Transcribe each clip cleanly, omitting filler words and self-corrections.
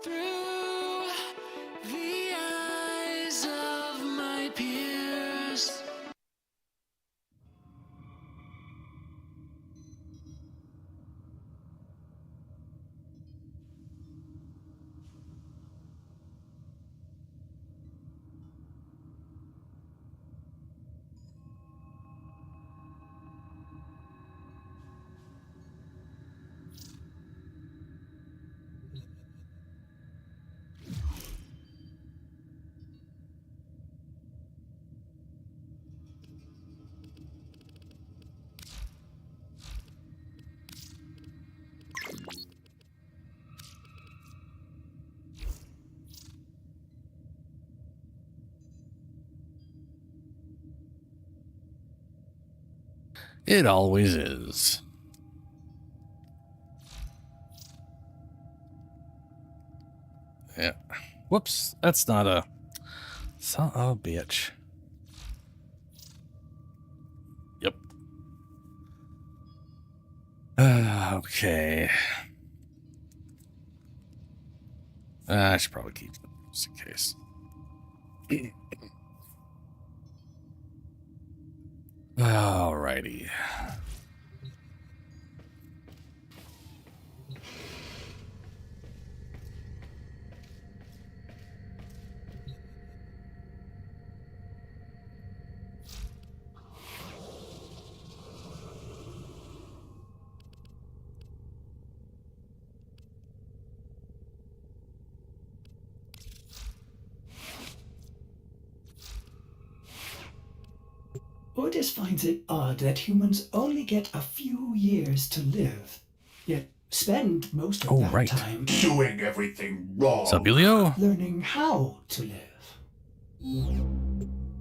Through the eyes of my peers. It always is. Yeah. Whoops. That's not a... Son of a bitch. Yep. Okay. I should probably keep them just in case. Alrighty. Otis finds it odd that humans only get a few years to live, yet spend most of that time doing everything wrong. What's up, Julio? Learning how to live.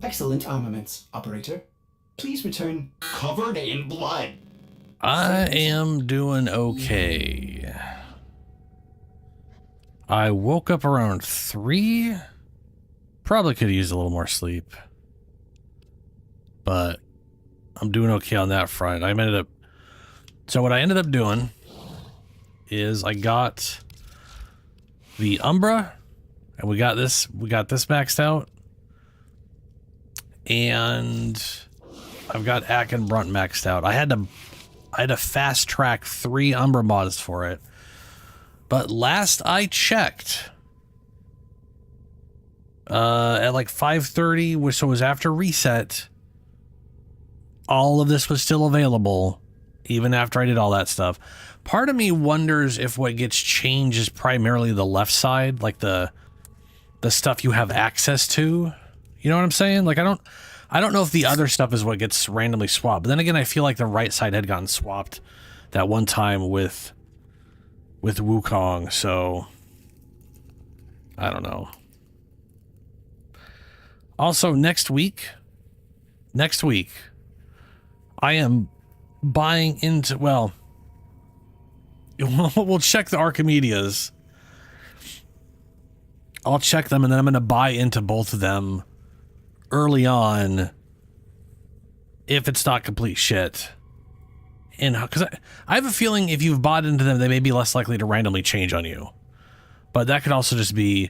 Excellent armaments, operator. Please return Covered in blood. I am doing okay. I woke up around 3. Probably could use a little more sleep. But I'm doing okay on that front. So what I ended up doing is I got the Umbra, and we got this maxed out. And I've got Ack and Brunt maxed out. I had to fast track 3 Umbra mods for it. But last I checked, at like 5:30, which was after reset, all of this was still available, even after I did all that stuff. Part of me wonders if what gets changed is primarily the left side, like the stuff you have access to. You know what I'm saying? Like, I don't know if the other stuff is what gets randomly swapped. But then again, I feel like the right side had gotten swapped that one time with Wukong, so I don't know. Also, next week, I am buying into, well, we'll check the Archimedeas. I'll check them, and then I'm going to buy into both of them early on if it's not complete shit. And because I have a feeling if you've bought into them, they may be less likely to randomly change on you. But that could also just be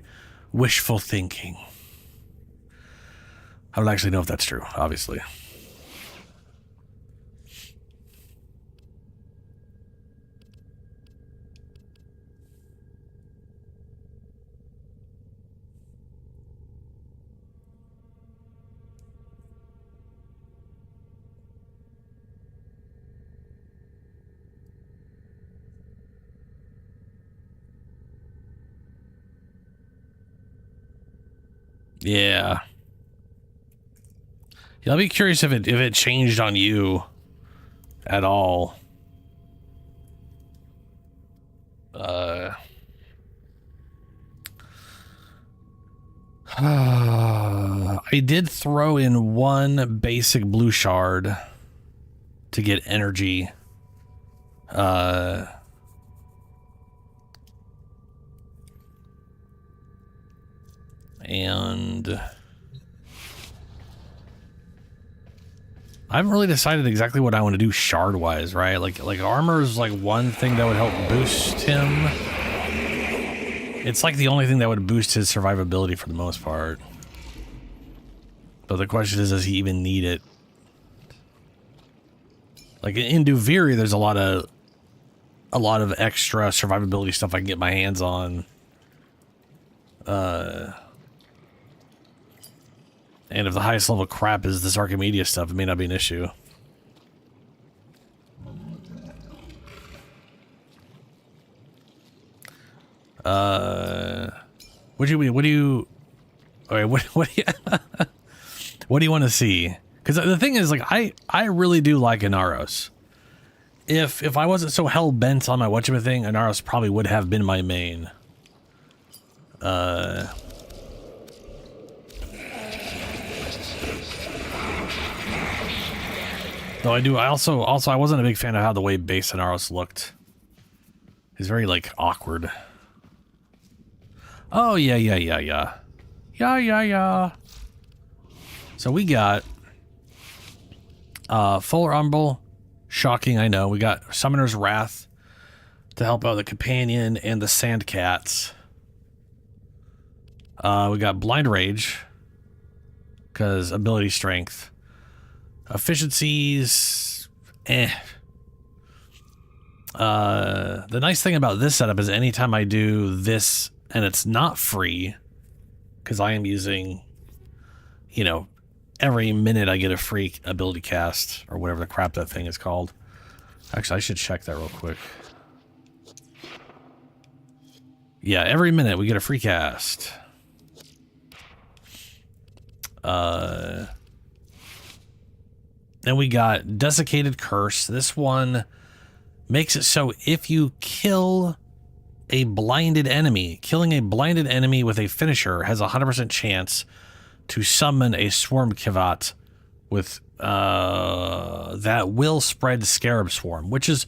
wishful thinking. I don't actually know if that's true, obviously. Yeah. Yeah, I'll be curious if it changed on you at all. I did throw in 1 basic blue shard to get energy. And I haven't really decided exactly what I want to do shard-wise, right? Like armor is like one thing that would help boost him. It's like the only thing that would boost his survivability for the most part. But the question is, does he even need it? Like in Duviri, there's a lot of extra survivability stuff I can get my hands on. And if the highest level crap is this Archimedeas stuff, it may not be an issue. What do you okay, what do you what do you want to see? Because the thing is, like, I really do like Inaros. If I wasn't so hell bent on my whatchamacallit thing, Inaros probably would have been my main. Though I wasn't a big fan of how the way base Inaros looked. He's very, like, awkward. Oh, yeah. So we got Full Rumble. Shocking, I know. We got Summoner's Wrath to help out the Companion and the Sand Cats. We got Blind Rage because ability strength. Efficiencies, The nice thing about this setup is anytime I do this, and it's not free, because I am using, you know, every minute I get a free ability cast, or whatever the crap that thing is called. Actually, I should check that real quick. Yeah, every minute we get a free cast. Then we got Desiccated Curse. This one makes it so if you kill a blinded enemy, killing a blinded enemy with a finisher has a 100% chance to summon a Swarm Kivat with that will spread Scarab Swarm, which is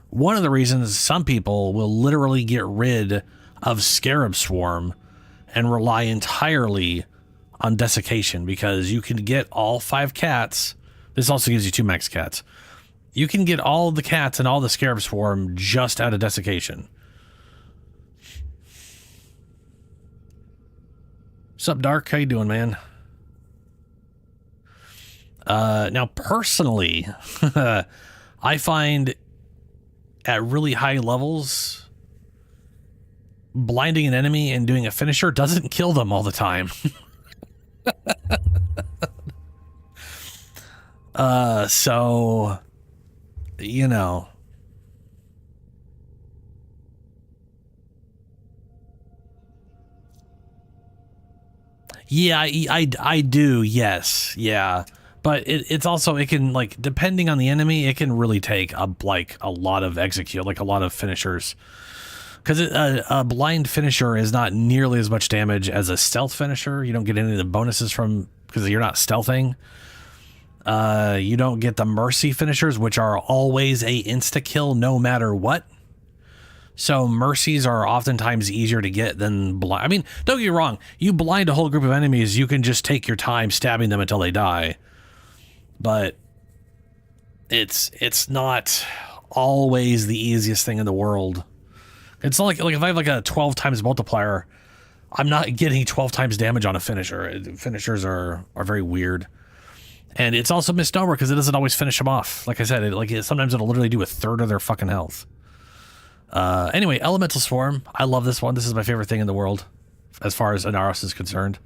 one of the reasons some people will literally get rid of Scarab Swarm and rely entirely on Desiccation, because you can get all 5 cats. This also gives you 2 max cats. You can get all the cats and all the Scarab Swarm just out of Desiccation. What's up, Dark? How you doing, man? Now, personally, I find at really high levels, blinding an enemy and doing a finisher doesn't kill them all the time. So, you know. Yeah, I do, yes, yeah. But it's also, it can, like, depending on the enemy, it can really take a lot of execute, like a lot of finishers. Because a blind finisher is not nearly as much damage as a stealth finisher. You don't get any of the bonuses from, because you're not stealthing. You don't get the mercy finishers, which are always a insta-kill no matter what. So mercies are oftentimes easier to get than blind. I mean, don't get me wrong. You blind a whole group of enemies, you can just take your time stabbing them until they die. But it's not always the easiest thing in the world. It's not like if I have like a 12 times multiplier, I'm not getting 12 times damage on a finisher. Finishers are very weird. And it's also misnomer because it doesn't always finish them off. Like I said, sometimes it'll literally do a third of their fucking health. Anyway, Elemental Swarm. I love this one. This is my favorite thing in the world as far as Inaros is concerned.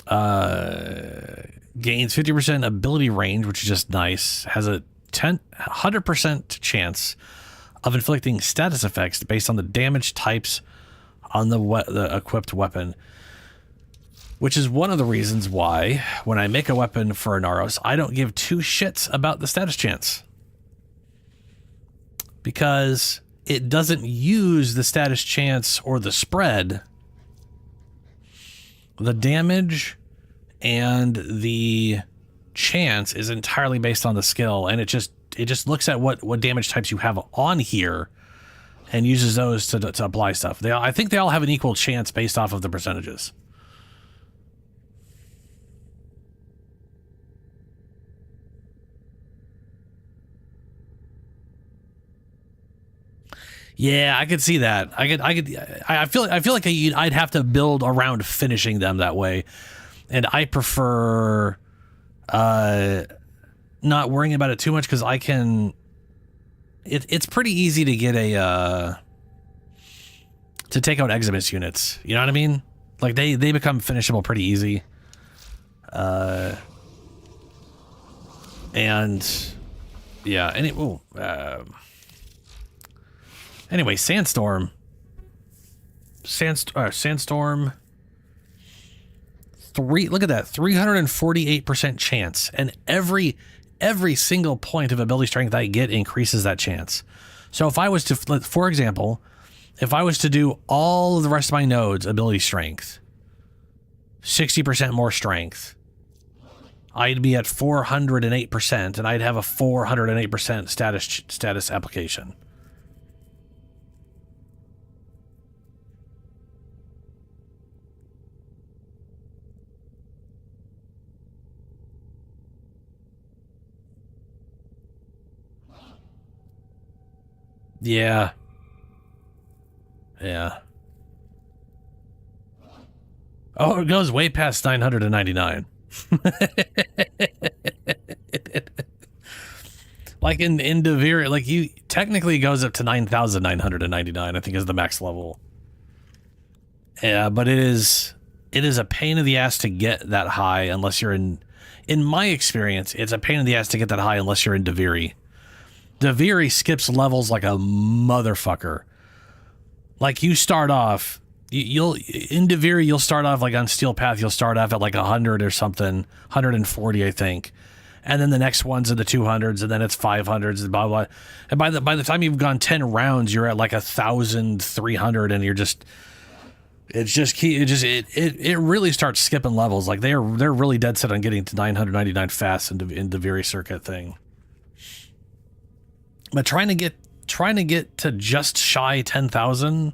Gains 50% ability range, which is just nice. Has a 100% chance of inflicting status effects based on the damage types on the equipped weapon. Which is one of the reasons why, when I make a weapon for Inaros, I don't give 2 shits about the status chance. Because it doesn't use the status chance or the spread. The damage and the chance is entirely based on the skill, and it just looks at what damage types you have on here and uses those to apply stuff. I think they all have an equal chance based off of the percentages. Yeah, I could see that. I feel like I'd have to build around finishing them that way. And I prefer not worrying about it too much because I can. It's pretty easy to get to take out Exodus units. You know what I mean? Like they become finishable pretty easy. And yeah, anyway, Sandstorm. Sandstorm. Look at that, 348% chance, and every single point of ability strength I get increases that chance. So if I was to, for example, if I was to do all of the rest of my nodes ability strength, 60% more strength, I'd be at 408%, and I'd have a 408% status application. Yeah. Yeah. Oh, it goes way past 999. Like in Devir, like you technically goes up to 9,999, I think is the max level. Yeah, but it is a pain in the ass to get that high unless you're in my experience, it's a pain in the ass to get that high unless you're in Deviri. Deviri skips levels like a motherfucker. Like you start off, in Deviri you'll start off like on Steel Path, you'll start off at like 100 or something, 140 I think, and then the next one's in the 200s, and then it's 500s and blah blah. And by the time you've gone 10 rounds, you're at like 1,300, and you're just, it really starts skipping levels. Like they're really dead set on getting to 999 fast in Deviri circuit thing. But trying to get to just shy 10,000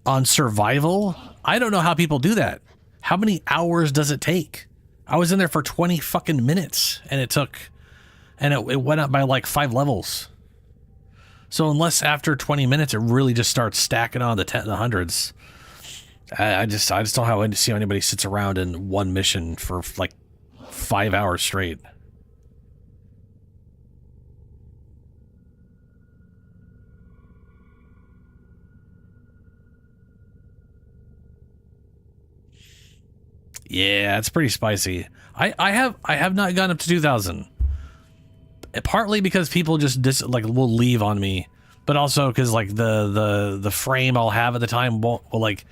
on survival, I don't know how people do that. How many hours does it take? I was in there for 20 fucking minutes, and it went up by like 5 levels. So unless after 20 minutes it really just starts stacking on the hundreds, I just don't see how anybody sits around in one mission for like 5 hours straight. Yeah, it's pretty spicy. I have not gone up to 2,000. Partly because people just will leave on me, but also because like the frame I'll have at the time will like,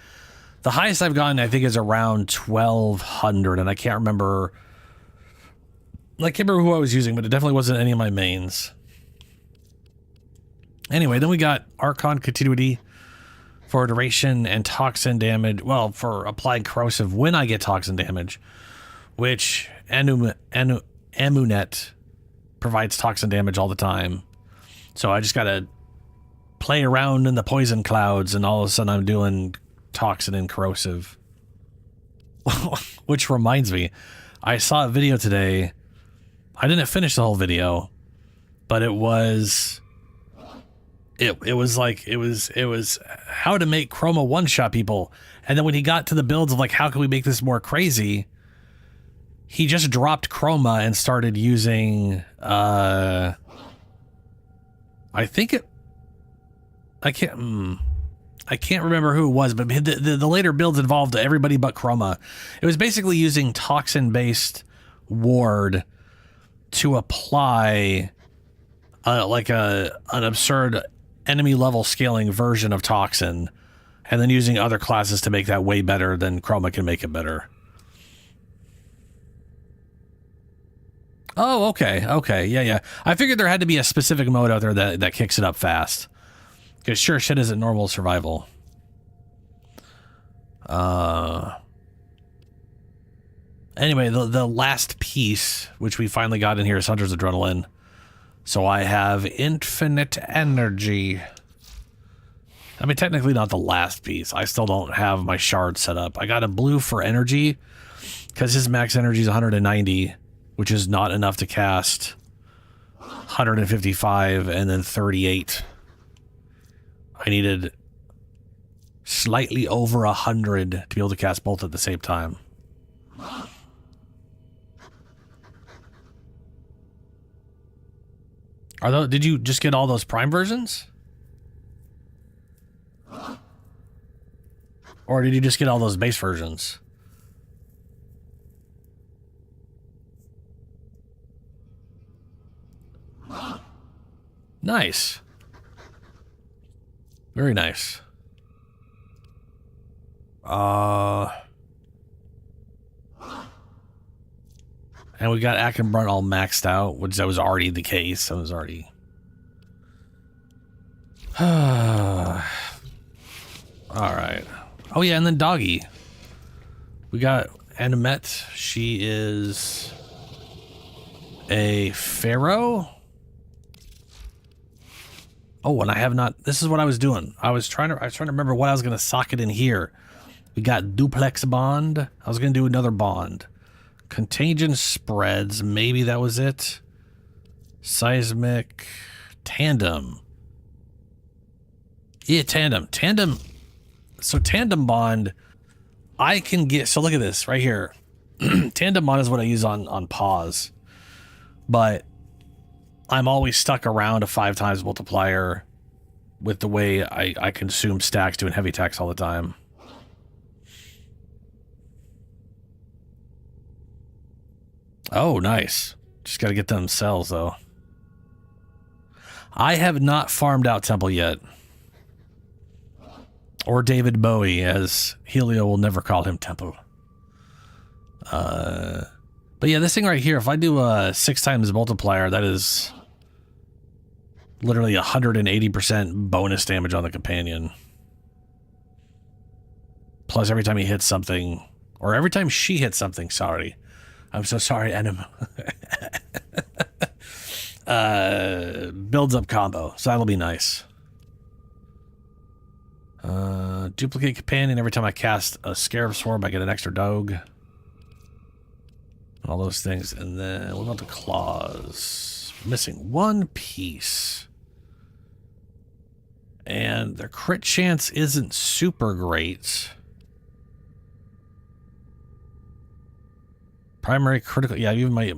the highest I've gone I think is around 1,200, and I can't remember who I was using, but it definitely wasn't any of my mains. Anyway, then we got Archon Continuity for duration and toxin damage. Well, for applying corrosive when I get toxin damage, which Amunet provides toxin damage all the time. So I just gotta play around in the poison clouds, and all of a sudden I'm doing toxin and corrosive. Which reminds me, I saw a video today. I didn't finish the whole video, but it was how to make Chroma one-shot people. And then when he got to the builds of like, how can we make this more crazy, he just dropped Chroma and started using I can't remember who it was, but the later builds involved everybody but Chroma. It was basically using toxin-based ward to apply like an absurd enemy level scaling version of toxin, and then using other classes to make that way better than Chroma can make it better. Oh, okay, yeah. I figured there had to be a specific mode out there that kicks it up fast, because sure shit isn't normal survival. Anyway, the last piece which we finally got in here is Hunter's Adrenaline. So I have infinite energy. I mean, technically not the last piece. I still don't have my shard set up. I got a blue for energy because his max energy is 190, which is not enough to cast 155 and then 38. I needed slightly over 100 to be able to cast both at the same time. Did you just get all those Prime versions? Or did you just get all those base versions? Nice. Very nice. And we got Akenbrunt all maxed out, which that was already the case. I was already... Alright. Oh yeah, and then Doggy. We got Animette. She is a pharaoh. Oh, and I have not... This is what I was doing. I was trying to remember what I was going to socket in here. We got Duplex Bond. I was going to do another bond. Contagion Spreads. Maybe that was it. Seismic. Tandem. Yeah, Tandem. Tandem. So Tandem Bond, I can get... So look at this right here. Tandem Bond is what I use on pause. But I'm always stuck around a 5 times multiplier with the way I consume stacks doing heavy attacks all the time. Oh, nice. Just got to get them cells, though. I have not farmed out Temple yet. Or David Bowie, as Helio will never call him Temple. But yeah, this thing right here, if I do a 6 times multiplier, that is literally 180% bonus damage on the companion. Plus every time he hits something, or every time she hits something, sorry. I'm so sorry, Enem. Builds up combo, so that'll be nice. Duplicate companion. Every time I cast a Scarab Swarm, I get an extra dog. All those things. And then what about the claws? Missing one piece. And their crit chance isn't super great. Primary critical. Yeah, even my...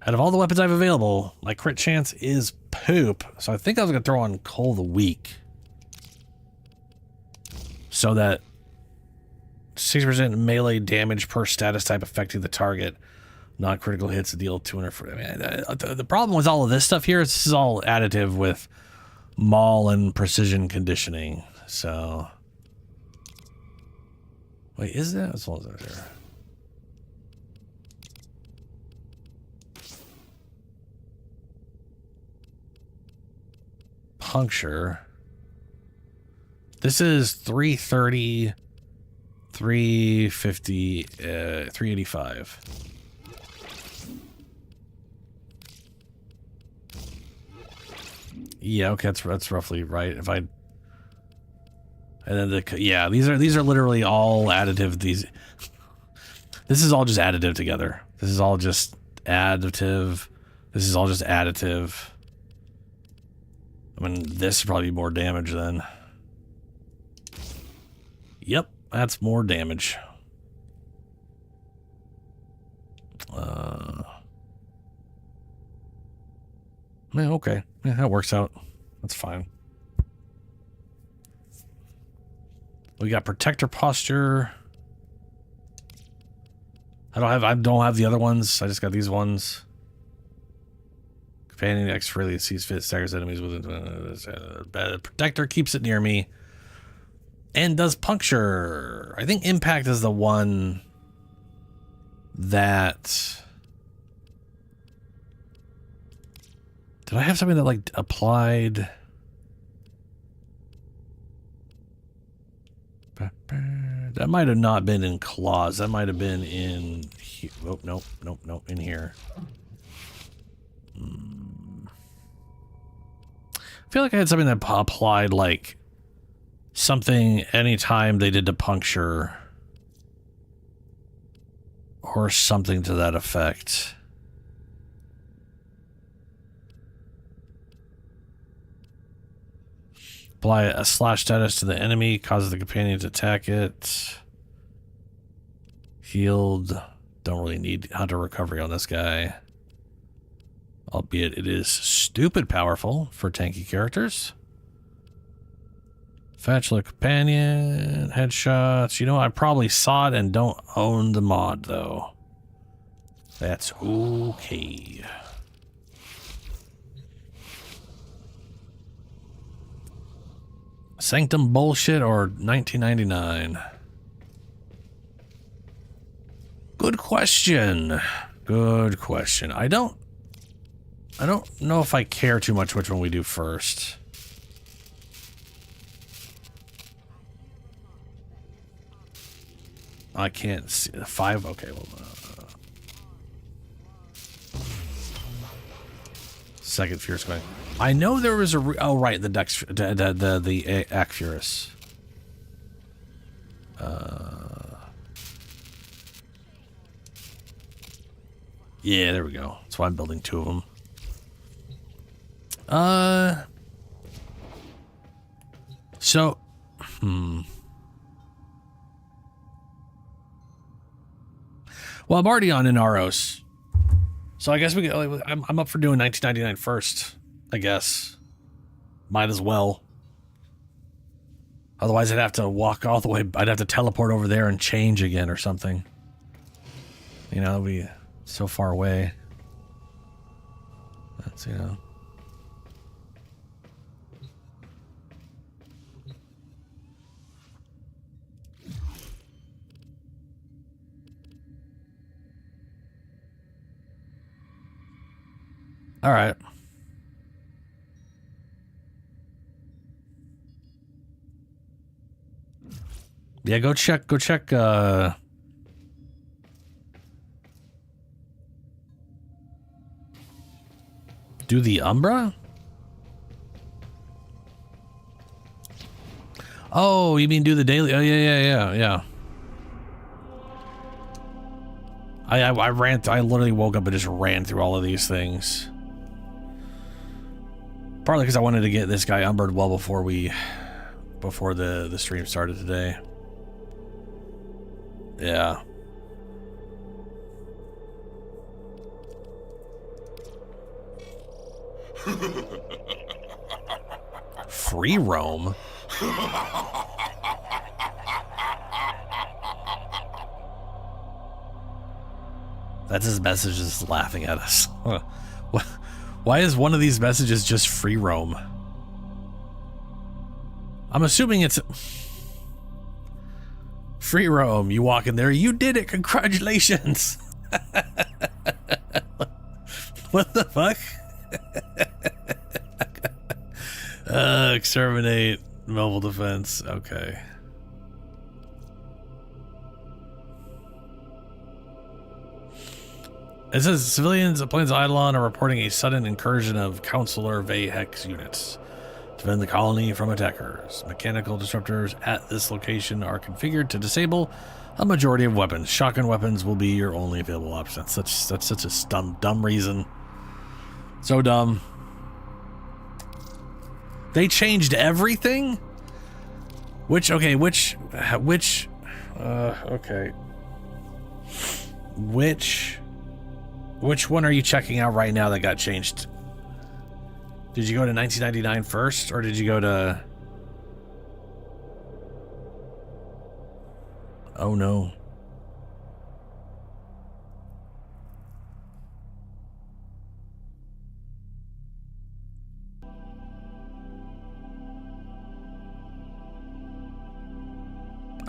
Out of all the weapons I have available, my crit chance is poop. So I think I was going to throw on Cole the Weak. So that 6% melee damage per status type affecting the target. Non-critical hits deal 200 for... I mean, the problem with all of this stuff here is this is all additive with Maul and precision conditioning. So... Wait, is that? As long as I'm sure. Puncture. This is 330, 350, 385. Yeah, okay, that's roughly right. If I... And then yeah, these are literally all additive. This is all just additive together. This is all just additive. This is all just additive. I mean, this would probably be more damage then. Yep, that's more damage. Yeah, okay. Yeah, that works out. That's fine. We got protector posture. I don't have the other ones. I just got these ones. Companion X freely sees fit, staggers enemies with protector, keeps it near me. And does puncture. I think impact is the one that... Did I have something that like applied? That might have not been in claws. That might have been in... Oh, nope, in here. I feel like I had something that applied, like, something anytime they did the puncture. Or something to that effect. Apply a slash status to the enemy, causes the companion to attack it. Healed. Don't really need hunter recovery on this guy. Albeit it is stupid powerful for tanky characters. Fetch the companion. Headshots. You know, I probably saw it and don't own the mod, though. That's okay. Sanctum bullshit or 1999? Good question. Good question. I don't know if I care too much which one we do first. I can't see. 5? Okay, well, second Fierce going. I know there was a... oh, right, the Dex... the Acfurus. Yeah, there we go. That's why I'm building 2 of them. So... Well, I'm already on Inaros. So I guess we can, I'm up for doing 1999 first, I guess. Might as well. Otherwise, I'd have to walk all the way. I'd have to teleport over there and change again or something. You know, it'd be so far away. That's, you know. All right. Yeah, go check, do the Umbra? Oh, you mean do the daily? Oh, yeah. I literally woke up and just ran through all of these things. Partly because I wanted to get this guy Umbred well before the stream started today. Yeah. Free roam? That's his message, just laughing at us. Why is one of these messages just free roam? I'm assuming it's free roam. You walk in there, you did it, congratulations. What the fuck? Exterminate mobile defense. Okay. It says civilians at Plains Eidolon are reporting a sudden incursion of Counselor Vayhex units. Defend the colony from attackers. Mechanical disruptors at this location are configured to disable a majority of weapons. Shotgun weapons will be your only available option. That's such a dumb reason. So dumb. They changed everything? Okay. Which one are you checking out right now that got changed? Did you go to 1999 first, or did you go to... Oh no.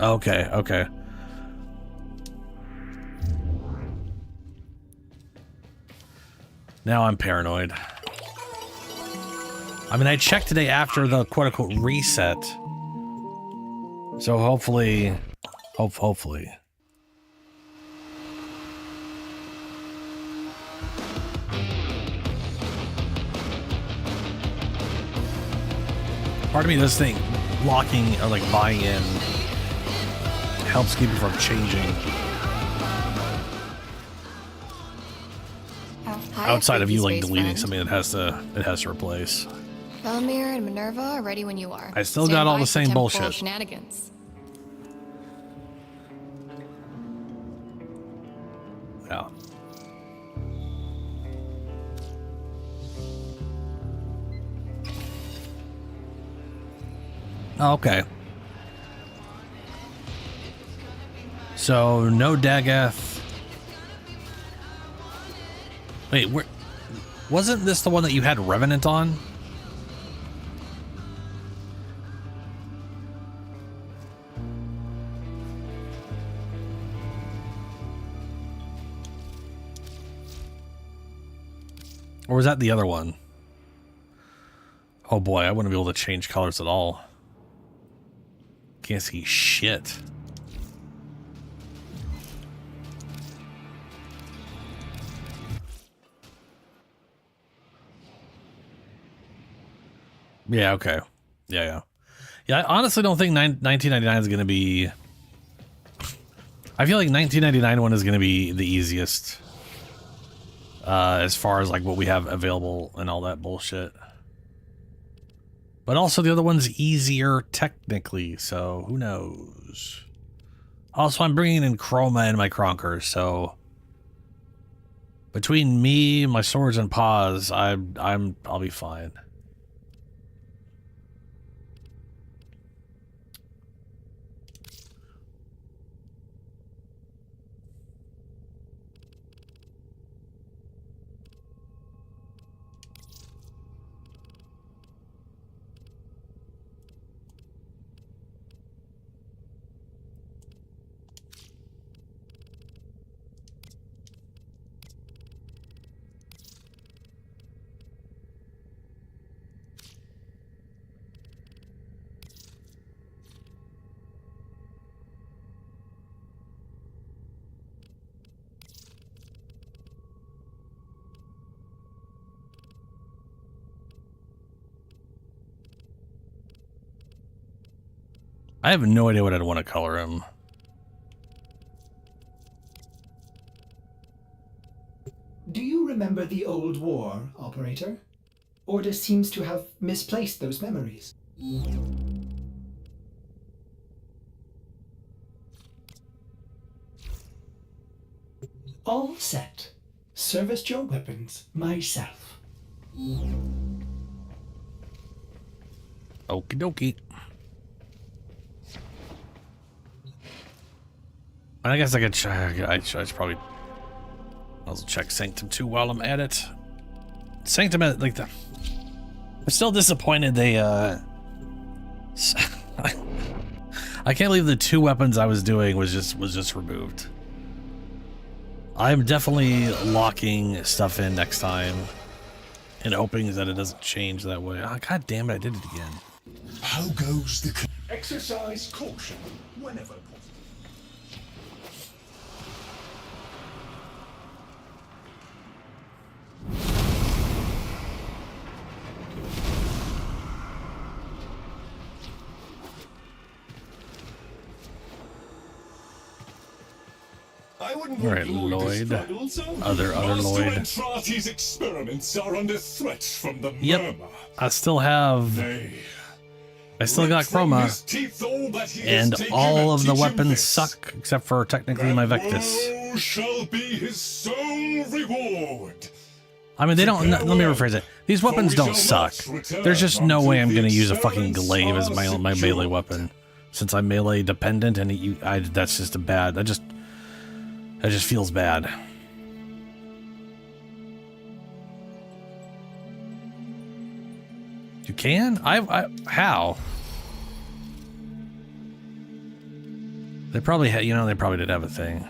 Okay. Now I'm paranoid. I mean, I checked today after the quote-unquote reset. So hopefully... Hopefully. Part of me does think locking or like buying in helps keep you from changing. Outside of you like deleting something that it has to replace. Felomir and Minerva are ready when you are. I still Stand got all by the for same temporal bullshit. Shenanigans. Yeah. Oh, okay. So no Dagoth. Wait, wasn't this the one that you had Revenant on? Or was that the other one? Oh boy, I wouldn't be able to change colors at all. Can't see shit. Yeah, okay. Yeah. I honestly don't think 1999 is going to be... I feel like 1999 one is going to be the easiest. As far as like what we have available and all that bullshit. But also the other one's easier technically, so who knows. Also, I'm bringing in Chroma and my Cronkers, so between me, my swords and paws, I'll be fine. I have no idea what I'd want to color him. Do you remember the old war, Operator? Order seems to have misplaced those memories. All set. Service your weapons myself. Okie dokie. I guess I could check. I should probably also check Sanctum too while I'm at it. Sanctum, like the. I'm still disappointed they. I can't believe the 2 weapons I was doing was just removed. I'm definitely locking stuff in next time, and hoping that it doesn't change that way. Oh, God damn it! I did it again. How goes the... Exercise caution whenever possible. I wouldn't All right, want Lloyd. Lloyd. To struggle, so Other Lloyd. Master Entrati's experiments are under threat from the Yep. murmur. I still have. They I still got rip from Chroma. his teeth all that he has And taken all of the teach him weapons this. suck, except for technically my Vectus. Woe shall be his sole reward. I mean, they don't. Let me rephrase it. These weapons don't suck. There's just no way I'm gonna use a fucking glaive as my melee weapon, since I'm melee dependent, and that's just a bad. That just feels bad. You can? How? They probably had. They probably did have a thing.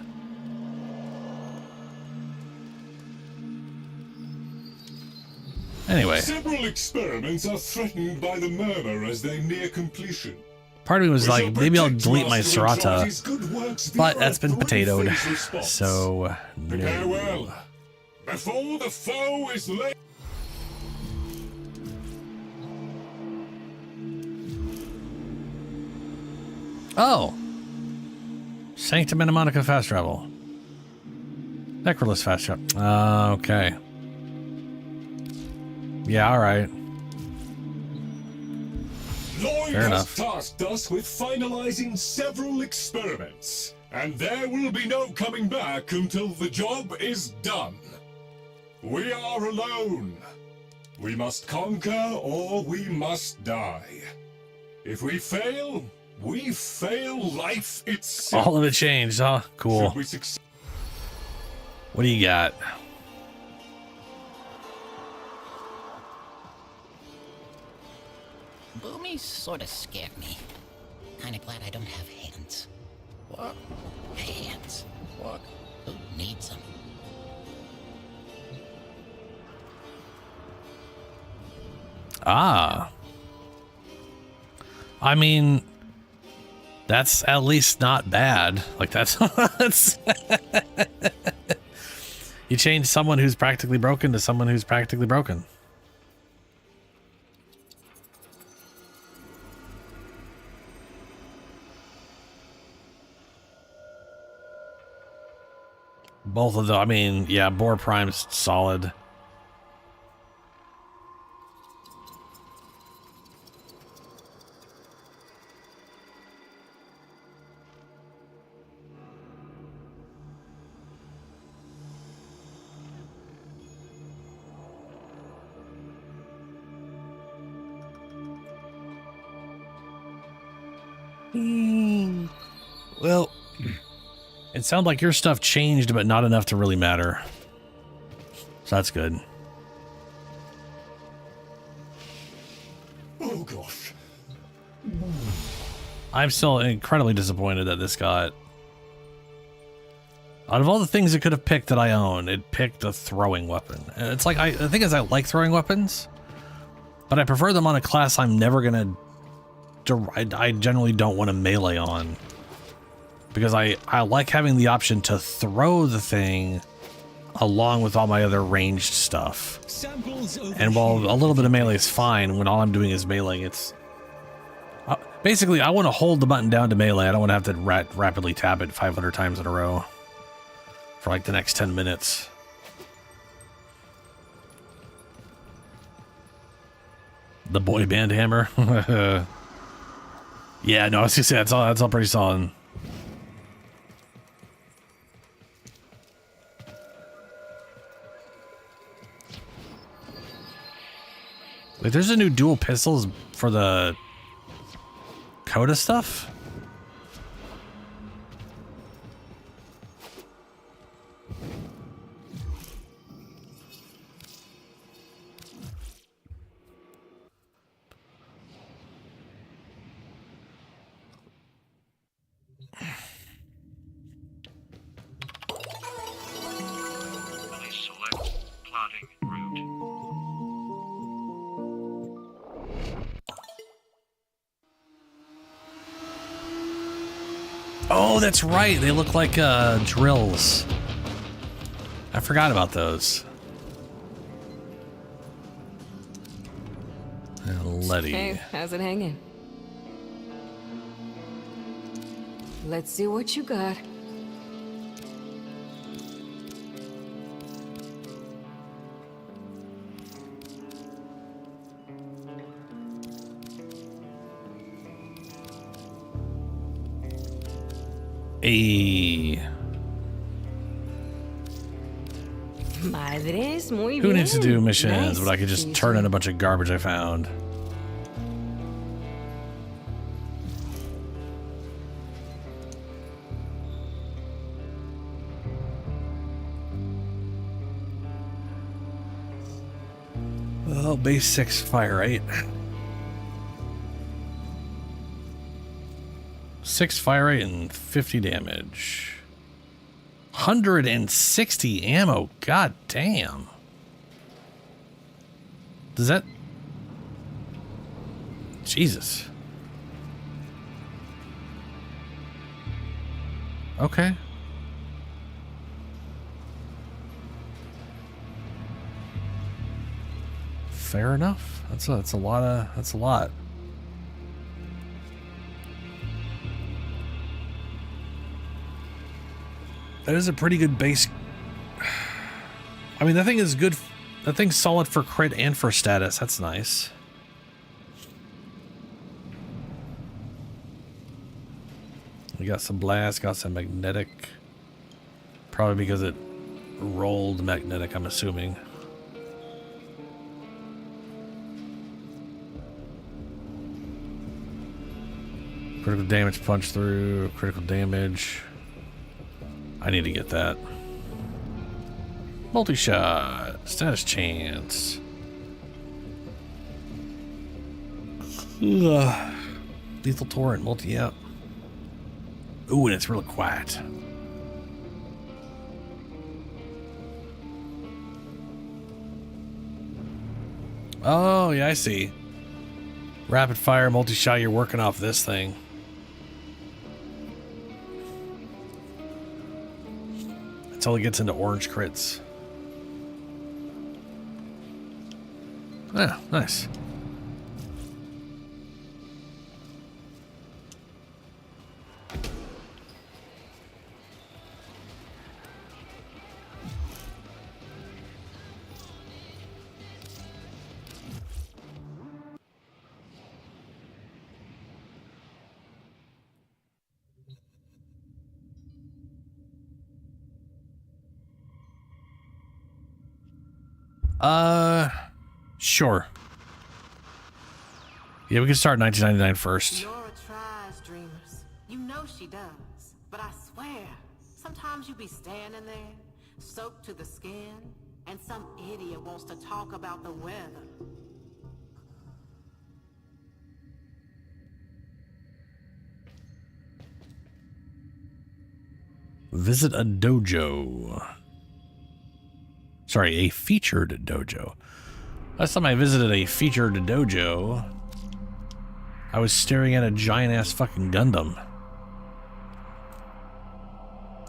Anyway, Several experiments are threatened by the murmur as they near completion. part of me was We like, shall maybe I'll protect delete my Master Serata, Entrati's good works but via that's been a potatoed, three-phase response. so Prepare no. well. Before the foe is laid. Oh! Sanctum and Monica fast travel. Necrolus fast travel. Okay. Yeah, alright. Fair has enough. tasked us with finalizing several experiments, and there will be no coming back until the job is done. We are alone. We must conquer or we must die. If we fail life itself. All of it changed, huh? Cool. Should we succeed? What do you got? Boomies sort of scared me. Kinda glad I don't have hands. What? Hands. What? Who needs them? Ah. I mean, that's at least not bad. Like, that's... You change someone who's practically broken to someone who's practically broken. Both of them, I mean, yeah, Boar Prime's solid. Well, it sounds like your stuff changed, but not enough to really matter. So that's good. Oh gosh. I'm still incredibly disappointed that this got... Out of all the things it could have picked that I own, it picked a throwing weapon. And it's like, the thing is, I like throwing weapons, but I prefer them on a class I'm never gonna... I generally don't want to melee on. Because I like having the option to throw the thing along with all my other ranged stuff. And while a little bit of melee is fine, when all I'm doing is melee, it's... basically, I want to hold the button down to melee. I don't want to have to rapidly tap it 500 times in a row for like the next 10 minutes. The boy band hammer. Yeah, no, I was gonna say that's all pretty solid. Wait, there's a new dual pistols for the Coda stuff? Oh, that's right. They look like drills. I forgot about those. Letty. Hey, how's it hanging? Let's see what you got. Hey. Madres, muy Who bien. needs to do missions Nice. but I could just turn in a bunch of garbage I found? Well, base 6 fire rate. 6 fire rate and 50 damage. 160 ammo. God damn. Does that... Jesus. Okay. Fair enough. That's a lot of... That's a lot. That is a pretty good base. I mean, that thing is good. That thing's solid for crit and for status. That's nice. We got some blast, got some magnetic. Probably because it rolled magnetic, I'm assuming. Critical damage punch through, critical damage. I need to get that. Multi-shot, status chance. Ugh. Lethal torrent, multi-up. Ooh, and it's really quiet. Oh, yeah, I see. Rapid fire, multi-shot, you're working off this thing. Until it gets into orange crits. Yeah, nice. Sure. Yeah, we can start 1999 first. Laura tries, dreamers. You know she does. But I swear, sometimes you be standing there, soaked to the skin, and some idiot wants to talk about the weather. Visit a dojo. Sorry, a featured dojo. Last time I visited a featured dojo, I was staring at a giant-ass fucking Gundam.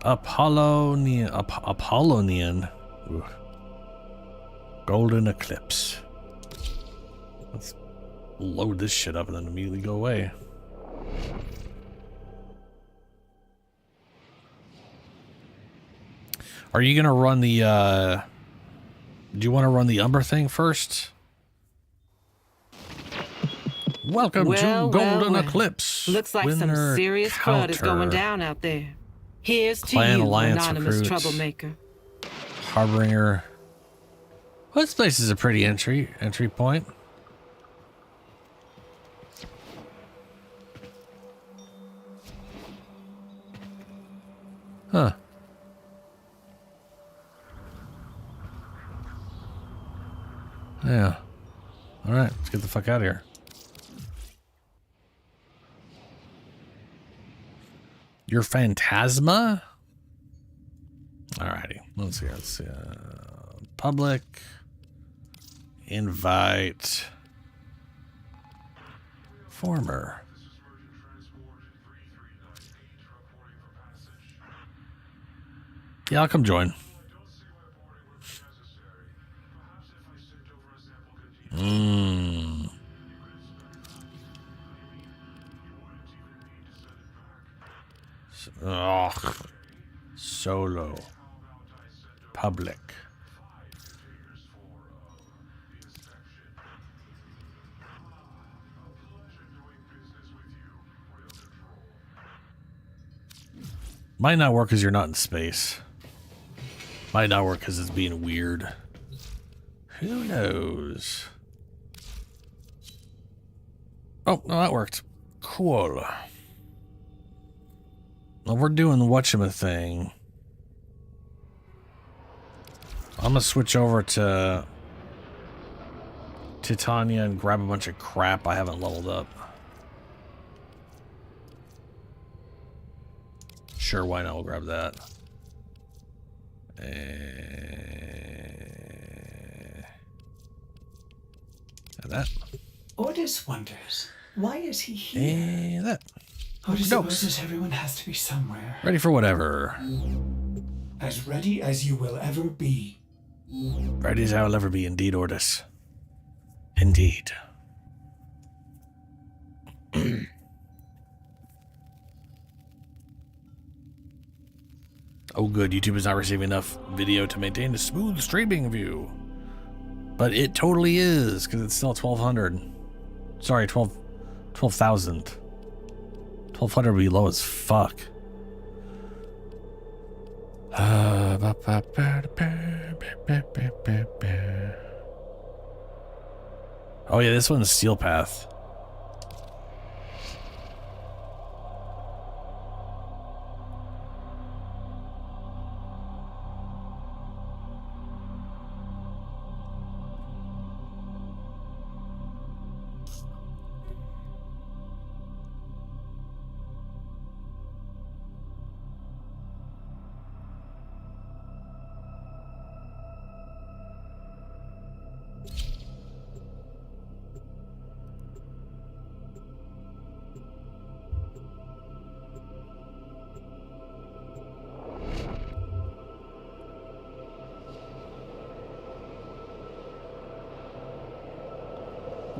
Apollonian. Ooh. Golden Eclipse. Let's load this shit up and then immediately go away. Are you gonna run the, do you want to run the Umber thing first? Welcome to Golden Eclipse. Looks like some Winner serious crud is going counter. down out there. Here's to Clan you, Alliance anonymous recruits. troublemaker. Harbinger. Well, this place is a pretty entry point. Huh. Yeah. All right, let's get the fuck out of here. Your Phantasma? Alrighty, let's see. Let's see. Public. Invite. Former. Yeah, I'll come join. Ugh. Solo. Public. Might not work because you're not in space. Might not work because it's being weird. Who knows? Oh, no, that worked. Cool. Well, we're doing the whatchama thing. I'm gonna switch over to Titania and grab a bunch of crap I haven't leveled up. Sure, why not? We'll grab that. And that. Ordis wonders, why is he here? And that. Ordis Dokes. supposes everyone has to be somewhere. Ready for whatever. As ready as you will ever be. Ready as I will ever be, indeed, Ordis. Indeed. Oh good, YouTube is not receiving enough video to maintain a smooth streaming view. But it totally is, because it's still 1,200. Sorry, 12,000. Pull flutter will be low as fuck. Oh yeah, this one's Steel Path.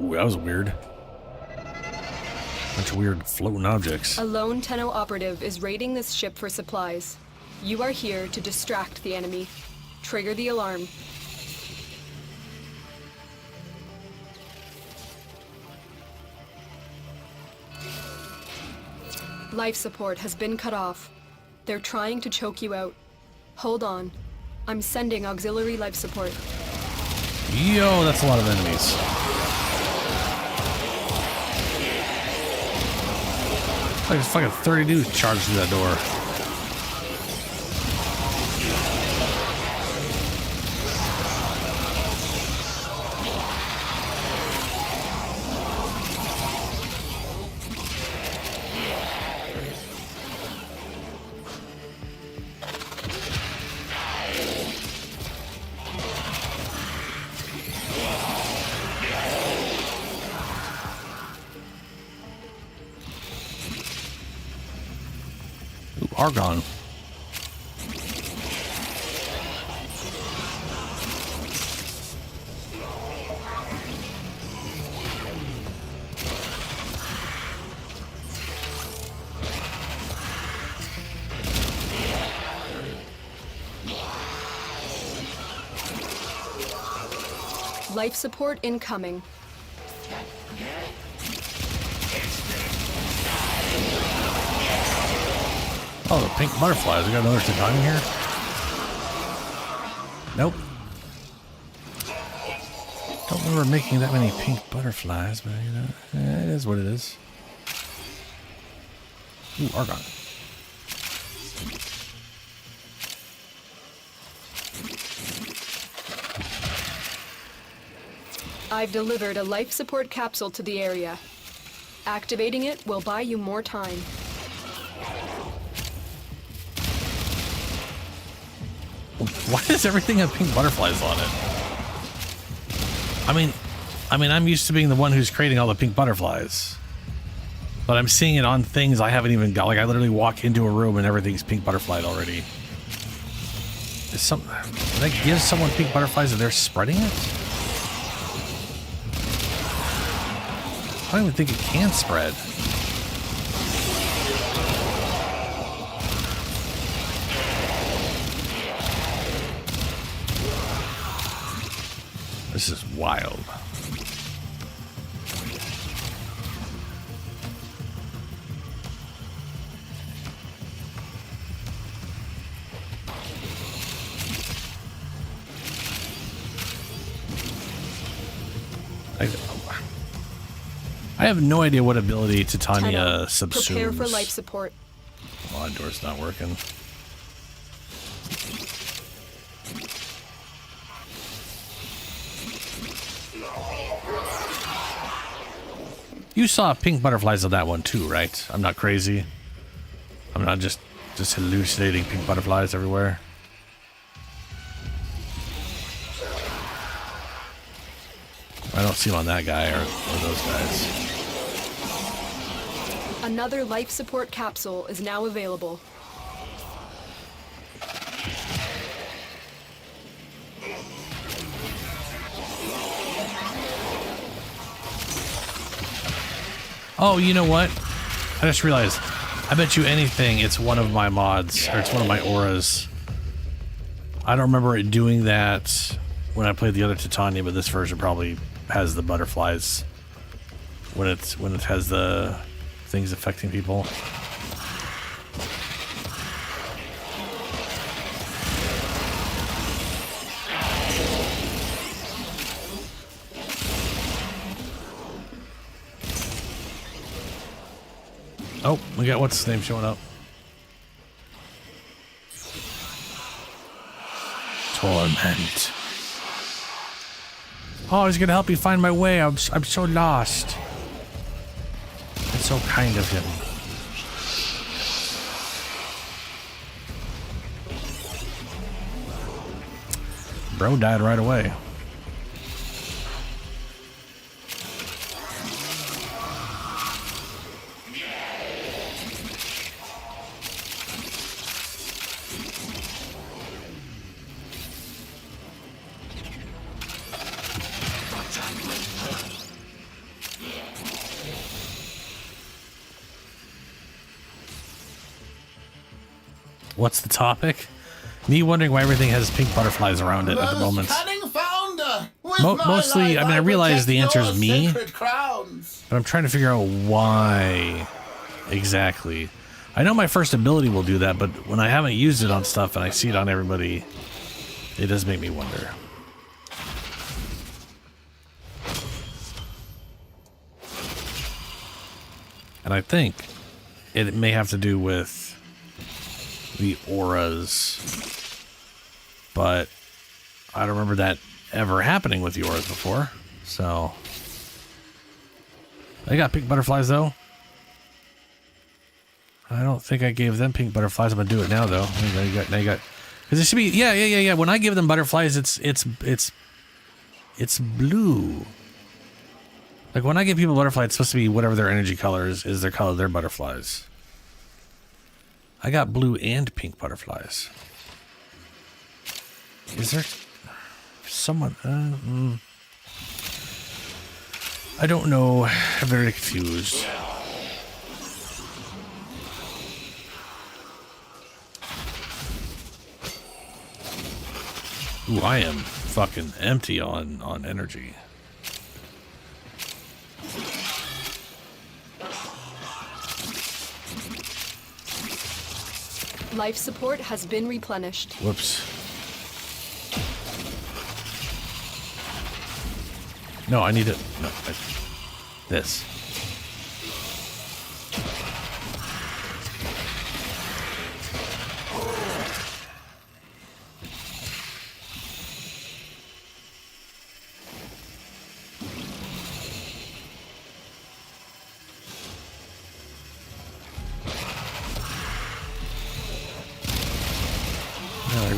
Ooh, that was weird. Bunch of weird floating objects. A lone Tenno operative is raiding this ship for supplies. You are here to distract the enemy. Trigger the alarm. Life support has been cut off. They're trying to choke you out. Hold on. I'm sending auxiliary life support. Yo, that's a lot of enemies. Like fucking 30 dudes charged through that door. Argon. Life support incoming. Oh, the pink butterflies. We got another Titanium here? Nope. Don't remember making that many pink butterflies, but you know, it is what it is. Ooh, Argon. I've delivered a life support capsule to the area. Activating it will buy you more time. Why does everything have pink butterflies on it? I mean, I'm used to being the one who's creating all the pink butterflies. But I'm seeing it on things I haven't even got. Like, I literally walk into a room and everything's pink butterflied already. Did that give someone pink butterflies and they're spreading it? I don't even think it can spread. This is wild. I have no idea what ability Titania subsumes. Prepare for life support. Oh, that door's not working. You saw pink butterflies on that one too, right? I'm not crazy. I'm not just hallucinating pink butterflies everywhere. I don't see them on that guy or those guys. Another life support capsule is now available. Oh, you know what? I just realized. I bet you anything it's one of my mods, or it's one of my auras. I don't remember it doing that when I played the other Titania, but this version probably has the butterflies when it has the things affecting people. Oh, we got what's his name showing up. Torment. Oh, he's gonna help me find my way. I'm so lost. It's so kind of him. Bro died right away. What's the topic? Me wondering why everything has pink butterflies around it at the moment. Mostly, I mean, I realize the answer is me, but I'm trying to figure out why exactly. I know my first ability will do that, but when I haven't used it on stuff and I see it on everybody, it does make me wonder. And I think it may have to do with the auras, but I don't remember that ever happening with the auras before. So they got pink butterflies though. I don't think I gave them pink butterflies. I'm gonna do it now though. Now you got because it should be yeah. When I give them butterflies, it's blue. Like when I give people butterflies, it's supposed to be whatever their energy color is their color, their butterflies. I got blue and pink butterflies. Is there someone? I don't know. I'm very confused. Ooh, I am fucking empty on energy. Life support has been replenished. Whoops. No, I need it. No, this.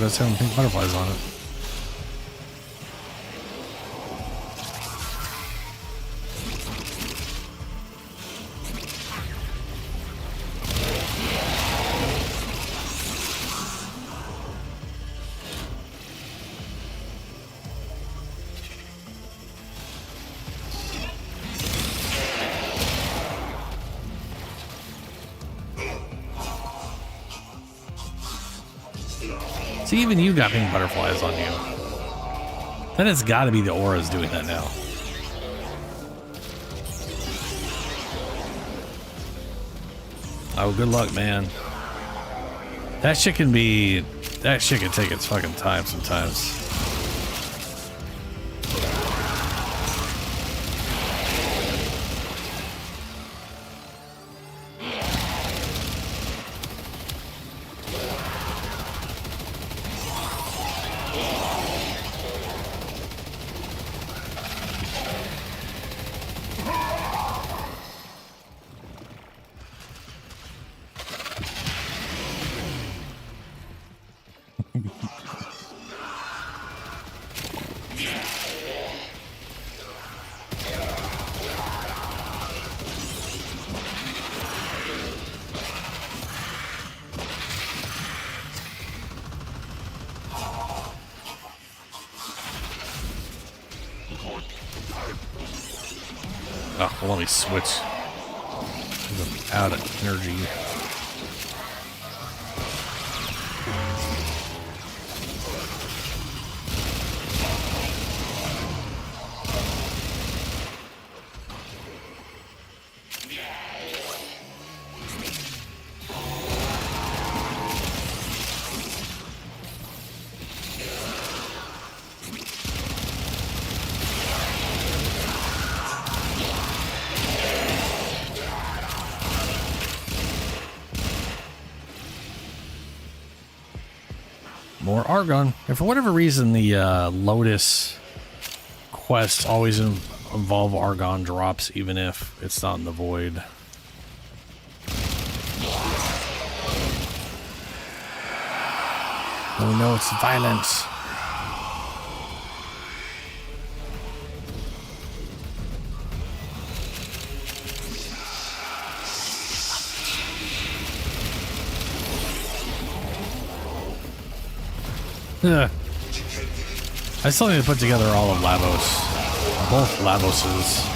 Let's have pink butterflies on it. See, even you got pink butterflies on you. Then it's got to be the auras doing that now. Oh, good luck, man. That shit can take its fucking time sometimes. Oh, well, let me switch. I'm out of energy. more argon. And for whatever reason, the Lotus quests always involve argon drops, even if it's not in the void. Oh no, it's violence. Ugh. I still need to put together all of Lavos. Both Lavoses.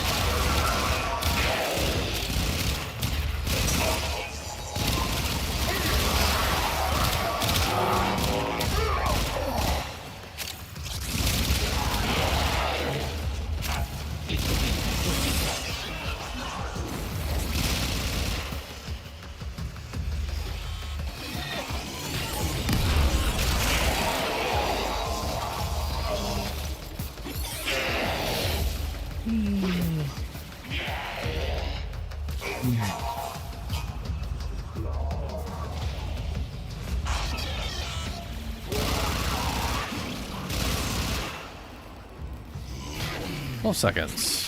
Seconds.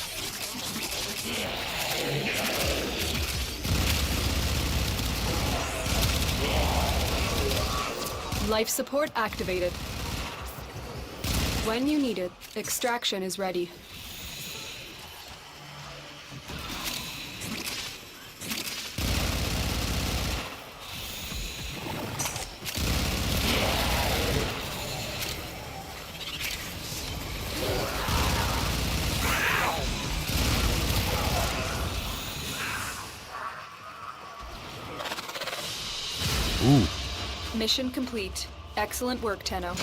Life support activated. When you need it, extraction is ready. Mission complete. Excellent work, Tenno.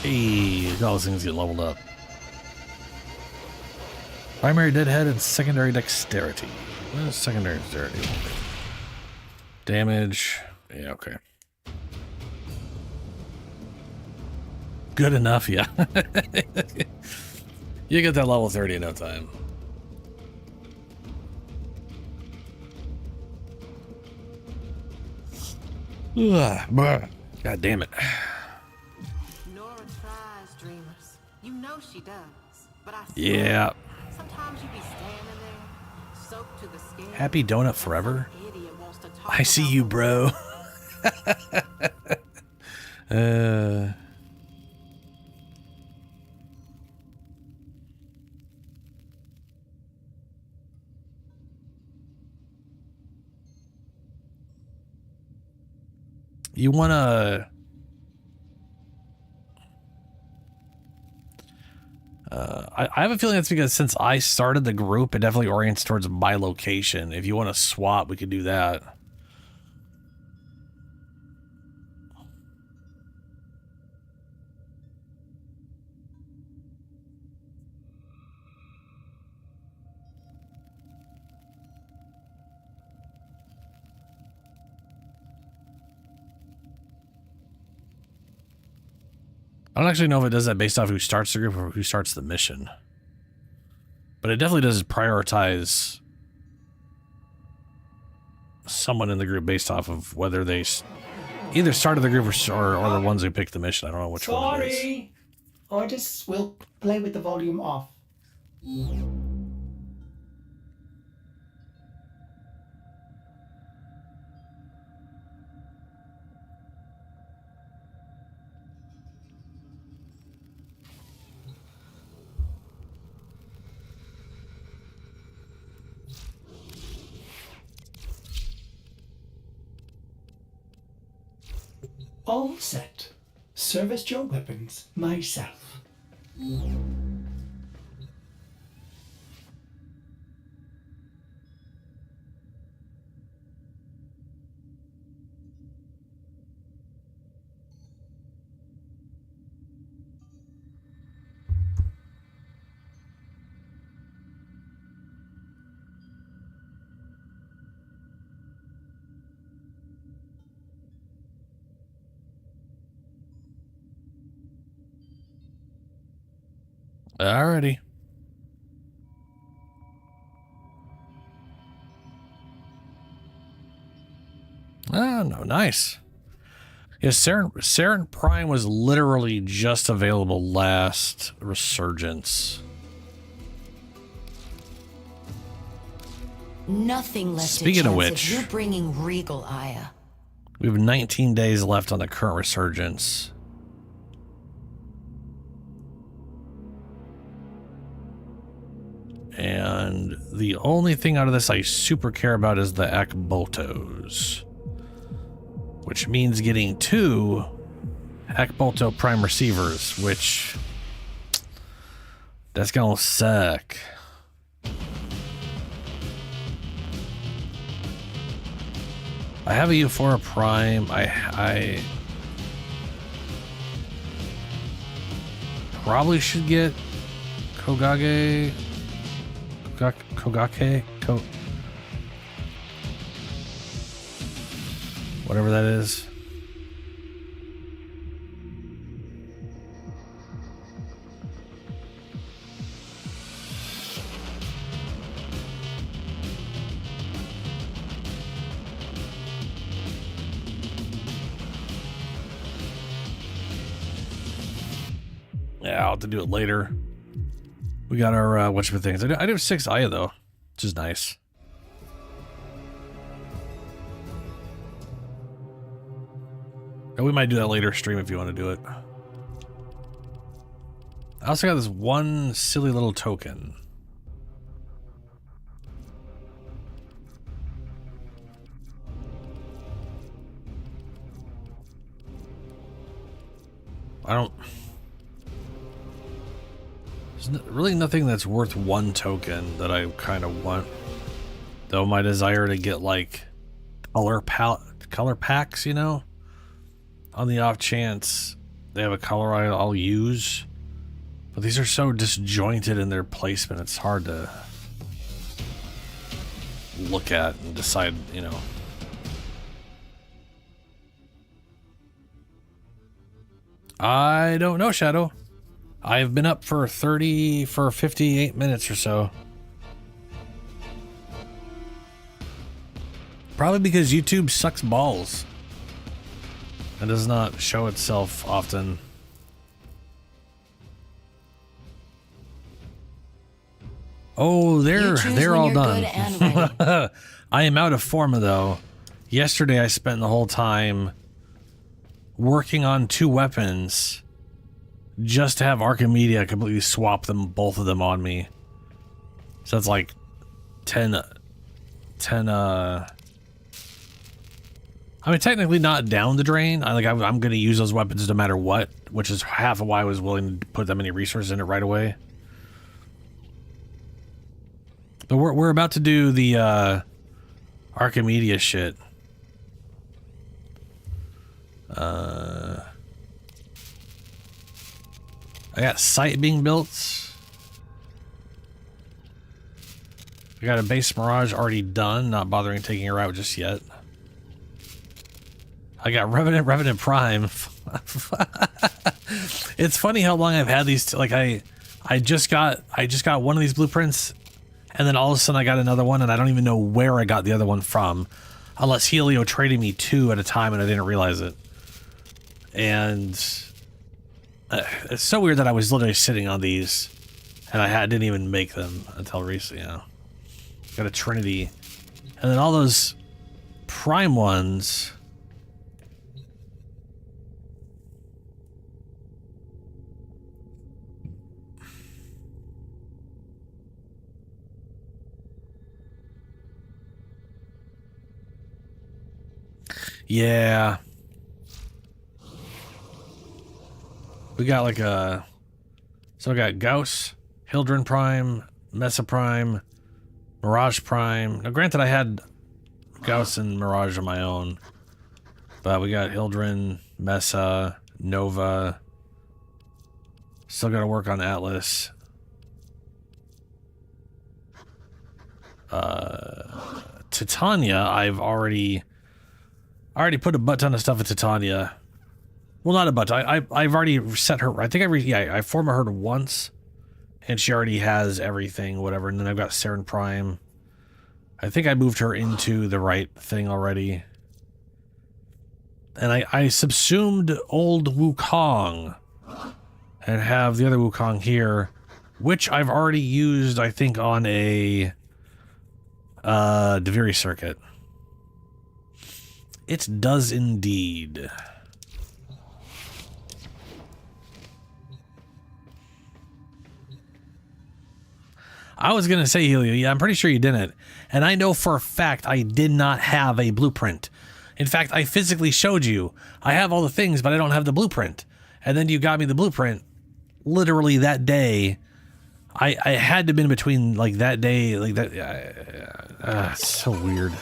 Hey, all those things get leveled up. Primary deadhead and secondary dexterity. What is secondary dexterity? Damage. Yeah, okay. Good enough, yeah. You get that level 30 in no time. Ugh, God damn it. Nora tries, dreamers. You know she does. But I Yeah. sometimes you be standing there, soaked to the skin. Happy donut forever? I see you, bro. You wanna I have a feeling that's because since I started the group, it definitely orients towards my location. If you want to swap, we could do that. I don't actually know if it does that based off who starts the group or who starts the mission. But it definitely does prioritize someone in the group based off of whether they either started the group or the ones who picked the mission. I don't know which one it is. Sorry. I just will play with the volume off. All set. Service your weapons myself. Alrighty. Oh, no, nice. Yeah, Saren Prime was literally just available last Resurgence. Nothing left Speaking to of chance which, if you're bringing Regal Aya. We have 19 days left on the current Resurgence. And the only thing out of this I super care about is the Akboltos. Which means getting 2 Akbolto Prime Receivers, which... that's gonna suck. I have a Euphora Prime. I probably should get Kogake, whatever that is. Yeah, I'll have to do it later. We got our whatchamacallits. I do have 6 Aya though, which is nice. And we might do that later stream if you want to do it. I also got this one silly little token. There's really nothing that's worth 1 token that I kind of want. Though my desire to get like color packs, you know, on the off chance they have a color I'll use. But these are so disjointed in their placement, it's hard to look at and decide, you know. I don't know, Shadow. I've been up for 58 minutes or so. Probably because YouTube sucks balls and does not show itself often. Oh, they're all done. I am out of Forma though. Yesterday I spent the whole time working on 2 weapons just to have Archimedeas completely swap both of them on me. So that's like 10 I mean, technically not down the drain. I'm going to use those weapons no matter what, which is half of why I was willing to put that many resources in it right away. But we're about to do the Archimedeas shit. I got sight being built. I got a base Mirage already done, not bothering taking her out just yet. I got Revenant Prime. It's funny how long I've had these. Like I just got one of these blueprints, and then all of a sudden I got another one, and I don't even know where I got the other one from, unless Helio traded me 2 at a time, and I didn't realize it. And it's so weird that I was literally sitting on these, and I didn't even make them until recently. You know, got a Trinity, and then all those Prime ones. Yeah. We got like so I got Gauss, Hildren Prime, Mesa Prime, Mirage Prime. Now granted I had Gauss and Mirage on my own, but we got Hildren, Mesa, Nova. Still gotta work on Atlas. Titania, I've already put a butt ton of stuff in Titania. Well, not a butt. I've already set her. I think I formed her once, and she already has everything, whatever. And then I've got Saren Prime. I think I moved her into the right thing already. And I subsumed old Wukong and have the other Wukong here, which I've already used, I think, on a Deviri circuit. It does indeed. I was going to say, Helio, yeah, I'm pretty sure you didn't. And I know for a fact I did not have a blueprint. In fact, I physically showed you. I have all the things, but I don't have the blueprint. And then you got me the blueprint literally that day. I had to have been between, like, that day, like that. It's so weird.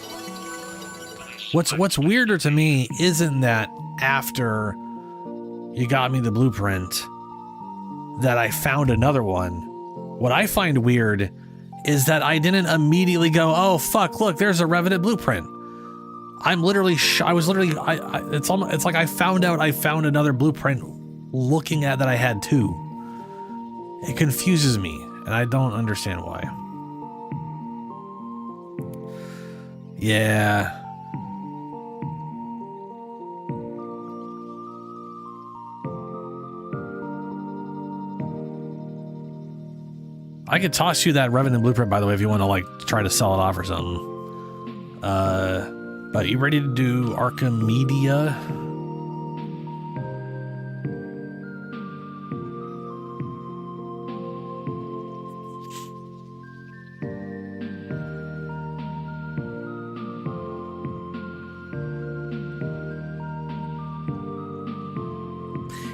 What's weirder to me isn't that after you got me the blueprint that I found another one. What I find weird is that I didn't immediately go, oh fuck, look, there's a Revenant blueprint. I'm literally, it's almost, it's like I found out I found another blueprint looking at that I had two. It confuses me, and I don't understand why. Yeah. I could toss you that Revenant blueprint, by the way, if you want to, like, try to sell it off or something. But you ready to do Archimedeas?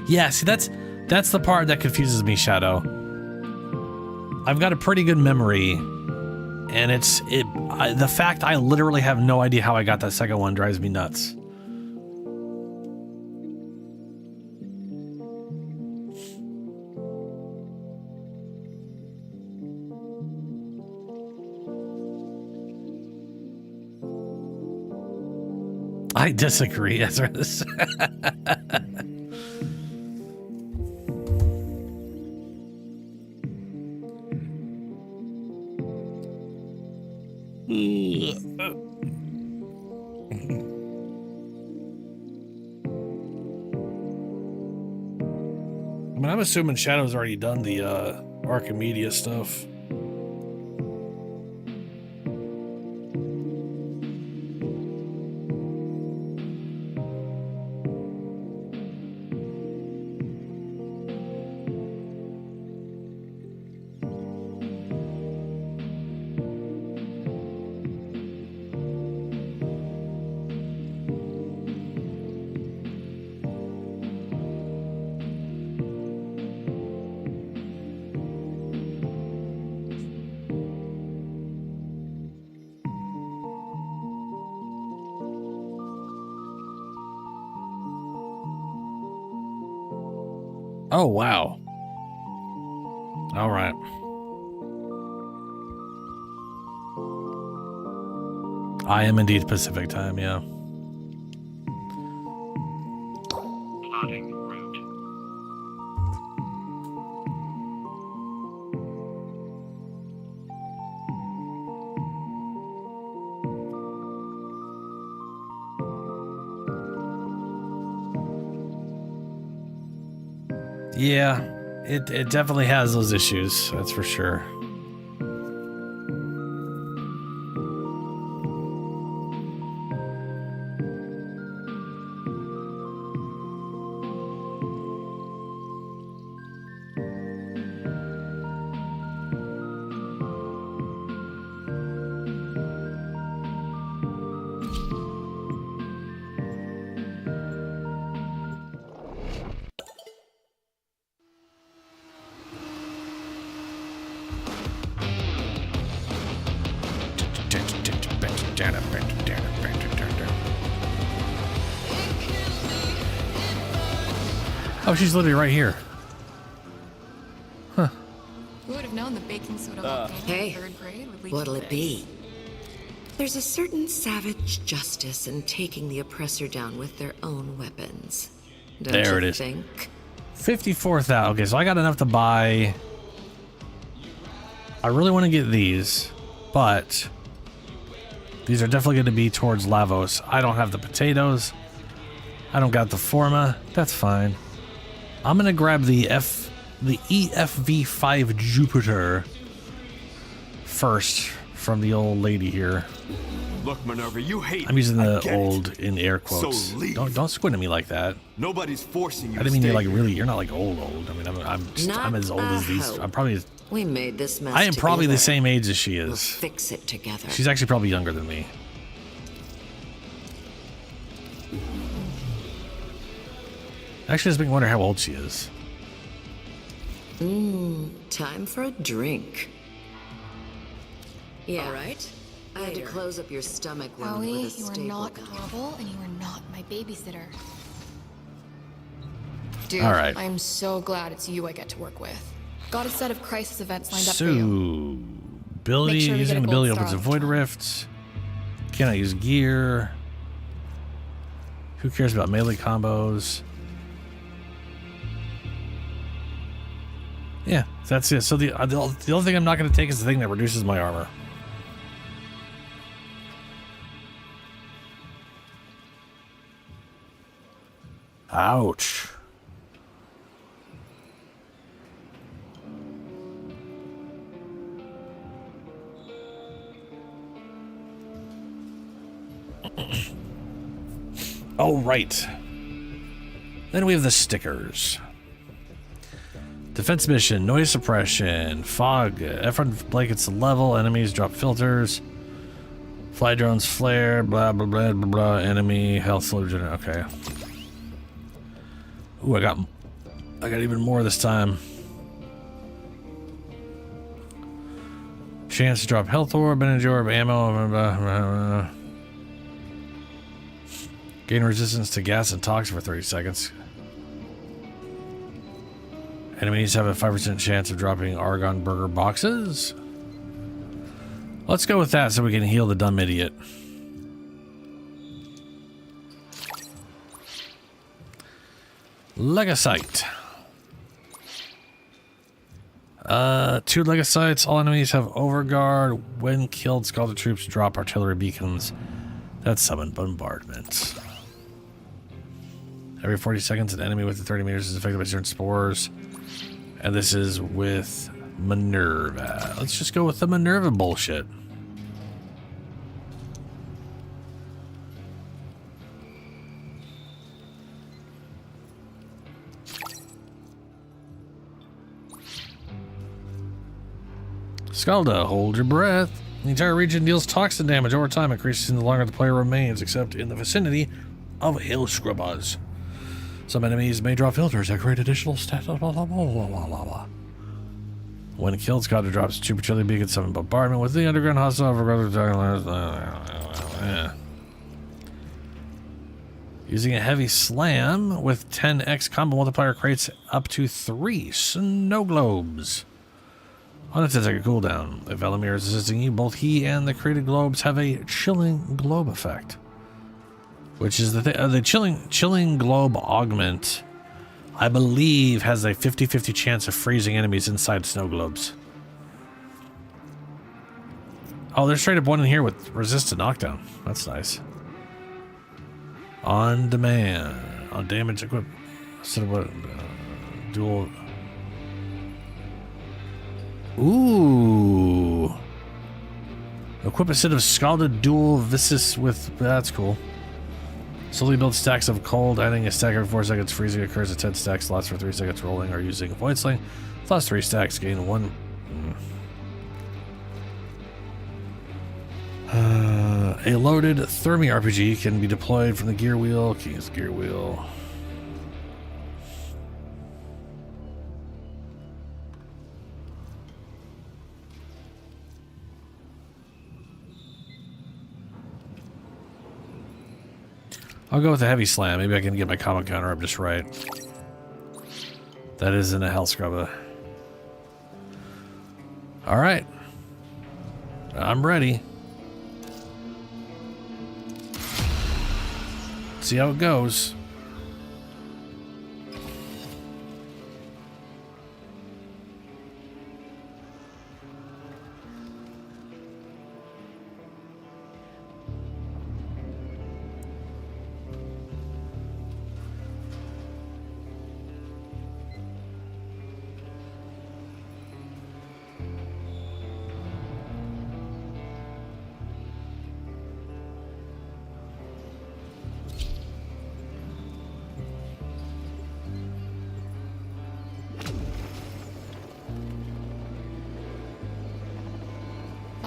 Yeah, see, that's the part that confuses me, Shadow. I've got a pretty good memory, and the fact I literally have no idea how I got that second one drives me nuts. I disagree, Ezra. I mean, I'm assuming Shadow's already done the Archimedeas stuff. Oh, wow. All right. I am indeed Pacific time, yeah. Plotting route. Yeah, it definitely has those issues, that's for sure. Oh, she's literally right here. Huh. Who would have known the baking soda volcano Hey, in third grade would lead what'll to it this? be? There's a certain savage justice in taking the oppressor down with their own weapons. Don't There you it is. think? 54,000. Okay, so I got enough to buy. I really want to get these, but these are definitely going to be towards Lavos. I don't have the potatoes. I don't got the Forma. That's fine. I'm gonna grab the EFV5 Jupiter first from the old lady here. Look, Minerva, you hate. I'm using the old in air quotes. So leave. Don't squint at me like that. Nobody's forcing you. I didn't mean you're like really. You're not like old. I mean, I'm as old as these. I'm probably. We made this mess I am probably together. the same age as she We'll is. fix it together. She's actually probably younger than me. Actually, it's making me wonder how old she is. Time for a drink. Yeah. All right. I had to close up your stomach wound with a Howie, you are staple. not Hobble, and you are not my babysitter. Dude, All right. I'm so glad it's you I get to work with. Got a set of crisis events lined up for you. So, ability, Make sure we using get an a gold ability star opens a on the void top. rift. Cannot use gear. Who cares about melee combos? Yeah, that's it. So the only thing I'm not going to take is the thing that reduces my armor. Ouch. Oh, right. Then we have the stickers. Defense mission, noise suppression, fog, F1 blankets level, enemies drop filters, fly drones flare, blah, blah, blah, blah, blah, enemy, health slow generate, okay. Ooh, I got even more this time. Chance to drop health orb, energy orb, ammo, blah, blah, blah, blah. Gain resistance to gas and toxin for 30 seconds. Enemies have a 5% chance of dropping Argon Burger boxes. Let's go with that so we can heal the dumb idiot. Legosite. 2 Legosites. All enemies have Overguard. When killed, Scalded troops drop artillery beacons that summon bombardment. Every 40 seconds, an enemy within 30 meters is affected by certain spores. And this is with Minerva. Let's just go with the Minerva bullshit. Scalda, hold your breath. The entire region deals toxin damage over time, increasing the longer the player remains, except in the vicinity of hill scrubbers. Some enemies may drop filters that create additional stats. When killed, Scalda drops Super Chili Beacon, summon bombardment with the underground hostile. Using a heavy slam with 10x combo multiplier creates up to 3 snow globes. On a 10-second cooldown, if Elamir is assisting you, both he and the created globes have a chilling globe effect. Which is the chilling globe augment, I believe, has a 50-50 chance of freezing enemies inside snow globes. Oh, there's straight up one in here with resist to knockdown. That's nice. On demand. On damage equip. Instead of what? Dual. Ooh. Equip a set of scalded dual viscous with. That's cool. Slowly build stacks of cold, adding a stack every 4 seconds. Freezing occurs at 10 stacks, lasts for 3 seconds. Rolling or using Void Sling. Plus 3 stacks, gain 1. A loaded Thermi RPG can be deployed from the gear wheel. King's gear wheel. I'll go with a heavy slam. Maybe I can get my combo counter up just right. That isn't a hell scrubber. Alright. I'm ready. See how it goes.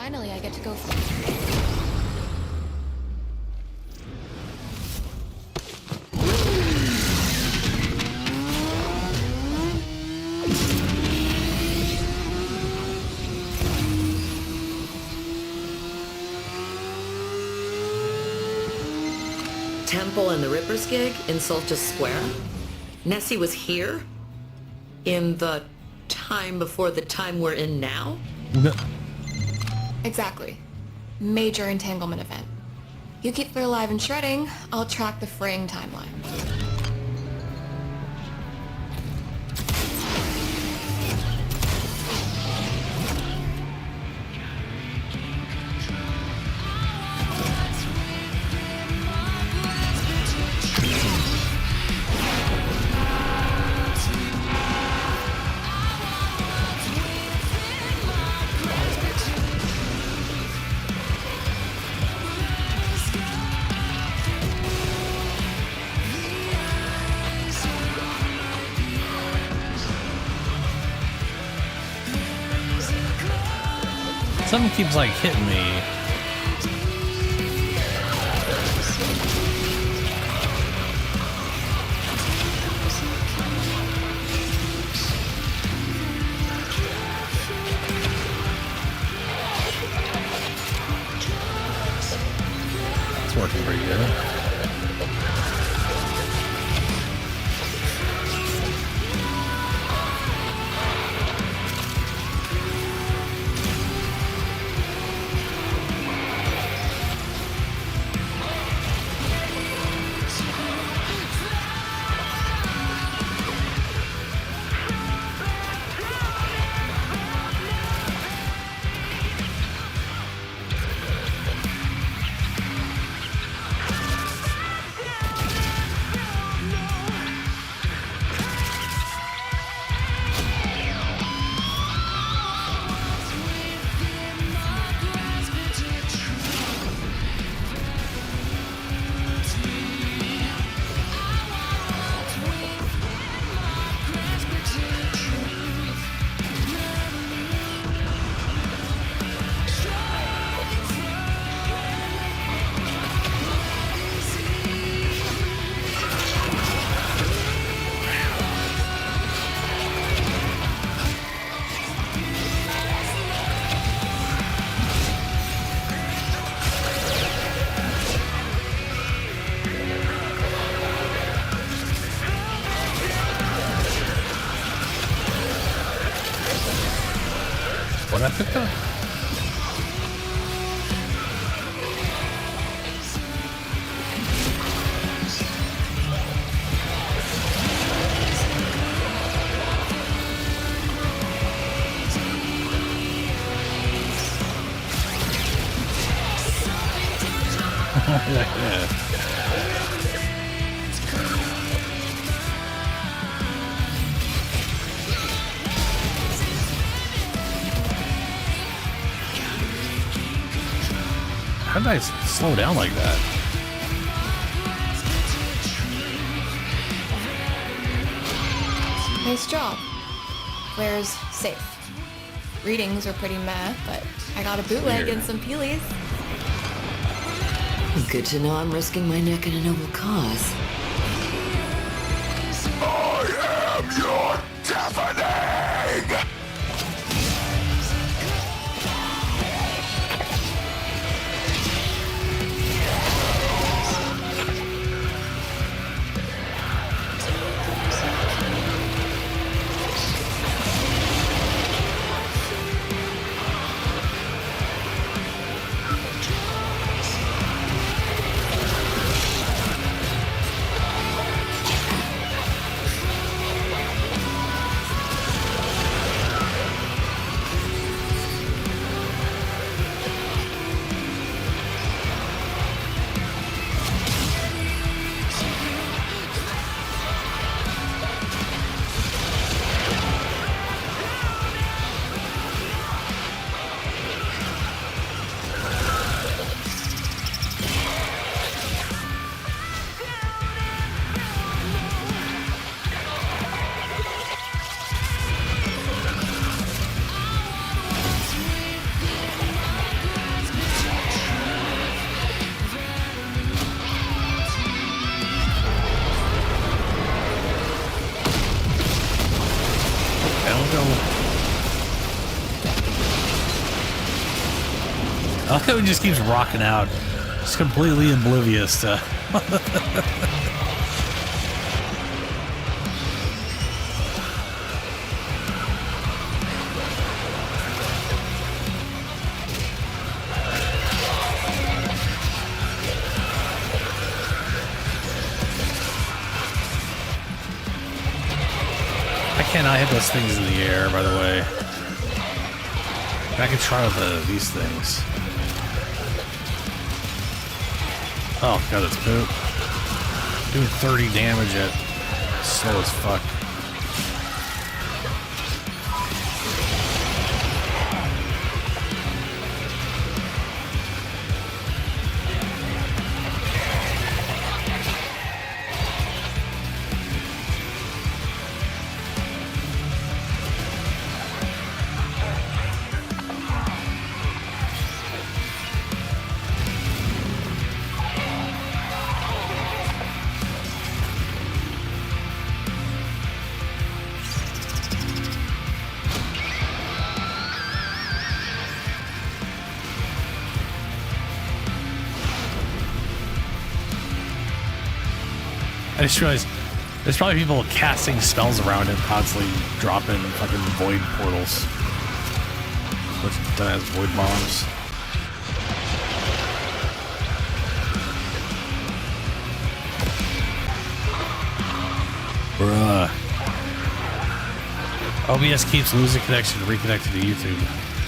Finally, I get to go. Temple and the Ripper's gig in Solstice Square? Nessie was here? In the time before the time we're in now? Exactly. Major entanglement event. You keep her alive and shredding, I'll track the fraying timeline. Something keeps like hitting me. It's working pretty good. What I picked up? Yeah. How did I slow down like that? Nice job. Where's safe? Readings are pretty meh, but I got a bootleg and some peelies. Good to know I'm risking my neck in a noble cause. I am your deafening! I like how he just keeps rocking out. Just completely oblivious to... I cannot hit those things in the air, by the way. I can try with these things. Oh god, that's poop. Doing 30 damage at slow as fuck. I just realized there's probably people casting spells around him, constantly dropping fucking void portals. Which dumbass void bombs. Bruh. OBS keeps losing connection to reconnecting to YouTube.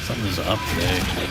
Something's up today. Hey.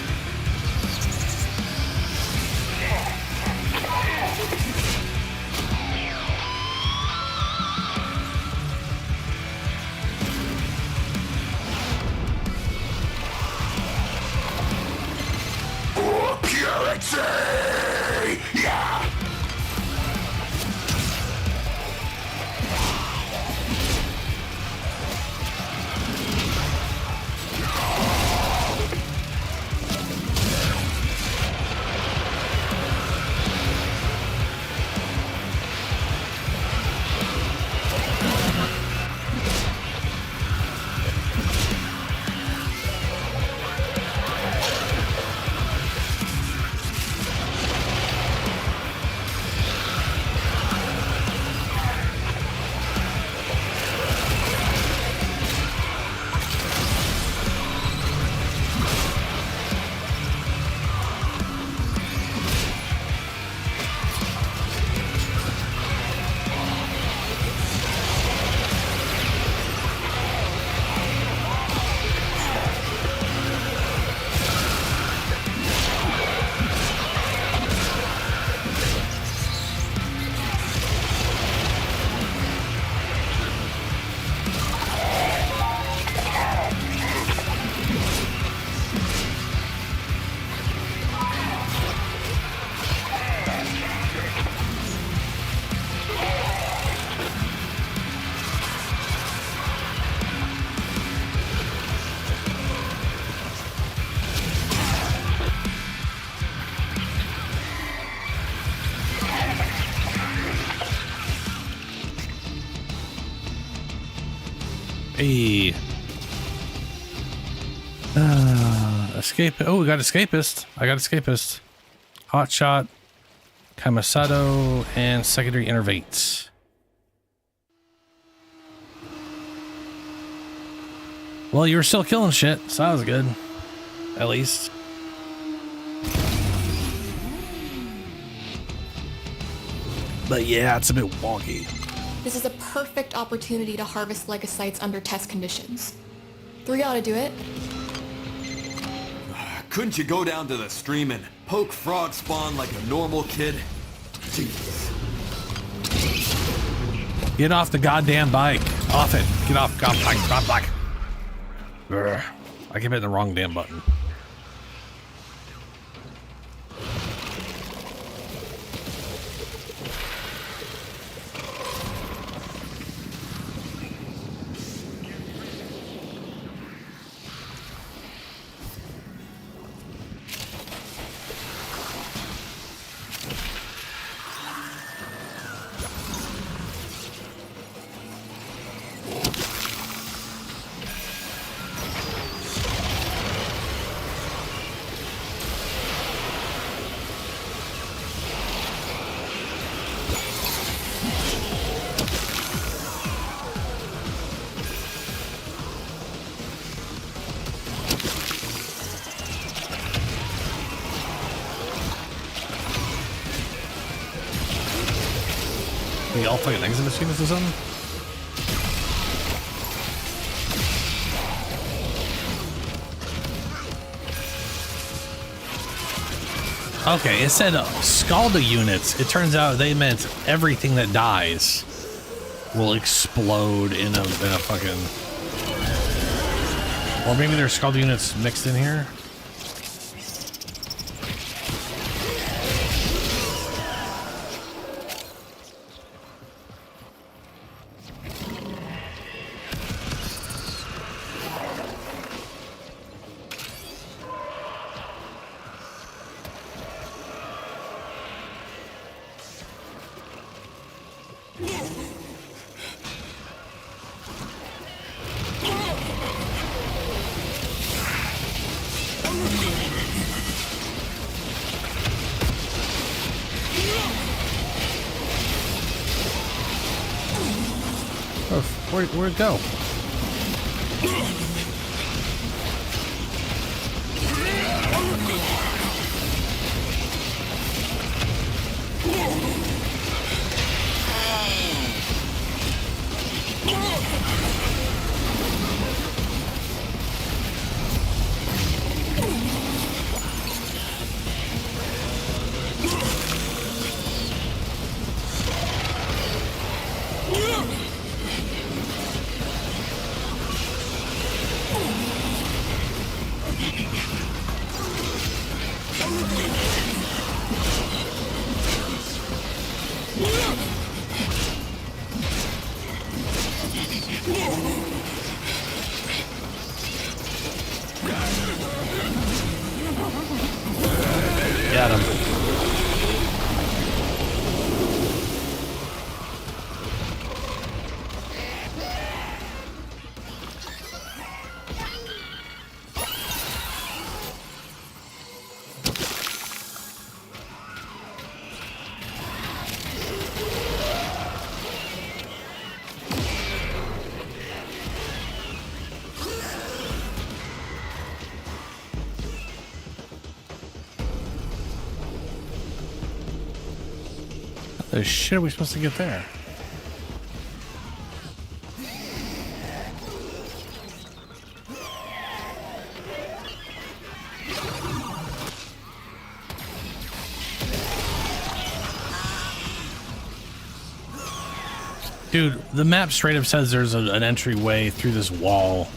Escape. Oh, we got Escapist. I got Escapist. Hotshot, Kamisato, and Secondary Innervates. Well, you were still killing shit, so that was good. At least. But yeah, it's a bit wonky. This is a perfect opportunity to harvest legocytes under test conditions. 3 ought to do it. Couldn't you go down to the stream and poke frog spawn like a normal kid? Jeez. Get off the goddamn bike. Off it. Get off. God, bike. Urgh. I keep hitting the wrong damn button. We all fucking exit machines or something? Okay, it said Scalda units. It turns out they meant everything that dies will explode in a fucking... Or maybe there's Scalda units mixed in here? Where'd it go? Got him. The shit are we supposed to get there? Dude, the map straight up says there's an entryway through this wall.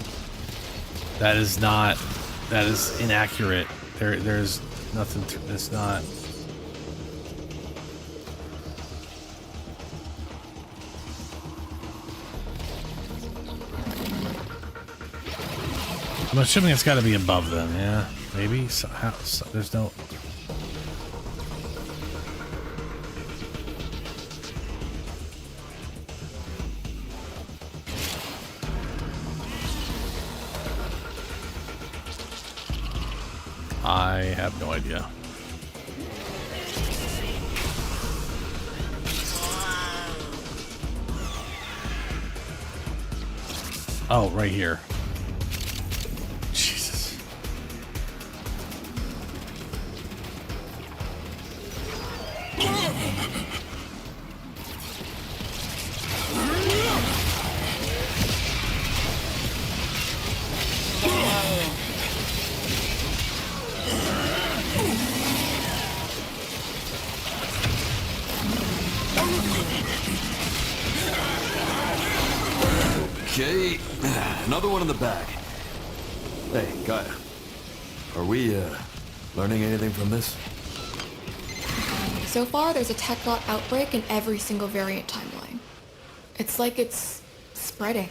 That is not, that is inaccurate. There's nothing, it's not. I'm assuming it's got to be above them, yeah? Maybe? There's no... I have no idea. Oh, right here. Jesus. Okay, another one in the bag. Hey, Gaia, are we, learning anything from this? So far, there's a Techbot outbreak in every single variant timeline. It's like it's spreading.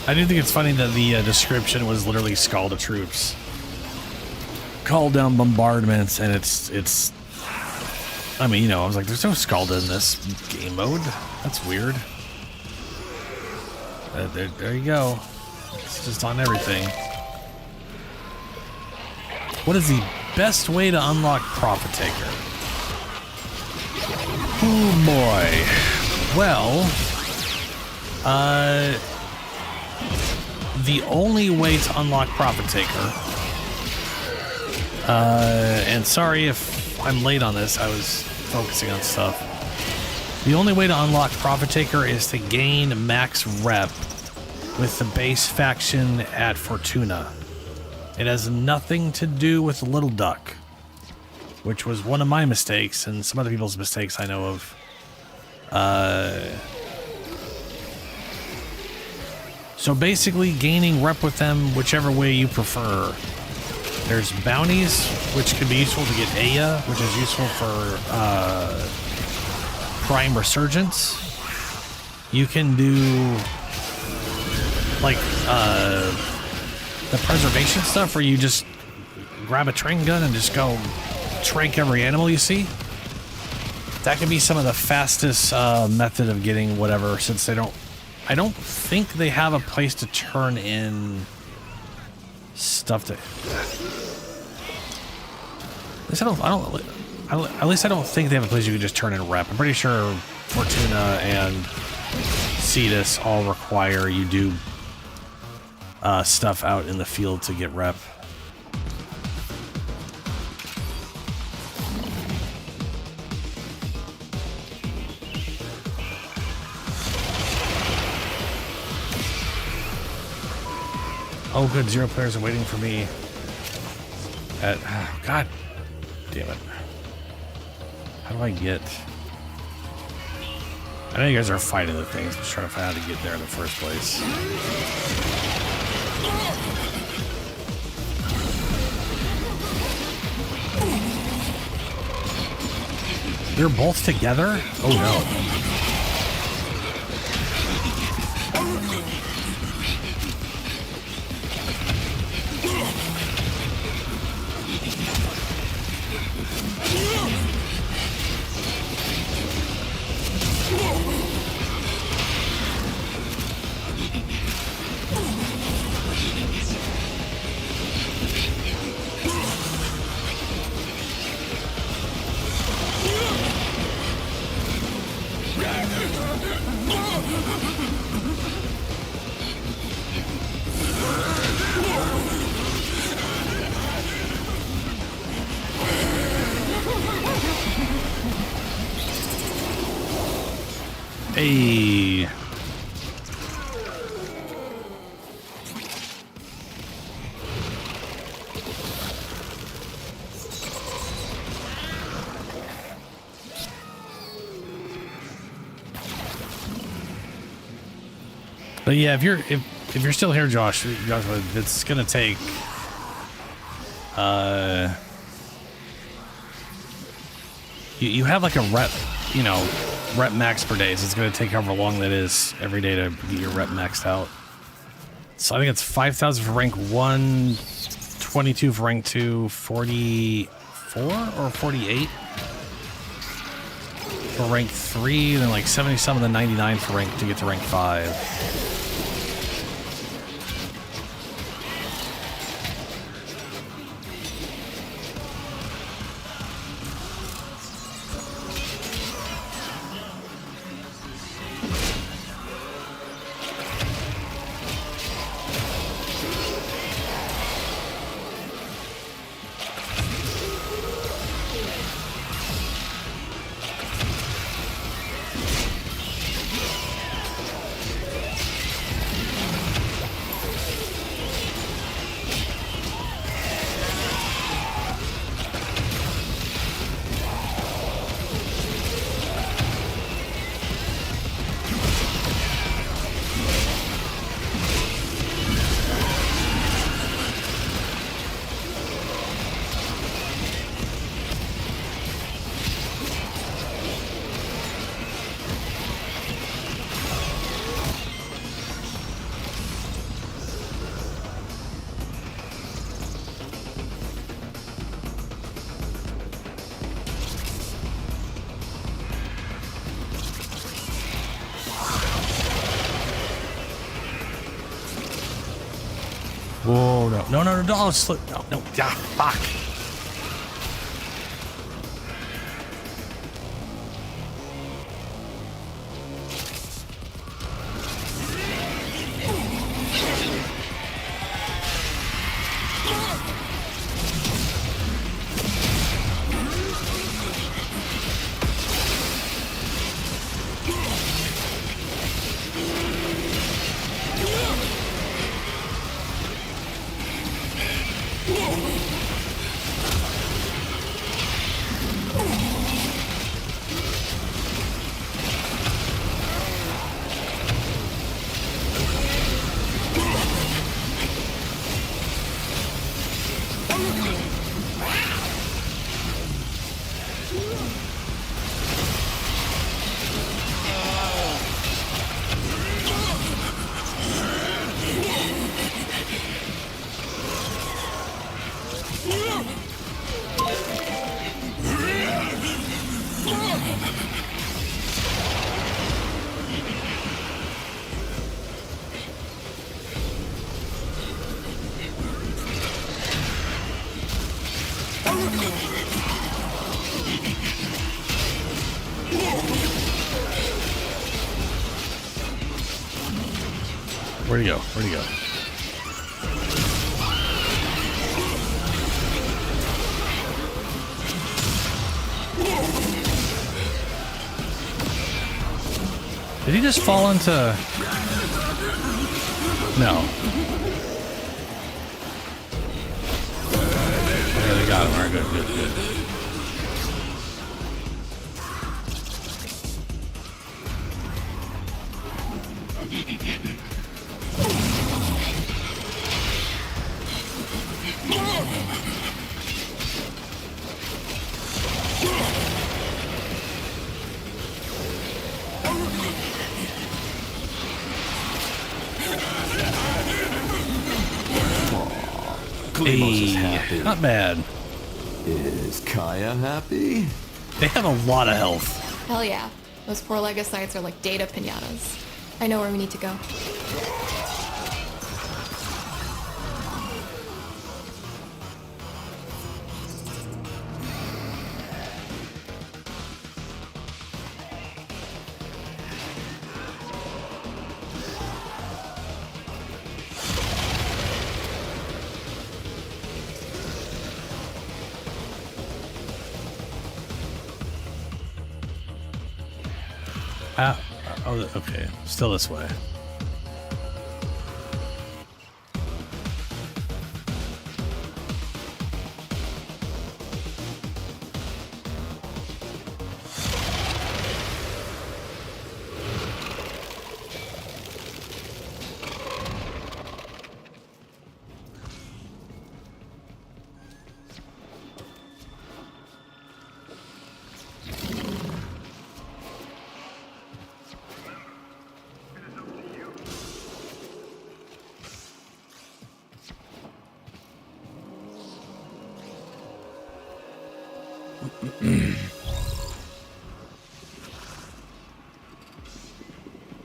I do think it's funny that the description was literally Scald of troops. Call down bombardments, and it's. I mean, you know, I was like, there's no Scalda in this game mode. That's weird. There you go. It's just on everything. What is the best way to unlock Profit Taker? Oh boy. Well, the only way to unlock Profit Taker, and sorry if I'm late on this, I was focusing on stuff. The only way to unlock Profit Taker is to gain max rep with the base faction at Fortuna. It has nothing to do with Little Duck, which was one of my mistakes and some other people's mistakes I know of. So basically gaining rep with them whichever way you prefer. There's bounties, which can be useful to get Aya, which is useful for Prime Resurgence. You can do like the preservation stuff where you just grab a train gun and just go trank every animal you see. That can be some of the fastest method of getting whatever, since they don't. I don't think they have a place to turn in stuff to. At least I don't think they have a place you can just turn in rep. I'm pretty sure Fortuna and Cetus all require you do stuff out in the field to get rep. Oh, good. 0 players are waiting for me. Oh, God damn it. How do I get... I know you guys are fighting the things. I'm just trying to find out how to get there in the first place. They're both together? Oh, no. Hey. But yeah, if you're still here, Josh, it's gonna take you have like a rep, you know, rep max per day, so it's gonna take however long that is every day to get your rep maxed out. So I think it's 5,000 for rank 1, 22 for rank 2, 44 or 48 for rank 3, then like 77 and then 99 for rank to get to rank 5. No, no, no, no, no, slip. No, no, ah, fuck. Where'd he go? Where'd he go? Did he just fall into... No. There, they got him. All right, good, good, good. Hey, not bad. Is Kaya happy? They have a lot of health. Hell yeah. Those poor Legocytes are like data pinatas. I know where we need to go. Oh, okay. Still this way.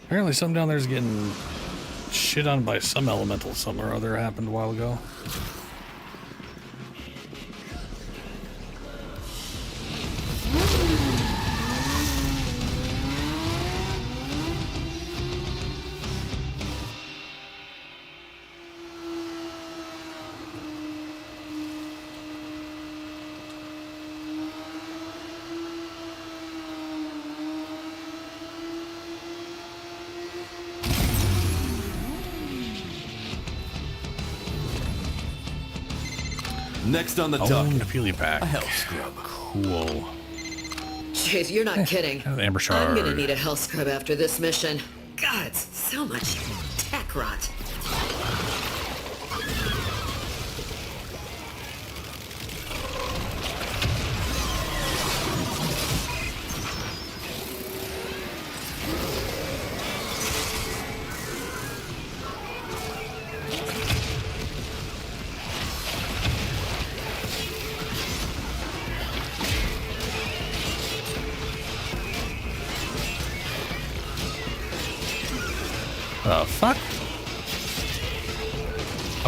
Apparently something down there is getting shit on by some elemental somewhere or other happened a while ago. Next on the Oh, docket, Nephilia pack. a health scrub. Cool. Jeez, you're not kidding. Amber shard. I'm gonna need a health scrub after this mission. God, so much tech rot. The fuck?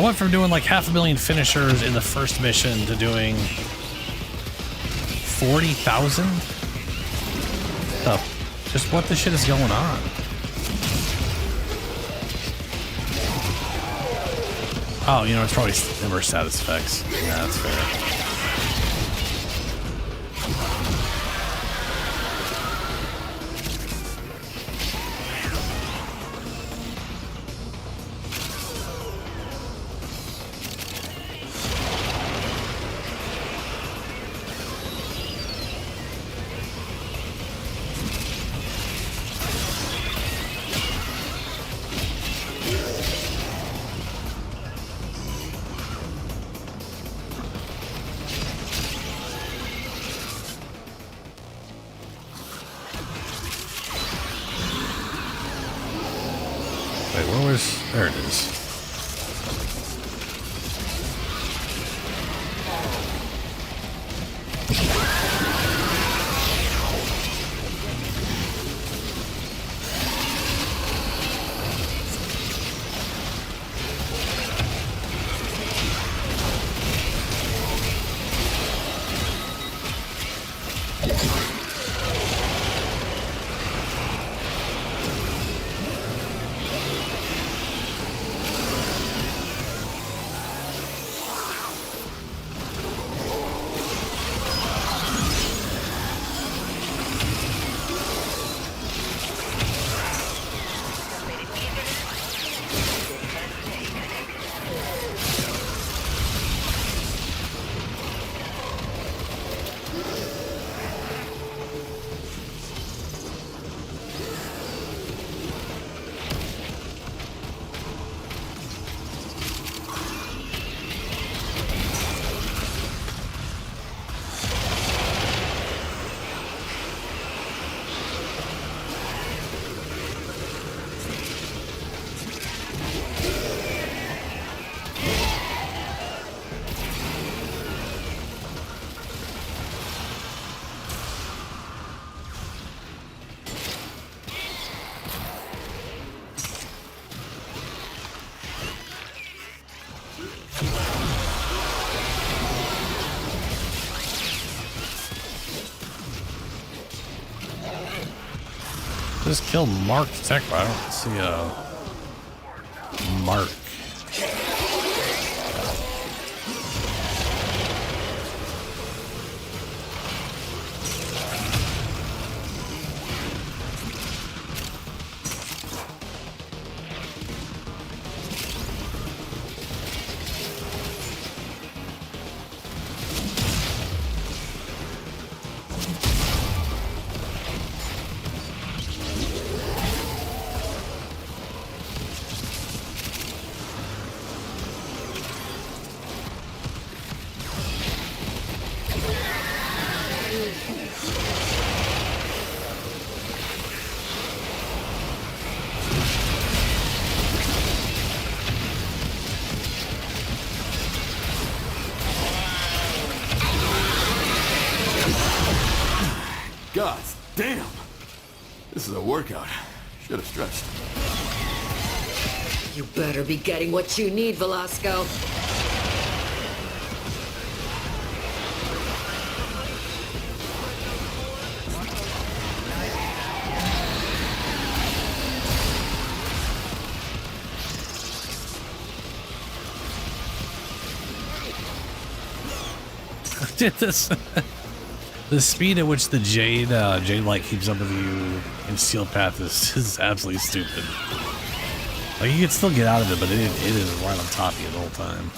I went from doing like 500,000 finishers in the first mission to doing 40,000. Just what the shit is going on? Oh, you know, it's probably number status effects. Yeah, that's fair. There it is. Just killed Mark Tech, but I don't see a Mark. God damn! This is a workout. Should have stretched. You better be getting what you need, Velasco. Did this. The speed at which the Jade light keeps up with you in Steel Path is absolutely stupid. Like, you can still get out of it, but it is right on top of you the whole time.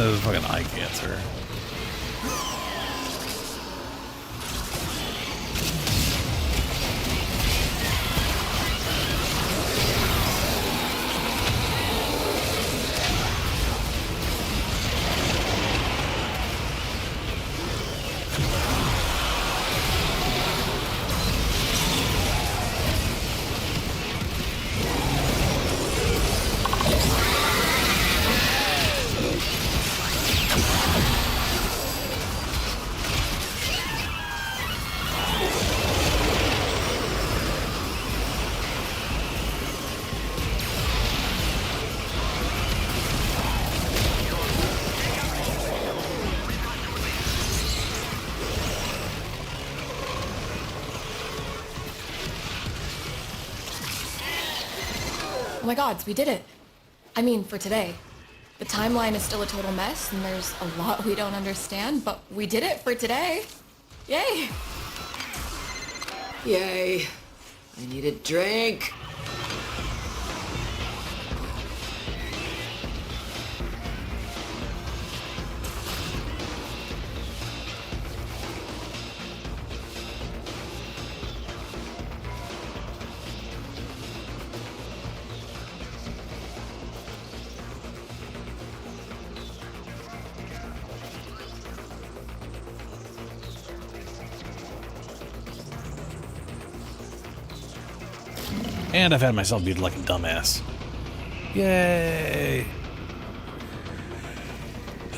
There's fucking eye cancer. Oh my gods, we did it. I mean, for today. The timeline is still a total mess, and there's a lot we don't understand, but we did it for today. Yay! Yay. I need a drink. And I've had myself beat like a dumbass. Yay!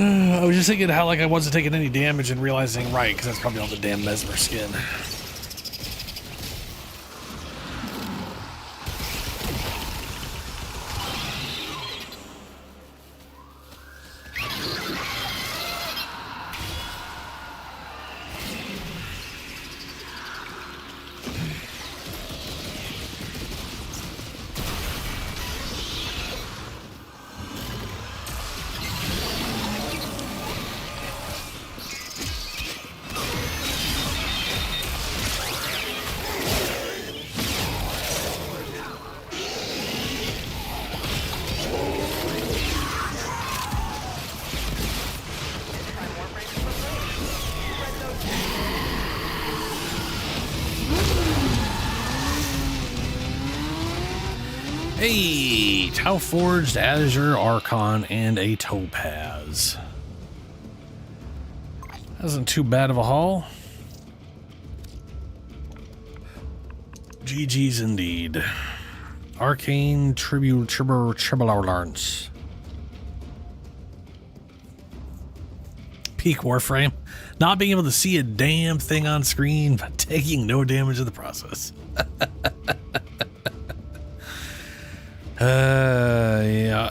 I was just thinking how like I wasn't taking any damage and realizing, right, because that's probably all the damn Mesmer skin. Hey, Tau Forged Azure Archon and a Topaz. That wasn't too bad of a haul. GG's indeed. Arcane Tribute Lance. Peak Warframe. Not being able to see a damn thing on screen, but taking no damage in the process. Yeah.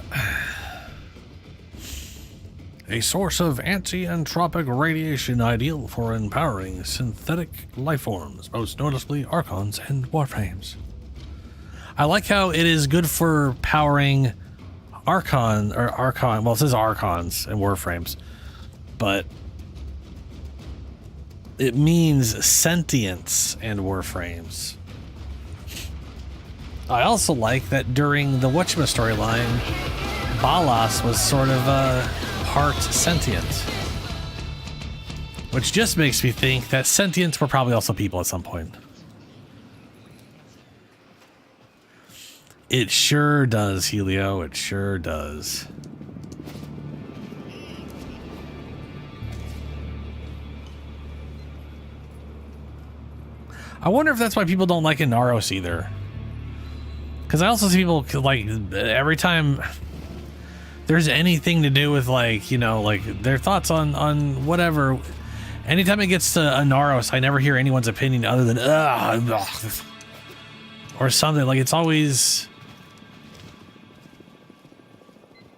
A source of anti-entropic radiation ideal for empowering synthetic life forms, most noticeably Archons and Warframes. I like how it is good for powering well, it says Archons and Warframes, but it means sentience and Warframes. I also like that during the Watchma storyline, Balas was sort of part sentient. Which just makes me think that sentients were probably also people at some point. It sure does, Helio. It sure does. I wonder if that's why people don't like Inaros either. Because I also see people, like, every time there's anything to do with, like, you know, like, their thoughts on whatever. Anytime it gets to Inaros, I never hear anyone's opinion other than, or something. Like, it's always...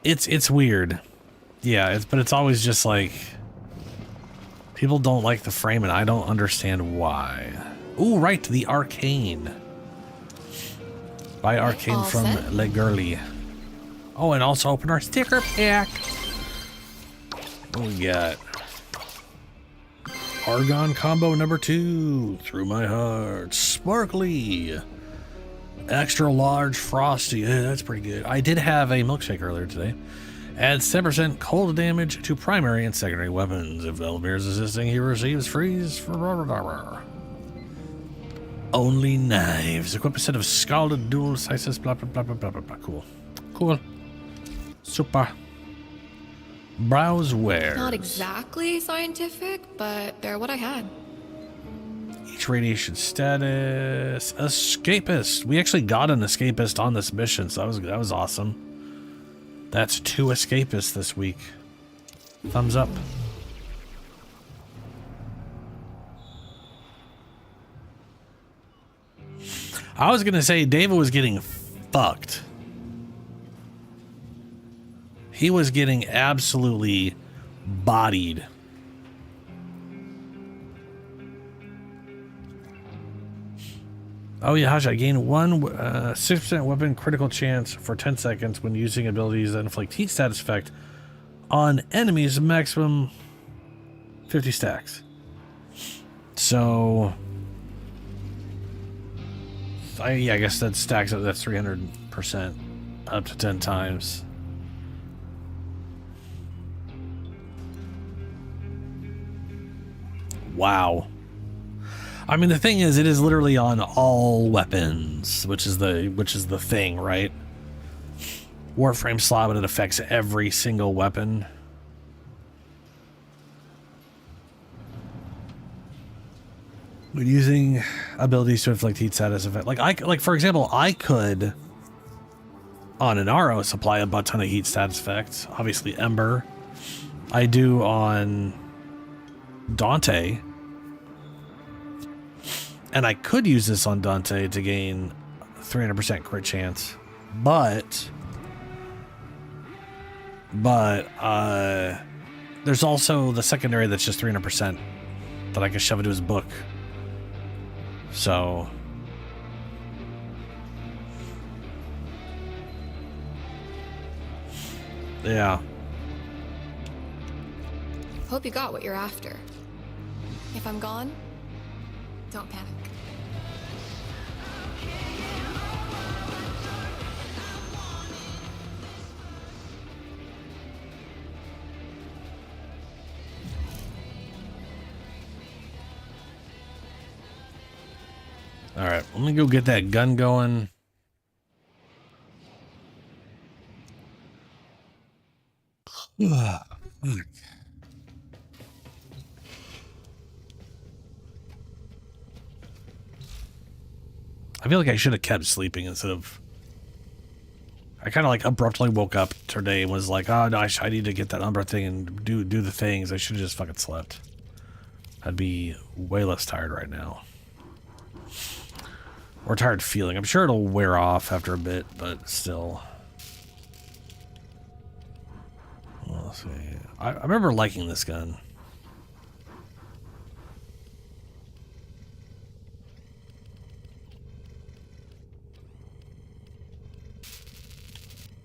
It's weird. Yeah, but it's always just, like... People don't like the frame, and I don't understand why. Ooh, right, the Arcane. Buy Arcane from Le Girly. Oh, and also open our sticker pack. What we got? Argon combo number 2. Through my heart. Sparkly. Extra large frosty. Yeah, that's pretty good. I did have a milkshake earlier today. Adds 10% cold damage to primary and secondary weapons. If Elmir's assisting, he receives freeze for only knives. Equip a set of scalded dual sizes, blah, blah, blah, blah, blah, blah, blah. Cool. Cool. Super. Browse wares. Not exactly scientific, but they're what I had. Each radiation status. Escapist. We actually got an escapist on this mission, so that was awesome. That's 2 escapists this week. Thumbs up. I was gonna say David was getting fucked. He was getting absolutely bodied. Oh yeah, Hasha, gain 6% weapon critical chance for 10 seconds when using abilities that inflict heat status effect on enemies, maximum 50 stacks. So, I guess that stacks up, that's 300% up to 10 times. Wow. I mean, the thing is, it is literally on all weapons, which is the thing, right? Warframe slot, but it affects every single weapon. When using abilities to inflict heat status effect, like for example, I could on an Aro supply a butt ton of heat status effects. Obviously, Ember. I do on Dante. And I could use this on Dante to gain 300% crit chance, but there's also the secondary that's just 300% that I can shove into his book. So yeah. Hope you got what you're after. If I'm gone, don't panic. All right, let me go get that gun going. I feel like I should have kept sleeping instead of... I kind of like abruptly woke up today and was like, oh no, I need to get that Umbra thing and do the things. I should have just fucking slept. I'd be way less tired right now. Or tired feeling. I'm sure it'll wear off after a bit, but still. Well, let's see. I remember liking this gun.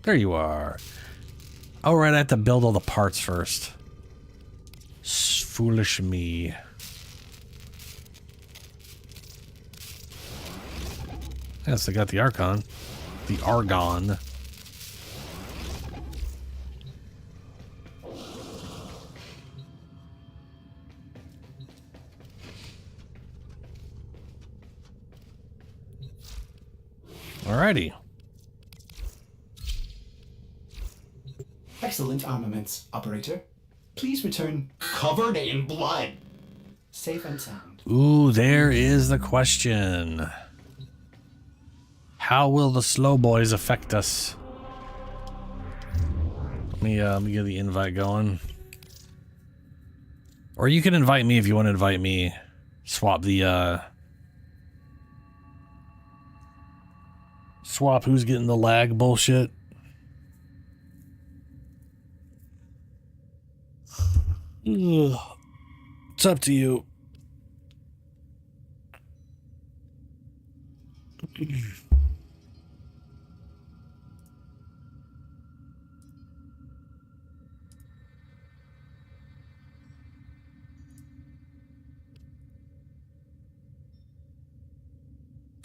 There you are. Oh, right, I have to build all the parts first. Foolish me. Yes, I got the Archon. The Argon. Alrighty. Excellent armaments, operator. Please return Covered in blood. safe and sound. Ooh, there is the question. How will the slow boys affect us? Let me get the invite going. Or you can invite me if you want to invite me. Swap the swap who's getting the lag bullshit. Ugh. It's up to you.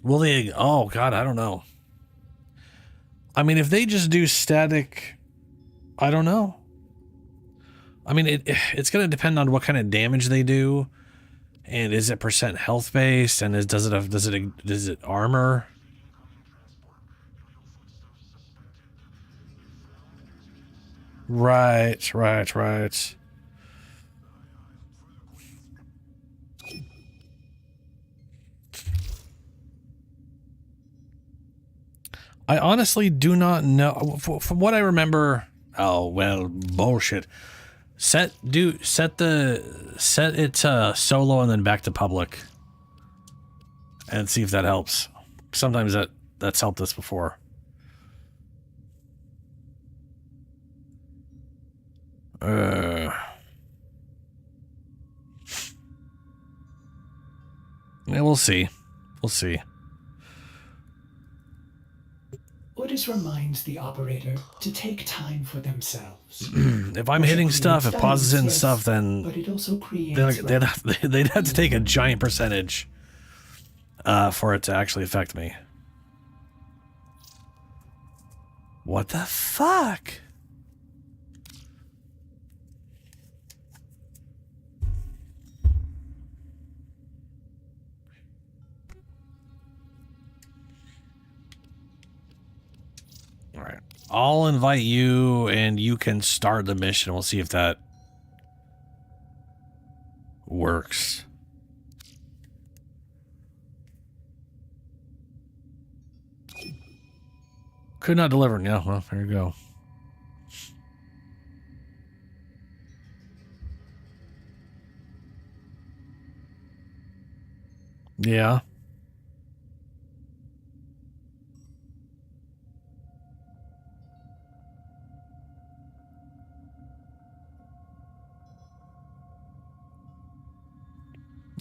Will they? Oh God, I don't know. I mean, if they just do static I don't know. I mean, it's going to depend on what kind of damage they do, and is it percent health based, and does it armor? Right. I honestly do not know. From what I remember, oh well, bullshit. Set it to solo and then back to public, and see if that helps. Sometimes that's helped us before. Yeah, we'll see. We'll see. Orders reminds the operator to take time for themselves. If I'm hitting stuff, it pauses in stuff, then but it also creates they'd have to take a giant percentage for it to actually affect me. What the fuck? All right. I'll invite you and you can start the mission. We'll see if that works. Could not deliver. Yeah, well, there you go. Yeah.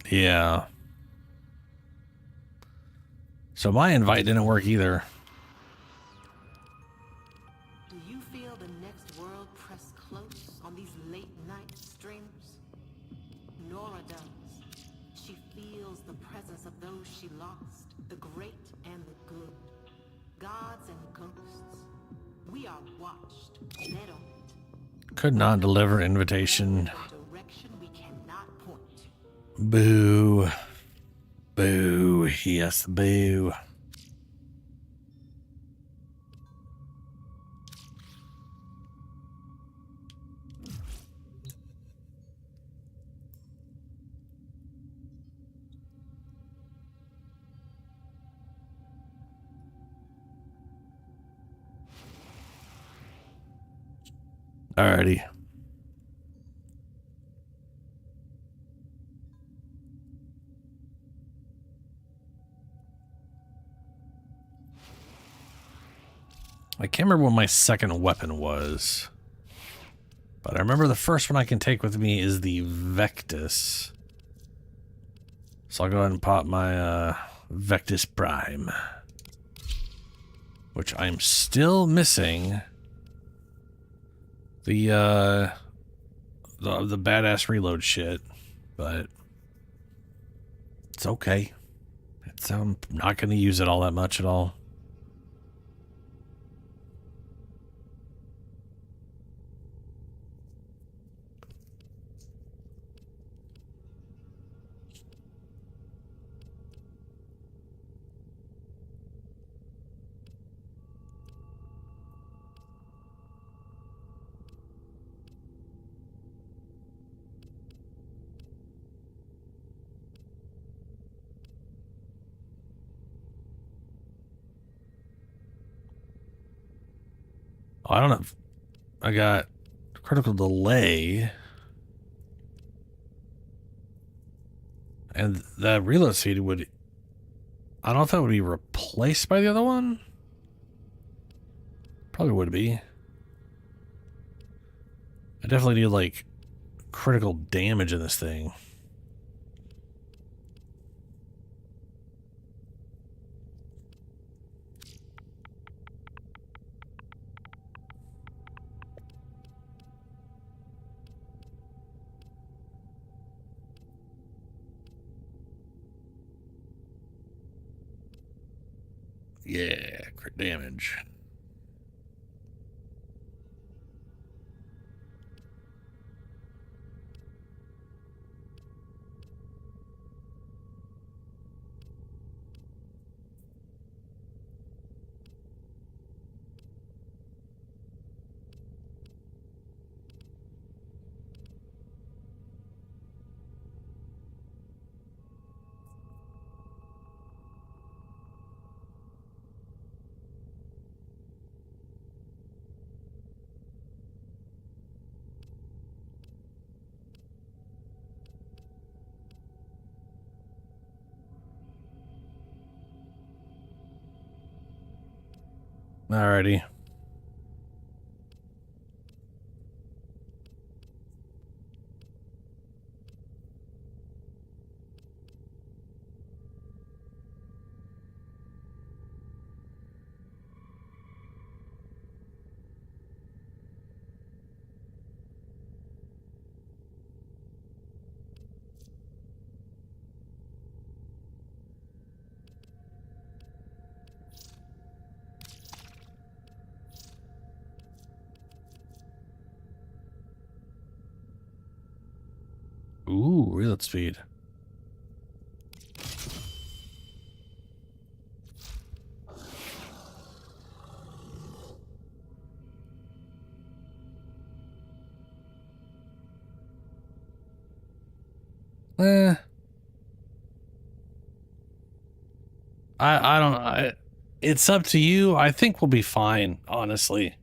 Yeah. So my invite didn't work either. Do you feel the next world press close on these late night streams? Nora does. She feels the presence of those she lost, the great and the good, gods and ghosts. We are watched, led on it. Could not deliver invitation. Direction we cannot point. Boo. Boo. Yes, boo. Alrighty. I can't remember what my second weapon was, but I remember the first one I can take with me is the Vectis. So I'll go ahead and pop my Vectis Prime, which I'm still missing the badass reload shit, but it's okay. I'm not going to use it all that much at all. I don't know. I got critical delay. And that reload speed would... I don't know if that would be replaced by the other one. Probably would be. I definitely need, like, critical damage in this thing. Yeah, crit damage. Alrighty. Ooh, real speed. I don't. It's up to you. I think we'll be fine, honestly.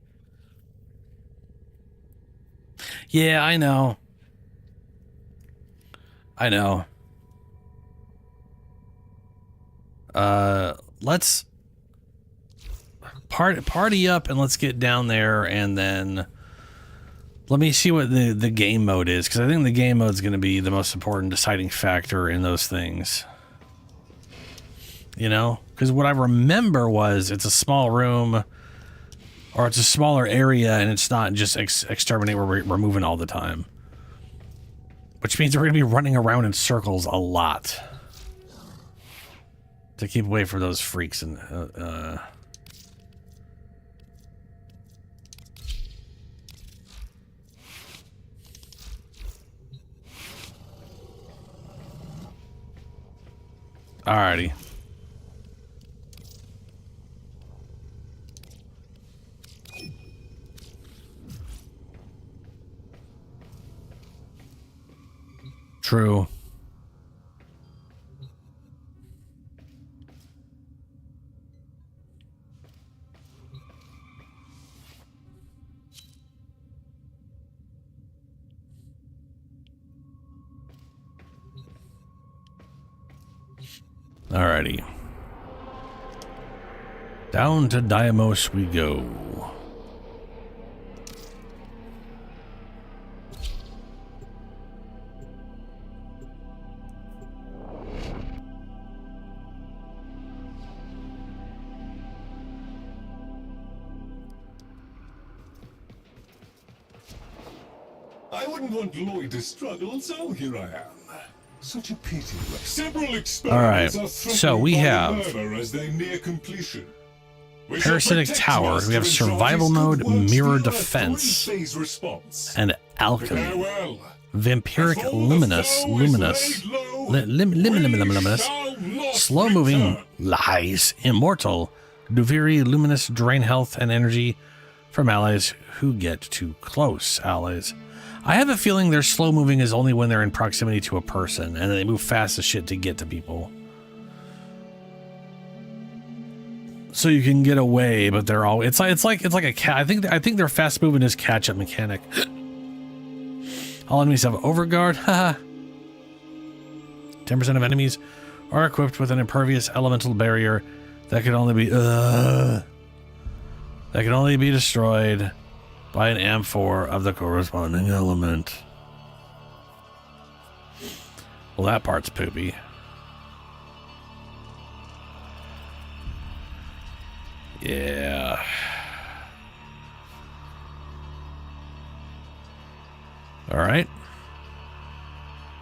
Yeah, I know. I know. Let's party up and let's get down there, and then let me see what the game mode is, because I think the game mode is going to be the most important deciding factor in those things. You know, because what I remember was it's a small room, or it's a smaller area, and it's not just exterminate where we're moving all the time. Which means we're going to be running around in circles a lot to keep away from those freaks. And alrighty. True. Alrighty. Down to Diamos we go. I wouldn't want Lloyd to struggle, so here I am. Such a pity. Several experiments are so we have as they near completion. Parasitic Tower. We have Survival Mode, Mirror Defense, and Alchemy. Vampiric Luminous, Slow Moving, Lies, Immortal, Duviri Luminous, Drain Health and Energy from allies who get too close. Allies. I have a feeling their slow moving is only when they're in proximity to a person, and they move fast as shit to get to people. So you can get away, but they're all it's like a cat. I think their fast moving is catch up mechanic. All enemies have Overguard. Haha. 10% of enemies are equipped with an impervious elemental barrier that can only be destroyed by an amphor of the corresponding element. Well, that part's poopy. Yeah. All right.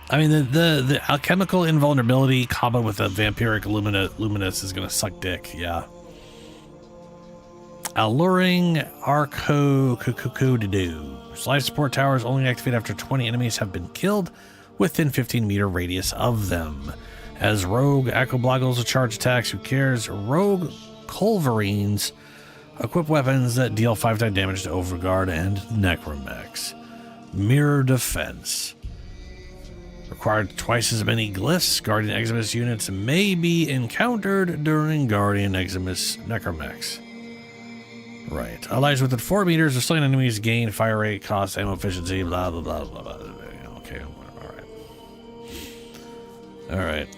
I mean, the alchemical invulnerability combo with the vampiric luminous is gonna suck dick. Yeah. Alluring Archimedeas. Life support towers only activate after 20 enemies have been killed within 15-meter radius of them. As rogue Acoblogles charge attacks, who cares? Rogue Culverines equip weapons that deal 5-time damage to Overguard and Necromex. Mirror Defense. Required twice as many glyphs. Guardian Eximus units may be encountered during Guardian Eximus Necromex. Right. Allies within 4 meters of slain enemies gain fire rate, cost, ammo efficiency, blah, blah, blah, blah, blah. Okay, alright. Alright.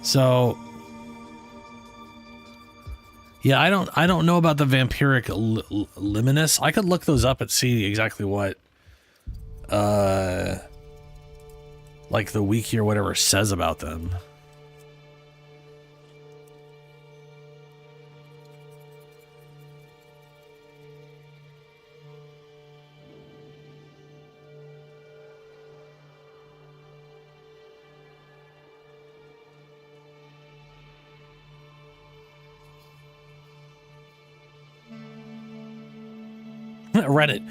So, Yeah, I don't know about the vampiric luminous. I could look those up and see exactly what like the wiki or whatever says about them. Reddit.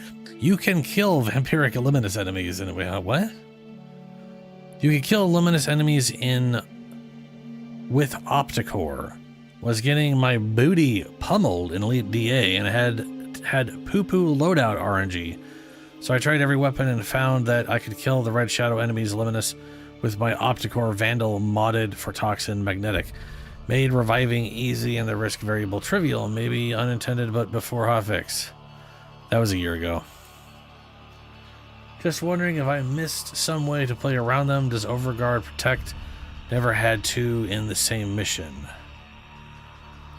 You can kill vampiric luminous enemies in what? You can kill luminous enemies with Opticore. Was getting my booty pummeled in Elite DA and had poo-poo loadout RNG. So I tried every weapon and found that I could kill the red shadow enemies luminous with my Opticore Vandal modded for Toxin Magnetic. Made reviving easy and the risk variable trivial. Maybe unintended, but before hotfix. That was a year ago. Just wondering if I missed some way to play around them. Does Overguard protect? Never had to in the same mission.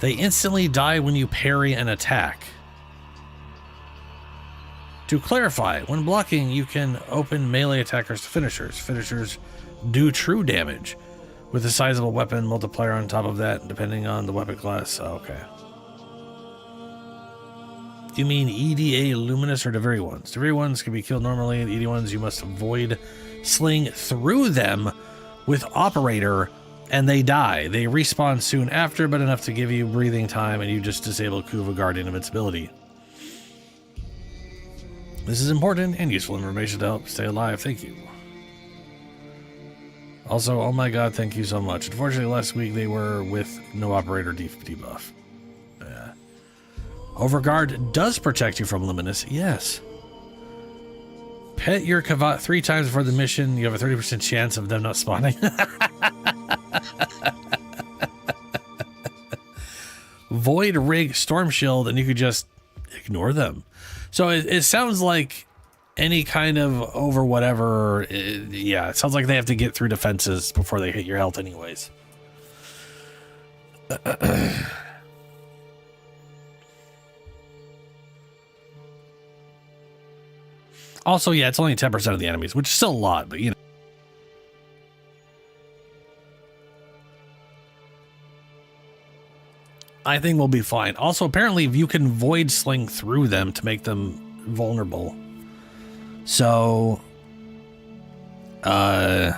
They instantly die when you parry an attack. To clarify, when blocking, you can open melee attackers to finishers. Finishers do true damage with a sizable weapon multiplier on top of that, depending on the weapon class. Oh, okay. Do you mean EDA Luminous or Deviri ones? Deviri ones can be killed normally, and EDA ones you must avoid sling through them with Operator, and they die. They respawn soon after, but enough to give you breathing time, and you just disable Kuva Guardian Invincibility. This is important and useful information to help stay alive. Thank you. Also, oh my god, thank you so much. Unfortunately, last week they were with no Operator debuff. Overguard does protect you from Luminous, yes. Pet your Kavat 3 times before the mission. You have a 30% chance of them not spawning. Void Rig Storm Shield, and you could just ignore them. So it sounds like any kind of over whatever. Yeah, it sounds like they have to get through defenses before they hit your health anyways. Also, yeah, it's only 10% of the enemies, which is still a lot, but you know. I think we'll be fine. Also, apparently, you can void sling through them to make them vulnerable. So, yeah.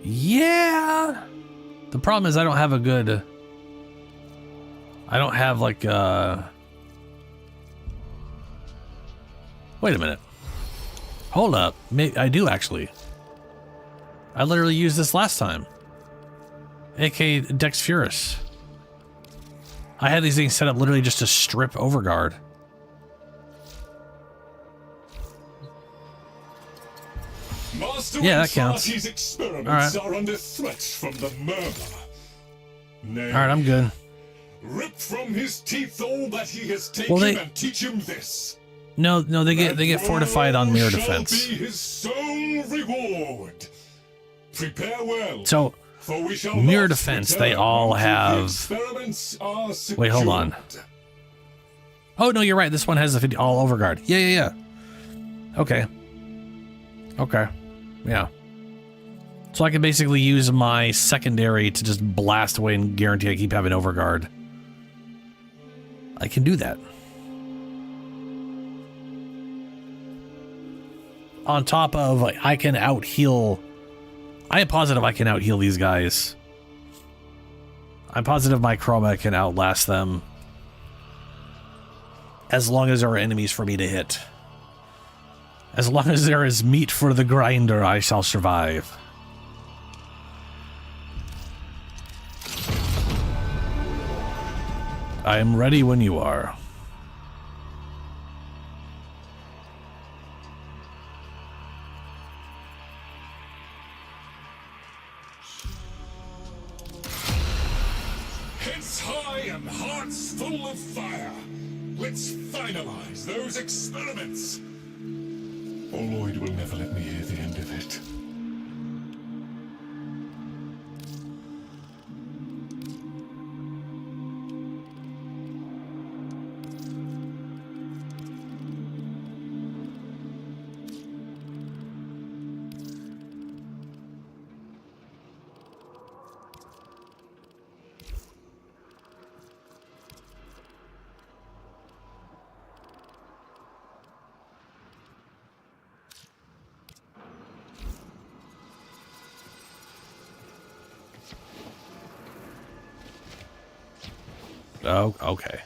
Yeah. The problem is I don't have a good... I don't have like Wait a minute. Hold up. Maybe I do actually. I literally used this last time. AK Dex Furus. I had these things set up literally just to strip Overguard. Master yeah, that counts. Experiments are under threat from the murmur. Nay, all right, I'm good. Rip from his teeth all that he has taken and teach him this. No, they get fortified on mirror defense. Be his sole reward. Prepare well. So mirror defense, they all have. Wait, hold on. Oh no, you're right. This one has the 50 all Overguard. Yeah. Okay. Yeah. So I can basically use my secondary to just blast away and guarantee I keep having Overguard. I can do that. On top of, like, I can out-heal. I am positive I can out-heal these guys. I'm positive my Chroma can outlast them. As long as there are enemies for me to hit. As long as there is meat for the grinder, I shall survive. I am ready when you are. Heads high and hearts full of fire. Let's finalize those experiments. or Lloyd will never let me hear the end of it. Oh, okay.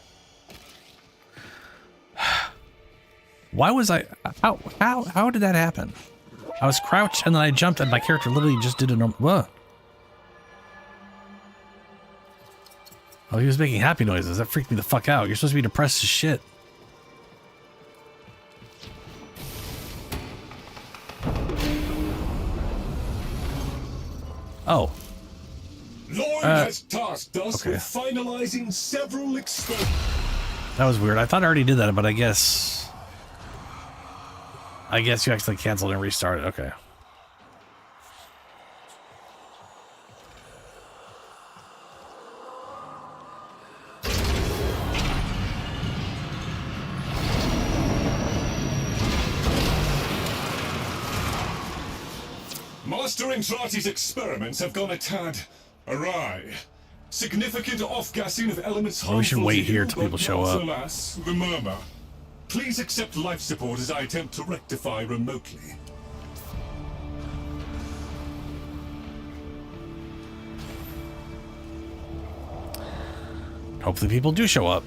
Why was I... How did that happen? I was crouched and then I jumped and my character literally just did a normal... Whoa. Oh, he was making happy noises. That freaked me the fuck out. You're supposed to be depressed as shit. Oh. Lloyd has tasked us with finalizing several experiments. That was weird. I thought I already did that, but I guess you actually canceled and restarted. Okay. Master Intrati's experiments have gone a tad awry. Significant off-gassing of elements harmful. We should wait to here you, till people but show not, up. Alas, the murmur. Please accept life support as I attempt to rectify remotely. Hopefully people do show up.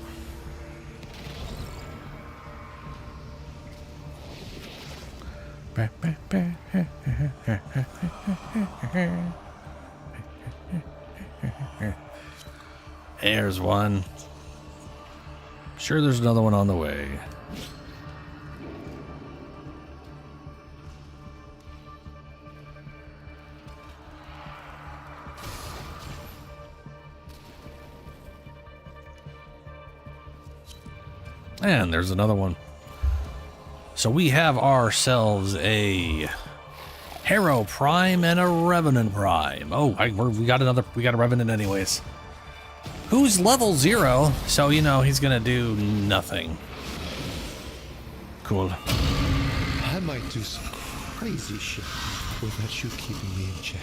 There's one. Sure, there's another one on the way. And there's another one. So we have ourselves a Harrow Prime and a Revenant Prime. Oh, we got a Revenant anyways. Who's level 0, so you know he's gonna do nothing. Cool. I might do some crazy shit without you keeping me in check.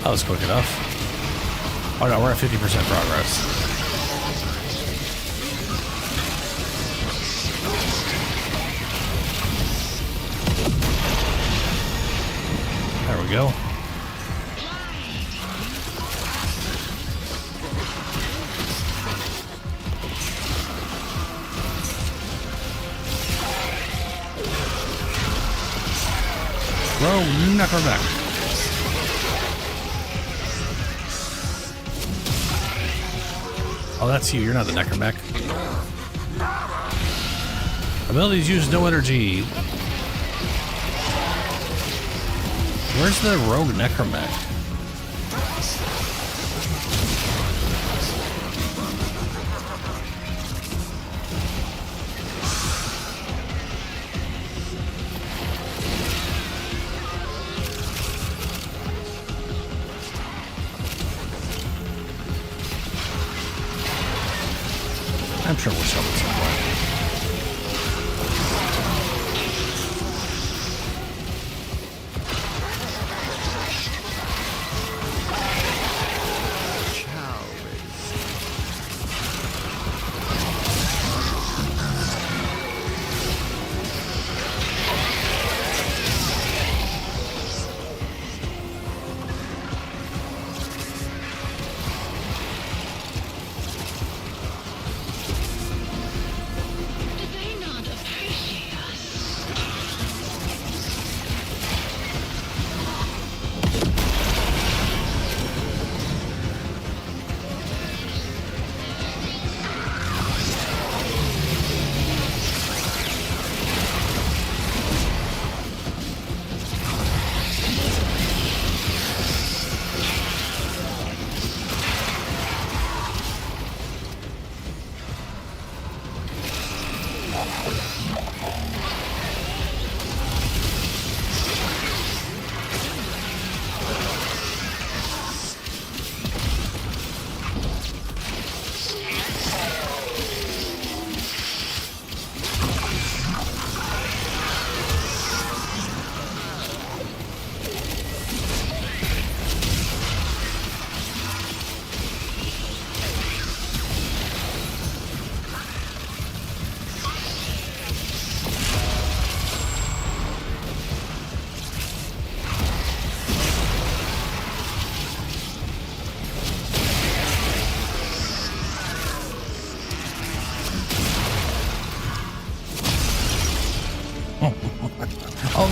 That was quick enough. Oh no, we're at 50% progress. There we go. Whoa, knock her back. Oh, that's you. You're not the Necromech. Abilities use no energy. Where's the rogue Necromech? I'm sure we'll show it somewhere.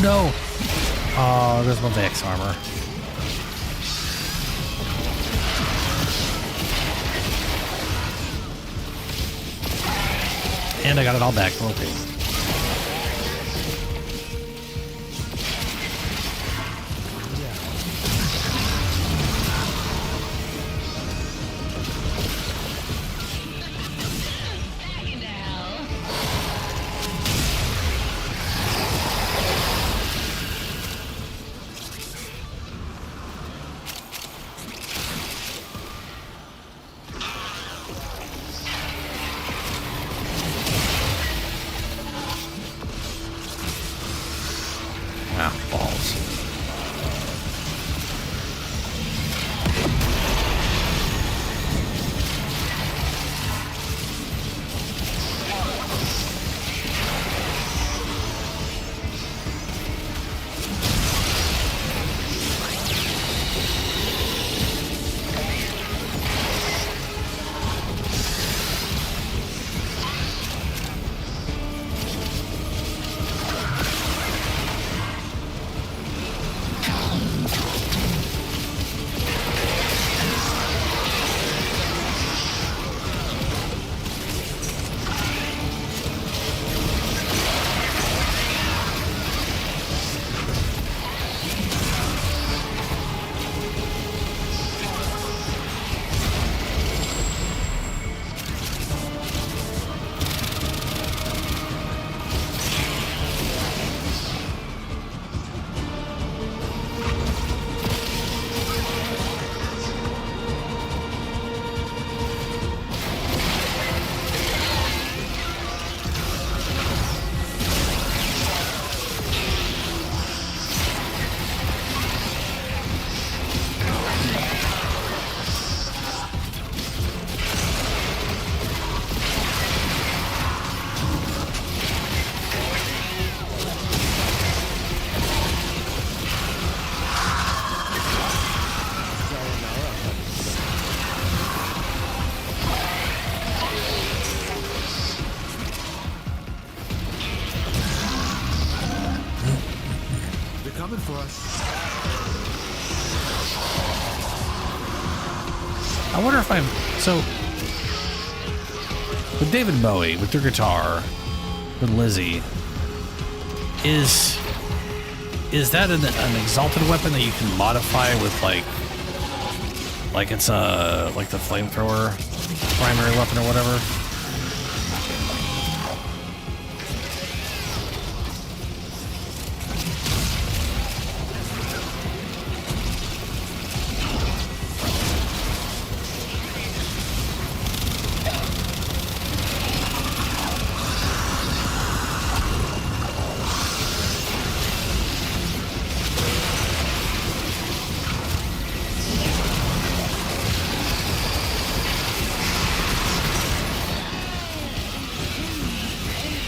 no! Oh, there's my Vex armor. And I got it all back. Okay. Coming for us. I wonder if I'm so with David Bowie with their guitar with Lizzie. Is that an exalted weapon that you can modify with like it's like the flamethrower primary weapon or whatever?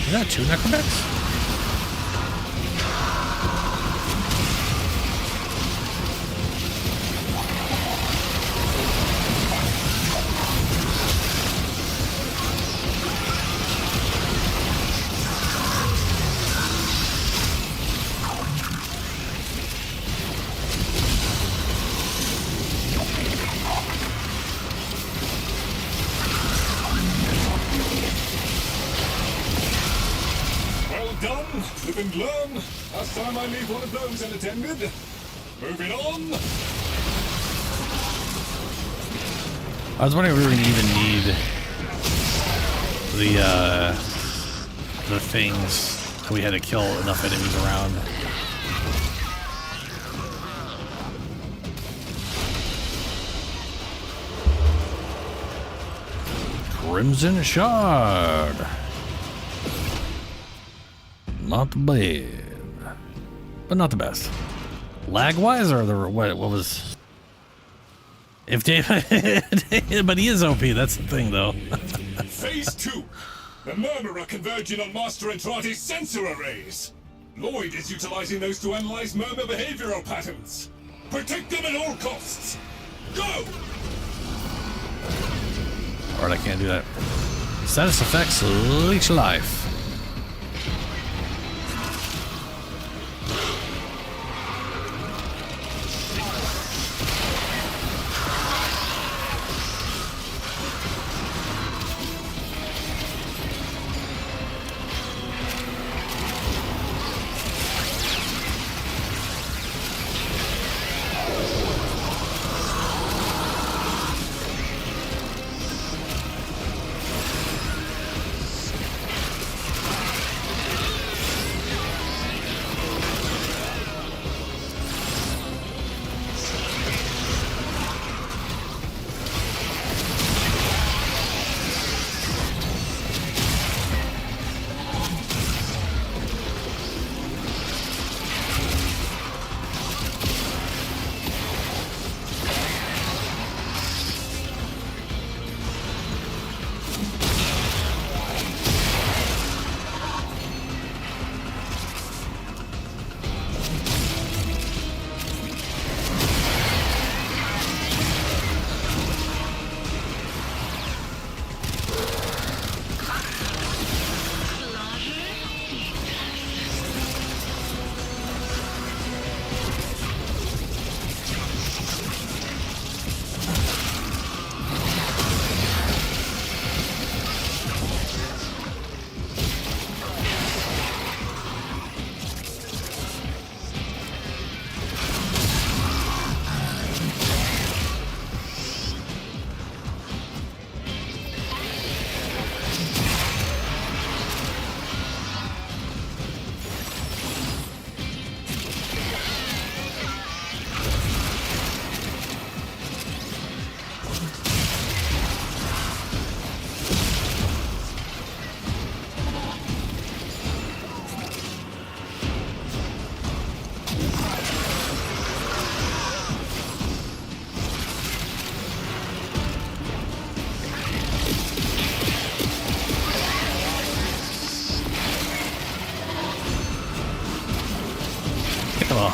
Is that 2 necromex? Live and learn. Last time I leave one of those unattended. Moving on. I was wondering if we would even need the things that we had to kill enough enemies around. Crimson Shard. Not bad, but not the best. Lag-wise, or what was? If David, but he is OP. That's the thing, though. Phase 2. The Murmurer converging on Master Entrati's sensor arrays. Lloyd is utilizing those to analyze Murmur behavioral patterns. Protect them at all costs. Go! Alright, I can't do that. Status effects: leech life.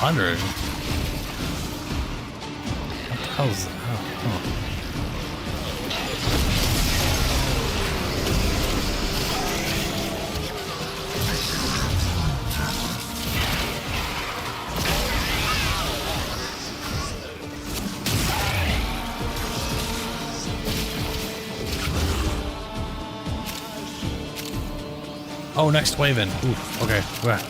100. What the hell is that? Oh. Oh, next wave in. Ooh, okay. Yeah.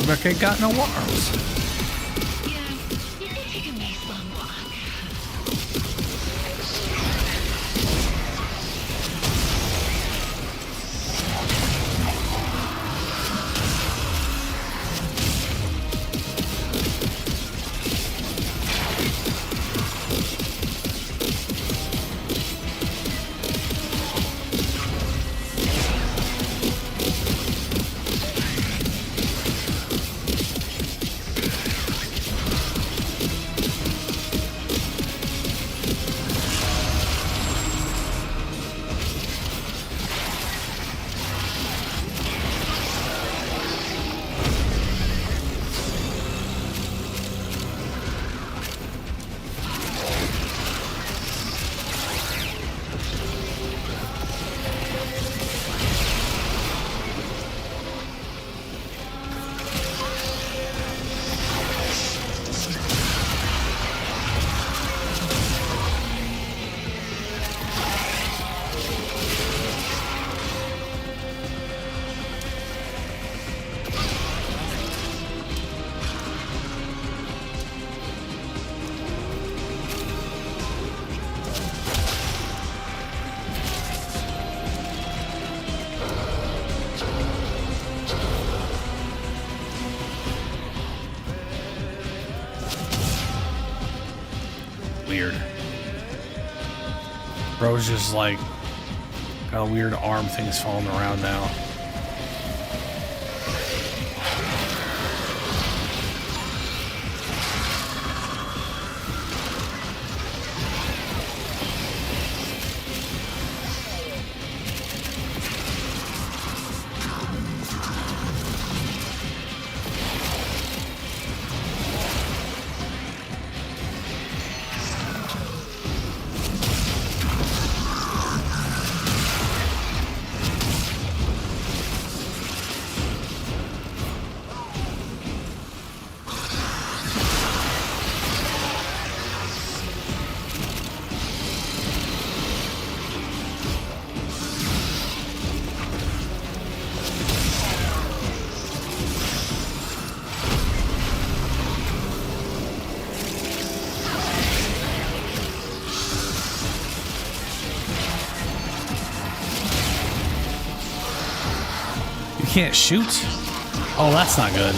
Deck ain't got no arms. Weird. Bro's just like got a weird arm things falling around now. Can't shoot? Oh, that's not good.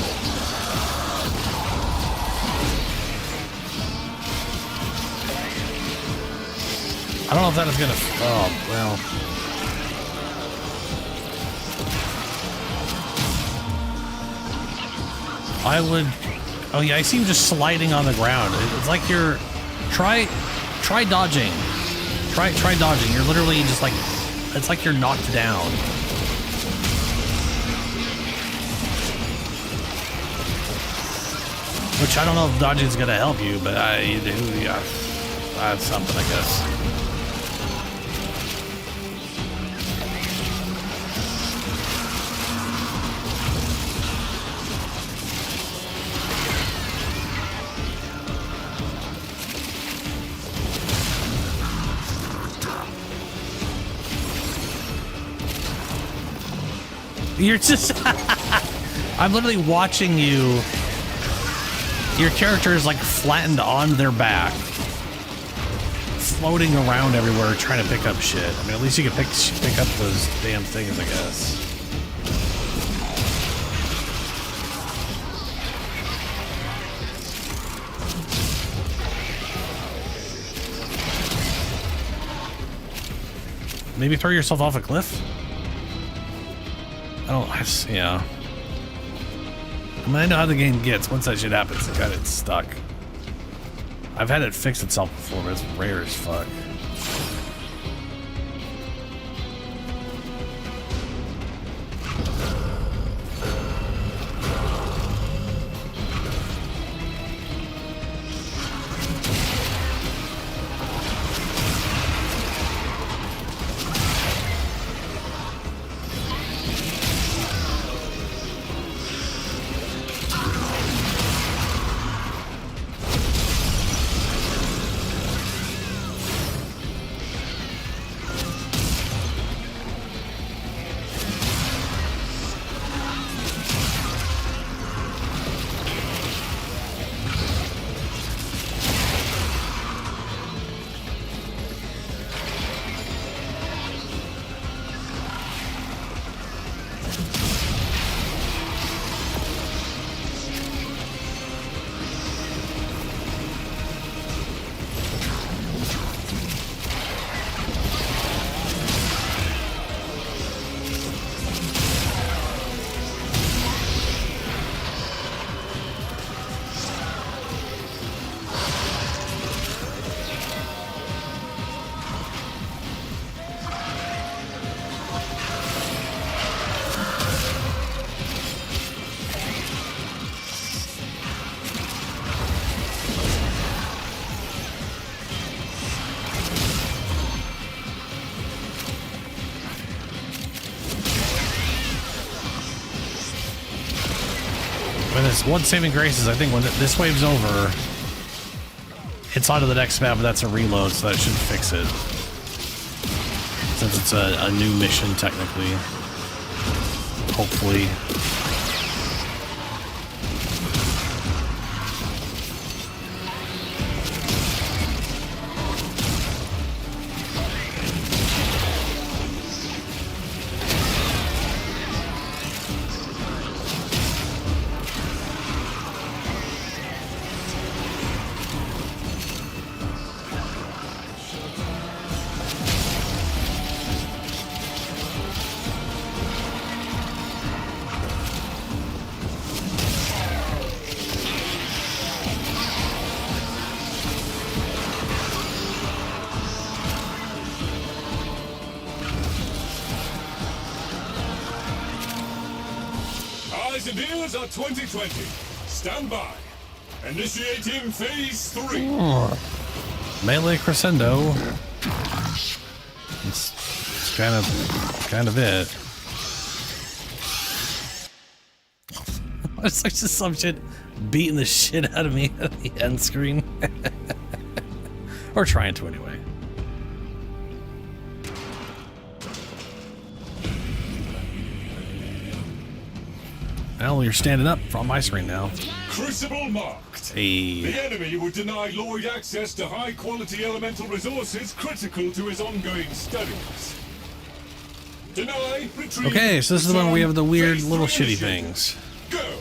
I don't know if that is gonna. Oh, well. I would. Oh, yeah, I see you just sliding on the ground. It's like you're. Try dodging. Try dodging. You're literally just like. It's like you're knocked down. Which I don't know if dodging is going to help you, but yeah, that's something, I guess. You're just... I'm literally watching you. Your character is like flattened on their back, floating around everywhere trying to pick up shit. I mean, at least you can pick up those damn things, I guess. Maybe throw yourself off a cliff? Yeah. I mean, I know how the game gets. Once that shit happens, it got it stuck. I've had it fix itself before, but it's rare as fuck. One saving grace is I think when this wave's over, it's on to the next map, but that's a reload, so that should fix it. Since it's a new mission, technically. Hopefully. Archimedeas are 2020. Stand by. Initiating phase 3. Melee crescendo. It's kind of it. It's like just some shit beating the shit out of me at the end screen. Or trying to anyway. Well, you're standing up on my screen now. Crucible marked. Hey. The enemy would deny Lloyd access to high-quality elemental resources critical to his ongoing studies. Deny, retrieve, okay, so this is the one where we have the weird phase little 3 shitty initiative. things. Go.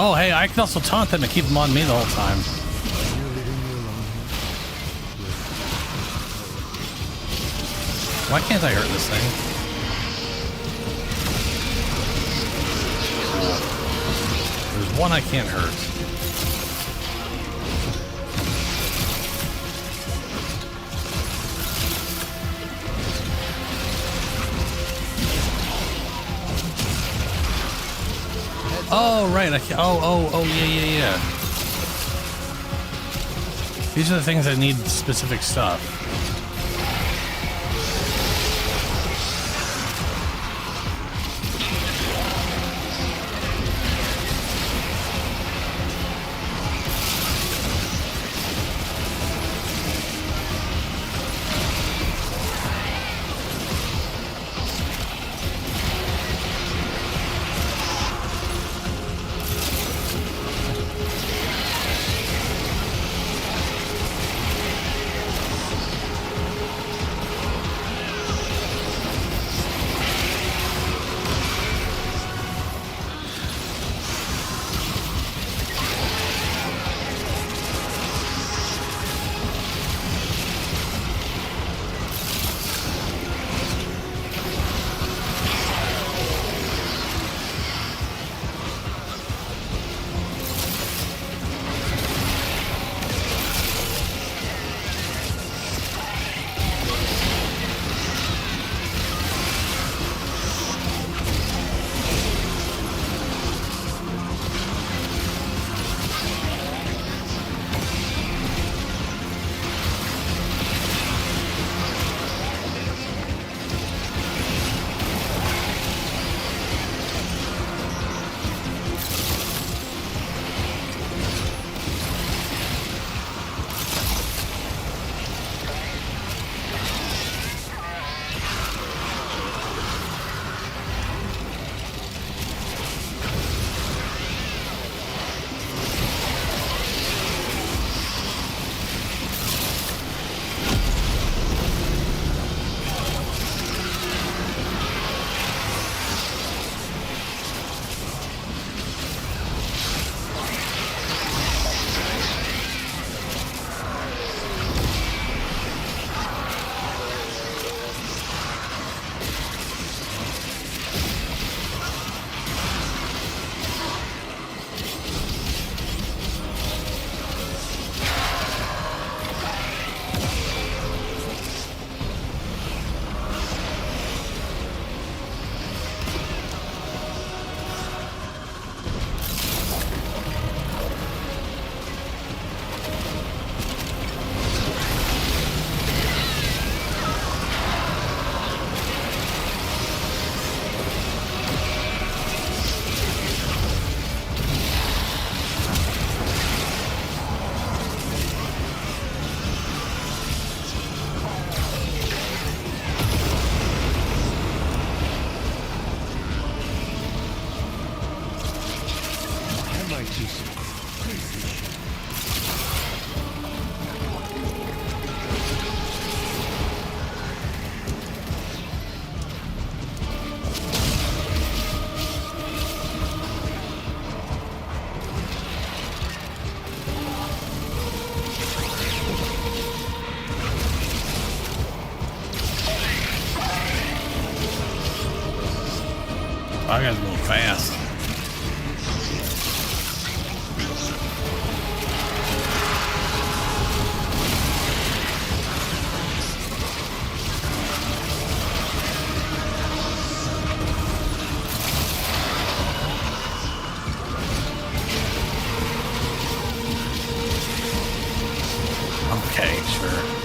Oh, hey, I can also taunt them to keep them on me the whole time. Why can't I hurt this thing? There's one I can't hurt. Oh, right. Oh, yeah. These are the things that need specific stuff. I gotta go fast. Okay, sure.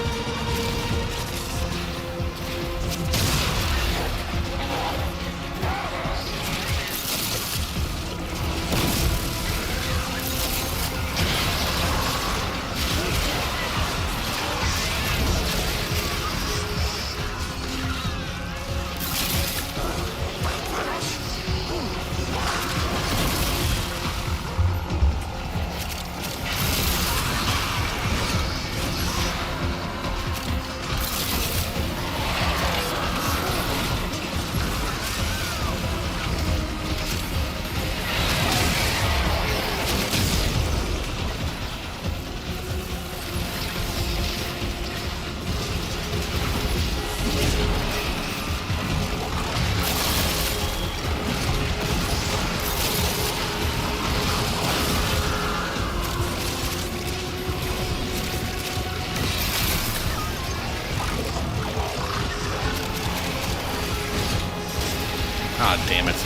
Ah, damn it.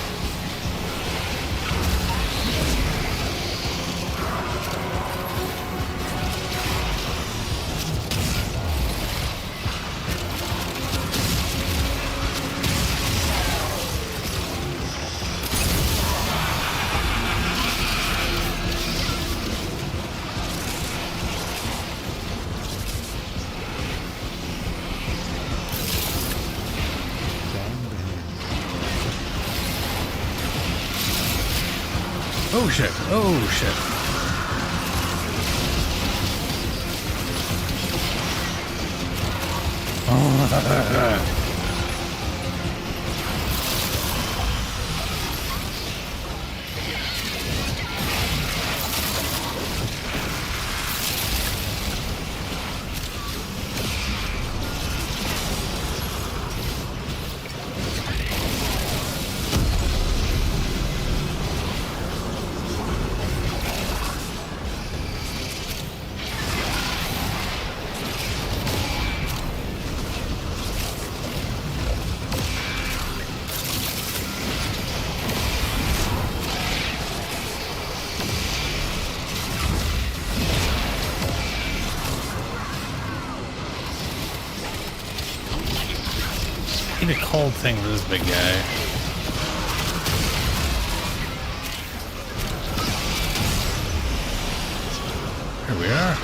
Oh shit, oh shit. Oh, need a cold thing for this big guy. Here we are.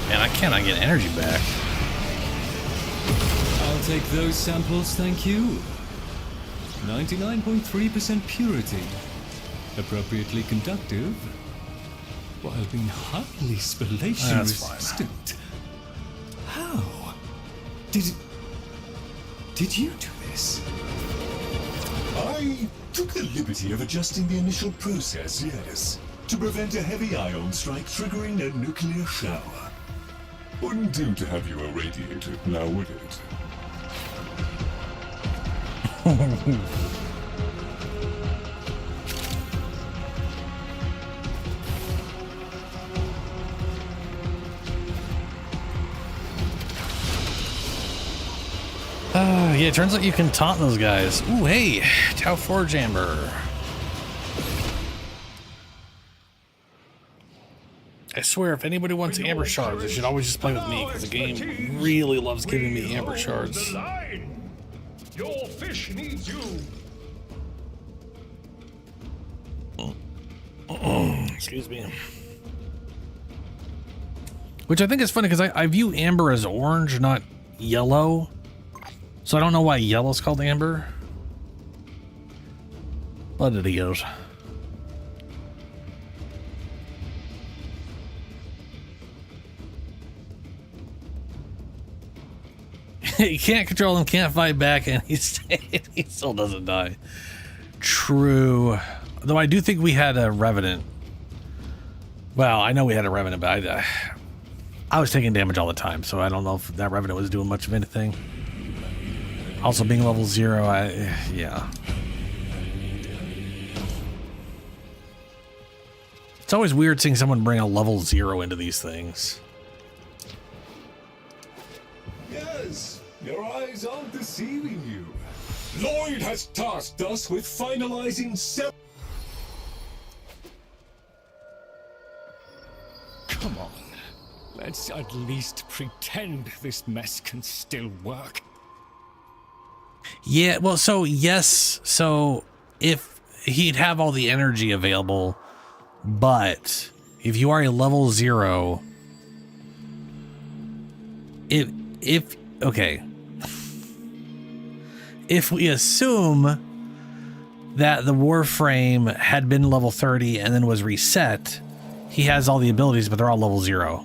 Man, I cannot get energy back. I'll take those samples, thank you. 99.3% purity. Appropriately conductive, while being highly spallation That's resistant. How? Did you do this? I took the liberty of adjusting the initial process, yes, to prevent a heavy ion strike triggering a nuclear shower. Wouldn't do to have you irradiated, now would it? Yeah, it turns out you can taunt those guys. Ooh, hey, Tau Forge Amber. I swear, if anybody wants Amber Shards, they should always just play with me, because the game really loves giving me Amber Shards. Your fish needs you. Excuse me. Which I think is funny, because I view Amber as orange, not yellow. So I don't know why yellow's called Amber. But it goes. He can't control him, can't fight back, and he still doesn't die. True. Though I do think we had a Revenant. Well, I know we had a Revenant, but I was taking damage all the time, so I don't know if that Revenant was doing much of anything. Also, being level 0, yeah. It's always weird seeing someone bring a level 0 into these things. Yes, your eyes aren't deceiving you. Lloyd has tasked us with finalizing Come on. Let's at least pretend this mess can still work. Yeah, well, so yes, so if he'd have all the energy available, but if you are a level 0, if okay, if we assume that the Warframe had been level 30 and then was reset, he has all the abilities, but they're all level 0.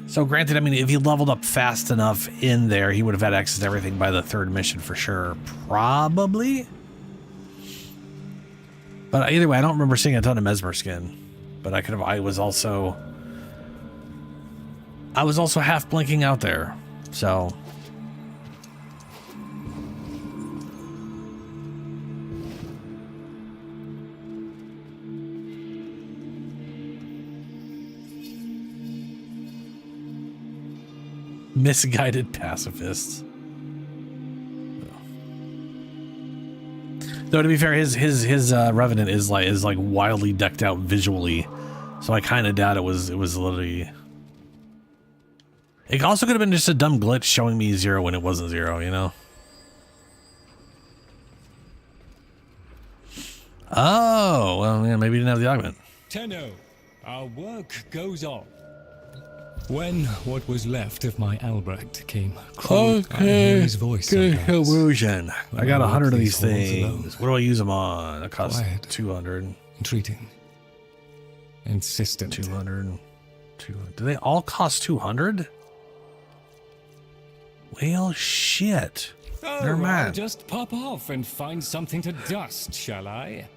So granted, I mean, if he leveled up fast enough in there, he would have had access to everything by the 3rd mission for sure. Probably. But either way, I don't remember seeing a ton of Mesmer skin. But I was also half blinking out there. So misguided pacifists. Though to be fair, his Revenant is like wildly decked out visually, so I kind of doubt it was literally. It also could have been just a dumb glitch showing me 0 when it wasn't 0, you know. Oh well, yeah, maybe he didn't have the augment. Tenno, our work goes on. When what was left of my Albrecht came crawling, I hear his voice sometimes. Illusion. I got 100 of these halls things. alone. What do I use them on? It costs Quiet. 200. Entreating. Insistent. 200. Do they all cost 200? Well, shit. Oh, Never I'll mind. just pop off and find something to dust, shall I?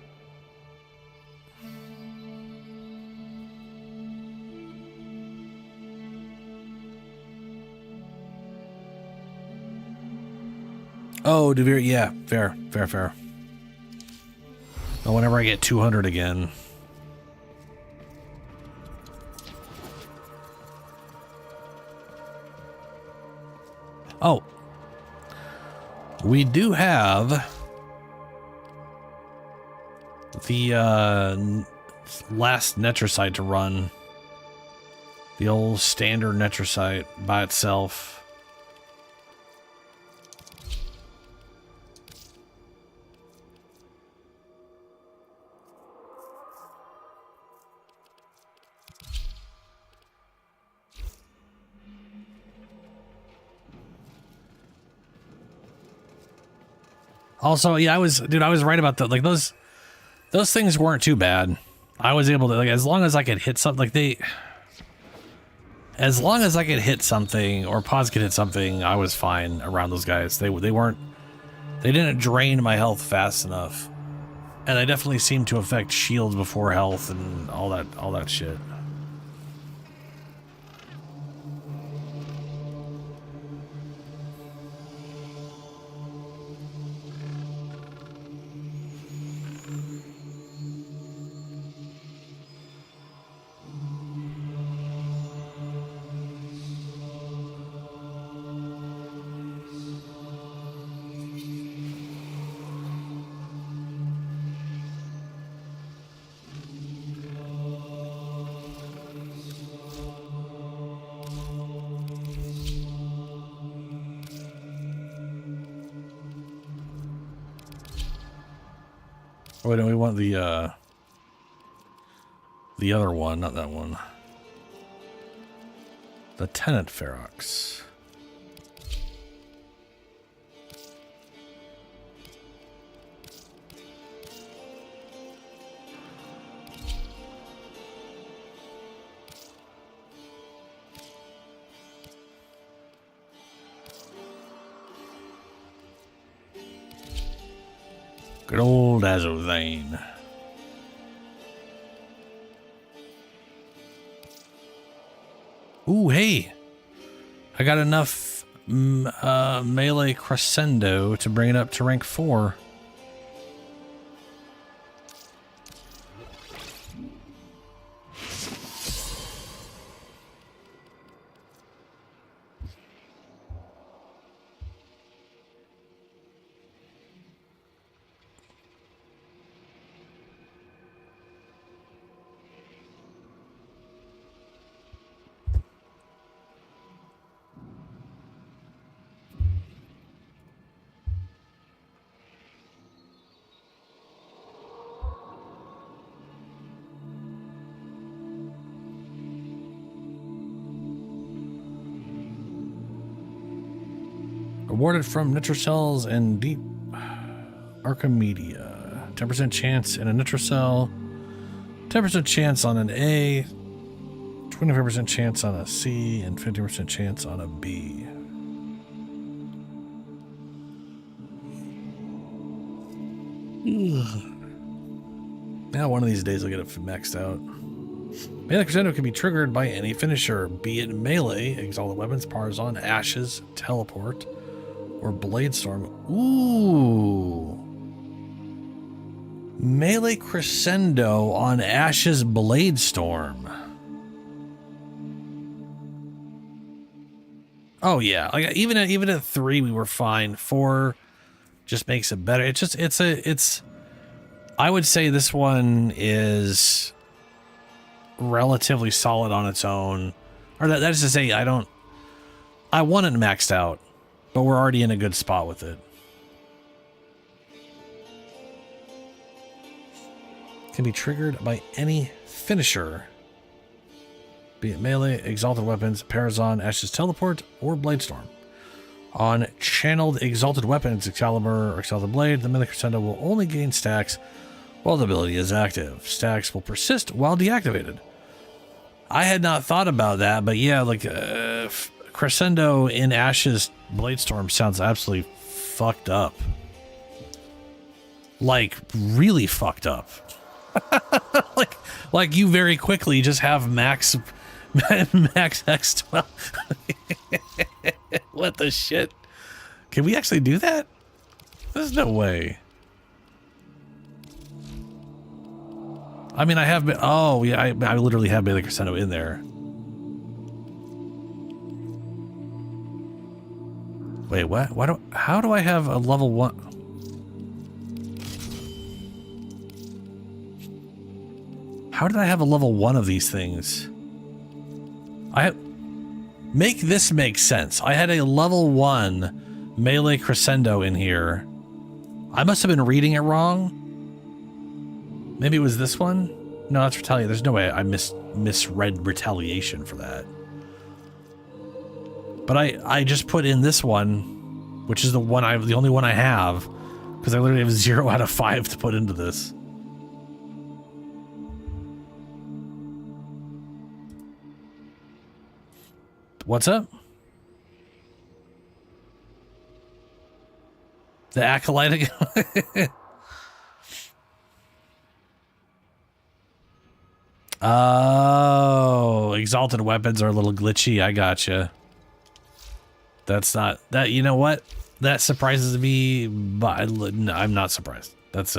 Oh, Devere, yeah, fair. Well, whenever I get 200 again. Oh. We do have the last Netrosite to run. The old standard Netrosite by itself. Also, yeah, I was right about that. Like those things weren't too bad. I was able to, like, as long as I could hit something, as long as I could hit something or Paz could hit something, I was fine around those guys. They didn't drain my health fast enough. And they definitely seemed to affect shields before health and all that shit. Wait, no, we want the other one, not that one. The Tenant Ferox. Good old Azozane. Ooh, hey. I got enough melee crescendo to bring it up to rank 4. Awarded from Nitrocells and Deep Archimedeas. 10% chance in a Nitrocell. 10% chance on an A. 25% chance on a C. And 50% chance on a B. Now one of these days I'll get it maxed out. Melee Crescendo can be triggered by any finisher, be it melee, exalted weapons, Parzon, Ashes, Teleport, or Bladestorm. Ooh. Melee Crescendo on Ashes Bladestorm. Oh yeah, like even at 3 we were fine. 4 just makes it better. It's I would say this one is relatively solid on its own. Or that is to say, I want it maxed out, but we're already in a good spot with it. Can be triggered by any finisher, be it melee, exalted weapons, Parazon, Ashes Teleport, or Bladestorm. On channeled exalted weapons, Excalibur or Exalted Blade, the Melee Crescendo will only gain stacks while the ability is active. Stacks will persist while deactivated. I had not thought about that, but yeah, like Crescendo in Ashes Bladestorm sounds absolutely fucked up. Like really fucked up. like you very quickly just have max X12. What the shit? Can we actually do that? There's no way. I mean, I have been. Oh, yeah, I literally have Melee Crescendo in there. Wait, what? How do I have a level 1? How did I have a level 1 of these things? Make this make sense. I had a level 1 Melee Crescendo in here. I must have been reading it wrong. Maybe it was this one? No, that's Retaliation. There's no way I misread Retaliation for that. But I just put in this one, which is the only one I have, because I literally have 0 out of 5 to put into this. What's up? The Acolyte again? Oh, exalted weapons are a little glitchy. I gotcha. That's not that. You know what? That surprises me, but I'm not surprised. That's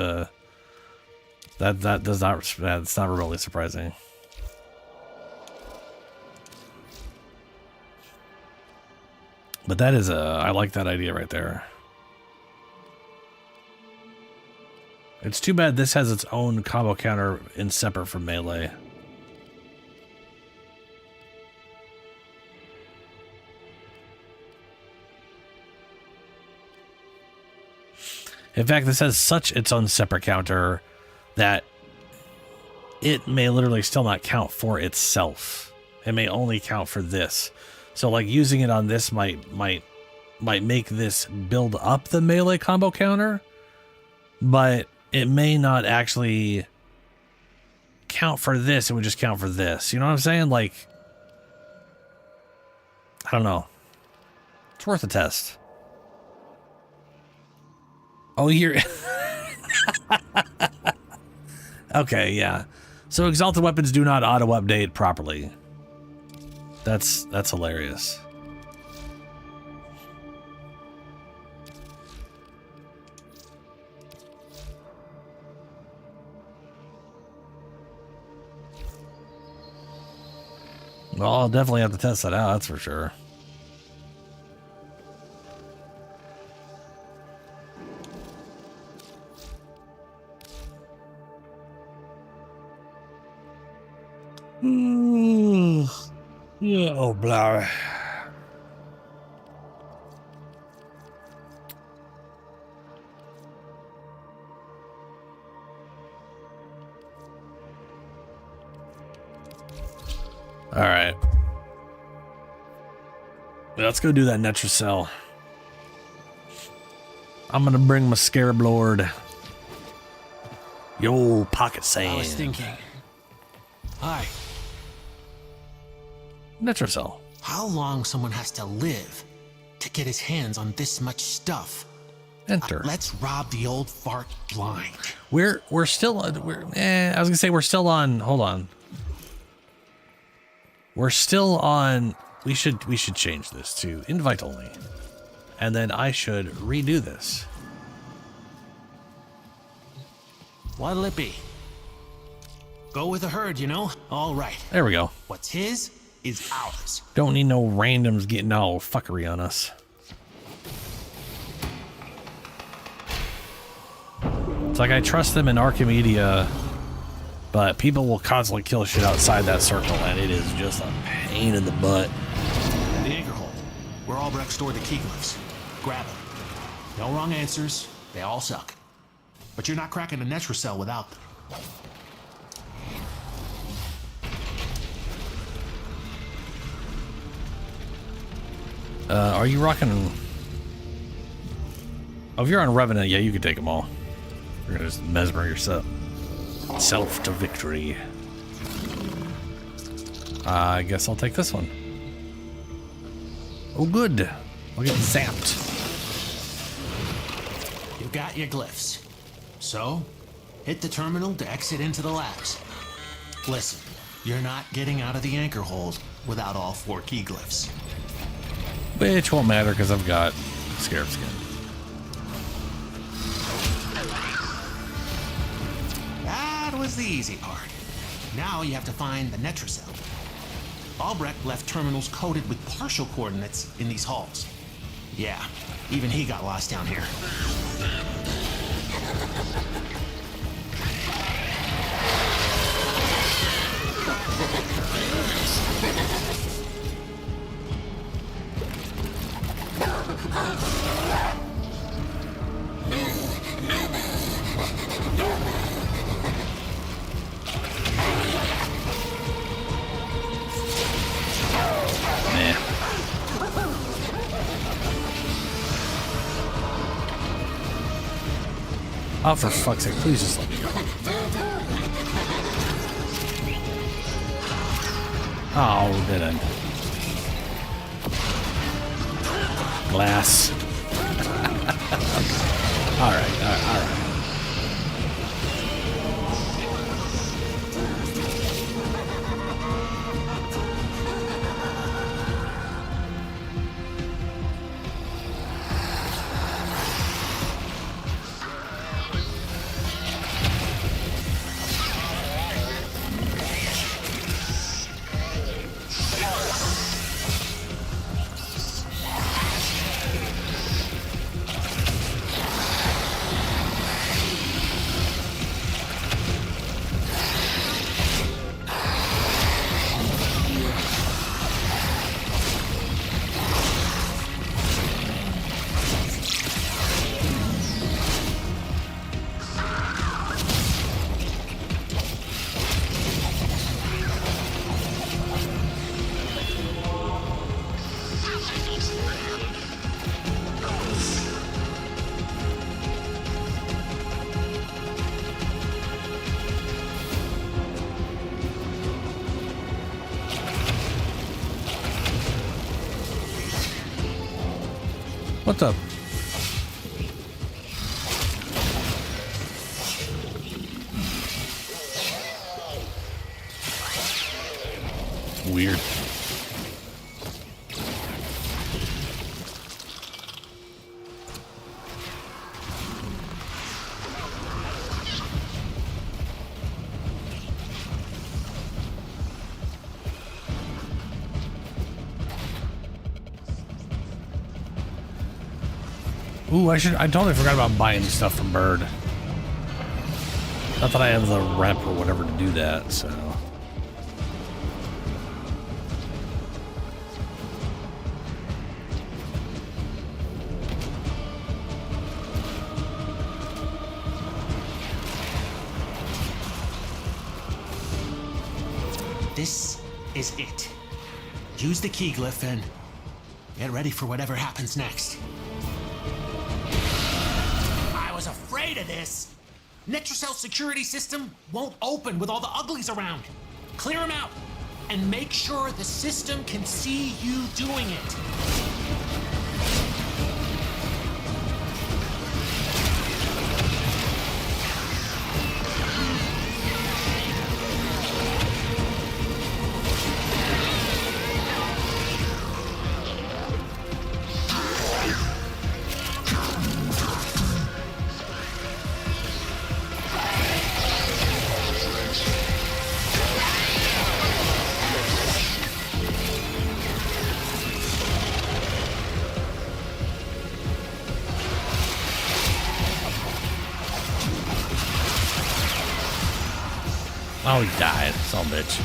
that's not remotely surprising. But that is I like that idea right there. It's too bad this has its own combo counter in separate from melee. In fact, this has such its own separate counter that it may literally still not count for itself. It may only count for this. So like using it on this might make this build up the melee combo counter, but it may not actually count for this. It would just count for this. You know what I'm saying? Like, I don't know. It's worth a test. Oh, you're... Okay, yeah. So exalted weapons do not auto-update properly. That's hilarious. Well, I'll definitely have to test that out, that's for sure. Yeah, oh, blah. All right. Let's go do that Netrocell. I'm gonna bring my Scarab Lord. Yo, pocket sand. I was thinking. Hi. Nitrocell. How long someone has to live to get his hands on this much stuff? Enter. Let's rob the old fart blind. We're still I was gonna say we're still on. Hold on. We're still on. We should change this to invite only, and then I should redo this. What'll it be? Go with the herd, you know? All right. There we go. What's his is ours. Don't need no randoms getting all fuckery on us. It's like I trust them in Archimedia, but people will constantly kill shit outside that circle, and it is just a pain in the butt. The anchor hole, where Albrecht stored the key glyphs. Grab them. No wrong answers. They all suck. But you're not cracking a Netrocell without them. Are you rocking? Oh, if you're on Revenant, yeah, you can take them all. You're gonna just mesmer yourself to victory. I guess I'll take this one. Oh, good. I'll get zapped. You got your glyphs. So, hit the terminal to exit into the labs. Listen, you're not getting out of the anchor hold without all 4 key glyphs. Which won't matter because I've got Scarab Skin. That was the easy part. Now you have to find the Netrocell. Albrecht left terminals coded with partial coordinates in these halls. Yeah, even he got lost down here. Oh, for fuck's sake, please just let me go. Oh, didn't. Glass. All right. What's up? Weird. Ooh, I totally forgot about buying stuff from Bird. Not that I have the rep or whatever to do that, so. This is it. Use the key glyph and get ready for whatever happens next. afraid of this. Netrocell's security system won't open with all the uglies around. Clear them out, and make sure the system can see you doing it. Oh, he died. Son of a bitch.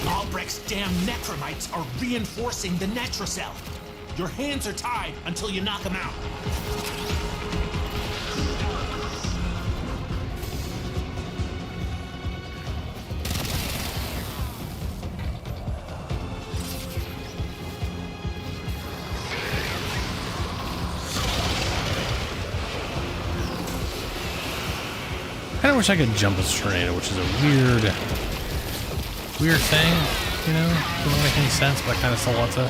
Albrecht's damn necromites are reinforcing the Netrocell. Your hands are tied until you knock them out. I kinda wish I could jump this tornado, which is a weird thing, you know? Doesn't make any sense, but I kinda still want to.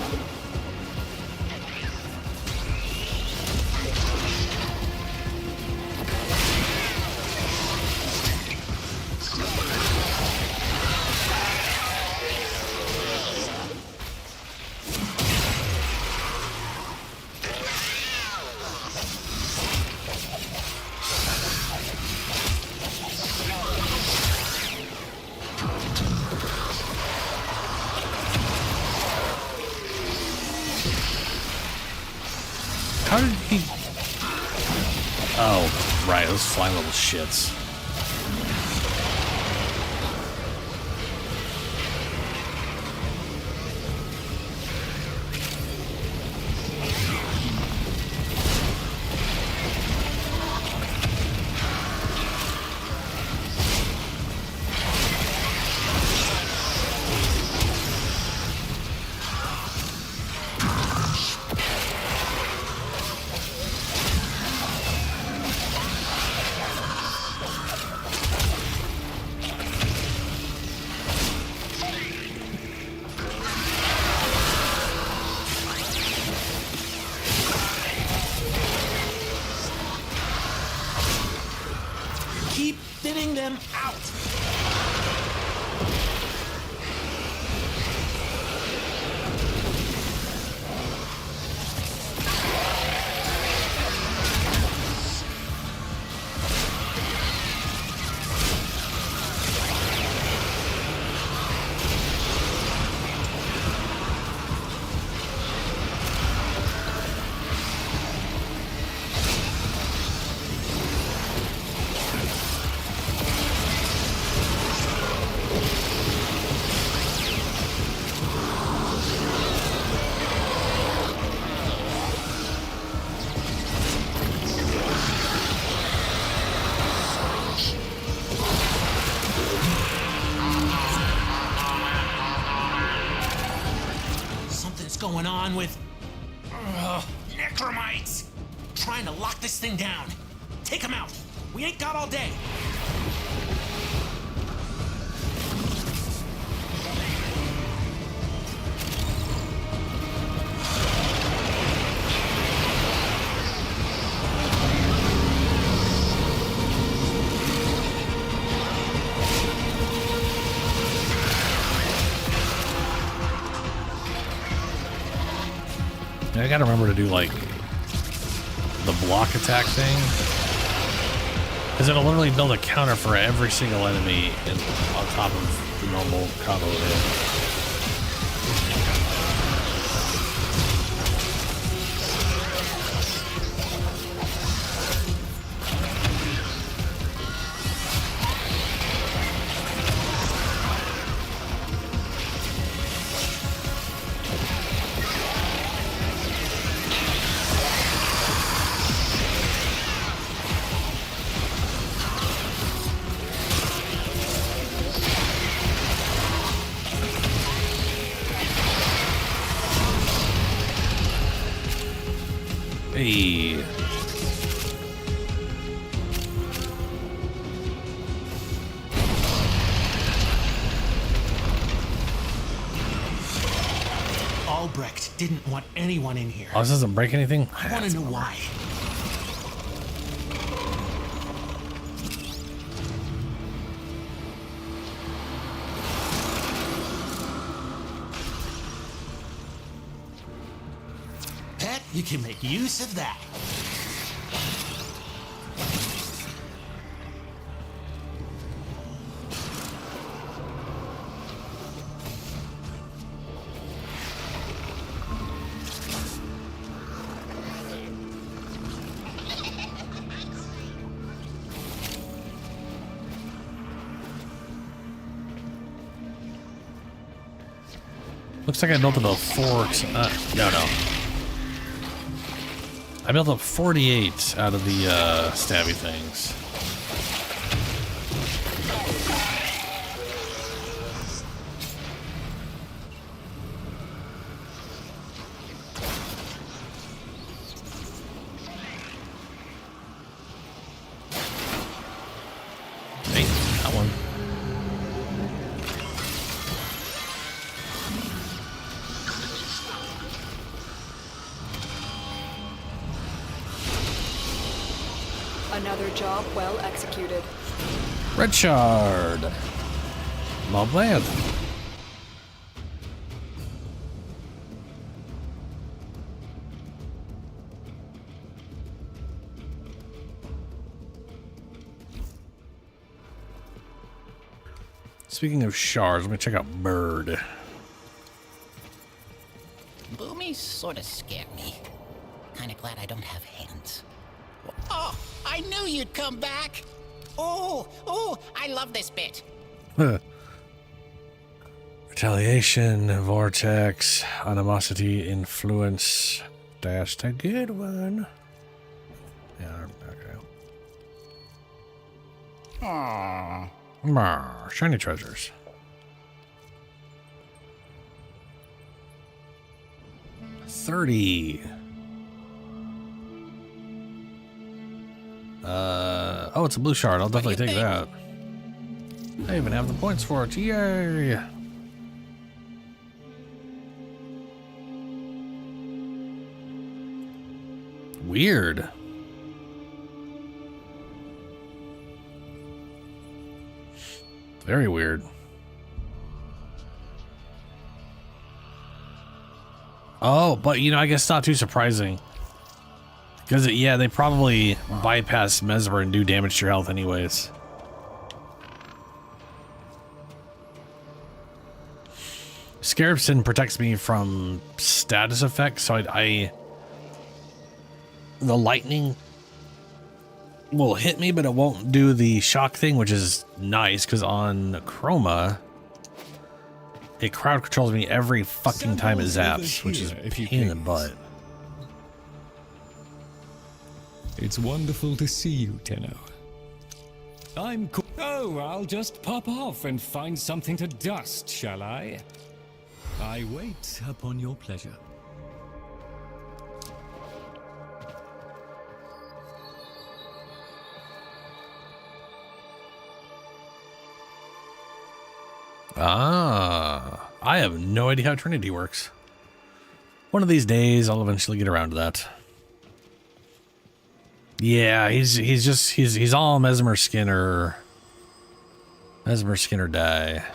How did he... Oh, right, those flying little shits. Keep thinning them out. Going on with necromites trying to lock this thing down. Take them out. We ain't got all day. I gotta remember to do, like, the block attack thing. Because it'll literally build a counter for every single enemy on top of the normal combo hit. Hey. Albrecht didn't want anyone in here. Oh, this doesn't break anything? I want to know why. Pet, you can make use of that. Looks like I built about 4. No. I built up 48 out of the stabby things. Hey, that one. Another job well executed. Red shard. Mob land. Speaking of shards, let me check out bird. Boomies sort of scared me. Kinda glad I don't have hands. Oh, I knew you'd come back. Oh, I love this bit. Retaliation, vortex, animosity, influence. That's a good one. Yeah, okay. Aww. Shiny treasures. $30. Oh, it's a blue shard. I'll definitely take that. I even have the points for it. Yay! Weird. Very weird. Oh, but you know, I guess it's not too surprising. Because, yeah, they probably bypass Mesmer and do damage to your health anyways. Scarab Sin protects me from status effects, so the lightning will hit me, but it won't do the shock thing, which is nice, because on Chroma, it crowd controls me every fucking time it zaps, which is a pain in the butt. It's wonderful to see you, Tenno. Oh, I'll just pop off and find something to dust, shall I? I wait upon your pleasure. Ah, I have no idea how Trinity works. One of these days, I'll eventually get around to that. Yeah, he's all Mesmer Skinner. Mesmer Skinner die.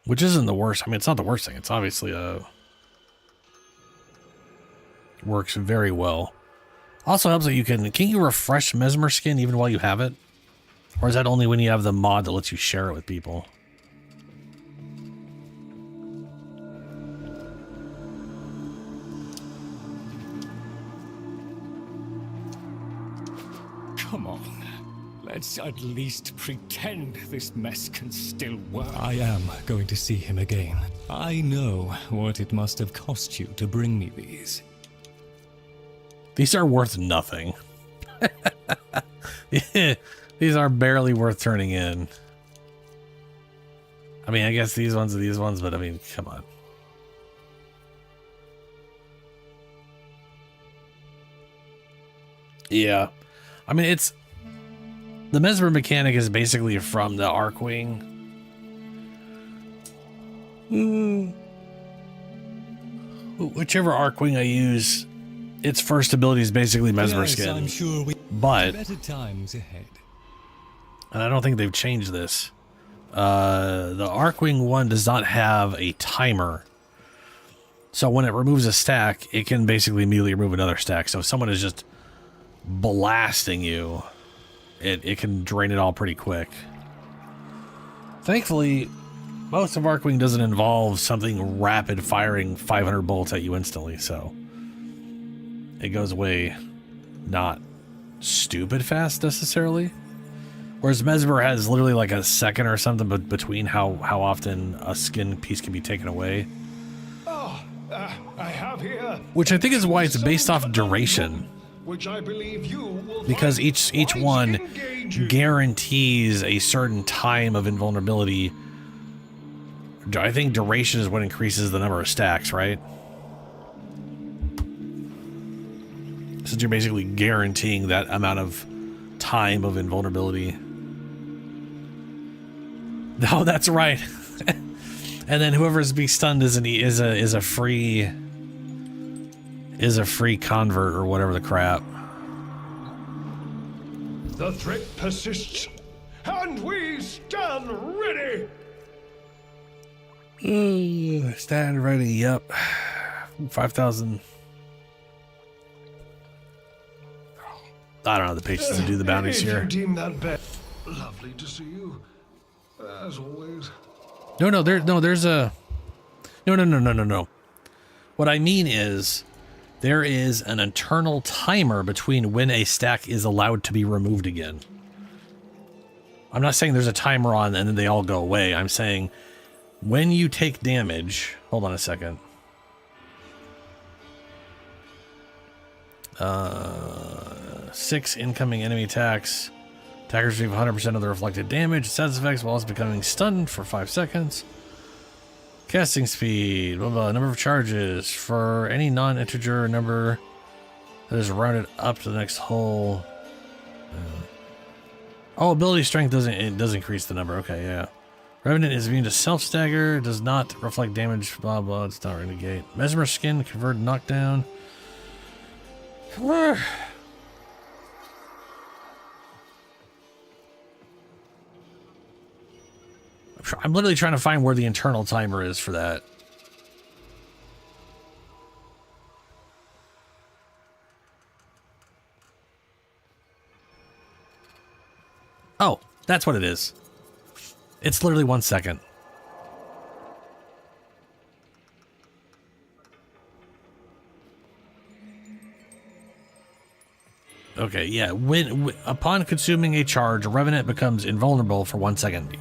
Which isn't the worst. I mean, it's not the worst thing. It's obviously works very well. Also helps that can you refresh Mesmer Skin even while you have it? Or is that only when you have the mod that lets you share it with people? Come on. Let's at least pretend this mess can still work. I am going to see him again. I know what it must have cost you to bring me these. These are worth nothing. These are barely worth turning in. I mean, I guess these ones are these ones, but I mean, come on. Yeah. I mean, it's... The Mesmer mechanic is basically from the Archwing. Whichever Archwing I use, its first ability is basically Mesmer Skin. I'm sure we but... better times ahead. And I don't think they've changed this. The Archwing one does not have a timer. So when it removes a stack, it can basically immediately remove another stack. So if someone is just blasting you, it can drain it all pretty quick. Thankfully, most of Archwing doesn't involve something rapid firing 500 bolts at you instantly, so it goes away not stupid fast necessarily. Whereas Mesmer has literally like a second or something between how often a skin piece can be taken away. I have here. Which I think is why it's based off duration. Which I believe you will because each one guarantees a certain time of invulnerability. I think duration is what increases the number of stacks, right? Since you're basically guaranteeing that amount of time of invulnerability. No, that's right. And then whoever's being stunned is a free convert or whatever the crap. The threat persists, and we stand ready. Stand ready. Yep. 5,000. I don't know the patience to do the bounties If here. you deem that bet, lovely to see you, as always. No. There's a. No. What I mean is, there is an internal timer between when a stack is allowed to be removed again. I'm not saying there's a timer on and then they all go away. I'm saying when you take damage. Hold on a second. 6 incoming enemy attacks. Attackers receive 100% of the reflected damage. Status effects while it's becoming stunned for 5 seconds. Casting speed. Blah, blah, number of charges. For any non-integer number that is rounded up to the next whole. Ability strength does increase the number. Okay, yeah. Revenant is immune to self-stagger. Does not reflect damage. Blah, blah. It's not renegade. Mesmer skin. Convert knockdown. I'm literally trying to find where the internal timer is for that. Oh, that's what it is. It's literally 1 second. Okay, yeah. Upon consuming a charge, Revenant becomes invulnerable for 1 second.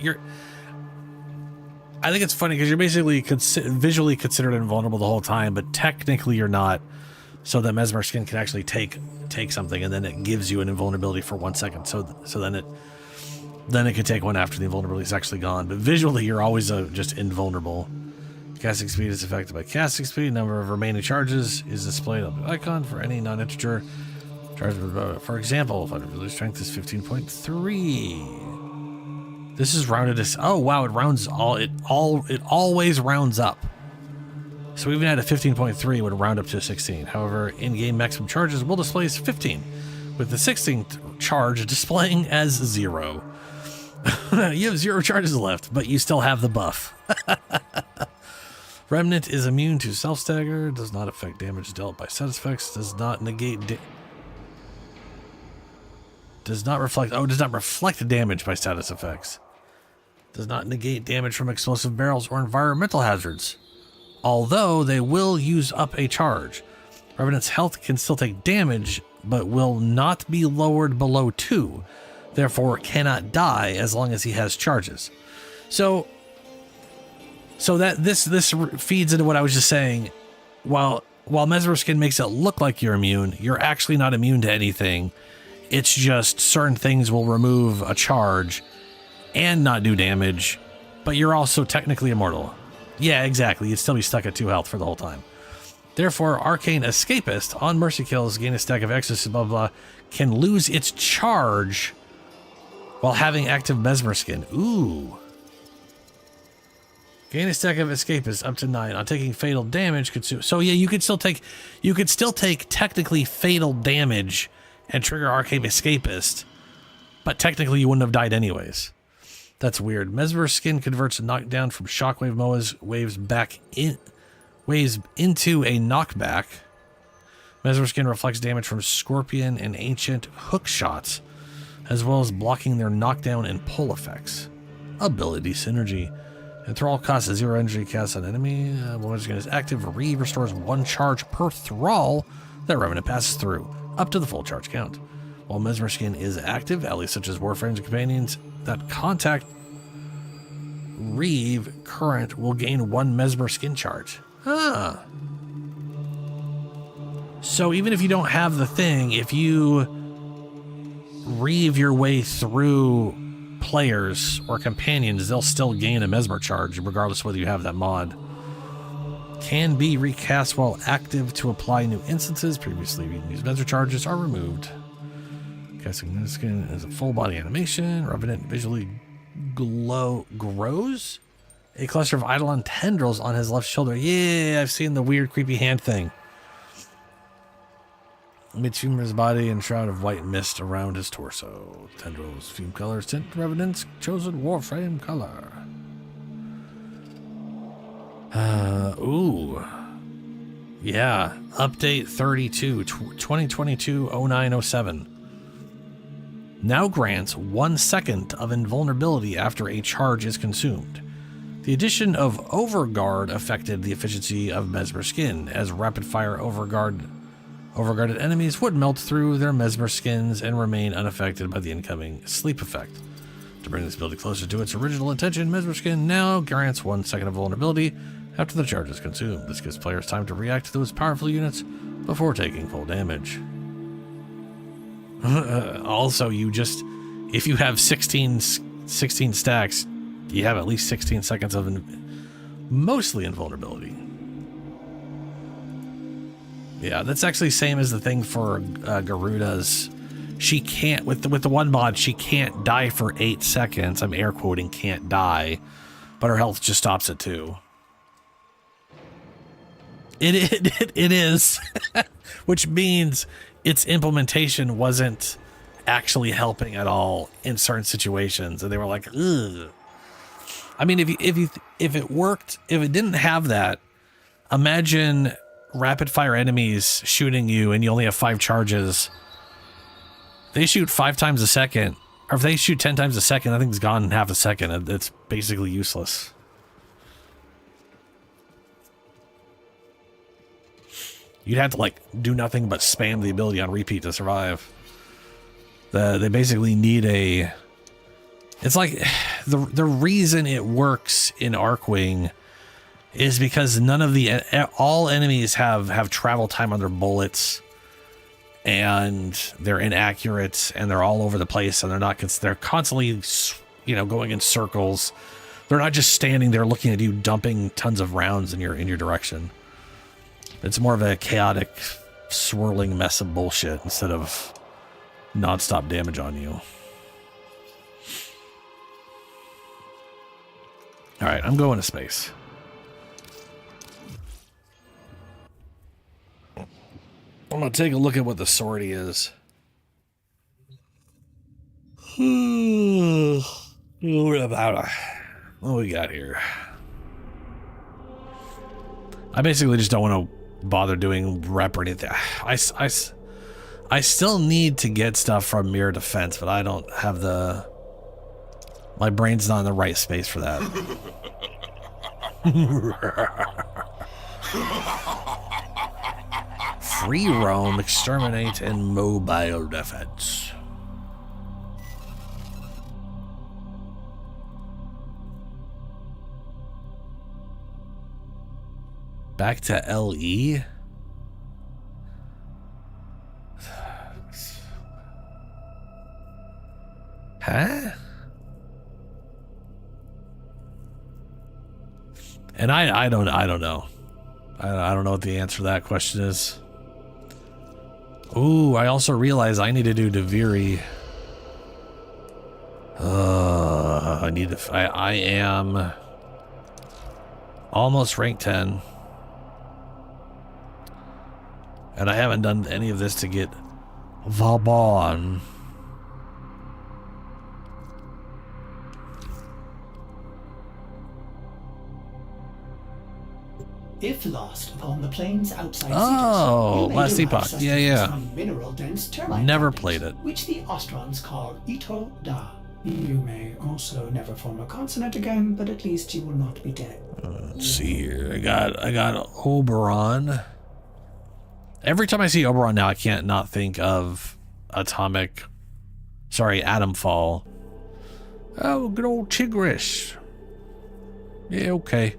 I think it's funny because you're basically visually considered invulnerable the whole time, but technically you're not. So that Mesmer skin can actually take something, and then it gives you an invulnerability for 1 second. So then it can take one after the invulnerability is actually gone. But visually, you're always just invulnerable. Casting speed is affected by casting speed. Number of remaining charges is displayed on the icon for any non-integer charge. For example, if ability strength is 15.3. This is rounded as, oh wow, it always rounds up. So even at a 15.3 it would round up to a 16. However, in-game maximum charges will display as 15, with the 16th charge displaying as 0. You have 0 charges left, but you still have the buff. Remnant is immune to self-stagger, does not affect damage dealt by status effects, does not negate does not reflect damage by status effects. Does not negate damage from explosive barrels or environmental hazards, although they will use up a charge. Revenant's health can still take damage, but will not be lowered below 2, therefore cannot die as long as he has charges. So that this feeds into what I was just saying. While Mesmer skin makes it look like you're immune, you're actually not immune to anything. It's just certain things will remove a charge and not do damage, but you're also technically immortal. Yeah, exactly. You'd still be stuck at 2 health for the whole time. Therefore, Arcane Escapist, on mercy kills, gain a stack of Exorcist, blah, blah, can lose its charge while having active Mesmer Skin. Ooh. Gain a stack of Escapist up to 9. On taking fatal damage, consume. So yeah, you could still take technically fatal damage and trigger Arcane Escapist, but technically you wouldn't have died anyways. That's weird. Mesmer Skin converts a knockdown from Shockwave Moa's waves into a knockback. Mesmer Skin reflects damage from Scorpion and Ancient hook shots, as well as blocking their knockdown and pull effects. Ability synergy. Enthrall costs a 0 energy cast on enemy. When Mesmer Skin is active, Reeve restores 1 charge per thrall that Revenant passes through, up to the full charge count. While Mesmer Skin is active, allies such as Warframes and companions that contact Reeve current will gain 1 Mesmer Skin charge. Ah. So even if you don't have the thing, if you Reeve your way through players or companions, they'll still gain a Mesmer charge, regardless of whether you have that mod. Can be recast while active to apply new instances. Previously used Mesmer charges are removed. Casting Skin is a full body animation. Revenant visually grows a cluster of Eidolon tendrils on his left shoulder. Yeah, I've seen the weird, creepy hand thing. Amidst his body and shroud of white mist around his torso. Tendrils, fume colors, tint Revenant's chosen Warframe color. Ooh. Yeah, update 32, 2022-09-07. Now grants 1 second of invulnerability after a charge is consumed. The addition of Overguard affected the efficiency of Mesmer Skin, as rapid-fire overguarded enemies would melt through their Mesmer Skins and remain unaffected by the incoming sleep effect. To bring this ability closer to its original intention, Mesmer Skin now grants 1 second of vulnerability after the charge is consumed. This gives players time to react to those powerful units before taking full damage. Also, if you have 16 stacks, you have at least 16 seconds of mostly invulnerability. Yeah, that's actually same as the thing for Garuda's. She can't, with the one mod, she can't die for 8 seconds. I'm air quoting can't die, but her health just stops at 2. It is, which means its implementation wasn't actually helping at all in certain situations, and they were like, ugh. I mean, if it worked, if it didn't have that, imagine rapid fire enemies shooting you and you only have 5 charges. They shoot 5 times a second, or if they shoot 10 times a second, I think it's gone in half a second. It's basically useless. You'd have to like do nothing but spam the ability on repeat to survive. They basically need a. It's like the reason it works in Archwing is because all enemies have travel time on their bullets, and they're inaccurate, and they're all over the place, and they're constantly, going in circles. They're not just standing there looking at you, dumping tons of rounds in your direction. It's more of a chaotic, swirling mess of bullshit instead of non-stop damage on you. All right, I'm going to space. I'm going to take a look at what the sortie is. What we got here? I basically just don't want to bother doing rep or anything. I still need to get stuff from Mirror Defense, but I don't have my brain's not in the right space for that. Free roam, exterminate, and mobile defense. Back to LE? Huh? And I don't know. I don't know what the answer to that question is. Ooh, I also realize I need to do Deviri. I am almost rank 10. And I haven't done any of this to get Vauban. If lost upon the plains outside Oh, Cetus, you may last derive epoch. sustenance Yeah. from mineral-dense termite Never fragments, played it. which the Ostrons call Ito Da. You may also never form a consonant again, but at least you will not be dead. Let's see here. I got Oberon. Every time I see Oberon now, I can't not think of Atomfall. Oh, good old Tigris. Yeah, okay.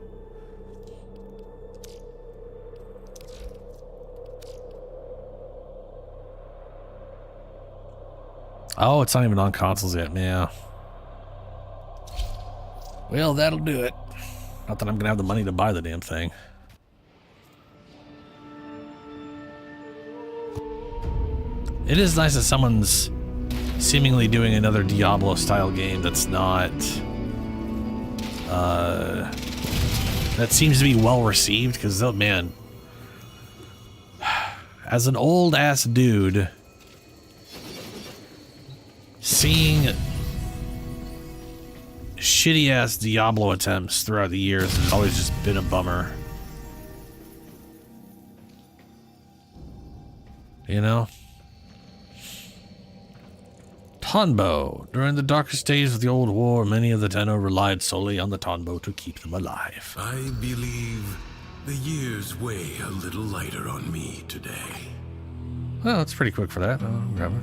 Oh, it's not even on consoles yet, yeah. Well, that'll do it. Not that I'm gonna have the money to buy the damn thing. It is nice that someone's seemingly doing another Diablo-style game that's not... that seems to be well-received, because, oh, man... As an old-ass dude... Seeing shitty-ass Diablo attempts throughout the years has always just been a bummer. You know? Tonbo. During the darkest days of the old war, many of the Tenno relied solely on the Tonbo to keep them alive. I believe the years weigh a little lighter on me today. Well, it's pretty quick for that. I'll grab it.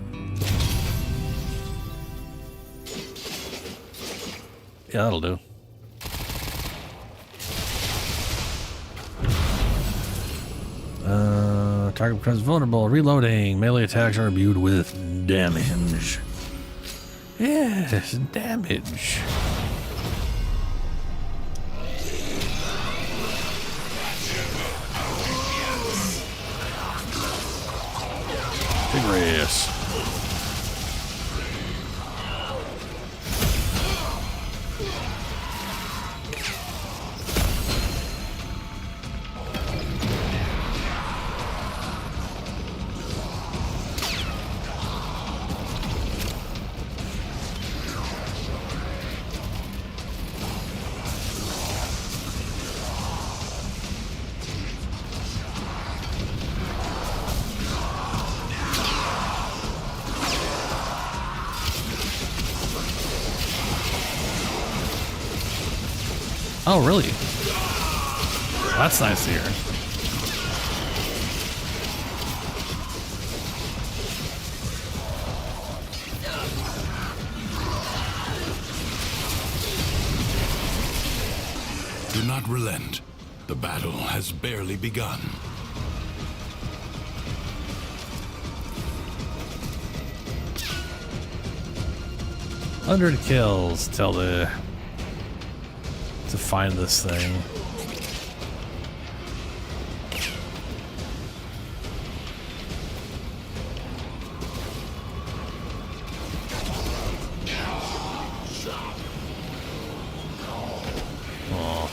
Yeah, that'll do. Target becomes vulnerable. Reloading. Melee attacks are imbued with damage. Yes, damage. Tigris. Oh, really? That's nice to hear. Do not relent. The battle has barely begun. 100 kills till to find this thing. Oh.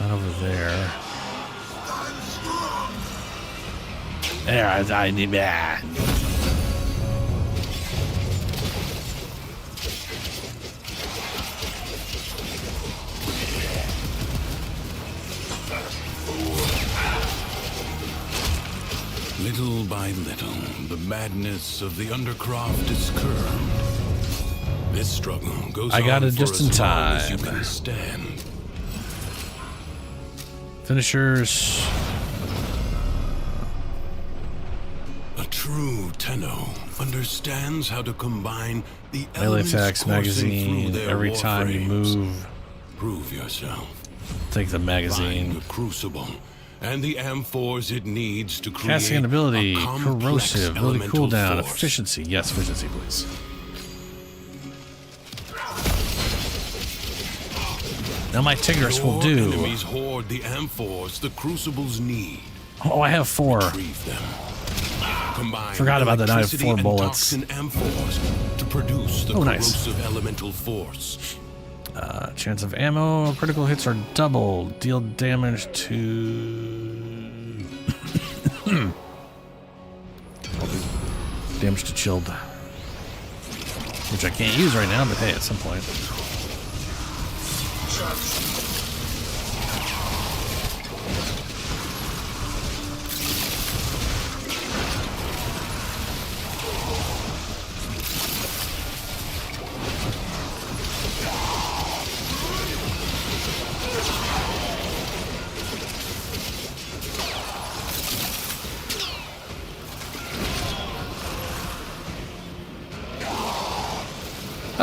Not over there. There, I need that. Little by little, the madness of the Undercroft is curbed. This struggle goes I got on it just for in as long as you time. can stand. Finishers. A true Tenno understands how to combine the Melee elements attacks, coursing magazine. through their Every time you warframes. move, Prove yourself. take the magazine. Find the crucible and the amphors it needs to create Casting ability, a complex corrosive, ability elemental cooldown, force. efficiency. Yes, efficiency, please. Now my Tigris will do. Enemies hoard the amphors the crucibles need. Oh, I have 4. Retrieve them. Combine Forgot about that. I have electricity 4 and bullets. toxin amphors to produce the corrosive elemental force. Chance of ammo. Critical hits are double. Deal damage to... damage to chilled. Which I can't use right now, but hey, at some point.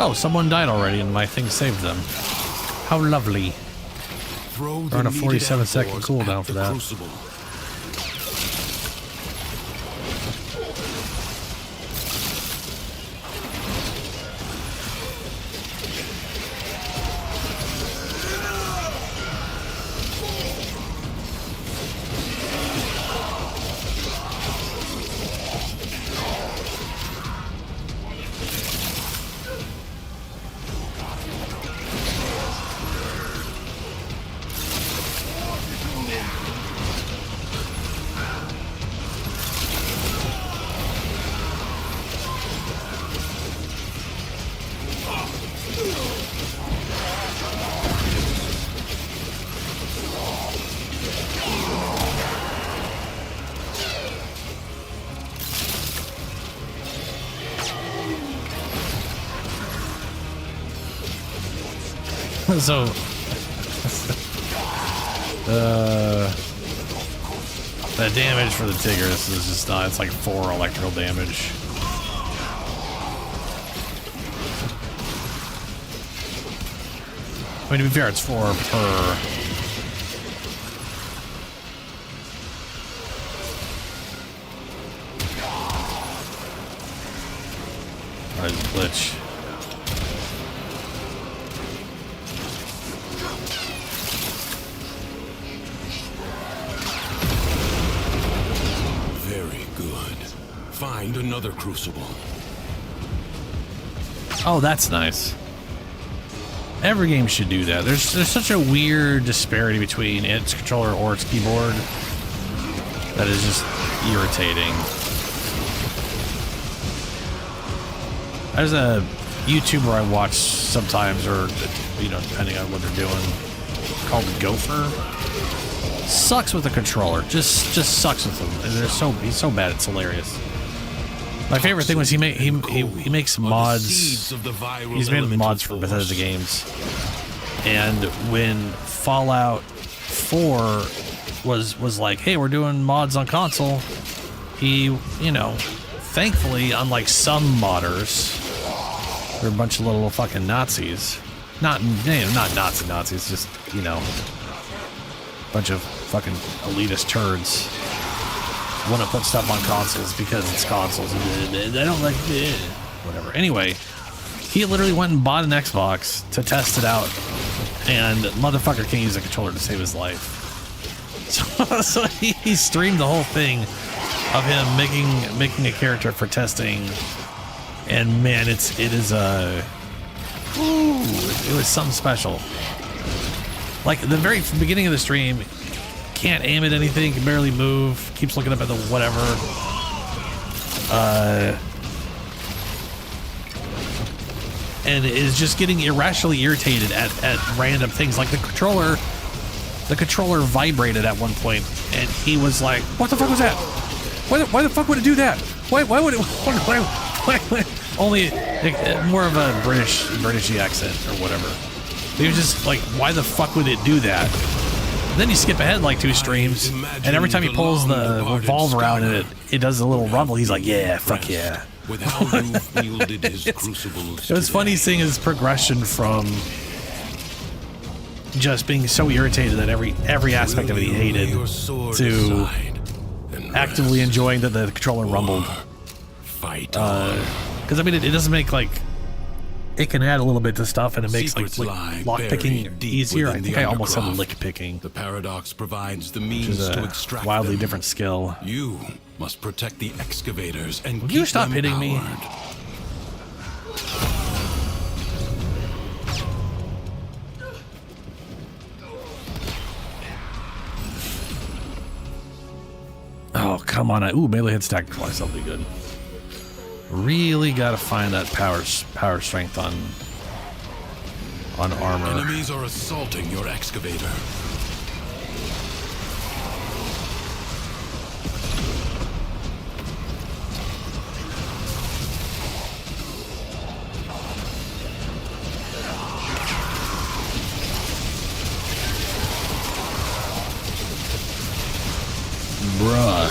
Oh, someone died already and my thing saved them. How lovely. We're on a 47-second cooldown for that. Crucible. So, the damage for the Tigris is just not, it's like 4 electrical damage. I mean, to be fair, it's 4 per. Glitch. Very good. Find another crucible. Oh, that's nice. Every game should do that. There's such a weird disparity between its controller or its keyboard that is just irritating. There's a YouTuber I watch sometimes, or you know, depending on what they're doing, called Gopher. Sucks with the controller. Just sucks with them. And he's so bad. It's hilarious. My favorite thing was he makes mods. He's made mods for Bethesda games. And when Fallout 4 was like, hey, we're doing mods on console, he, you know, thankfully, unlike some modders, they're a bunch of little fucking Nazis. Not Nazis, just, you know, a bunch of fucking elitist turds. Want to put stuff on consoles because it's consoles. They don't like whatever. Anyway, he literally went and bought an Xbox to test it out, and motherfucker can't use a controller to save his life. So he streamed the whole thing of him making a character for testing, and man, it was something special. Like the very beginning of the stream, can't aim at anything, can barely move, keeps looking up at the whatever. And is just getting irrationally irritated at random things. Like the controller vibrated at one point, and he was like, "What the fuck was that? Why the fuck would it do that? Why would it? Why only more of a British accent or whatever." He was just like, "Why the fuck would it do that?" Then you skip ahead like 2 streams, and every time he pulls the revolver out and it does a little rumble, he's like, "Yeah, fuck yeah." It was funny seeing his progression from just being so irritated that every aspect of it he hated to actively enjoying that the controller rumbled. Because I mean, it doesn't make like it can add a little bit to stuff, and it makes Secrets lie lock picking buried deep easier. I within think the I almost said undercroft. lick picking, The paradox provides the which means is to a extract wildly them. different skill. You must protect the excavators and Would keep you stop them hitting me? powered. Oh, come on. Ooh, melee hit stack twice. That'll be good. Really got to find that power strength on armor. Enemies are assaulting your excavator. Bruh.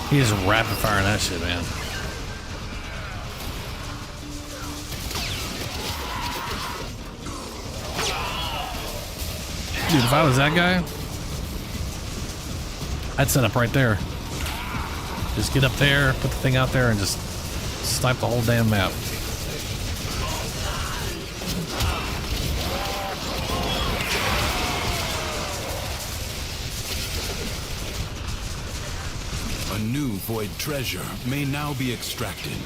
He's rapid firing that shit, man. Dude, if I was that guy, I'd set up right there. Just get up there, put the thing out there, and just snipe the whole damn map. A new void treasure may now be extracted.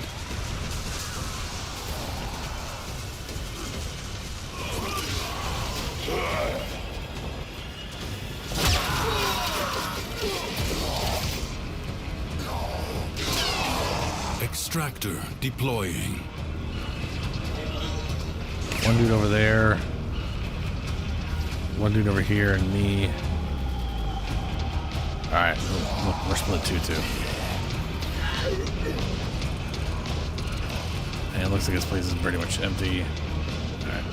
Extractor deploying. One dude over there. One dude over here, and me. Alright, we're split 2-2. And it looks like this place is pretty much empty. Alright.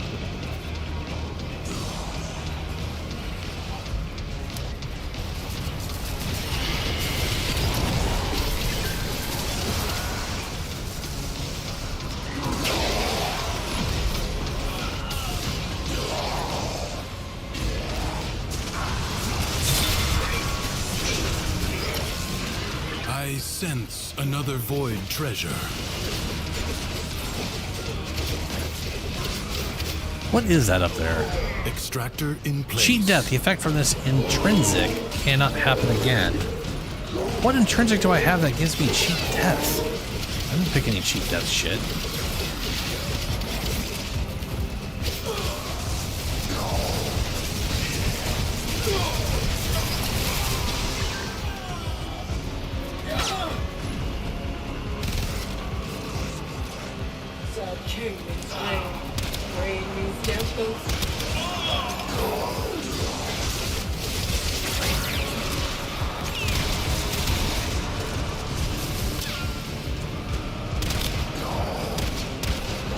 I sense another void treasure. What is that up there? Extractor in place. Cheat death. The effect from this intrinsic cannot happen again. What intrinsic do I have that gives me cheat death? I didn't pick any cheat death shit.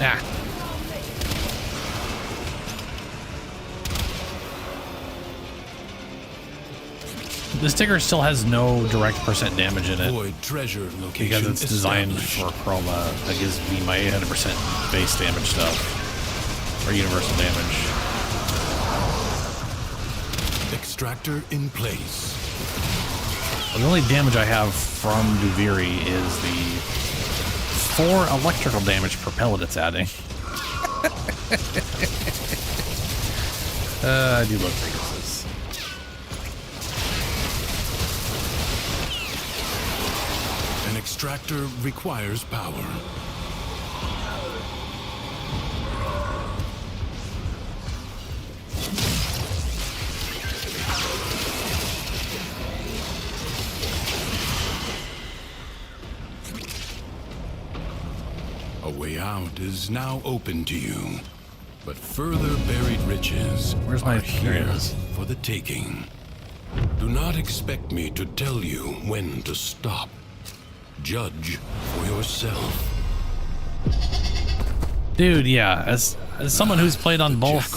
Ah. The sticker still has no direct percent damage in it. Void treasure location Because it's designed established. for chroma. That gives me my 800% base damage stuff. Or universal damage. Extractor in place. The only damage I have from Duviri is the 4 electrical damage per pellet it's adding. I do love Pegasus. An extractor requires power. A way out is now open to you, but further buried riches Where's my are here experience? for the taking. Do not expect me to tell you when to stop. Judge for yourself. Dude, yeah, as someone who's played on both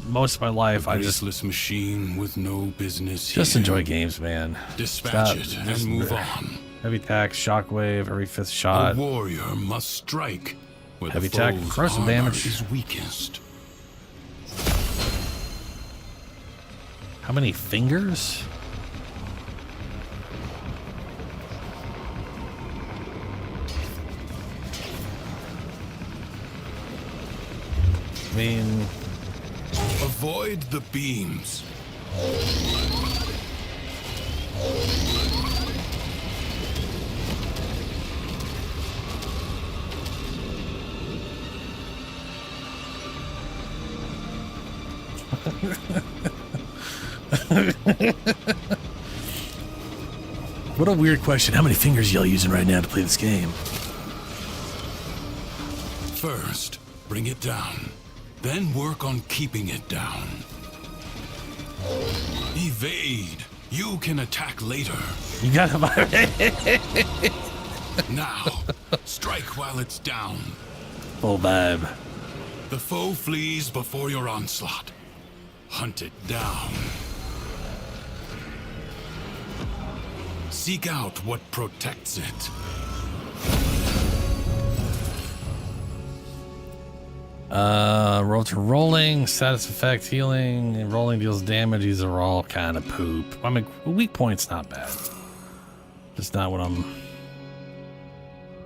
most of my life, I just Graceless machine with no business just here. enjoy games, man. Dispatch it and move on. Heavy attack, shockwave, every 5th A shot. warrior must strike where Heavy the attack, foe's corrosive armor damage. is weakest. How many fingers? I mean... Avoid the beams. What a weird question. How many fingers y'all using right now to play this game? First, bring it down. Then work on keeping it down. Evade. You can attack later. You got him. Now, strike while it's down. Full vibe. The foe flees before your onslaught. Hunt it down. Seek out what protects it. Roll to rolling, status effect, healing, and rolling deals damage. These are all kind of poop. I mean, weak point's not bad. Just not what I'm...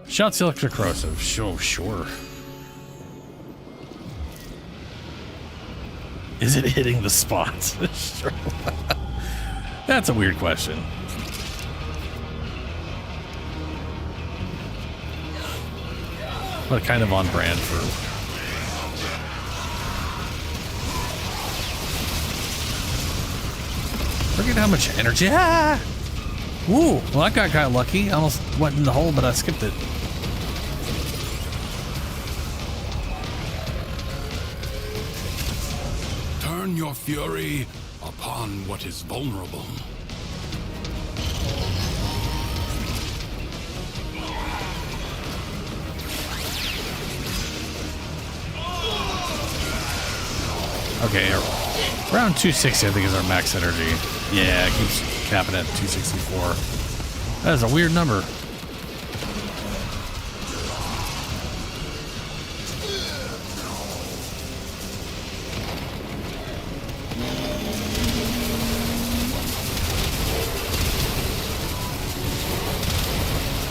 Shouts electric corrosive. Sure. Is it hitting the spots? Sure. That's a weird question. But kind of on brand for... Forget how much energy. Ah! Woo! Well, I got kind of lucky. I almost went in the hole, but I skipped it. Turn your fury upon what is vulnerable. Okay, around 260 I think is our max energy. Yeah, it keeps capping at 264. That is a weird number.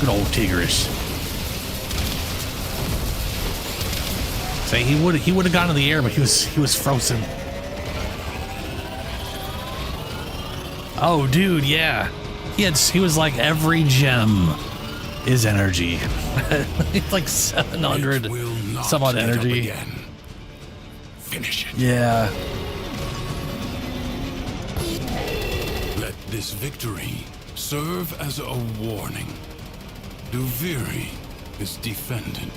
Good old Tigris. Say he would have gone in the air, but he was frozen. Oh, dude, yeah. He was like every gem is energy. It's like 700 some odd energy. Finish it. Yeah. Let this victory serve as a warning. Duviri is defended.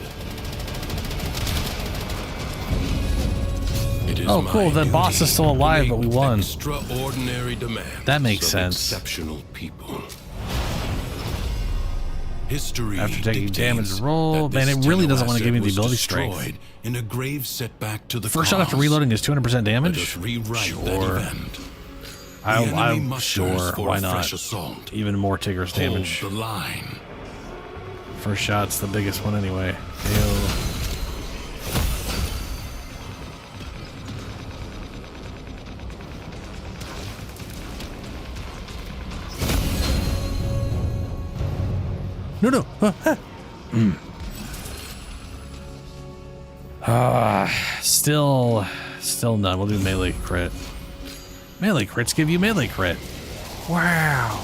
Oh, cool. The boss is still alive, but we won. Extraordinary demands. That makes of sense. Exceptional people. History After taking damage dictates roll, that man, this it really doesn't Tenno want to give me the asset was ability strength. destroyed in a grave setback to the First shot after cause. reloading is 200% damage. Let us rewrite Sure. that event. The I'm enemy musters sure. for Why a not? fresh assault. Even more Tigris Hold damage. the line. First shot's the biggest one anyway. Ew. No. Still none. We'll do melee crit. Melee crits give you melee crit. Wow.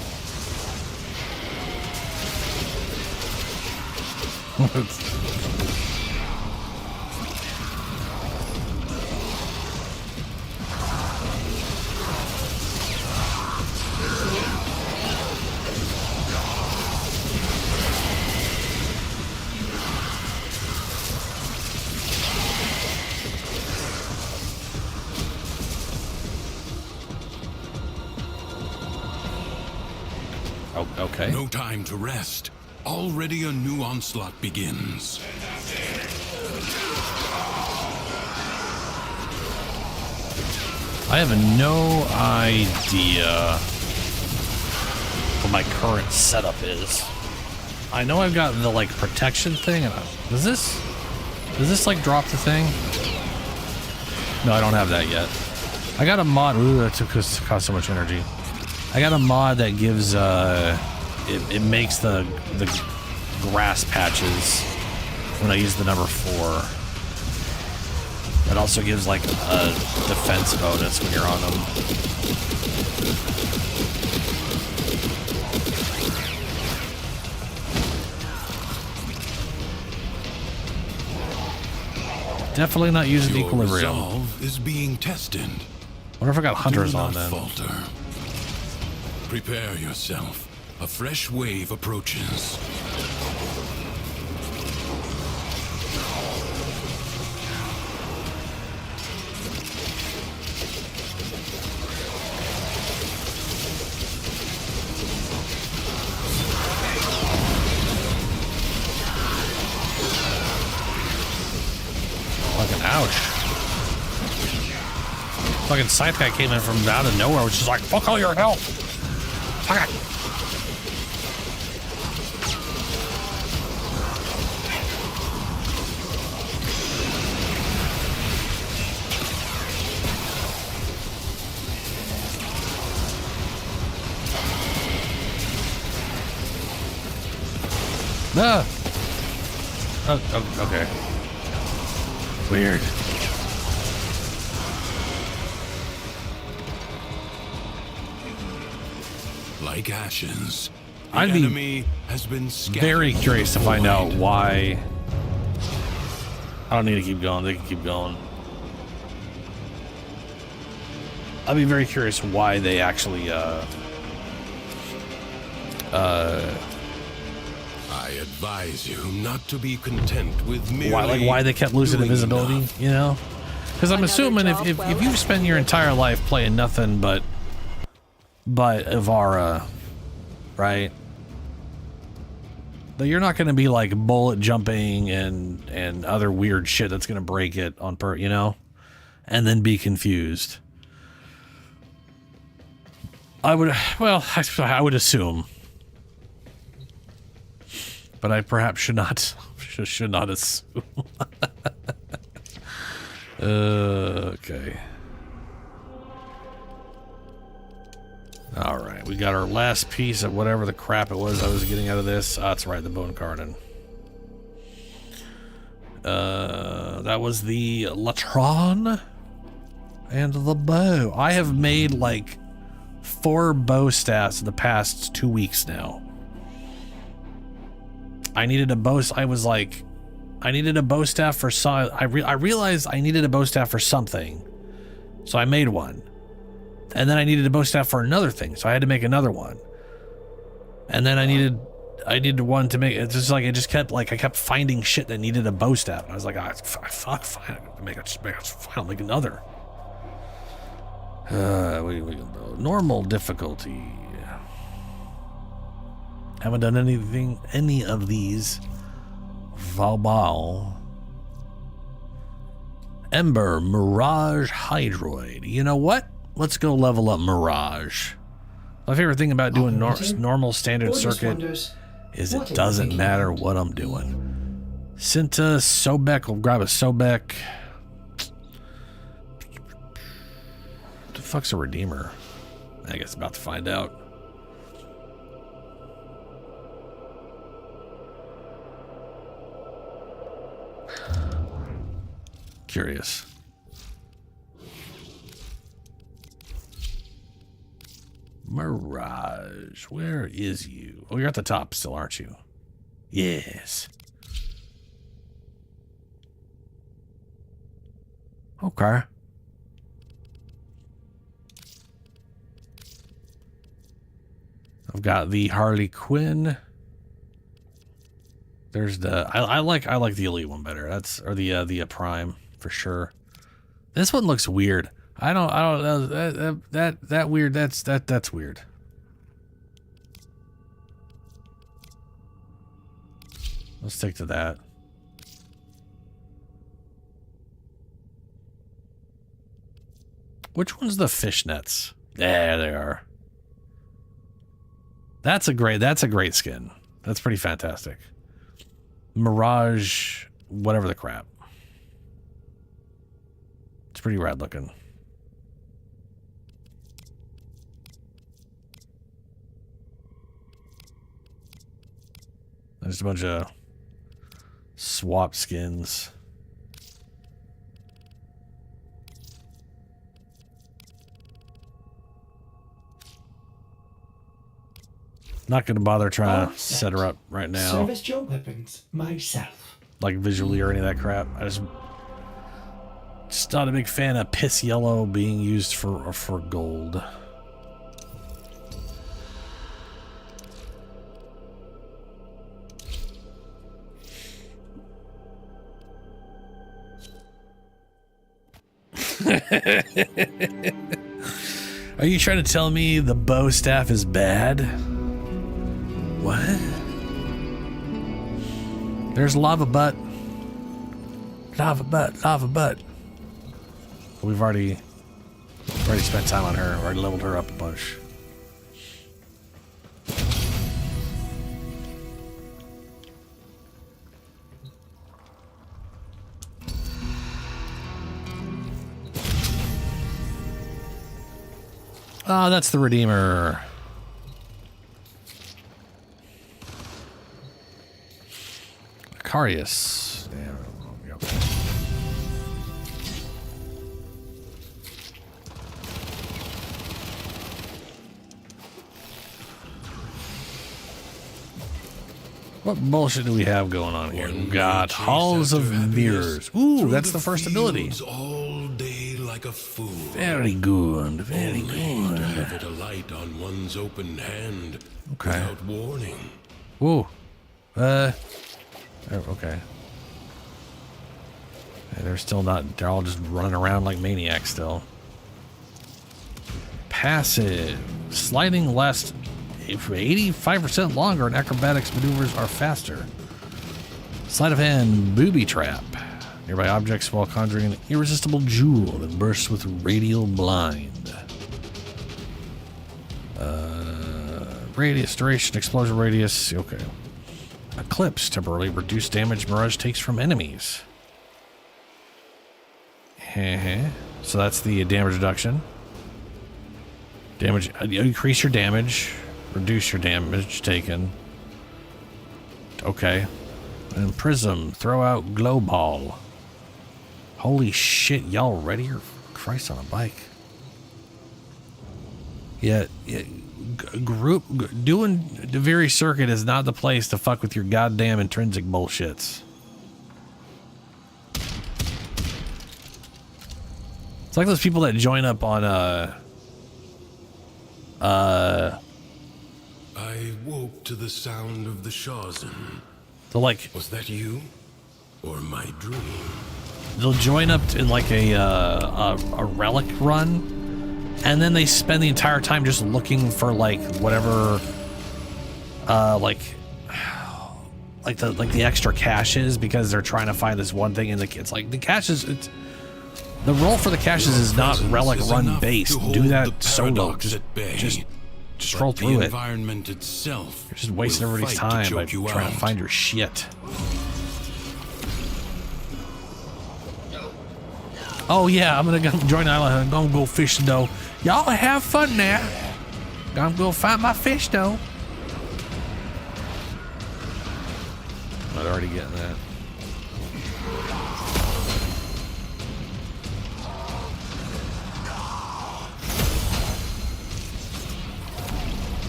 Okay. No time to rest. Already a new onslaught begins. I have no idea what my current setup is. I know I've got the like protection thing. Does this like drop the thing? No, I don't have that yet. I got a mod. Ooh, that cost so much energy. I got a mod that gives it makes the grass patches when I use the number 4. It also gives like a defense bonus when you're on them. Definitely not using Your equilibrium. resolve is being tested. What if I got hunters Do on not then? falter. Prepare yourself. A fresh wave approaches. Fucking ouch. Fucking scythe guy came in from out of nowhere, which is like, fuck all your health. Fuck it. Ah. Oh, okay. Weird. Like ashes, the I'd be enemy has been scattered very curious to the find out void. why. I don't need to keep going. They can keep going. I'd be very curious why they actually I advise you not to be content with merely why they kept losing doing invisibility, enough. you know? Because I'm assuming if you've spent your entire life playing nothing but Ivara, right? That you're not going to be like bullet jumping and other weird shit that's going to break it on you know, and then be confused. I would assume, but I perhaps should not assume. Okay. All right, we got our last piece of whatever the crap it was I was getting out of this. Ah, that's right, the bone cardin. That was the Latron and the bow. I have made like 4 bow staffs in the past 2 weeks now. I needed a bow. I needed a bow staff for I realized I needed a bow staff for something, so I made one. And then I needed a bow staff for another thing, so I had to make another one. And then I needed one to make. It's just like it just kept like I kept finding shit that needed a bow staff. And I was like, fuck, fine, I'll make another. Normal difficulty. Haven't done any of these. Valbal. Ember, Mirage, Hydroid. You know what? Let's go level up Mirage. My favorite thing about doing normal standard circuit is it doesn't matter what I'm doing. Cinta, Sobek, we'll grab a Sobek. What the fuck's a Redeemer? I guess about to find out. Curious. Mirage, where is you? Oh, you're at the top still, aren't you? Yes. Okay. I've got the Harley Quinn. There's the I like the Elite one better. That's or the Prime for sure. This one looks weird. I don't know that weird. That's weird. Let's stick to that. Which one's the fishnets? There they are. That's a great skin. That's pretty fantastic. Mirage, whatever the crap. It's pretty rad looking. There's a bunch of swap skins. Not gonna bother trying to set her up right now. Service your weapons myself. Like visually or any of that crap. I just not a big fan of piss yellow being used for gold. Are you trying to tell me the bow staff is bad? What? There's lava butt. Lava butt, lava butt. We've already spent time on her. Already leveled her up a bunch. Oh, that's the Redeemer. Carius. Damn. Okay. What bullshit do we have going on here? We've got Halls of Mirrors. Ooh, that's the first ability. All day like a fool. Very good, very good. To have it alight on one's open hand. Okay. Without warning. Whoa. Okay. They're still not, they're all just running around like maniacs still. Passive. Sliding lasts 85% longer and acrobatics maneuvers are faster. Sleight of hand booby trap. Nearby objects while conjuring an irresistible jewel that bursts with radial blind. Radius, duration, explosion radius. Okay. Eclipse. Temporarily reduced damage Mirage takes from enemies. So that's the damage reduction. Damage. Increase your damage. Reduce your damage taken. Okay. And Prism. Throw out glow ball. Holy shit, y'all ready? Or Christ on a bike. Yeah, doing Daviri Circuit is not the place to fuck with your goddamn intrinsic bullshits. It's like those people that join up on I woke to the sound of the Shawzen. So like, was that you or my dream? They'll join up in like a relic run, and then they spend the entire time just looking for like whatever, like the extra caches because they're trying to find this one thing. And it's like the caches. The role for the caches is not relic run based. Do that solo. Just scroll through it. Environment itself. You're just wasting everybody's time by trying to find your shit. Oh yeah, I'm gonna go join the island. I'm gonna go fishing though. Y'all have fun now. I'm gonna go find my fish though. I'm already getting that.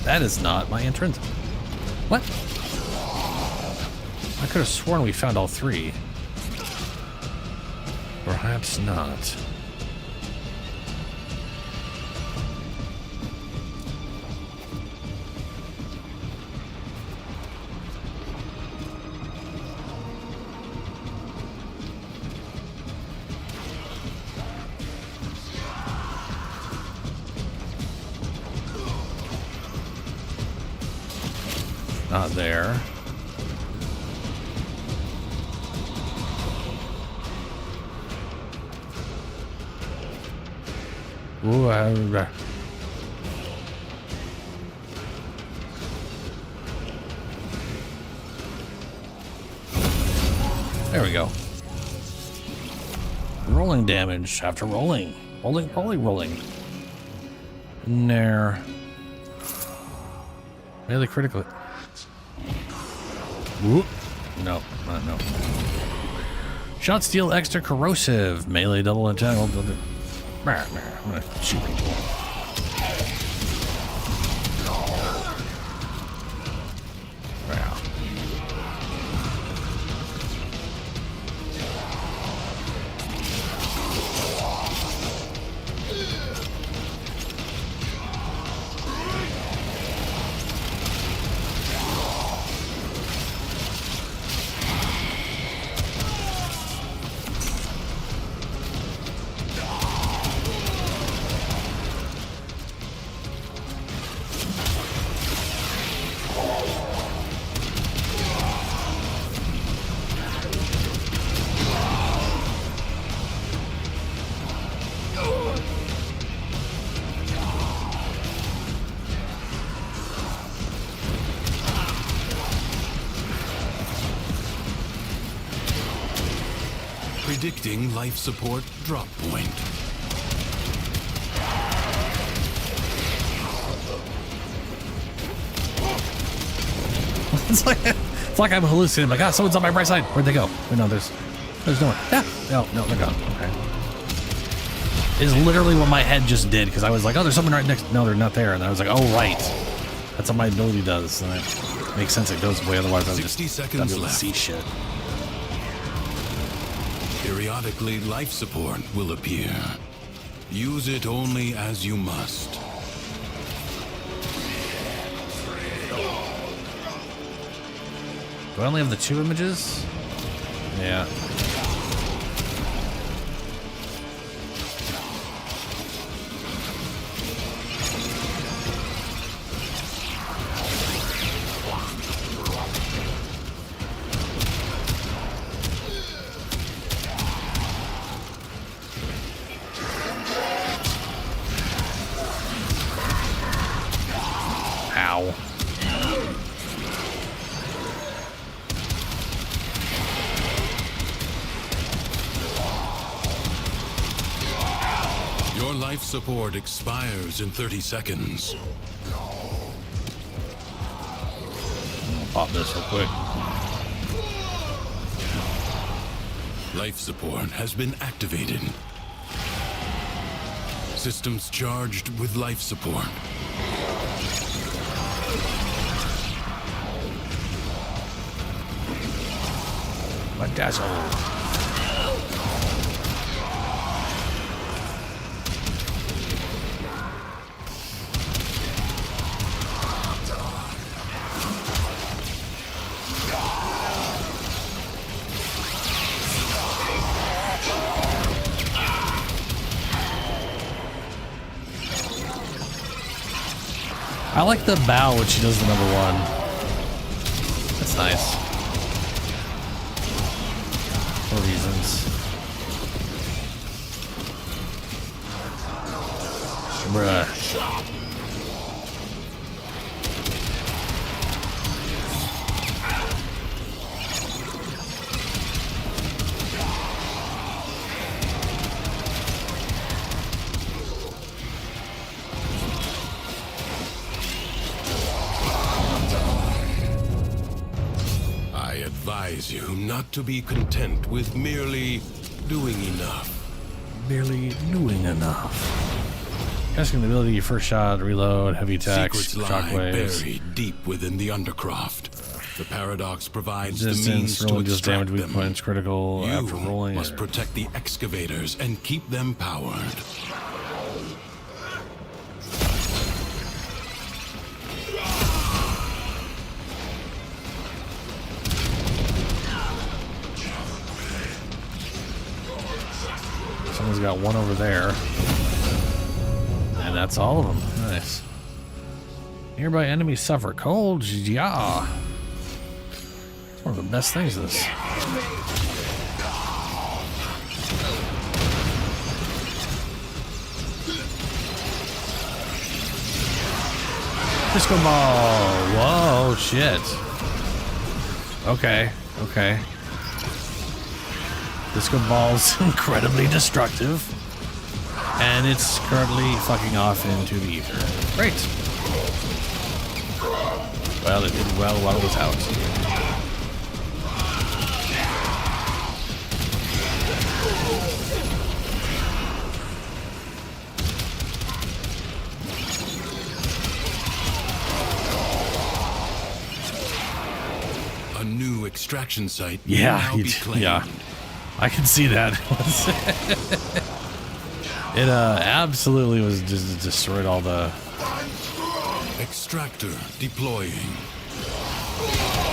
That is not my entrance. What? I could have sworn we found all three. Perhaps not. Not there. Ooh, there we go. Rolling damage after rolling. Rolling. Nair. Melee critical. Whoop. No. Shots deal extra corrosive. Melee double entangled. I'm gonna shoot people. Predicting life support drop point. It's like I'm hallucinating. Like, someone's on my right side. Where'd they go? Wait, no, there's no one. Yeah. No, they're gone. Okay. Is literally what my head just did, because I was like, oh, there's someone right next. No, they're not there. And I was like, oh, right. That's what my ability does. And it makes sense it goes away. Otherwise, I'm just 60 seconds able to left. see shit. Periodically, life support will appear. Use it only as you must. Do I only have the 2 images? Yeah. Ow. Your life support expires in 30 seconds. Pop this real quick. Life support has been activated. Systems charged with life support. Dazzle. I like the bow when she does the number 1. That's nice. For reasons. Bruh. I advise you not to be content with merely doing enough. Barely doing enough. Casting the ability, first shot, reload, heavy attacks, Secrets lie shockwaves. buried deep within the Undercroft. The paradox provides the Resistance, means to rolling just extract damage weak them. points, critical You after rolling. must protect the excavators and keep them powered. Someone's got one over there. And that's all of them. Nice. Nearby enemies suffer cold. Yeah. It's one of the best things of this. Disco ball. Whoa, shit. Okay, okay. Disco ball's incredibly destructive. And it's currently fucking off into the ether. Great. Well, it did well while it was out. A new extraction site Yeah, will now be claimed. yeah. I can see that. It absolutely was just destroyed all the Extractor deploying.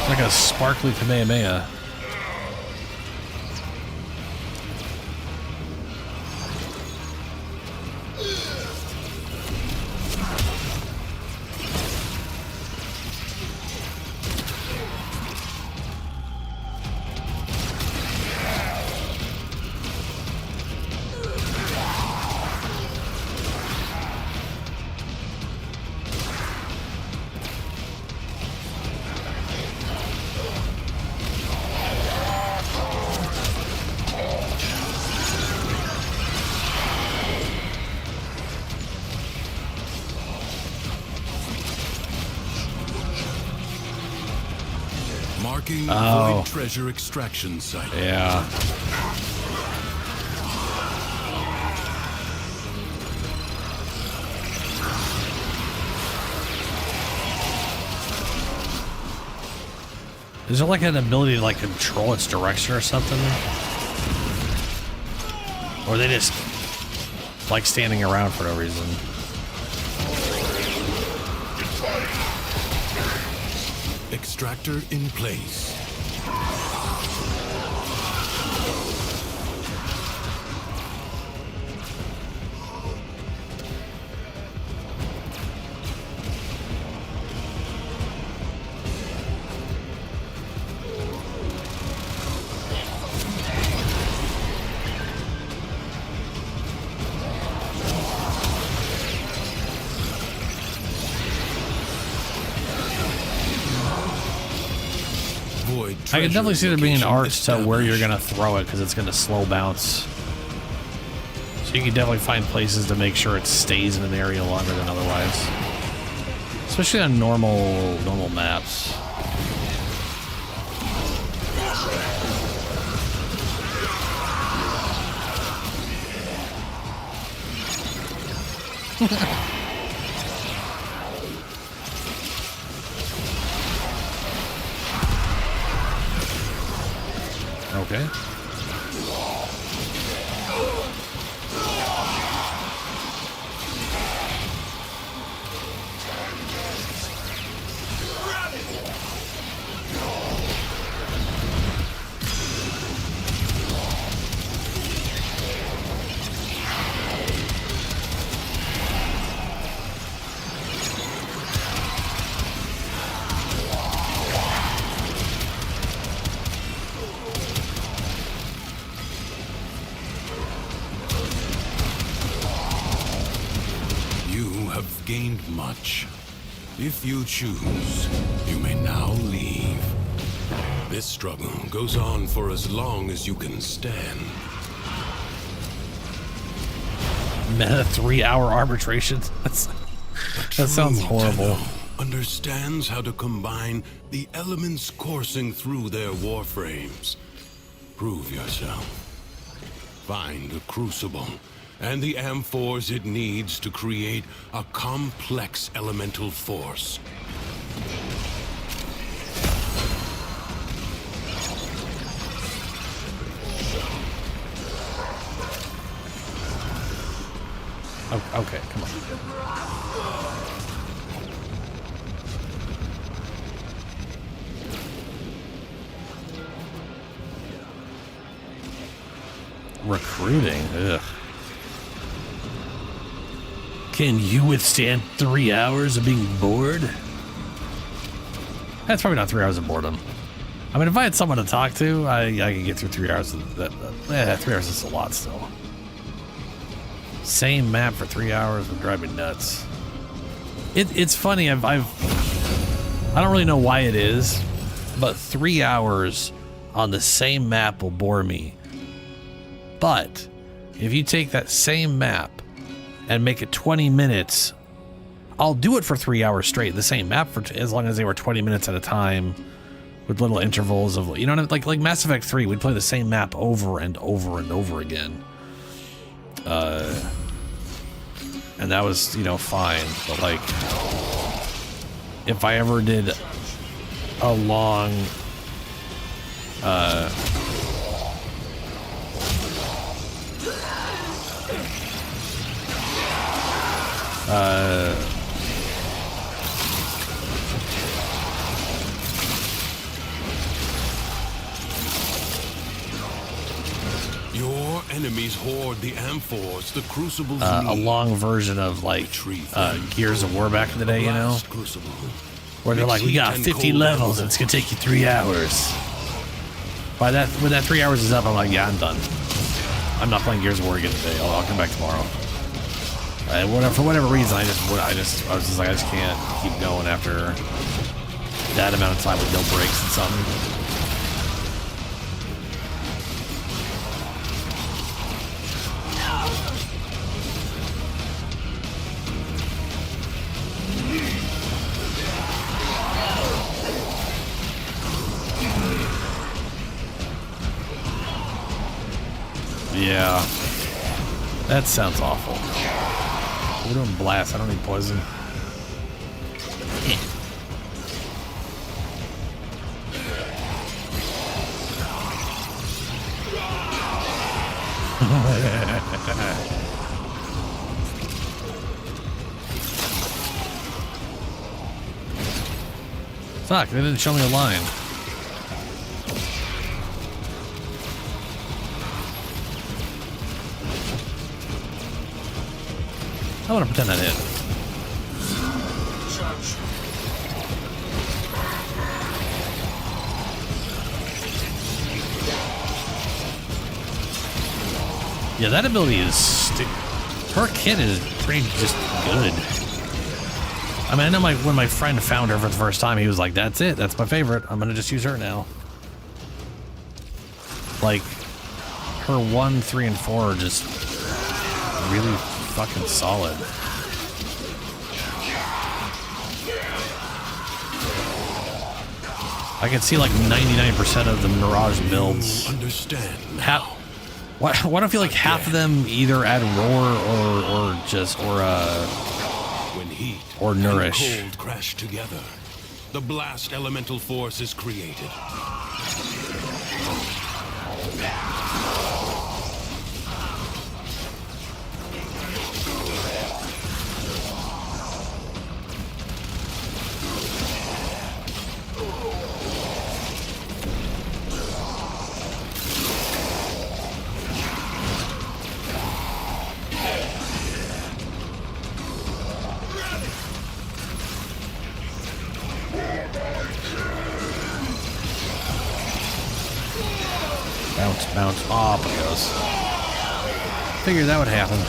like a sparkly Kamehameha. Marking Oh. Void Treasure Extraction Site. Yeah. Is there like an ability to like control its direction or something? Or are they just like standing around for no reason? Extractor in place. I can definitely see there being an art to where you're going to throw it because it's going to slow bounce. So you can definitely find places to make sure it stays in an area longer than otherwise. Especially on normal maps. Okay. Gained much. If you choose, you may now leave. This struggle goes on for as long as you can stand. Meta 3-hour arbitrations. That sounds horrible. Understands how to combine the elements coursing through their warframes. Prove yourself. Find the crucible and the amphors it needs to create a complex elemental force. Oh, okay, come on. Recruiting? Ugh. Can you withstand 3 hours of being bored? That's probably not 3 hours of boredom. I mean, if I had someone to talk to, I could get through 3 hours. 3 hours is a lot still. Same map for 3 hours would drive me nuts. It's funny. I don't really know why it is, but 3 hours on the same map will bore me. But if you take that same map and make it 20 minutes, I'll do it for 3 hours straight. The same map for as long as they were 20 minutes at a time, with little intervals of, you know, like Mass Effect 3, we'd play the same map over and over and over again. And that was, you know, fine. But like, if I ever did a long, Your enemies hoard the amphors, the crucibles a long version of like Gears of War back in the day, you know, where they're like, we got 50 levels and it's gonna take you 3 hours. By that, when that 3 hours is up, I'm like, yeah, I'm done. I'm not playing Gears of War again today. I'll come back tomorrow. For whatever reason, I was just like, I just can't keep going after that amount of time with no breaks and something. Yeah. That sounds awful. We're doing blast. I don't need poison. Fuck, they didn't show me a line. I want to pretend that hit. Yeah, that ability is... her kit is pretty just good. I mean, I know when my friend found her for the first time, he was like, that's it. That's my favorite. I'm going to just use her now. Like, her 1, 3, and 4 are just really fucking solid. I can see like 99% of the Mirage builds. Understand. Why do I feel like half of them either add roar or nourish? And cold crash together. The blast elemental force is created. Bounce. Oh, up it goes. Figured that would happen.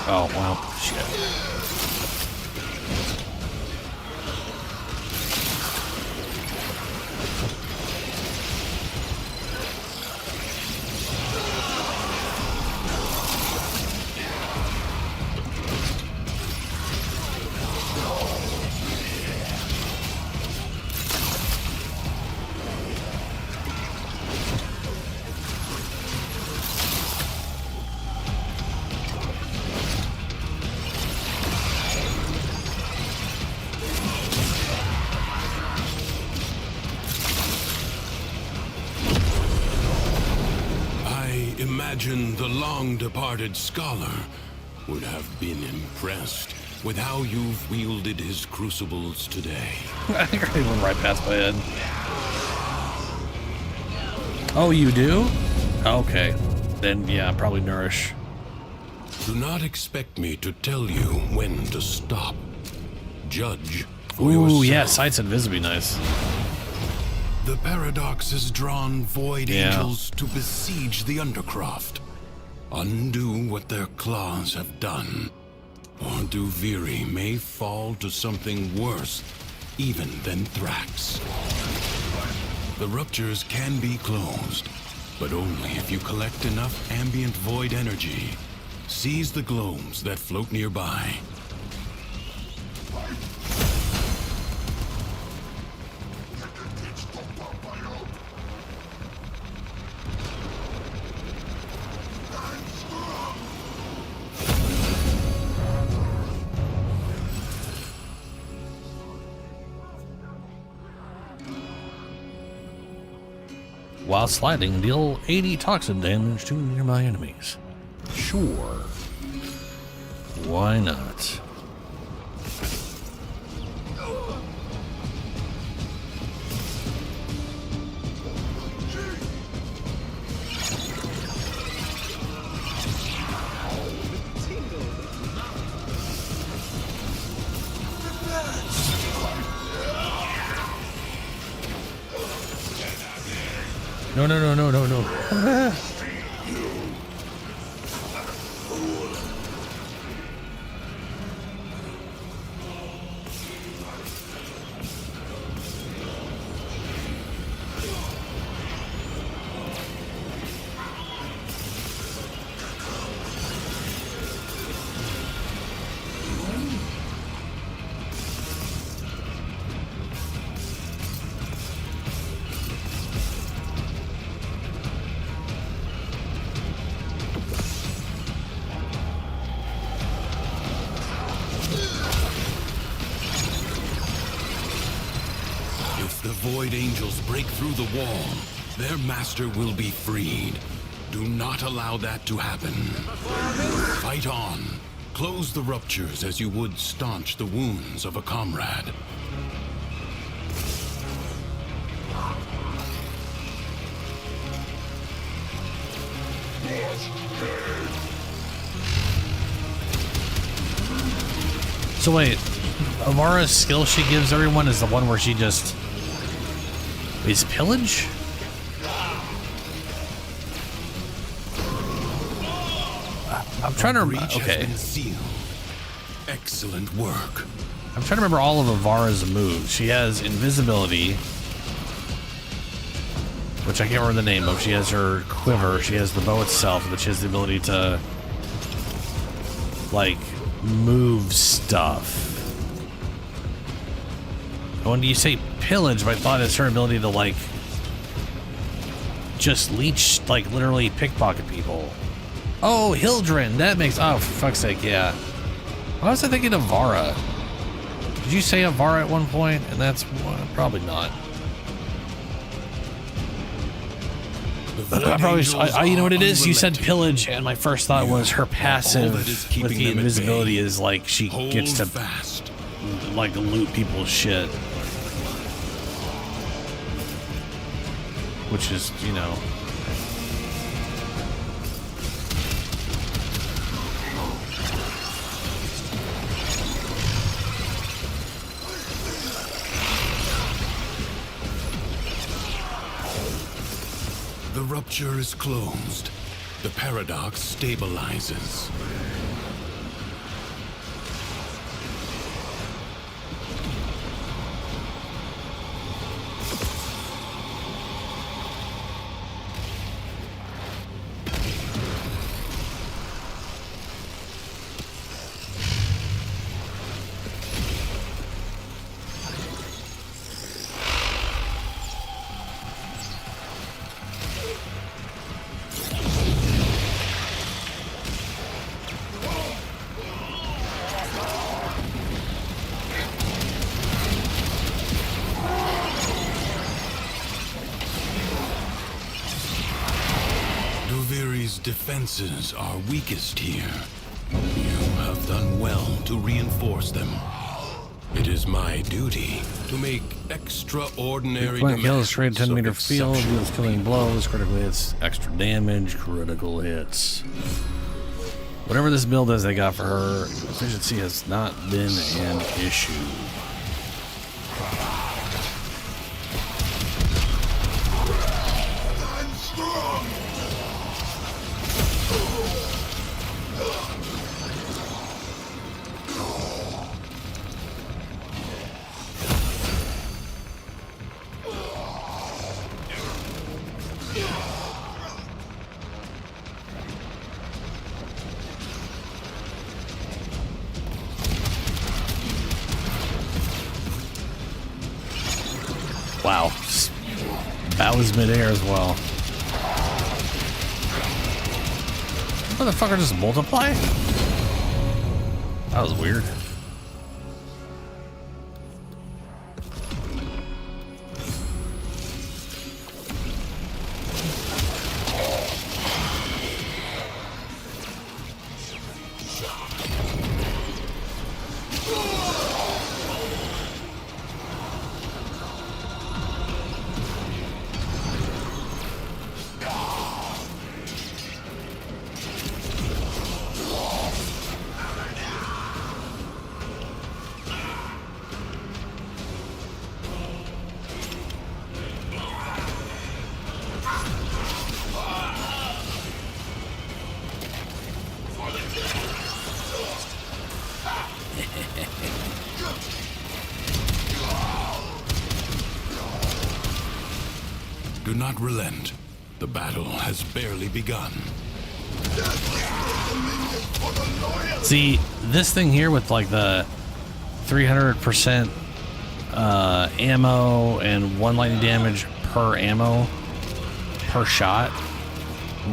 Oh, wow. Shit. Imagine the long-departed scholar would have been impressed with how you've wielded his crucibles today. I think I went right past my head. Oh, you do? Okay. Then, yeah, probably nourish. Do not expect me to tell you when to stop. Judge for yourself. Ooh, yeah, Sights and Vis would be nice. The paradox has drawn void angels to besiege the Undercroft. Undo what their claws have done, or Duviri may fall to something worse even than Thrax. The ruptures can be closed, but only if you collect enough ambient void energy. Seize the globes that float nearby. While sliding, deal 80 toxin damage to nearby enemies. Sure. Why not? No, no, no, no, no, no. If the Void Angels break through the wall, their master will be freed. Do not allow that to happen. Fight on. Close the ruptures as you would staunch the wounds of a comrade. So wait, Avara's skill she gives everyone is the one where she just... is pillage? I'm trying to remember. Okay. Excellent work. I'm trying to remember all of Avara's moves. She has invisibility, which I can't remember the name of. She has her quiver. She has the bow itself, and then she has the ability to, like, move stuff. When you say pillage, my thought is her ability to, like, just leech, like, literally pickpocket people. Oh, Hildren, that makes... oh, for fuck's sake, yeah. Why was I thinking of Avara? Did you say Avara at one point? And that's... well, probably not. I probably... you know what it is? You said pillage, and my first thought was her passive with the invisibility is, like, she gets to, like, loot people's shit. Which is, you know... The rupture is closed. The paradox stabilizes. Defenses are weakest here. You have done well to reinforce them. It is my duty to make extraordinary Point kills, straight 10 demands meter of field, exception. deals killing blows, critical hits, extra damage, critical hits. Whatever this build is they got for her, efficiency has not been an issue. Wow. That was midair as well. Motherfucker just multiply? That was weird. not relent. The battle has barely begun. See, this thing here with like the 300% ammo and 1 lightning damage per ammo per shot,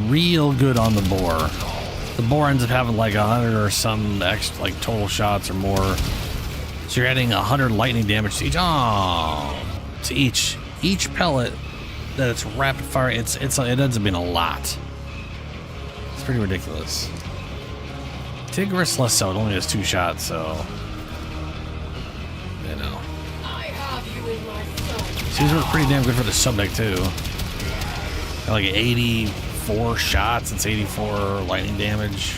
real good on the boar. The boar ends up having like 100 or some extra, like total shots or more. So you're adding 100 lightning damage to each. To each pellet that it's rapid fire. It ends up being a lot. It's pretty ridiculous. Tigris less so. It only has 2 shots, so you know. These were pretty damn good for the subdeck too. Got like 84 shots. It's 84 lightning damage.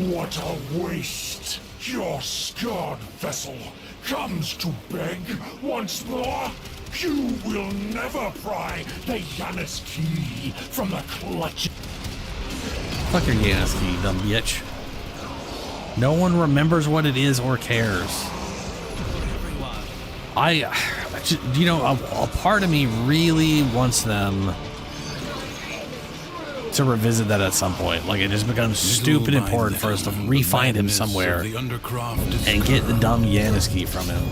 What a waste! Your scarred vessel comes to beg once more? You will never pry the Yanisky from the clutch. Fuck your Yanisky, you dumb bitch. No one remembers what it is or cares. You know, a part of me really wants them to revisit that at some point. Like, it just becomes stupid important for us to re-find him somewhere and get the dumb Yanisky from him.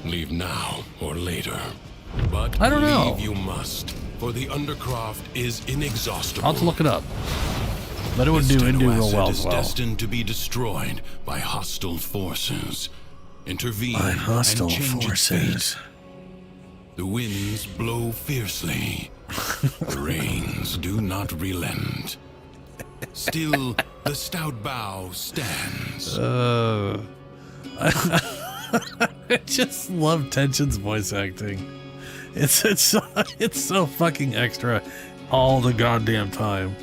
Leave now or later. But I don't know. Leave you must, for the Undercroft is inexhaustible. I'll have to look it up. But it would do real well as well. Is destined to be destroyed by hostile forces. Intervene by hostile and change forces. Its fate. The winds blow fiercely. The rains do not relent. Still, the stout bow stands. I just love Tension's voice acting. It's so fucking extra all the goddamn time.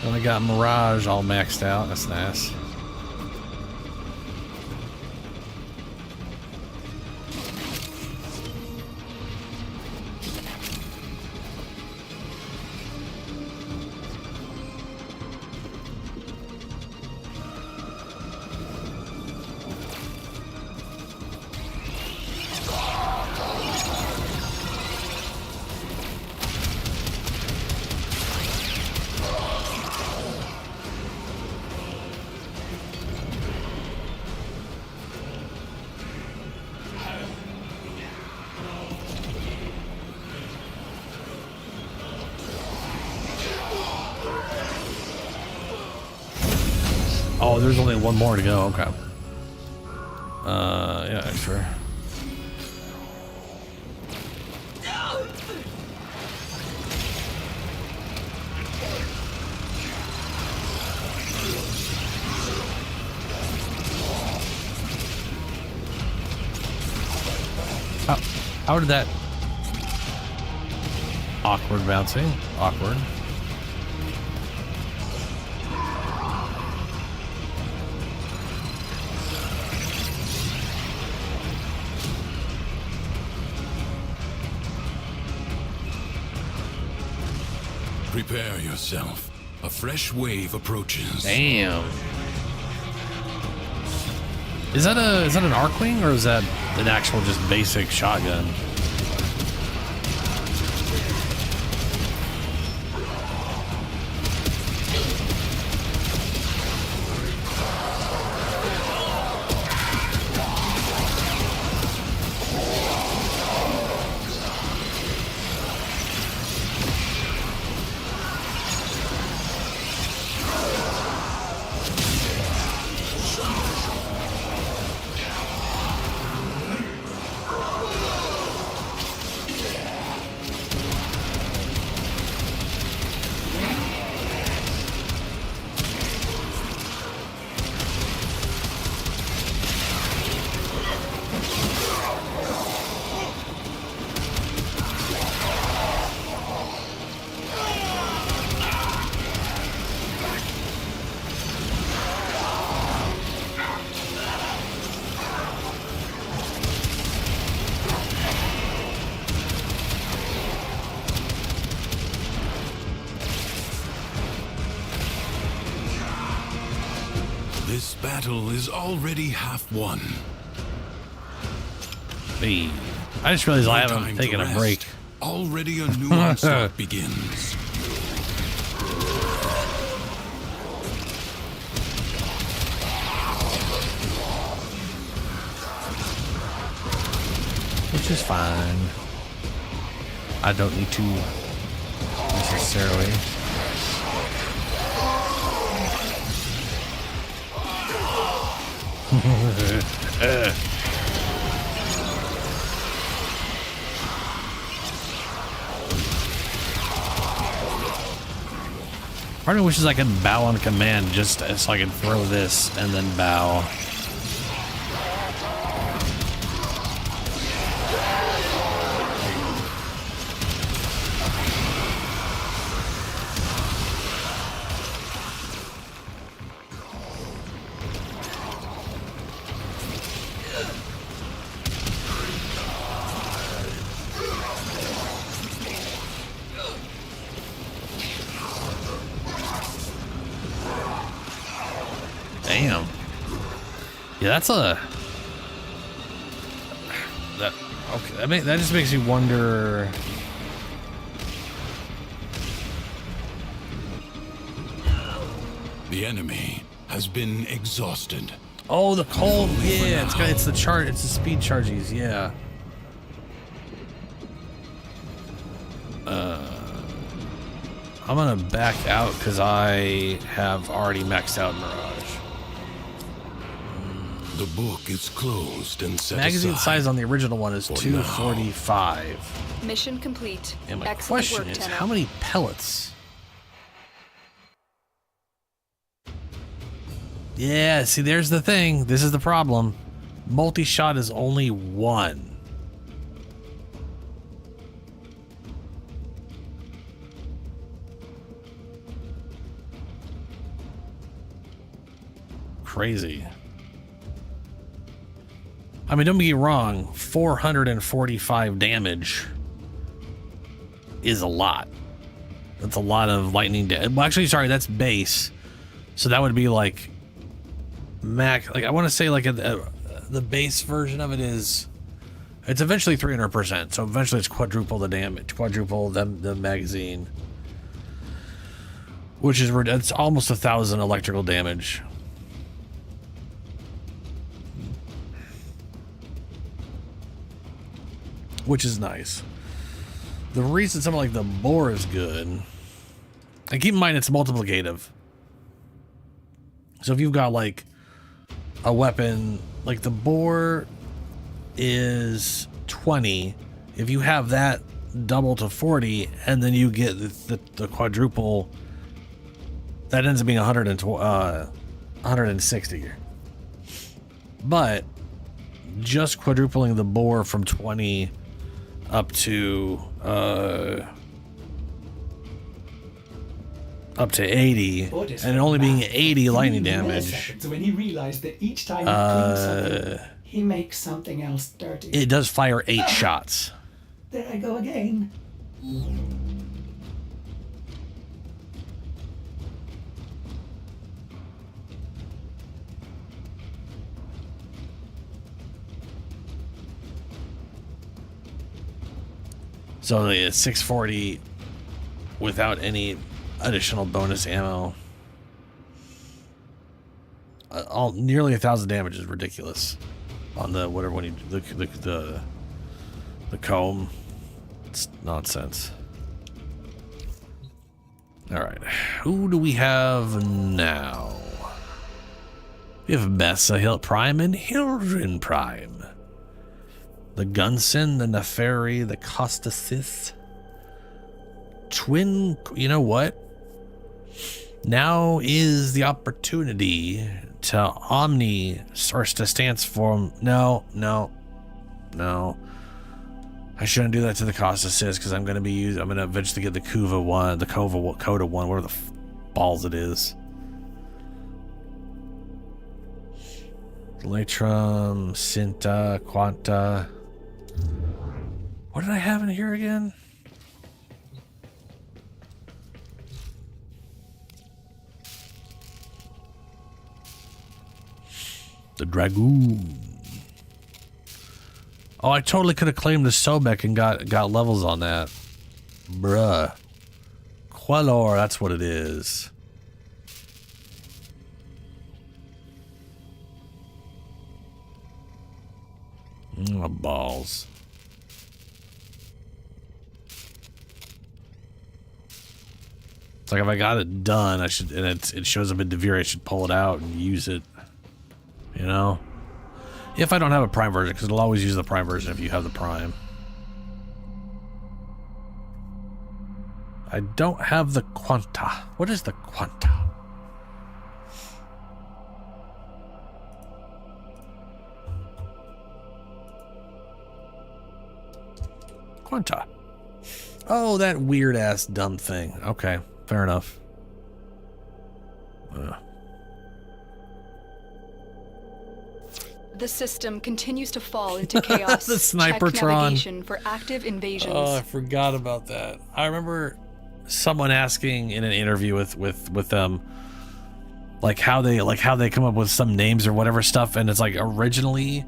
And I got Mirage all maxed out. That's nice. Oh, there's only one more to go. Okay. Yeah, sure. How did that awkward bouncing? Awkward. Prepare yourself. A fresh wave approaches. Damn. Is that an Arcwing or is that an actual just basic shotgun? This battle is already half won. Hey, I just realized I No haven't time taken to a rest. break. Already a new onslaught begins. Which is fine. I don't need to necessarily. Part of me wishes I could bow on command just so I can throw this and then bow. Damn. Yeah, that's a... That, okay, that just makes you wonder... The enemy has been exhausted. Oh, the cold, yeah, it's the chart, it's the speed charges, yeah. I'm gonna back out because I have already maxed out Mirage. The book is closed and set Magazine aside. size on the original one is 245. Mission complete. And my Excellent question work, is, Tenno. how many pellets? Yeah, see, there's the thing. This is the problem. Multi-shot is only one. Crazy. I mean, don't get me wrong, 445 damage is a lot. That's a lot of lightning damage. Well, actually, sorry, that's base. So that would be like max. Like I want to say, like the base version of it is, it's eventually 300%. So eventually, it's quadruple the damage, quadruple the magazine, which is it's almost 1,000 electrical damage. Which is nice. The reason something like the boar is good, and keep in mind it's multiplicative. So if you've got like a weapon, like the boar is 20. If you have that double to 40, and then you get the quadruple, that ends up being 160. But just quadrupling the boar from 20 up to 80, and it only being 80 lightning damage. When he realized that each time he cleans something, he makes something else dirty. It does fire 8 shots. There I go again. So it's 640 without any additional bonus ammo. Nearly 1,000 damage is ridiculous on the whatever when you the comb. It's nonsense. All right, who do we have now? We have Bessa Prime and Hildren Prime. The Gunson, the Neferi, the Costasis. Twin, you know what? Now is the opportunity to Omni, or to transform. No. I shouldn't do that to the Costasis because I'm going to eventually get the Kuva one, the Coda one, whatever the balls it is. Latrum, Sinta, Quanta. What did I have in here again? The Dragoon. Oh, I totally could have claimed the Sobek and got levels on that. Bruh. Quelor, that's what it is. Oh, balls. It's like if I got it done, I should, and it shows up in Devere, I should pull it out and use it. You know? If I don't have a Prime version, because it'll always use the Prime version if you have the Prime. I don't have the Quanta. What is the Quanta? Quanta. Oh, that weird-ass dumb thing. Okay, fair enough. The system continues to fall into chaos. The Check Snipertron. navigation for active invasions. Oh, I forgot about that. I remember someone asking in an interview with them, like how they come up with some names or whatever stuff, and it's like originally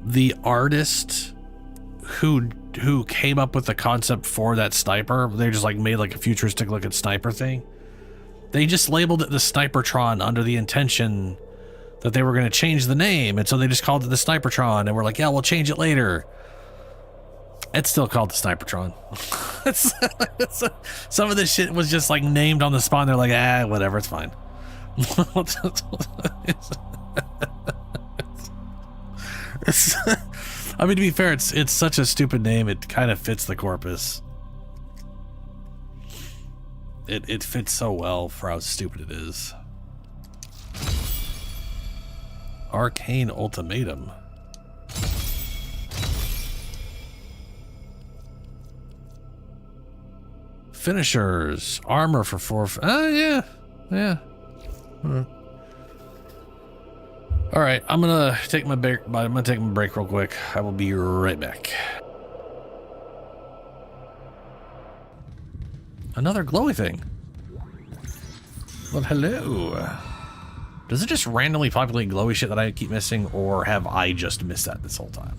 the artist who came up with the concept for that sniper, they just like made like a futuristic looking sniper thing. They just labeled it the Snipertron under the intention that they were going to change the name, and so they just called it the Snipertron, and we're like, yeah, we'll change it later. It's still called the Snipertron. Some of this shit was just like named on the spot, and they're like, ah, whatever, it's fine. I mean, to be fair, it's such a stupid name, it kind of fits the corpus. It fits so well for how stupid it is. Arcane Ultimatum. Finishers. Armor for 4. Oh, yeah. Yeah. Alright, I'm gonna take my break. I'm gonna take my break real quick. I will be right back. Another glowy thing. Well, hello. Does it just randomly populate glowy shit that I keep missing, or have I just missed that this whole time?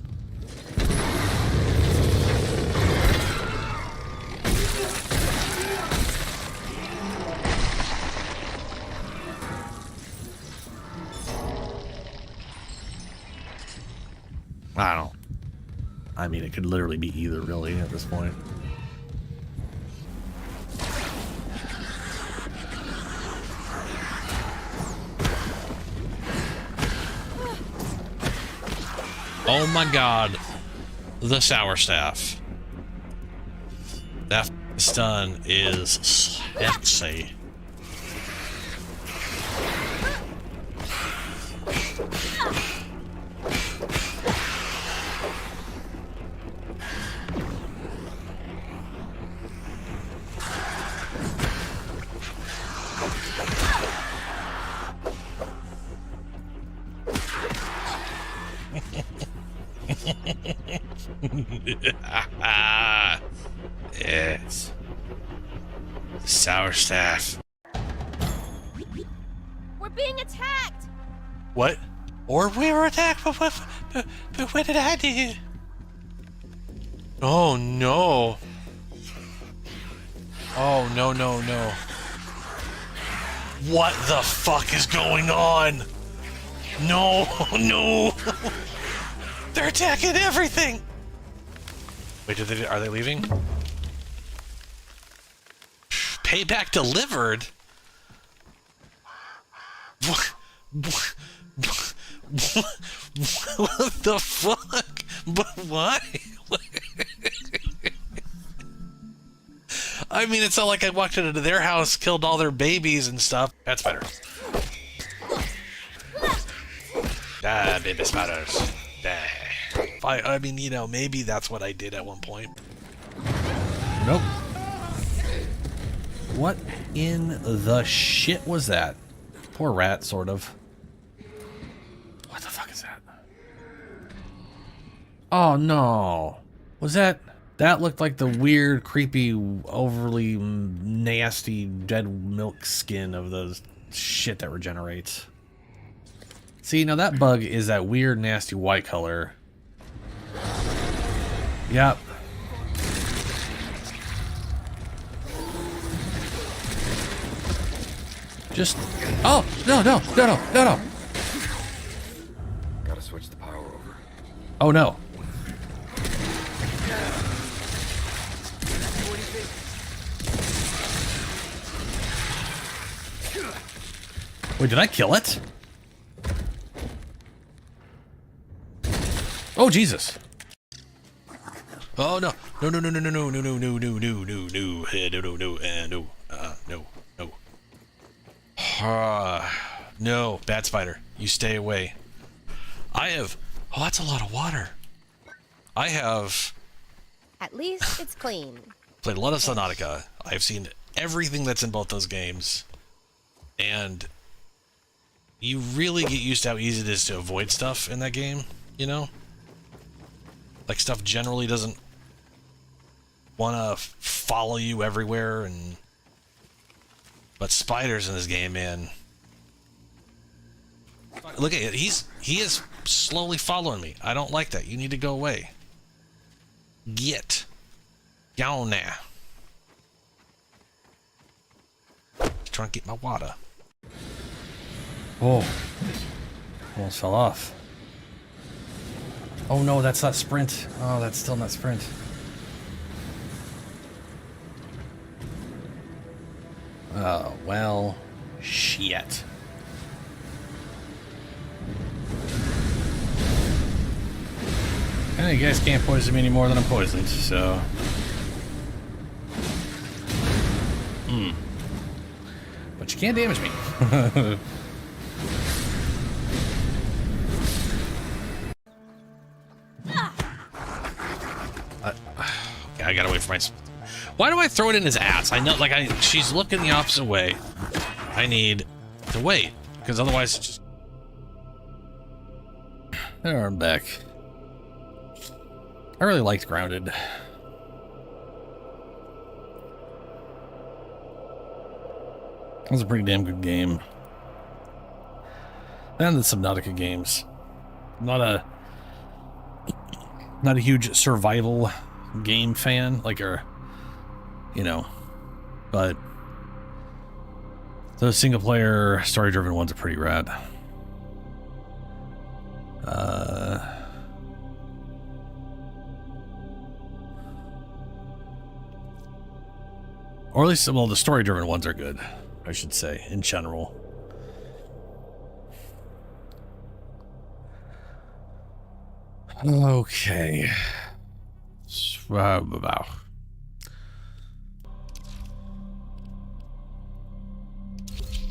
I don't know. I mean, it could literally be either, really, at this point. Oh my god. The Sour Staff. That stun is sexy. Yes. Sour Staff. We're being attacked! What? Or we were attacked, but what did I do? Oh no. Oh no, no, no. What the fuck is going on? No, no. They're attacking everything. Wait, are they leaving? Payback delivered? What the fuck? But why? I mean, it's not like I walked into their house, killed all their babies and stuff. That's better. Ah, baby spiders. I mean, you know, maybe that's what I did at one point. Nope. What in the shit was that? Poor rat, sort of. What the fuck is that? Oh no. Was that... That looked like the weird, creepy, overly nasty dead milk skin of the shit that regenerates. See, now that bug is that weird, nasty white color. Yep. Just... Oh! No, no, no, no, no, no! Gotta switch the power over. Oh, no. Wait, did I kill it? Oh, Jesus. Oh, no. No, no, no, no, no, no, no, no, no, no, no, no, no, no, bad spider. You stay away. I have... Oh, that's a lot of water. I have... At least it's clean. Played a lot of Subnautica. I've seen everything that's in both those games. And you really get used to how easy it is to avoid stuff in that game, you know? Like, stuff generally doesn't want to follow you everywhere, and... But spiders in this game, man... Look at it. He is slowly following me. I don't like that. You need to go away. Get. Down there. Trying to get my water. Oh. Almost fell off. Oh no, that's not sprint. Oh, that's still not sprint. Oh, well, shit. And you guys can't poison me any more than I'm poisoned, so... But you can't damage me. Okay, I gotta wait for my... Why do I throw it in his ass? I know, like, she's looking the opposite way. I need to wait, because otherwise it's just... There, I'm back. I really liked Grounded. That was a pretty damn good game. And the Subnautica games. Not a huge survival game fan, like you know, but those single player story driven ones are pretty rad. Or at least, well, the story-driven ones are good, I should say, in general. Okay.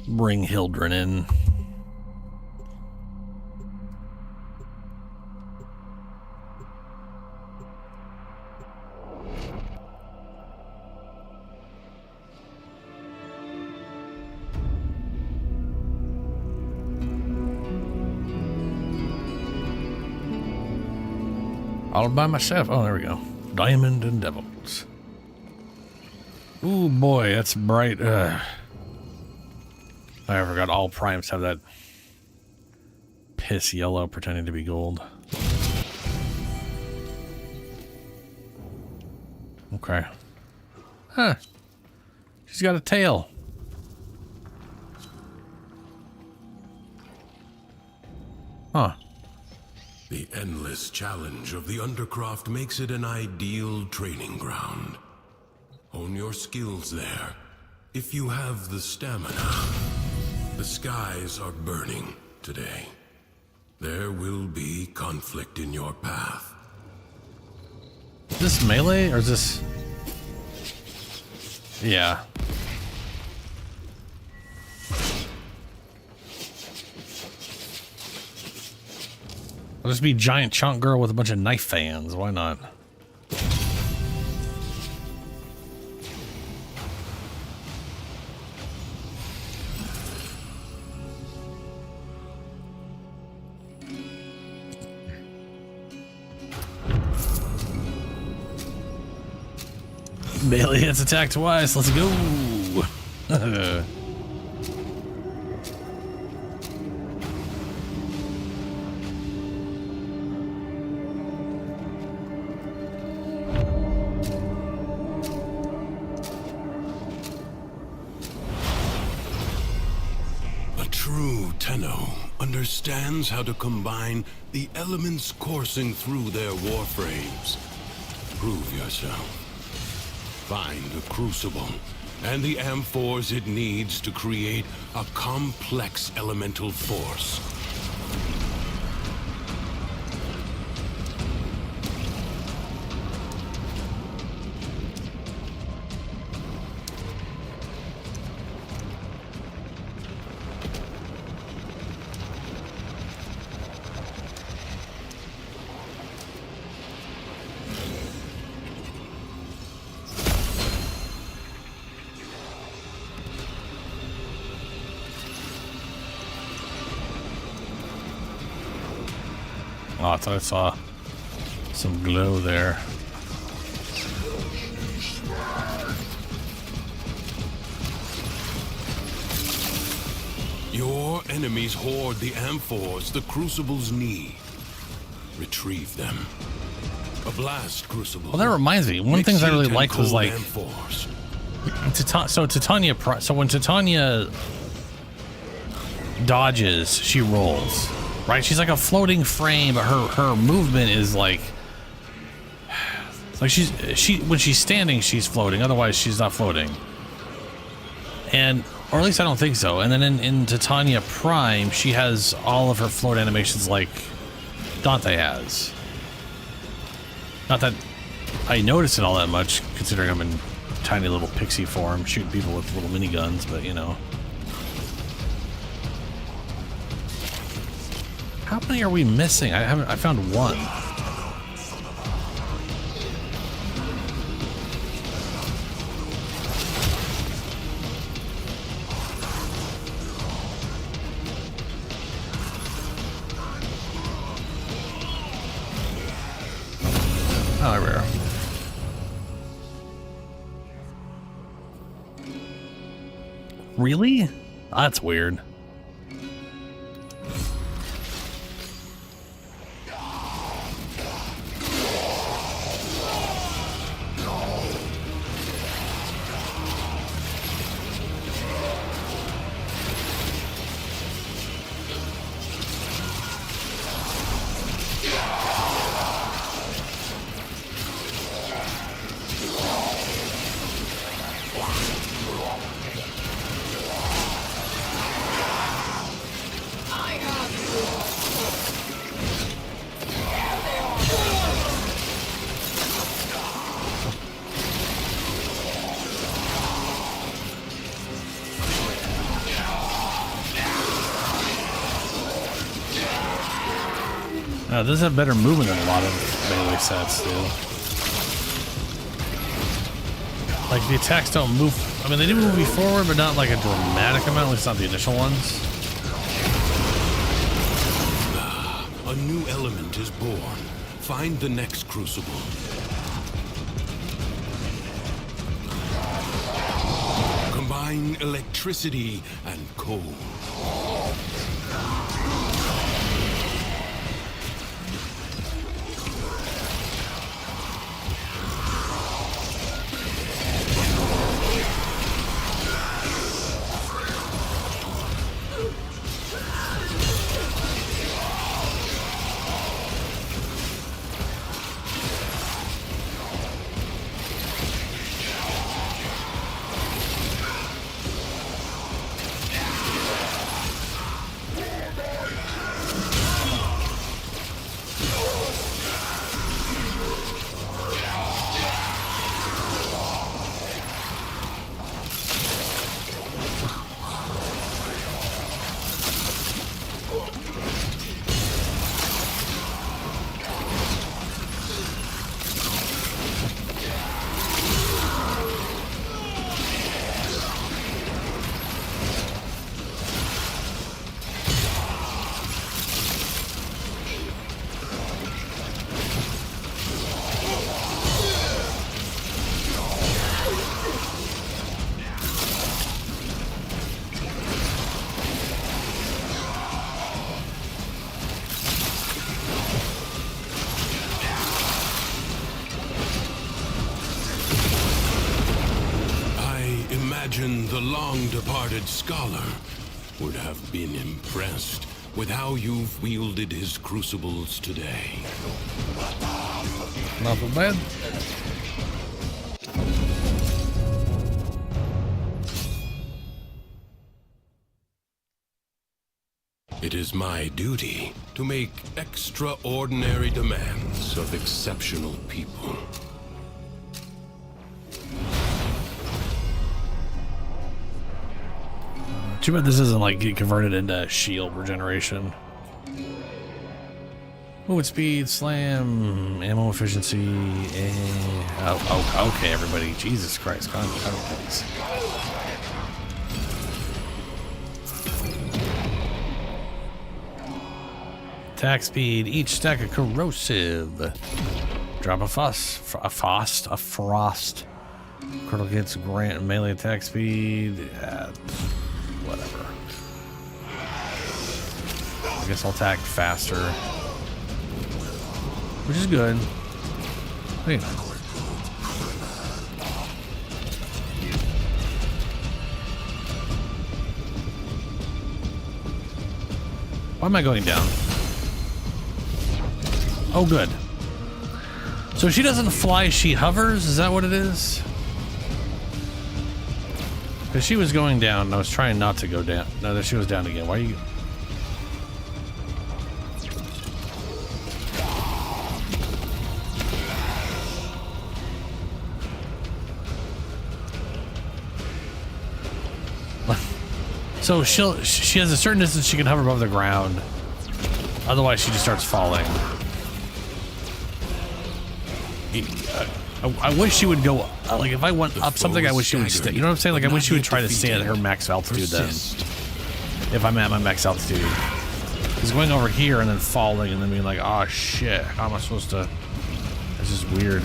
Bring Hildren in. All by myself. Oh, there we go. Diamond and Devils. Ooh, boy, that's bright. I forgot all primes have that piss yellow pretending to be gold. Okay. Huh. She's got a tail. Huh. The endless challenge of the Undercroft makes it an ideal training ground. Hone your skills there. If you have the stamina. The skies are burning today. There will be conflict in your path. Is this melee or is this... Yeah. I'll just be giant chunk girl with a bunch of knife fans. Why not? Bailey hits attack twice. Let's go. Tenno understands how to combine the elements coursing through their warframes. Prove yourself. Find the crucible and the amphors it needs to create a complex elemental force. Oh, I thought I saw some glow there. Your enemies hoard the amphors the crucibles need. Retrieve them. A blast crucible. Well, that reminds me. One of the things I really liked was like, so when Titania dodges, she rolls. Right, she's like a floating frame, but her movement is like when she's standing, she's floating. Otherwise, she's not floating. And or at least I don't think so. And then in Titania Prime, she has all of her float animations like Dante has. Not that I notice it all that much, considering I'm in tiny little pixie form, shooting people with little miniguns. But you know. How many are we missing? I found one. Oh, rare. Really? That's weird. This has better movement than a lot of melee sets do. Like, the attacks don't move. I mean, they do move me forward, but not like a dramatic amount, at least not the initial ones. A new element is born. Find the next crucible. Combine electricity and cold. Imagine the long-departed scholar would have been impressed with how you've wielded his crucibles today. Not so bad. It is my duty to make extraordinary demands of exceptional people. Too bad this isn't like get converted into shield regeneration. Movement speed, slam, ammo efficiency. Oh, okay, everybody. Jesus Christ, calm down, please. Attack speed, each stack of corrosive. Drop a frost. Critical hits, grant melee attack speed. Whatever. I guess I'll attack faster. Which is good. Hey. Why am I going down? Oh, good. So she doesn't fly, she hovers? Is that what it is? Because she was going down, and I was trying not to go down. No, she was down again. Why are you... So she has a certain distance she can hover above the ground. Otherwise, she just starts falling. I wish she would go, like, if I went up something, I wish she would stay. You know what I'm saying? Like, I wish she would try to stay at her max altitude then. If I'm at my max altitude. Because going over here and then falling and then being like, oh shit, how am I supposed to... This is weird.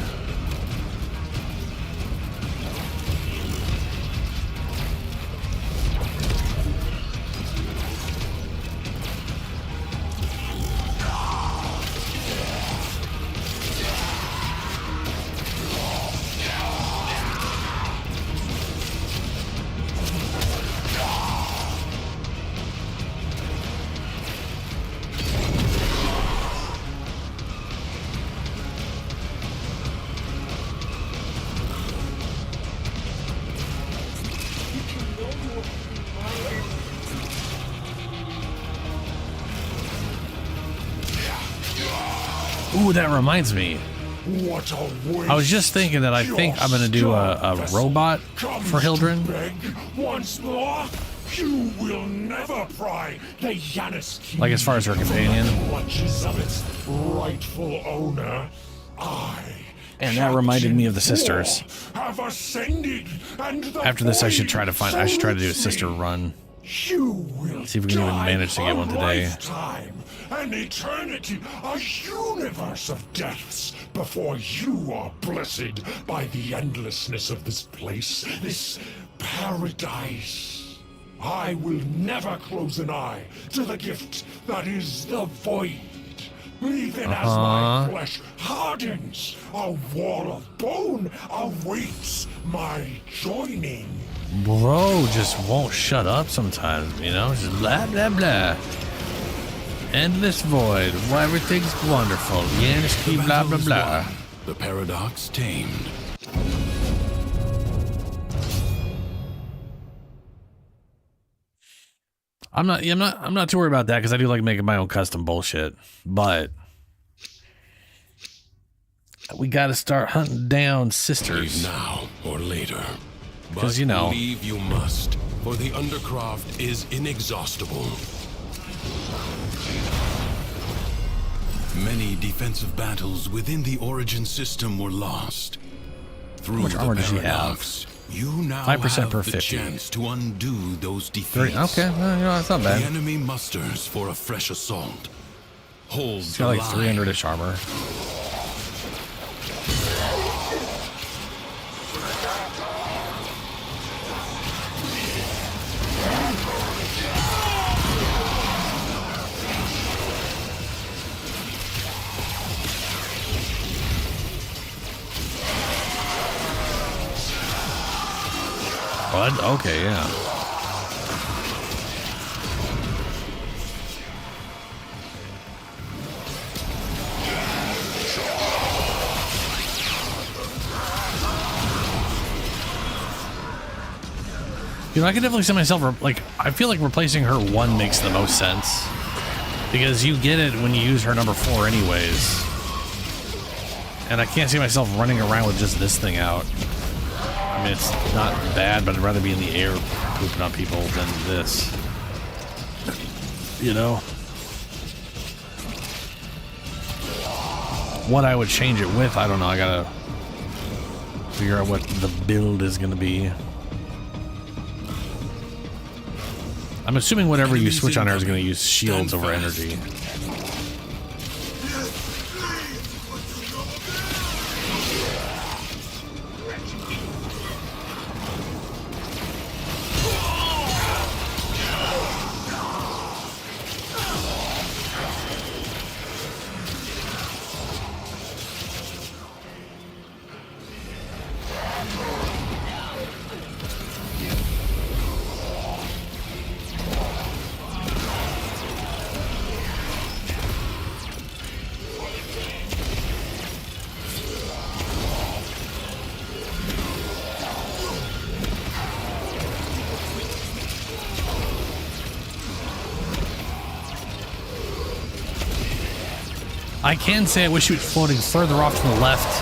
Ooh, that reminds me. What a waste. I was just thinking that I think I'm going to do a robot for Hildren. Once more, you will never pry the Yanis key. Like as far as her companion. Clutches of its rightful owner. And that reminded me of the sisters. Have ascended, and the After this, I should try to do a sister run. You will see if we can even manage to get one today. Lifetime, an eternity, a universe of deaths before you are blessed by the endlessness of this place, this paradise. I will never close an eye to the gift that is the void. Even as my flesh hardens, a wall of bone awaits my joining. Bro just won't shut up sometimes, you know? Just blah, blah, blah. Endless void. Why everything's wonderful. Yeah, just keep blah, blah, blah. The paradox tamed. I'm not too worried about that because I do like making my own custom bullshit. But we got to start hunting down sisters. Leave now or later. Because, you know. Leave you must, for the Undercroft is inexhaustible. Many defensive battles within the Origin system were lost. Through How much armor does she have? paradox, you now 5% have per the 50. chance to undo those defeats. Okay, well, you know, that's not bad. The enemy musters for a fresh assault. Hold She's got like the line. 300-ish armor. What? Okay, yeah. You know, I can definitely see myself, like, I feel like replacing her 1 makes the most sense. Because you get it when you use her number 4 anyways. And I can't see myself running around with just this thing out. I mean, it's not bad, but I'd rather be in the air pooping on people than this. You know? What I would change it with, I don't know. I gotta figure out what the build is gonna be. I'm assuming whatever you switch on her is gonna use shields over energy. I can say I wish you were floating further off to the left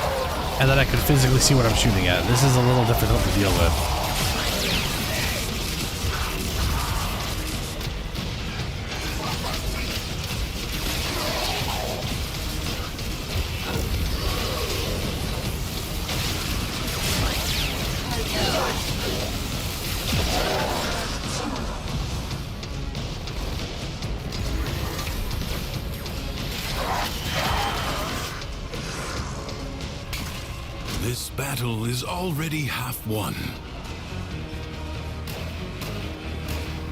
and that I could physically see what I'm shooting at. This is a little difficult to deal with. This battle is already half won.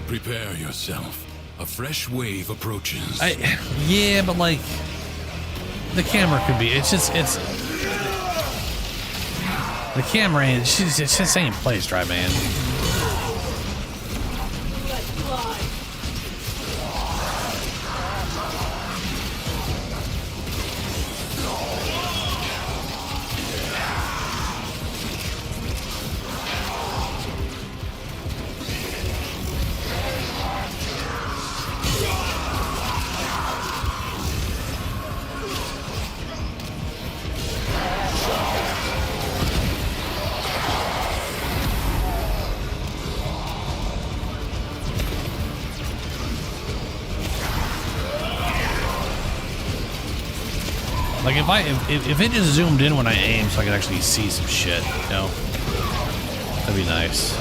Prepare yourself. A fresh wave approaches. Yeah, but like, the camera could be, it's the camera, it's just ain't placed right, man. Like if it just zoomed in when I aim so I could actually see some shit, you know? That'd be nice.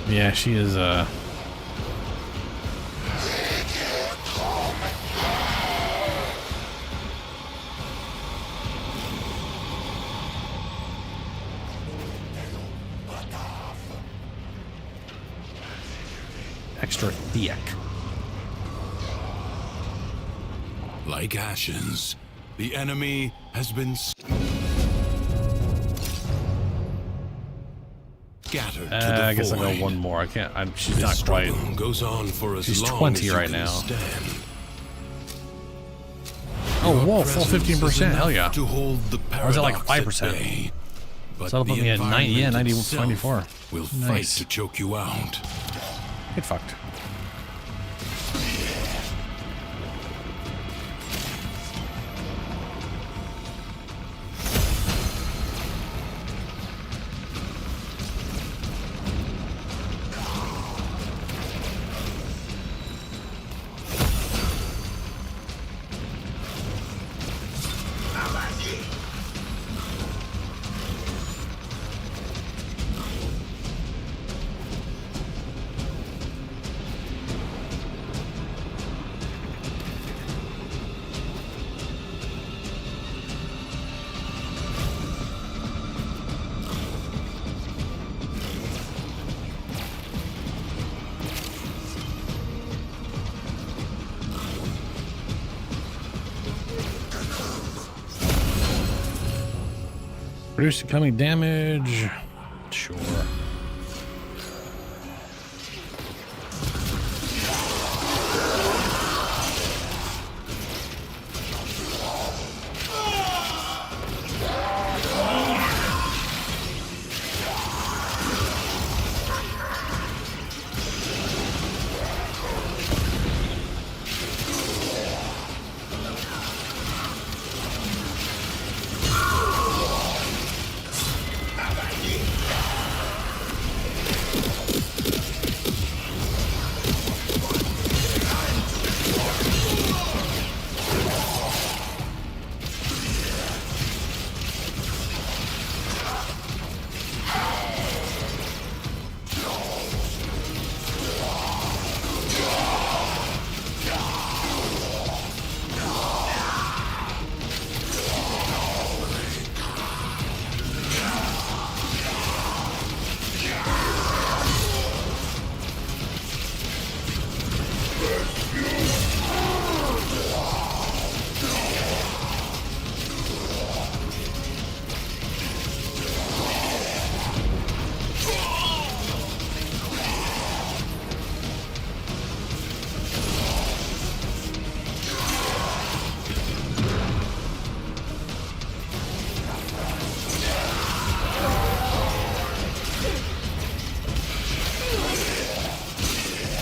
Yeah, she is, extra thick. Like ashes, the enemy has been scattered to the I guess I'll void. go one more. I can't. She's This not quite. struggle goes on for as She's long 20 as you right can now. stand. Oh, Your whoa, full presence is 15%. Hell enough yeah. to hold the Or is it like paradox at 5%? bay, but So that'll put the me at 90, yeah, environment 90, itself 24. will Nice. fight to choke you out. Get fucked. Reduce incoming damage. Sure.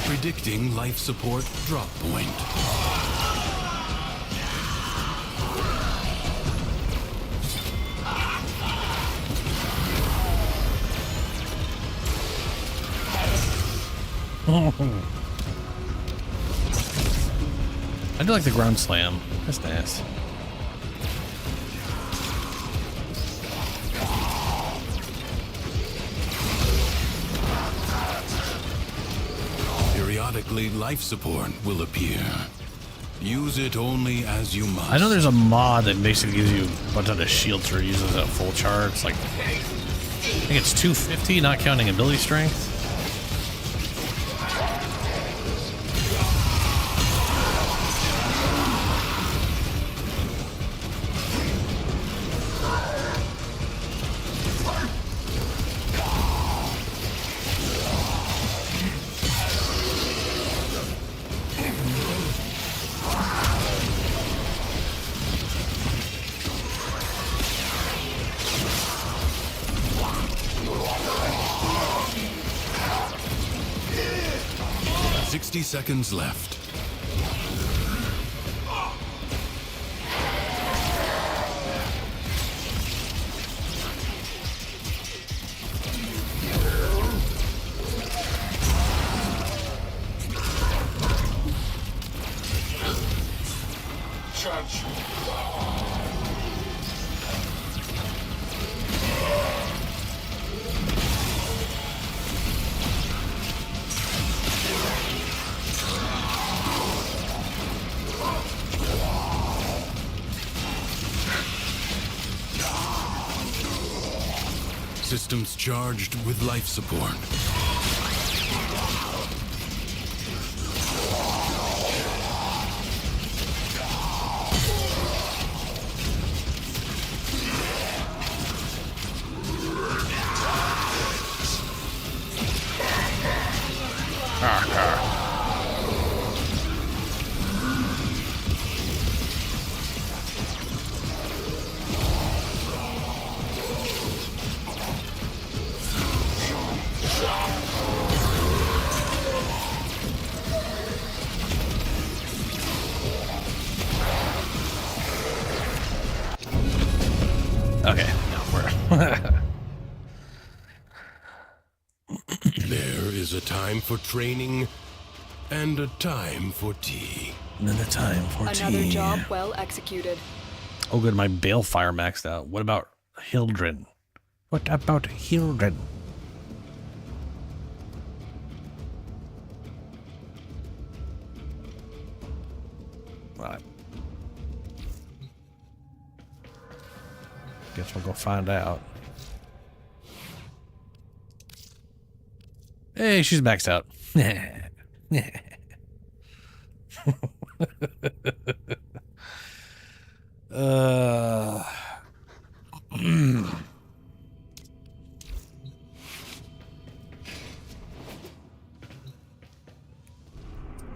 Predicting life support drop point. I do like the ground slam. That's nice. Periodically, life support will appear. Use it only as you must. I know there's a mod that basically gives you a bunch of shields for uses at full charge. It's like, I think it's 250, not counting ability strength. Seconds left. Systems charged with life support. Okay, now we're... There is a time for training and a time for tea. Another time for tea. Another job well executed. Oh good, my Balefire maxed out. What about Hildren? What about Hildren? Well, guess we'll go find out. Hey, she's maxed out.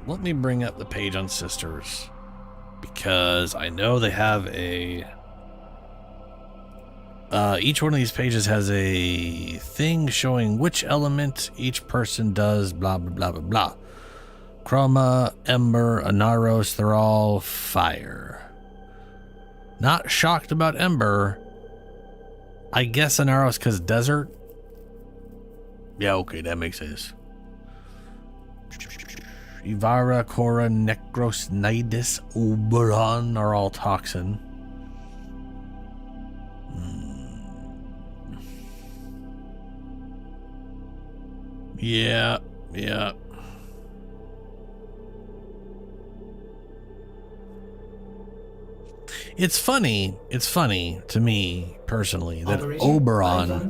let me bring up the page on Sisters, because I know they have a... each one of these pages has a thing showing which element each person does, blah, blah, blah, blah, blah. Chroma, Ember, Anaros, they're all fire. Not shocked about Ember. I guess Anaros because desert. Yeah, okay, that makes sense. Ivara, Korra, Necros, Nidus, Oberon are all toxin. Yeah. It's funny to me personally that Oberon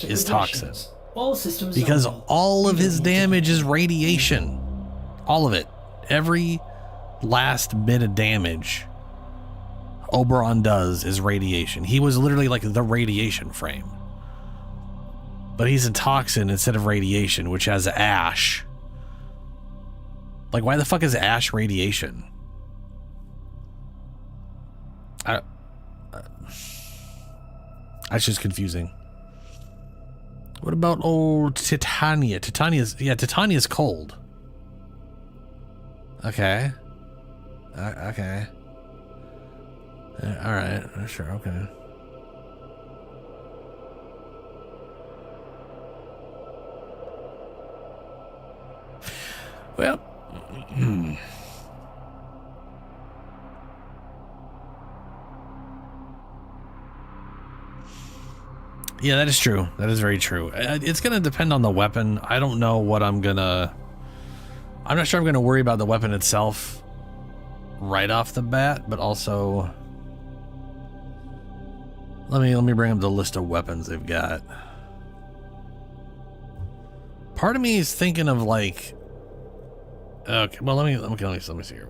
is toxin. All systems because are all of his damage is radiation. All of it. Every last bit of damage Oberon does is radiation. He was literally like the radiation frame. But he's a toxin instead of radiation, which has ash. Like, why the fuck is ash radiation? That's just confusing. What about old Titania? Titania's cold. Okay. Okay. Alright, sure, okay. Well, yeah, that is true. That is very true. It's going to depend on the weapon. I don't know what I'm not sure I'm going to worry about the weapon itself right off the bat, but also let me bring up the list of weapons they've got. Part of me is thinking of like, okay, well let me see here.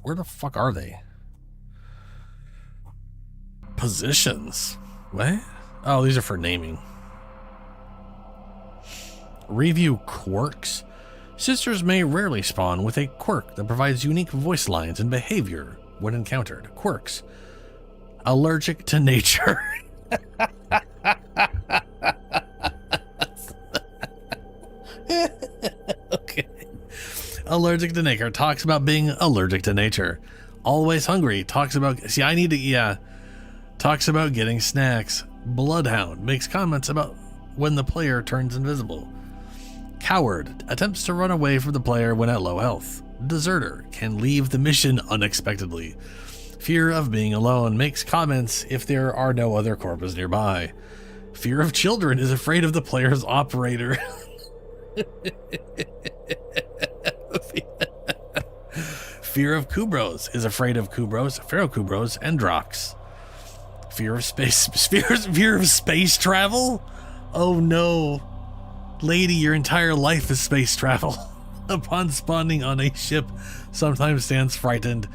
Where the fuck are they? Positions. What? Oh, these are for naming. Review quirks. Sisters may rarely spawn with a quirk that provides unique voice lines and behavior when encountered. Quirks. Allergic to nature. Okay. Allergic to nature. Talks about being allergic to nature. Always hungry. Talks about... See, I need to... Yeah. Talks about getting snacks. Bloodhound. Makes comments about when the player turns invisible. Coward. Attempts to run away from the player when at low health. Deserter. Can leave the mission unexpectedly. Fear of being alone. Makes comments if there are no other corpses nearby. Fear of children. Is afraid of the player's operator. Fear of Kubros. Is afraid of Kubros, Ferrokubros, and Drox. Fear of space. Fear of space travel? Oh no. Lady, your entire life is space travel. Upon spawning on a ship, sometimes stands frightened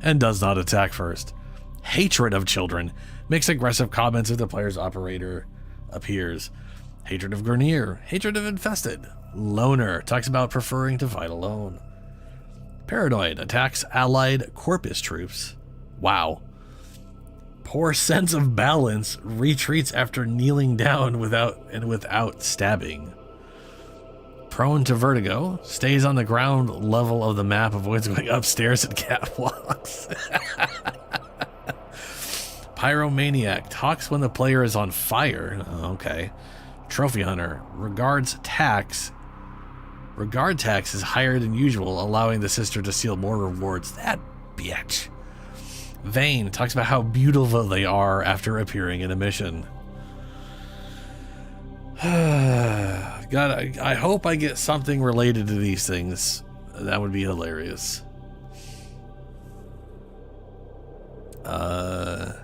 and does not attack first. Hatred of children. Makes aggressive comments if the player's operator appears. Hatred of Grenier. Hatred of Infested. Loner. Talks about preferring to fight alone. Paranoid. Attacks allied Corpus troops. Wow. Poor sense of balance. Retreats after kneeling down without stabbing. Prone to vertigo. Stays on the ground level of the map. Avoids going upstairs at catwalks. Pyromaniac. Talks when the player is on fire. Oh, okay. Trophy hunter. Regards tax. Regard tax is higher than usual, allowing the sister to steal more rewards. That bitch. Vain. Talks about how beautiful they are after appearing in a mission. God, I hope I get something related to these things. That would be hilarious. Must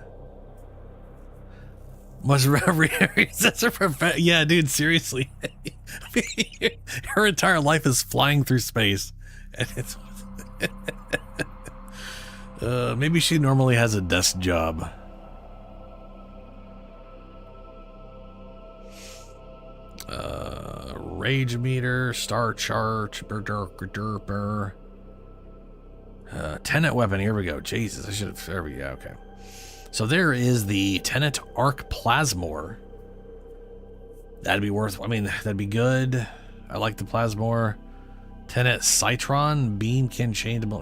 yeah, dude, seriously. Her entire life is flying through space. And it's maybe she normally has a desk job. Rage meter, star chart, Tenet weapon, here we go. Jesus, I should have, there we go, okay. So there is the Tenet Arc Plasmor. That'd be worth, I mean, that'd be good. I like the Plasmor. Tenet Citron, beam can changeable,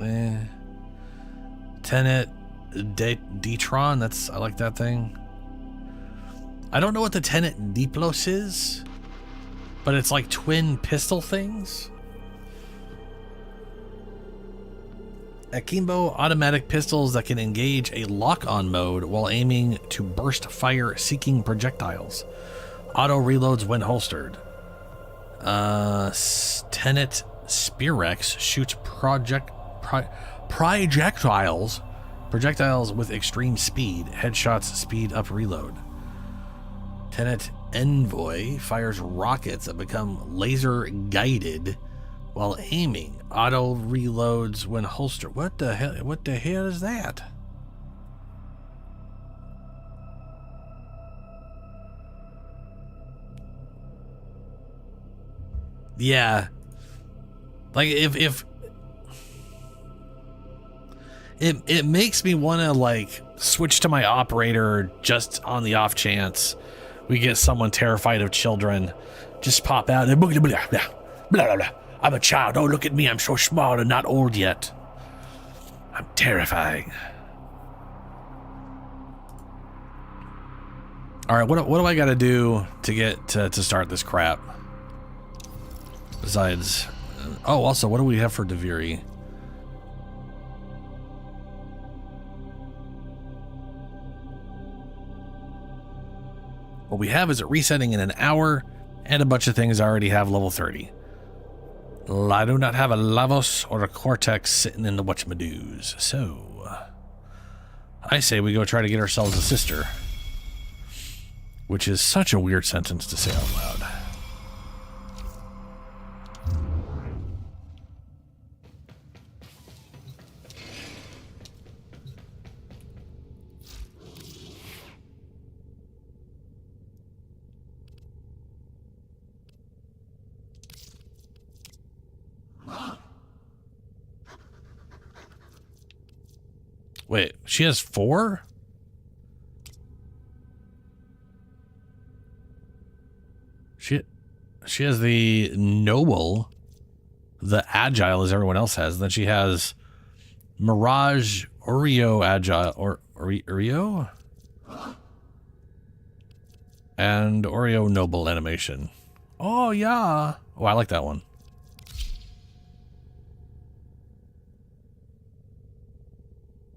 Tenet Detron, that's, I like that thing. I don't know what the Tenet Diplos is, but it's like twin pistol things. Akimbo automatic pistols that can engage a lock-on mode while aiming to burst fire-seeking projectiles. Auto reloads when holstered. Tenet Spearex shoots projectiles with extreme speed. Headshots speed up reload. Tenet Envoy fires rockets that become laser guided while aiming. Auto reloads when holstered. What the hell? What the hell is that? Yeah. Like if it makes me want to like switch to my operator just on the off chance we get someone terrified of children just pop out and blah blah blah blah blah blah. I'm a child. Oh, look at me. I'm so small and not old yet. I'm terrifying. All right, what do I got to do to get to start this crap? Besides, oh, also, what do we have for Deviri? What we have is it resetting in an hour, and a bunch of things I already have level 30. I do not have a Lavos or a Cortex sitting in the whatchamadoos, so I say we go try to get ourselves a sister, which is such a weird sentence to say out loud. Wait, she has 4? She has the Noble, the Agile as everyone else has. Then she has Mirage, Oreo Agile, or Oreo? And Oreo Noble animation. Oh, yeah. Oh, I like that one.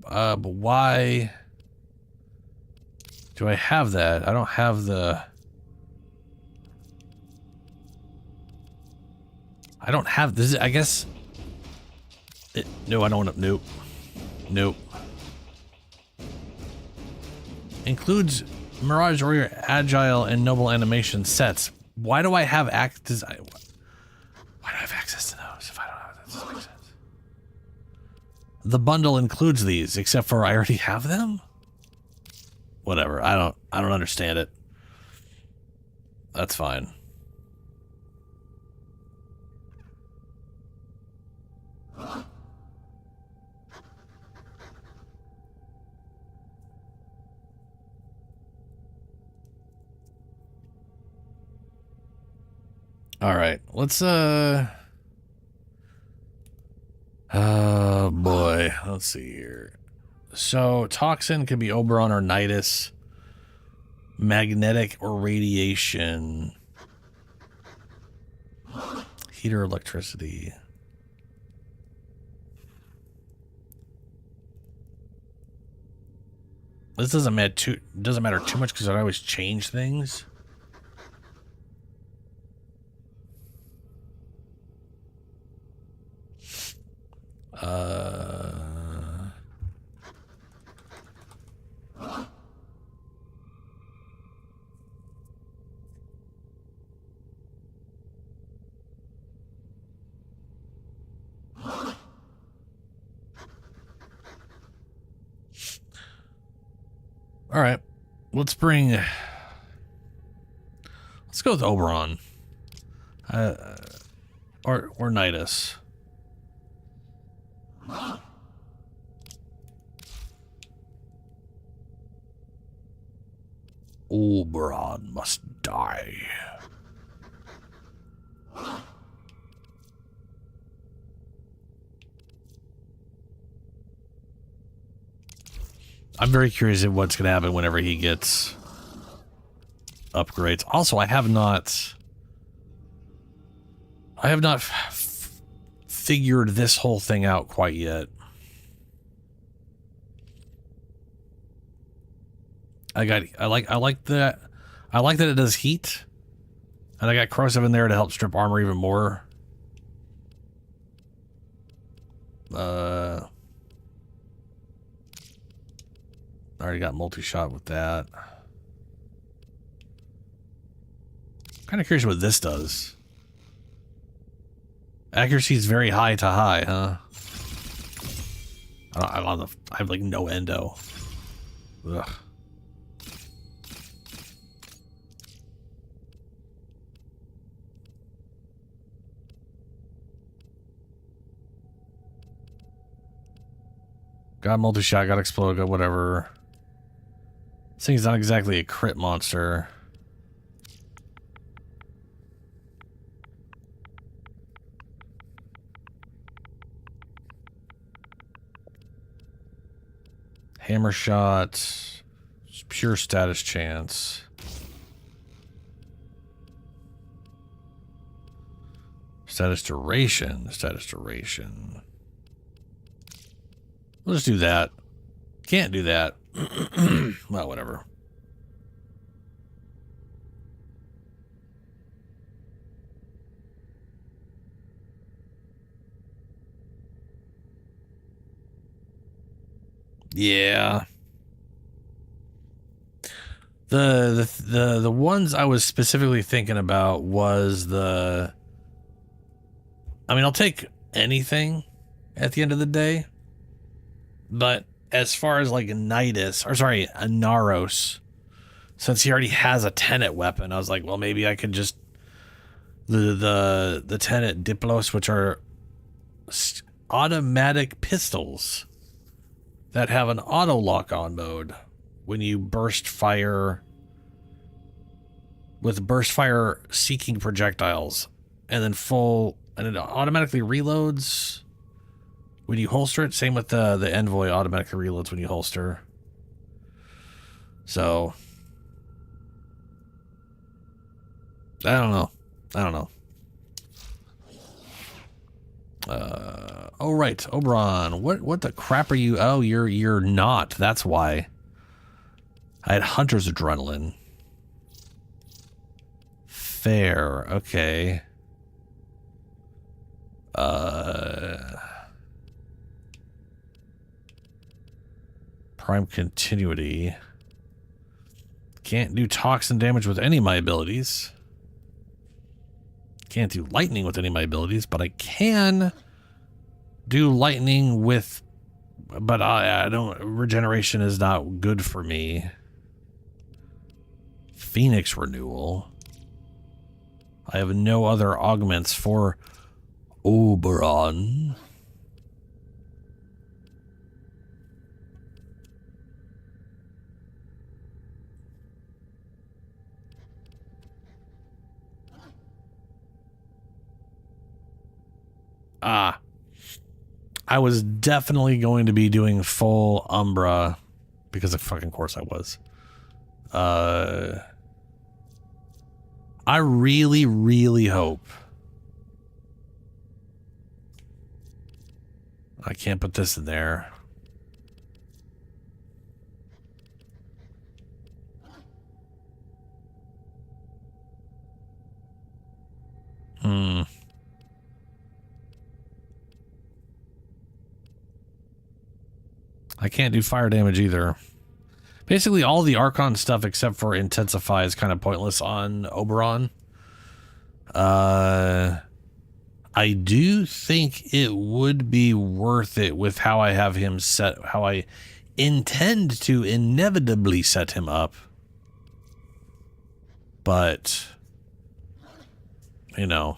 But why do I have that? I don't have the... I don't have this. I guess... no, I don't want to... Nope. Nope. Includes Mirage Warrior Agile and Noble Animation sets. Why do I have why do I have access to those if I don't have that? Does that make sense? The bundle includes these, except for I already have them? Whatever. I don't understand it. That's fine. All right, let's oh boy, let's see here. So toxin can be Oberon or Nidus, magnetic or radiation, heat or electricity. This doesn't matter too much because I always change things. All right, let's go with Oberon. Or Nidus. Oberon must die. I'm very curious of what's going to happen whenever he gets upgrades. Also, I have not figured this whole thing out quite yet. I like that it does heat, and I got corrosive in there to help strip armor even more. I already got multi-shot with that. Kind of curious what this does. Accuracy is very high to high, huh? I have like no endo. Ugh. Got multi-shot, got explode, got whatever. This thing's not exactly a crit monster. Hammer shot, pure status chance. Status duration. We'll just do that. Can't do that. Well, whatever. Yeah. The ones I was specifically thinking about was I mean, I'll take anything at the end of the day. But as far as like a Naros, since he already has a Tenet weapon, I was like, well, maybe I could just the Tenet Diplos, which are automatic pistols that have an auto lock-on mode when you burst fire with burst fire seeking projectiles, and then it automatically reloads when you holster it. Same with the Envoy, automatically reloads when you holster. So I don't know. Oh right, Oberon. What the crap are you? Oh, you're not. That's why. I had Hunter's Adrenaline. Fair. Okay. Prime Continuity. Can't do toxin damage with any of my abilities. Can't do lightning with any of my abilities, but I can do lightning with, but I don't, regeneration is not good for me. Phoenix Renewal. I have no other augments for Oberon. I was definitely going to be doing full Umbra because of fucking course I was. I really, really hope I can't put this in there. I can't do fire damage either. Basically, all the Archon stuff except for Intensify is kind of pointless on Oberon. I do think it would be worth it with how I have him set, how I intend to inevitably set him up. But you know.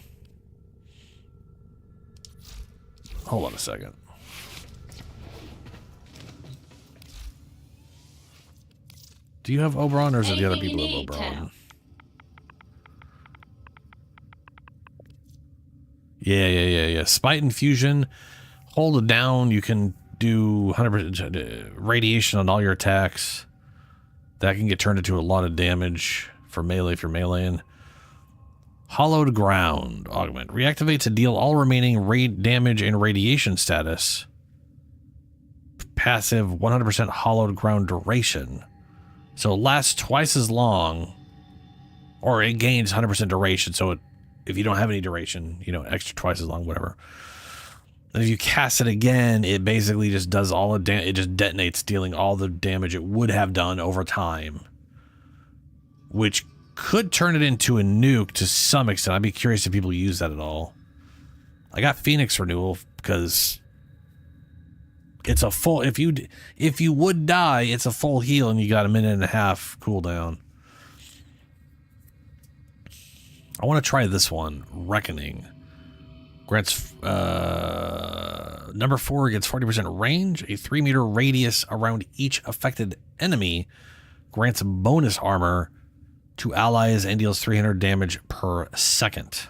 Hold on a second. Do you have Oberon, or is it the other people who have Oberon? Yeah. Spite and Fusion. Hold it down. You can do 100% radiation on all your attacks. That can get turned into a lot of damage for melee if you're meleeing. Hollowed Ground augment. Reactivate to deal all remaining damage and radiation status. Passive 100% hollowed ground duration. So it lasts twice as long, or it gains 100% duration. So if you don't have any duration, you know, extra twice as long, whatever. And if you cast it again, it basically just does all the it just detonates, dealing all the damage it would have done over time, which could turn it into a nuke to some extent. I'd be curious if people use that at all. I got Phoenix Renewal because it's a full, if you would die, it's a full heal and you got a minute and a half cooldown. I want to try this one, Reckoning. Grants number 4 gets 40% range, a 3-meter radius around each affected enemy, grants bonus armor to allies, and deals 300 damage per second.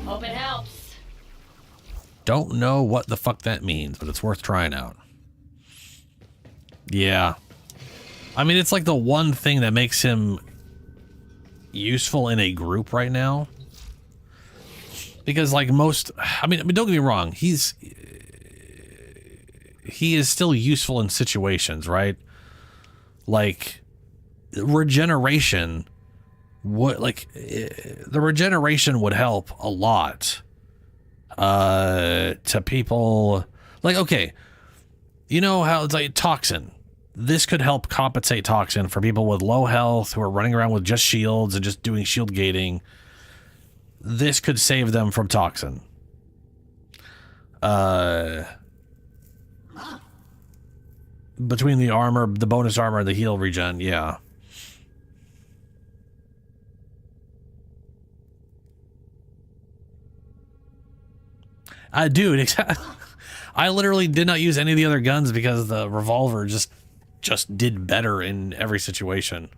Hope it helps. Don't know what the fuck that means, but it's worth trying out. Yeah. I mean, it's like the one thing that makes him useful in a group right now. Because like most, I mean, don't get me wrong, he is still useful in situations, right? Like regeneration would, like, the regeneration would help a lot to people. Like, okay, you know how it's like Toxin. This could help compensate Toxin for people with low health who are running around with just shields and just doing shield gating. This could save them from Toxin. Between the armor, the bonus armor, the heal regen, yeah. Dude, I literally did not use any of the other guns because the revolver just did better in every situation.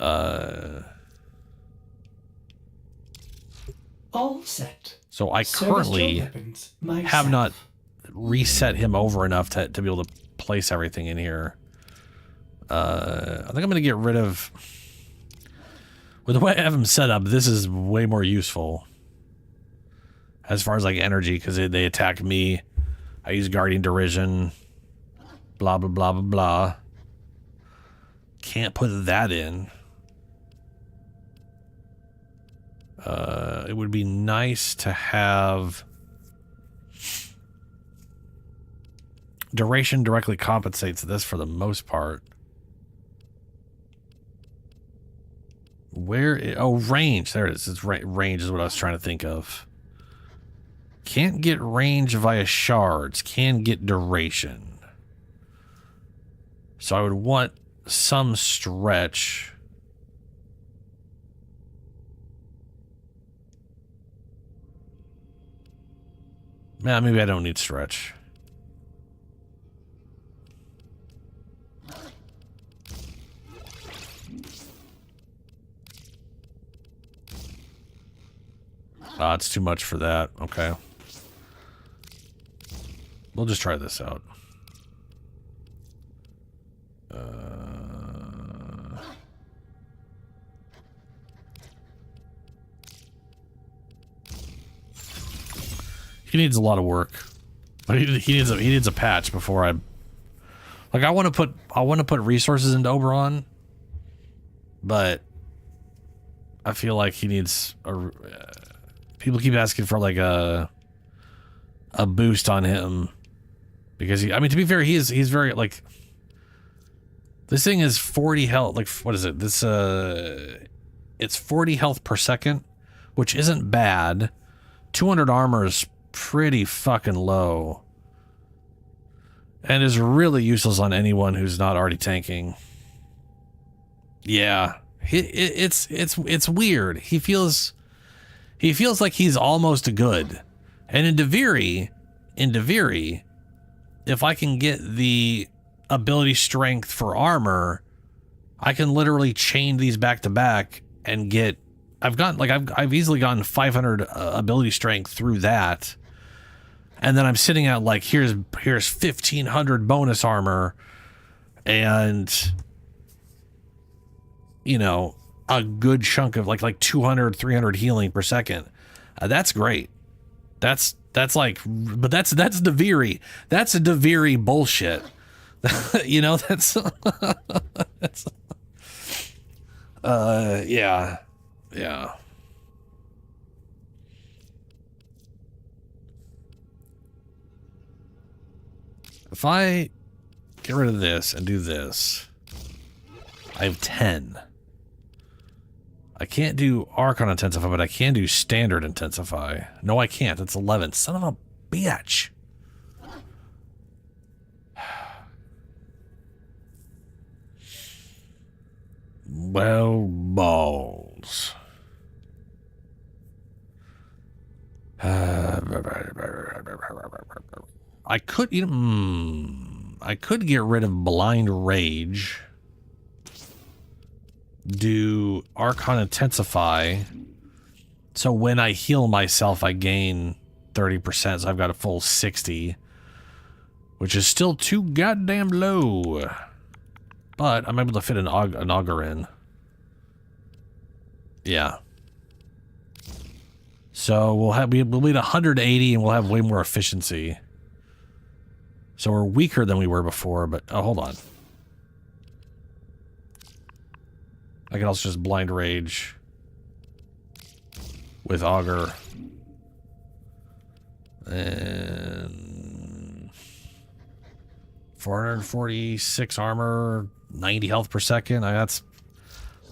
All set. So I currently have not reset him over enough to be able to place everything in here. I think I'm going to get rid of... With the way I have him set up, this is way more useful. As far as like energy, because they attack me. I use Guardian Derision. Blah, blah, blah, blah, blah. Can't put that in. It would be nice to have... Duration directly compensates this for the most part. Where... Oh, range. There it is. It's range is what I was trying to think of. Can't get range via shards. Can get duration. So I would want some stretch. Nah, maybe I don't need stretch. It's too much for that. Okay. We'll just try this out. He needs a lot of work. But he needs a patch before I... Like, I want to put resources into Oberon, but I feel like he needs a... people keep asking for like a boost on him because I mean, to be fair, he's very like, this thing is 40 health. Like, what is it? This, it's 40 health per second, which isn't bad. 200 armor is pretty fucking low and is really useless on anyone who's not already tanking. Yeah, it's weird. He feels like he's almost good. And in Deviri, if I can get the ability strength for armor, I can literally chain these back to back and get. I've easily gotten 500 ability strength through that, and then I'm sitting at like here's 1500 bonus armor, and you know, a good chunk of like 200 300 healing per second. That's great. That's like, but that's Deviri. That's a Deviri bullshit. You know, that's yeah. If I get rid of this and do this, I have 10. I can't do Archon Intensify, but I can do Standard Intensify. No, I can't. It's 11. Son of a bitch. Well, balls. I could, I could get rid of Blind Rage. Do Archon Intensify. So when I heal myself, I gain 30%. So I've got a full 60, which is still too goddamn low. But I'm able to fit an auger in. Yeah. So we'll need 180 and we'll have way more efficiency. So we're weaker than we were before, but oh, hold on. I can also just Blind Rage with auger. And 446 armor, 90 health per second. That's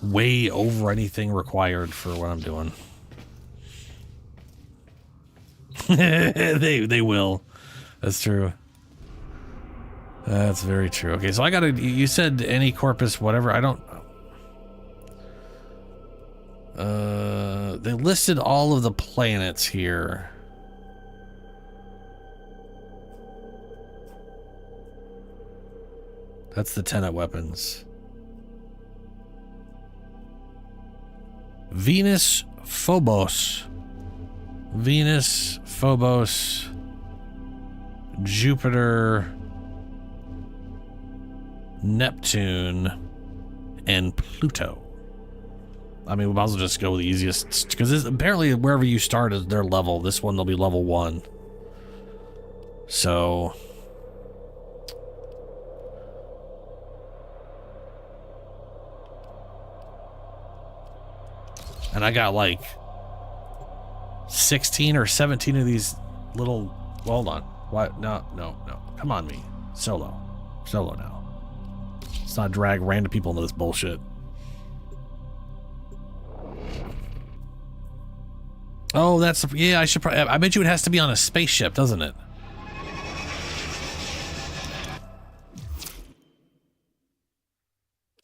way over anything required for what I'm doing. They will. That's true. That's very true. Okay, so I gotta. You said any corpus, whatever. I don't. They listed all of the planets here. That's the Tenet weapons. Venus, Phobos, Jupiter, Neptune, and Pluto. I mean, we might as well just go with the easiest, because apparently wherever you start is their level. This one, they'll be level 1. So... And I got like 16 or 17 of these little... Hold on. What? No. Come on, me. Solo now. Let's not drag random people into this bullshit. Oh, that's... Yeah, I should probably... I bet you it has to be on a spaceship, doesn't it?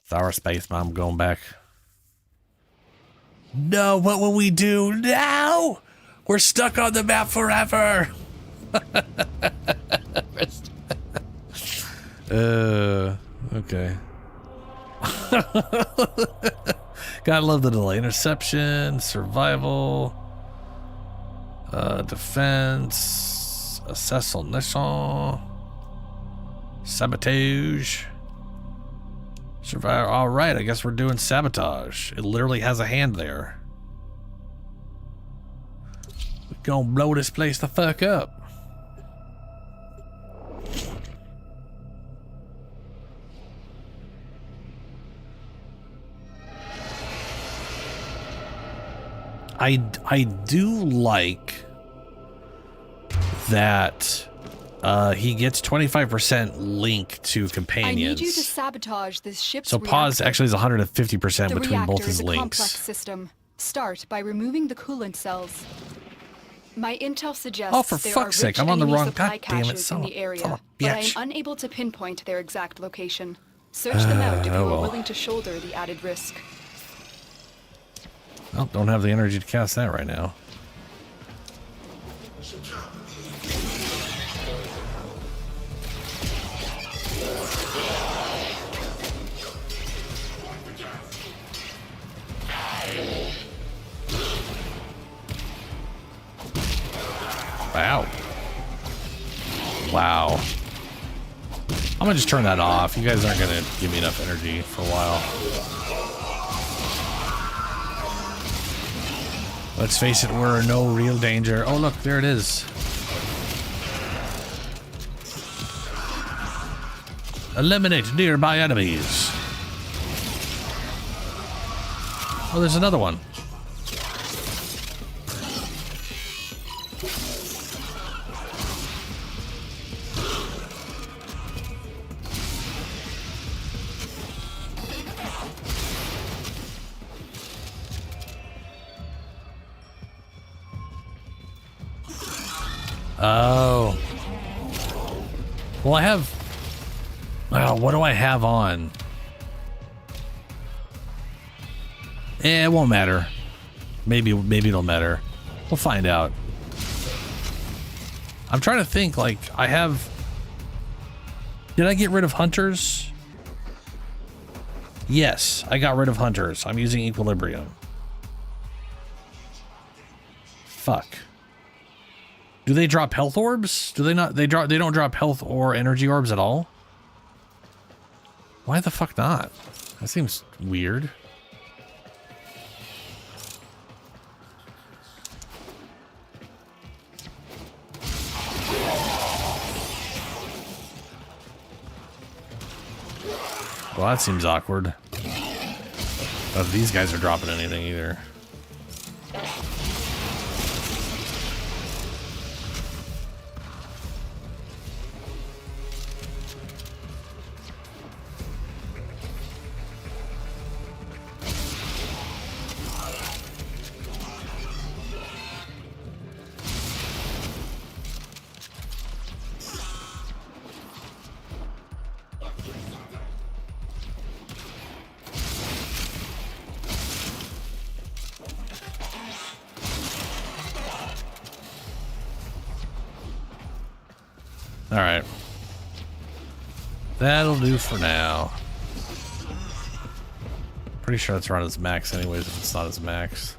It's our space, Mom. I'm going back. No, what will we do now? We're stuck on the map forever. Okay. Gotta love the delay. Interception, survival, defense, assassination, sabotage, survival. All right, I guess we're doing sabotage. It literally has a hand there. We're gonna blow this place the fuck up. I do like that he gets 25% link to companions. I need you to sabotage this ship's So pause reactor. actually is 150% between both his The reactor is a links. complex system. Start by removing the coolant cells. My intel suggests Oh, for there fuck's are sake, rich I'm on the enemy wrong... supply God damn it, caches in the area, son of a but I am bitch. unable to pinpoint their exact location. Search them out if you well. are willing to shoulder the added risk. Oh, don't have the energy to cast that right now. Wow. Wow. I'm gonna just turn that off. You guys aren't gonna give me enough energy for a while. Let's face it, we're in no real danger. Oh look, there it is. Eliminate nearby enemies. Oh, there's another one. Oh. Well, I have... Oh, what do I have on? It won't matter. Maybe it'll matter. We'll find out. I'm trying to think, like, I have... Did I get rid of hunters? Yes, I got rid of hunters. I'm using equilibrium. Fuck. Do they drop health orbs? Do they not? They don't drop health or energy orbs at all? Why the fuck not? That seems weird. Well, that seems awkward. Not if these guys are dropping anything either. Alright. That'll do for now. Pretty sure it's around its max anyways if it's not its max.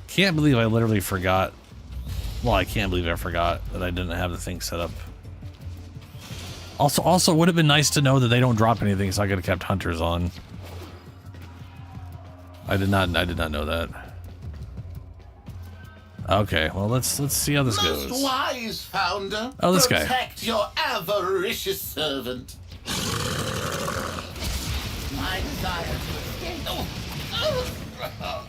Can't believe I literally forgot. Well, I can't believe I forgot that I didn't have the thing set up. Also, would have been nice to know that they don't drop anything, so I could have kept hunters on. I did not know that. Okay, well let's see how this goes. Most wise founder. Oh, this guy. Protect your avaricious servant. My desire to escape. Oh.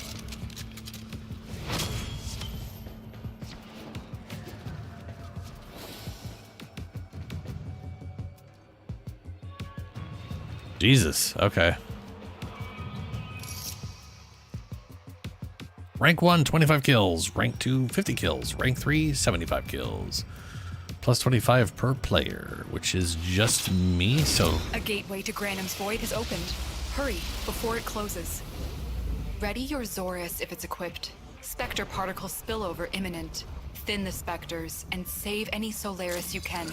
Jesus, okay. Rank 1, 25 kills. Rank 2, 50 kills. Rank 3, 75 kills. Plus 25 per player, which is just me, so... A gateway to Granum's Void has opened. Hurry, before it closes. Ready your Zorus if it's equipped. Spectre particle spillover imminent. Thin the specters, and save any Solaris you can.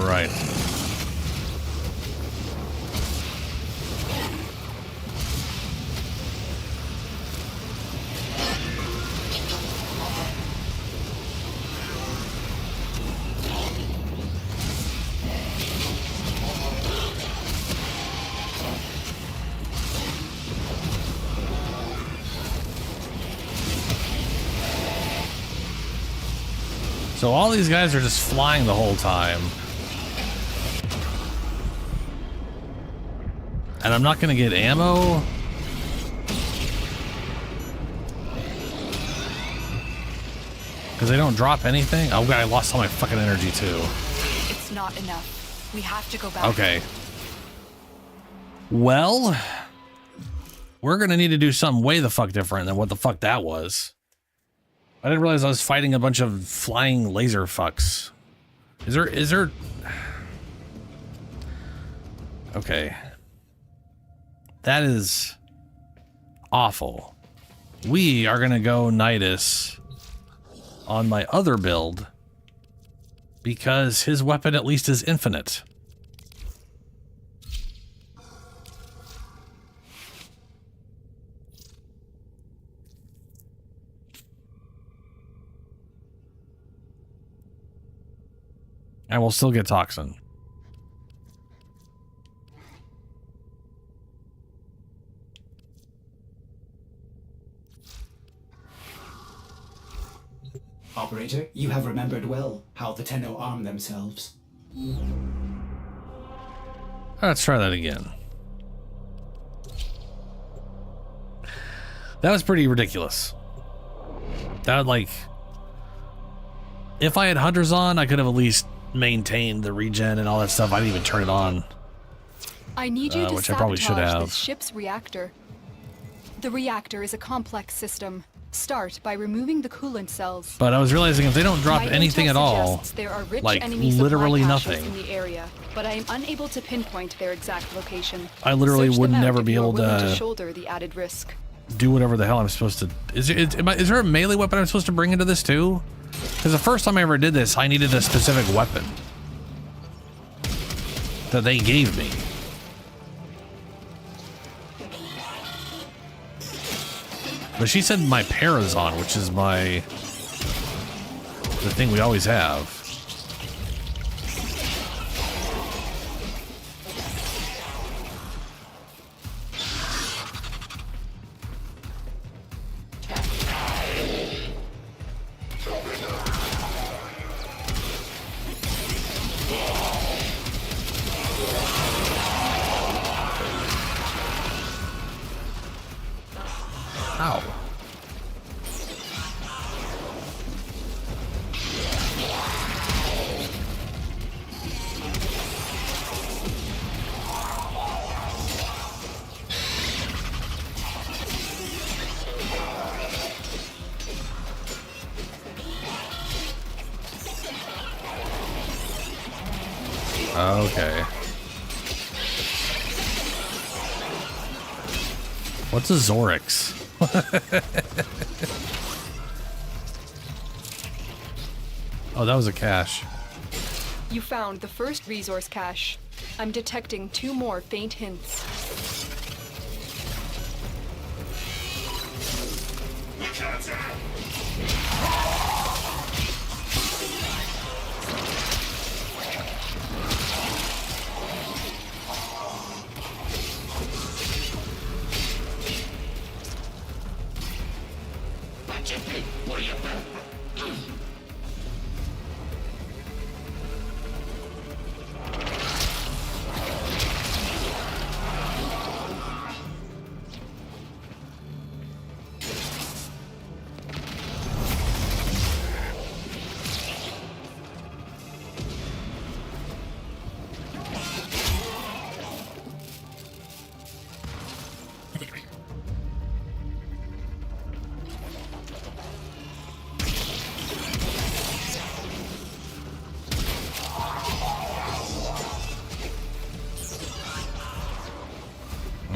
Right. So all these guys are just flying the whole time. And I'm not gonna get ammo. Because they don't drop anything. Oh god, I lost all my fucking energy too. It's not enough. We have to go back. Okay. Well, we're going to need to do something way the fuck different than what the fuck that was. I didn't realize I was fighting a bunch of flying laser fucks. Is there... Okay. That is awful. We are going to go Nidus on my other build because his weapon at least is infinite. And we'll still get Toxin. Operator, you have remembered well how the Tenno arm themselves. Let's try that again. That was pretty ridiculous. That would, like... If I had Hunters on, I could have at least maintained the regen and all that stuff. I didn't even turn it on. I need you to which I probably should sabotage have. this ship's reactor. The reactor is a complex system. Start by removing the coolant cells. But I was realizing if they don't drop My anything intel at all, suggests there are rich like enemy literally supply caches nothing, in the area, but I am unable to pinpoint their exact location. I literally Search would them out never if be you are able willing to shoulder the added risk. do whatever the hell I'm supposed to. Is there a melee weapon I'm supposed to bring into this too? Because the first time I ever did this, I needed a specific weapon that they gave me. But she said my Parazon, which is the thing we always have. Ow. Okay. What's a Zorix? Oh, that was a cache. You found the first resource cache. I'm detecting 2 more faint hints.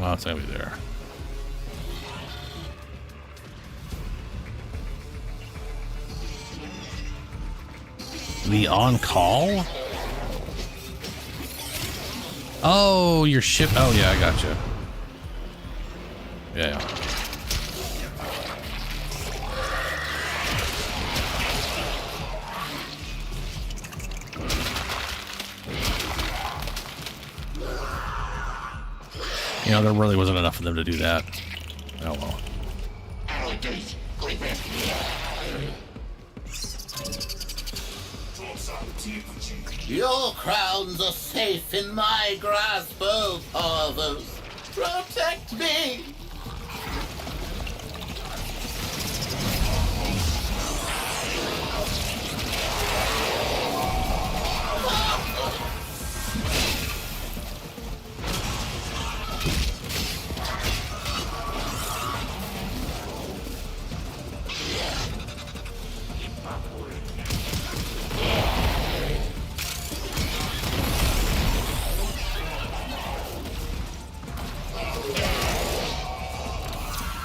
Oh, it's gonna be there. The on-call? Oh, your ship. Oh, yeah, I gotcha. Yeah. You know, there really wasn't enough of them to do that. Oh well. Your crowns are safe in my grasp, oh Parvos. Protect me!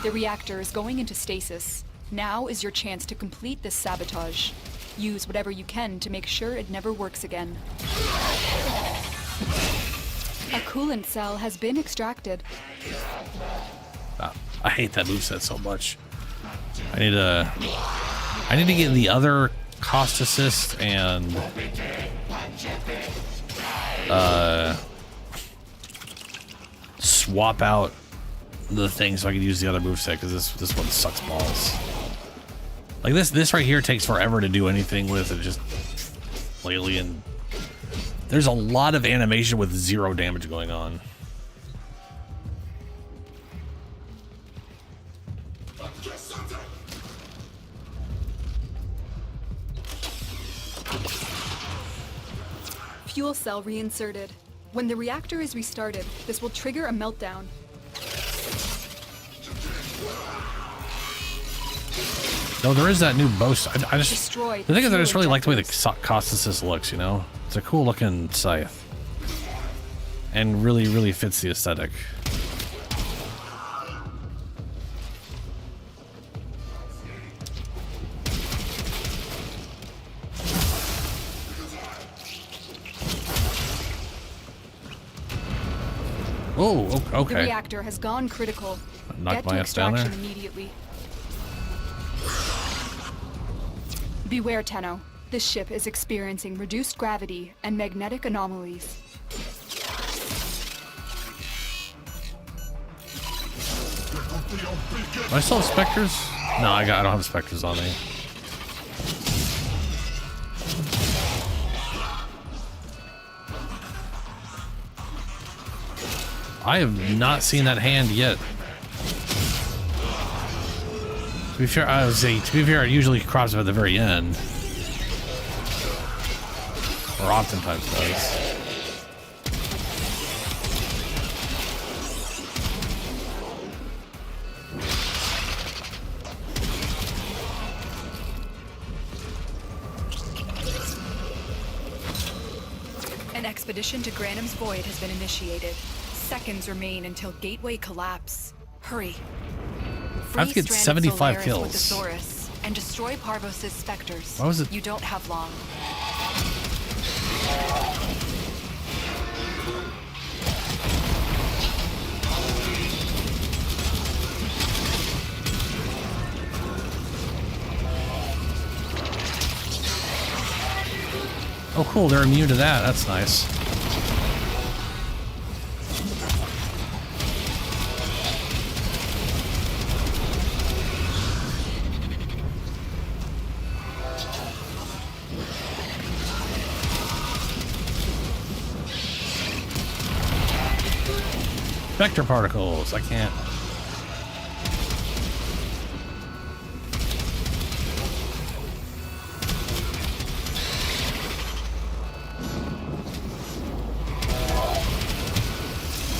The reactor is going into stasis. Now is your chance to complete this sabotage. Use whatever you can to make sure it never works again. A coolant cell has been extracted. I hate that moveset so much. I need to get the other cost assist and swap out the thing so I can use the other moveset, because this one sucks balls. Like this right here takes forever to do anything with. It just alien. There's a lot of animation with 0 damage going on. Fuel cell reinserted. When the reactor is restarted, this will trigger a meltdown. No, there is that new bow. I just Destroy the thing is, I just fuel really like the way the cost assist looks. You know, it's a cool looking scythe, and really fits the aesthetic. Oh, okay. The reactor has gone critical. Knock Get my to ass down there. extraction immediately. Beware, Tenno. This ship is experiencing reduced gravity and magnetic anomalies. Do I still have specters? No, I don't have specters on me. I have not seen that hand yet. To be fair, it usually crops up at the very end. Or oftentimes does. An expedition to Granum's Void has been initiated. Seconds remain until gateway collapse. Hurry. I have to get 75 kills. With the Saurus and destroy Parvos' specters. Why was it? You don't have long. Oh, cool. They're immune to that. That's nice. Vector particles. I can't.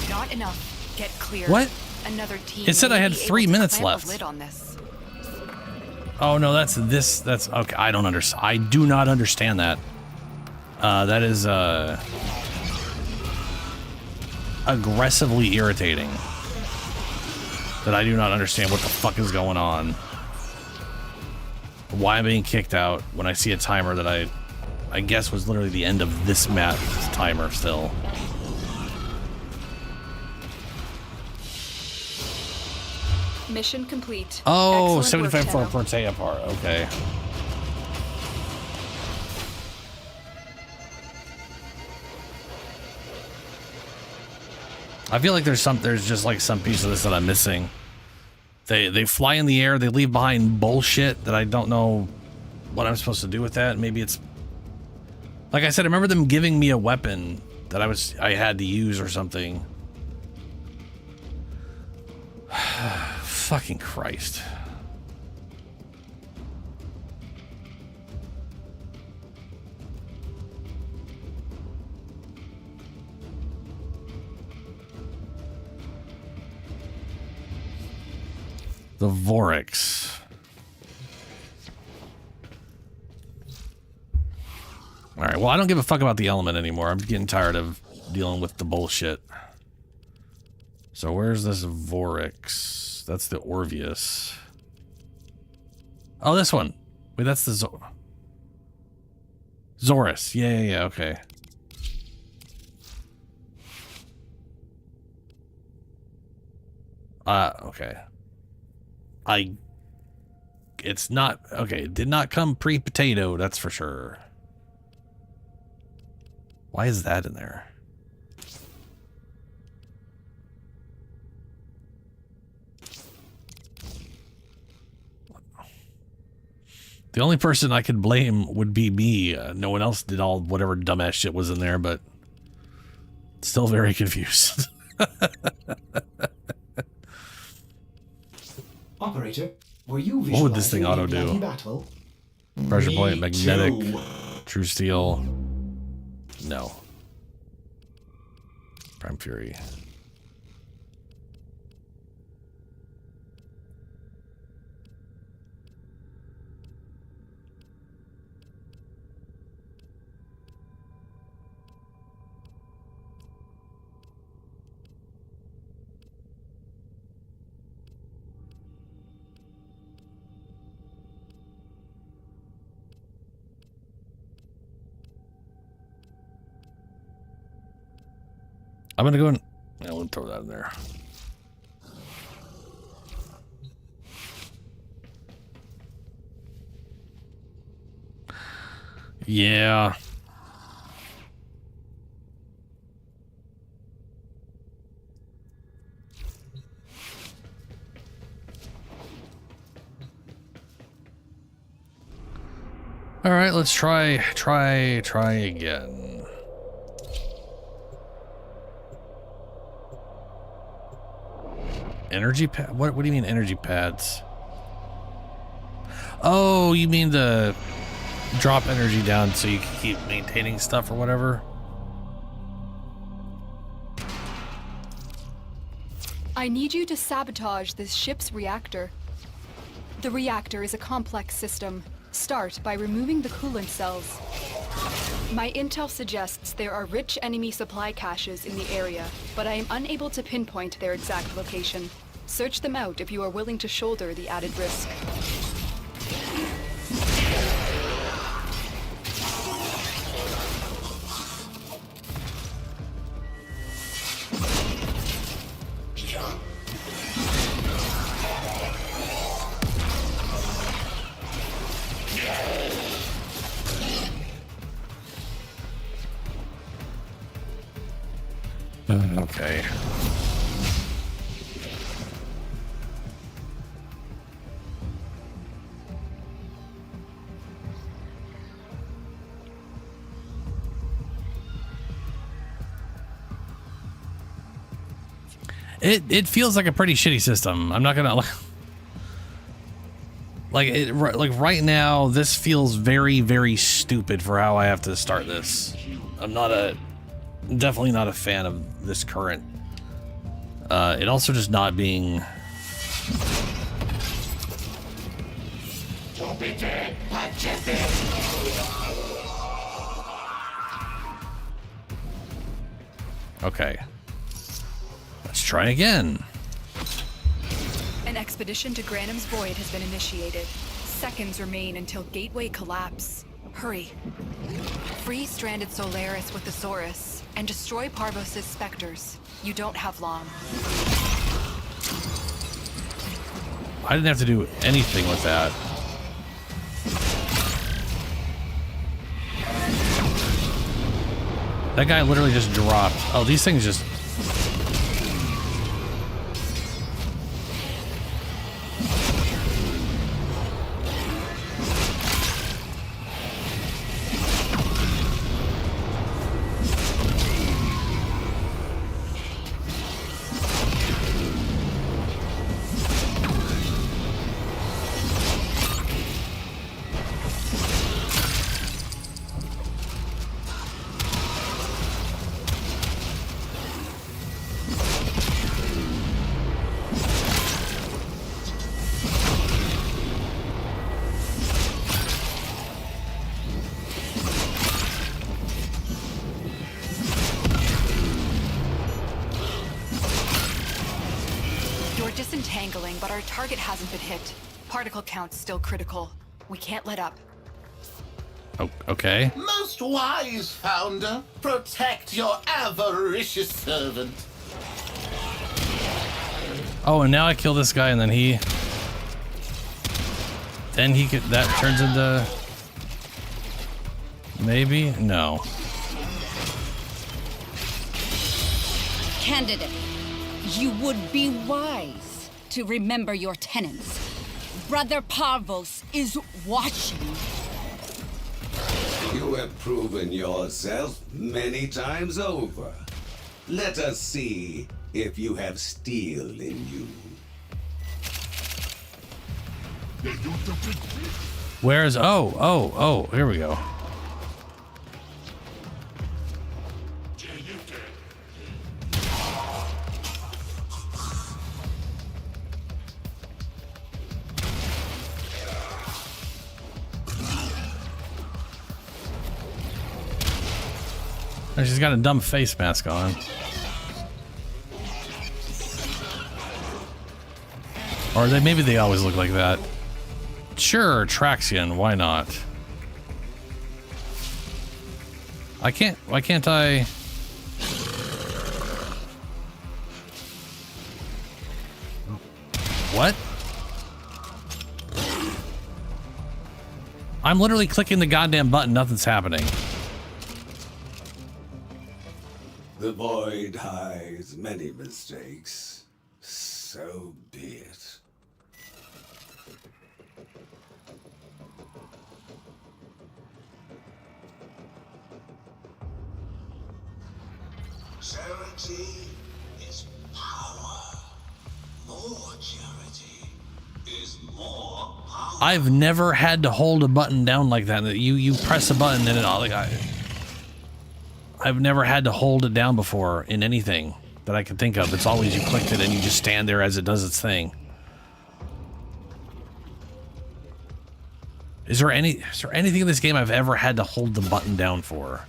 Not enough. Get clear. What? Another team. It said I had may be 3 able to minutes clamp a left. lid on this. Oh no, that's this. That's okay. I don't understand. I do not understand that. That is aggressively irritating. That I do not understand what the fuck is going on. Why I'm being kicked out when I see a timer that I guess was literally the end of this map's timer still. Mission complete. Oh, Excellent 75 work, for a Tenno. Protea part. Okay. I feel like there's just like some piece of this that I'm missing. They fly in the air, they leave behind bullshit that I don't know what I'm supposed to do with that. Maybe it's like I said, I remember them giving me a weapon that I had to use or something. Fucking Christ. The Vorix. Alright, well, I don't give a fuck about the element anymore. I'm getting tired of dealing with the bullshit. So where's this Vorix? That's the Orvius. Oh, this one. Wait, that's the Zorus. Yeah, okay. Okay. It's not, okay, it did not come pre-potato, that's for sure. Why is that in there? The only person I could blame would be me. No one else did all whatever dumbass shit was in there, but still very confused. Operator, were you What would this thing auto do? battle? Pressure point, magnetic, true steel. No. Prime Fury. I'm gonna go and I'll throw that in there. Yeah. All right, let's try again. Energy pad? What do you mean energy pads? Oh, you mean the drop energy down so you can keep maintaining stuff or whatever? I need you to sabotage this ship's reactor. The reactor is a complex system. Start by removing the coolant cells. My intel suggests there are rich enemy supply caches in the area, but I am unable to pinpoint their exact location. Search them out if you are willing to shoulder the added risk. Okay. It feels like a pretty shitty system. I'm not gonna like right now. This feels very, very stupid for how I have to start this. I'm definitely not a fan of this current. It also just not being. Don't be dead, Okay. Let's try again. An expedition to Granum's Void has been initiated. Seconds remain until Gateway collapse. Hurry. Free stranded Solaris with the Saurus and destroy Parvos' specters. You don't have long. I didn't have to do anything with that. That guy literally just dropped. Oh, these things just... disentangling, but our target hasn't been hit. Particle count's still critical. We can't let up. Oh, okay. Most wise founder, protect your avaricious servant. Oh, and now I kill this guy, and then he could. That turns into. Maybe? No. Candidate, you would be wise to remember your tenets. Brother Parvos is watching. You have proven yourself many times over. Let us see if you have steel in you. Where's... Oh, here we go. She's got a dumb face mask on. Or maybe they always look like that. Sure, Traxian, why not? Why can't I? What? I'm literally clicking the goddamn button, nothing's happening. The void hides many mistakes. So be it. Charity is power. More charity is more power. I've never had to hold a button down like that. You press a button and it all like I've never had to hold it down before in anything that I can think of. It's always you clicked it and you just stand there as it does its thing. Is there anything in this game I've ever had to hold the button down for?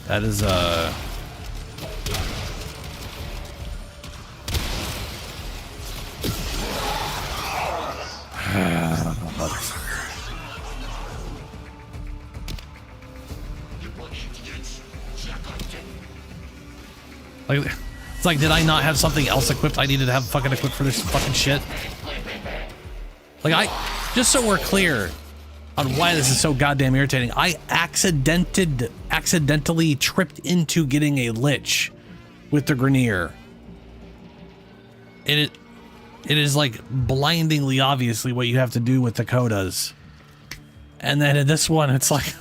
That is motherfucker. Like, it's like, did I not have something else equipped I needed to have fucking equipped for this fucking shit? Like, just so we're clear on why this is so goddamn irritating, I accidentally tripped into getting a lich with the Grenier. And it is like blindingly obviously what you have to do with the Kodas. And then in this one, it's like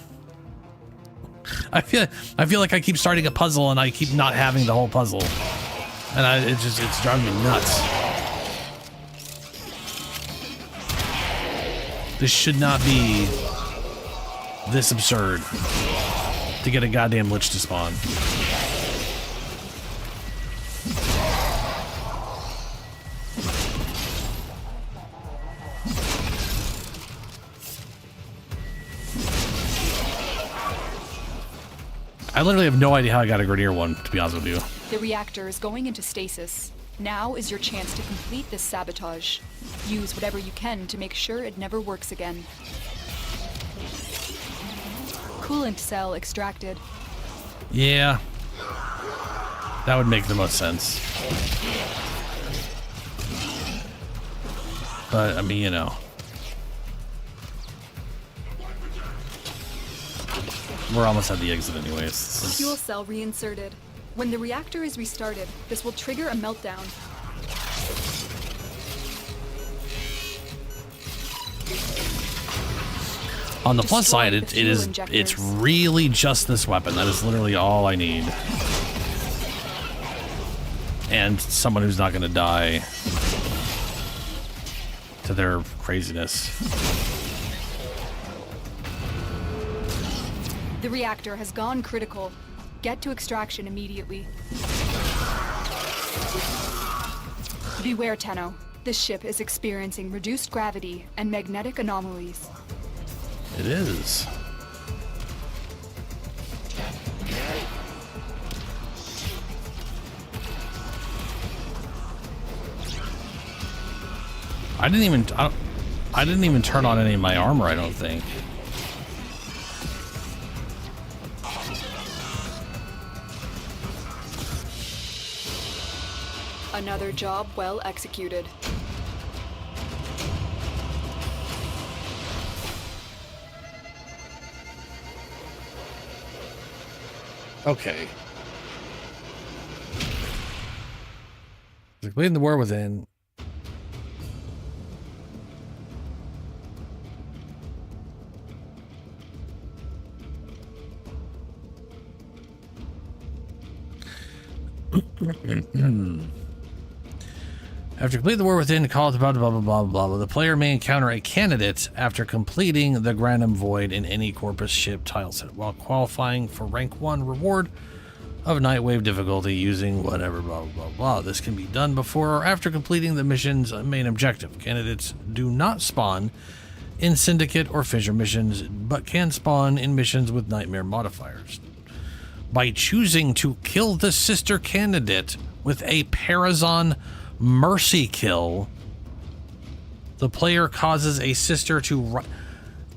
I feel like I keep starting a puzzle and I keep not having the whole puzzle. And it's driving me nuts. This should not be this absurd to get a goddamn lich to spawn. I literally have no idea how I got a Grenier one, to be honest with you. The reactor is going into stasis. Now is your chance to complete this sabotage. Use whatever you can to make sure it never works again. Coolant cell extracted. Yeah. That would make the most sense. But, I mean, you know. We're almost at the exit anyways. Fuel cell reinserted. When the reactor is restarted, this will trigger a meltdown. On the plus side, it's really just this weapon. That is literally all I need. And someone who's not going to die to their craziness. The reactor has gone critical. Get to extraction immediately. Beware, Tenno. This ship is experiencing reduced gravity and magnetic anomalies. It is. I didn't even turn on any of my armor, I don't think. Another job well executed. Okay. Completing the war within. After completing the war within, call it blah blah blah blah blah blah. The player may encounter a candidate after completing the Grandum Void in any Corpus ship tile set, while qualifying for rank 1 reward of Nightwave difficulty using whatever blah blah blah blah. This can be done before or after completing the mission's main objective. Candidates do not spawn in Syndicate or Fissure missions, but can spawn in missions with Nightmare modifiers. By choosing to kill the sister candidate with a Parazon Mercy kill, the player causes a sister to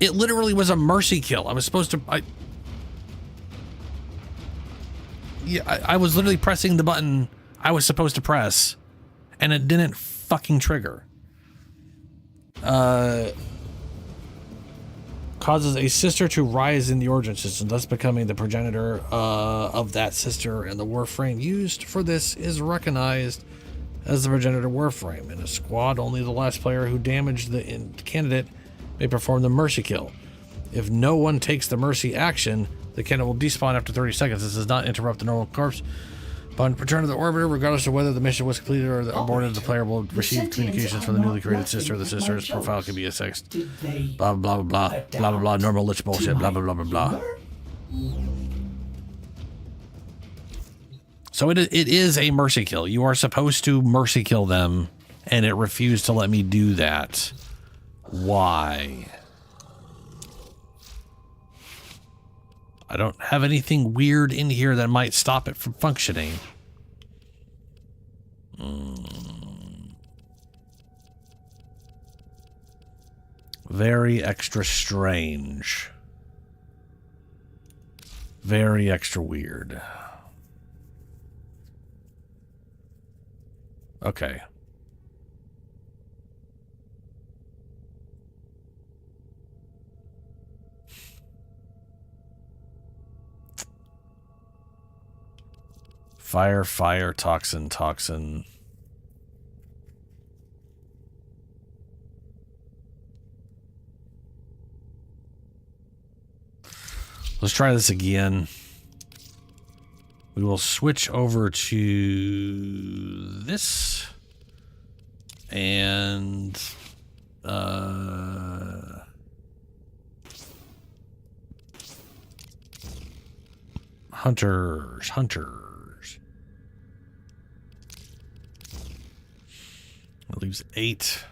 it literally was a mercy kill. I was supposed to I was literally pressing the button I was supposed to press, and it didn't fucking trigger. Causes a sister to rise in the origin system, thus becoming the progenitor of that sister, and the Warframe used for this is recognized as the progenitor Warframe. In a squad, only the last player who damaged the candidate may perform the mercy kill. If no one takes the mercy action, the candidate will despawn after 30 seconds. This does not interrupt the normal corpse. Upon return to the orbiter, regardless of whether the mission was completed or aborted, the player will receive communications from the newly created sister. The sister's profile can be assessed. Blah blah blah blah blah blah blah. Normal lich bullshit. Blah blah blah blah blah. So it is a mercy kill. You are supposed to mercy kill them, and it refused to let me do that. Why? I don't have anything weird in here that might stop it from functioning. Very extra strange. Very extra weird. Okay. Fire, fire, toxin, toxin. Let's try this again. We will switch over to this and hunters. That leaves 8.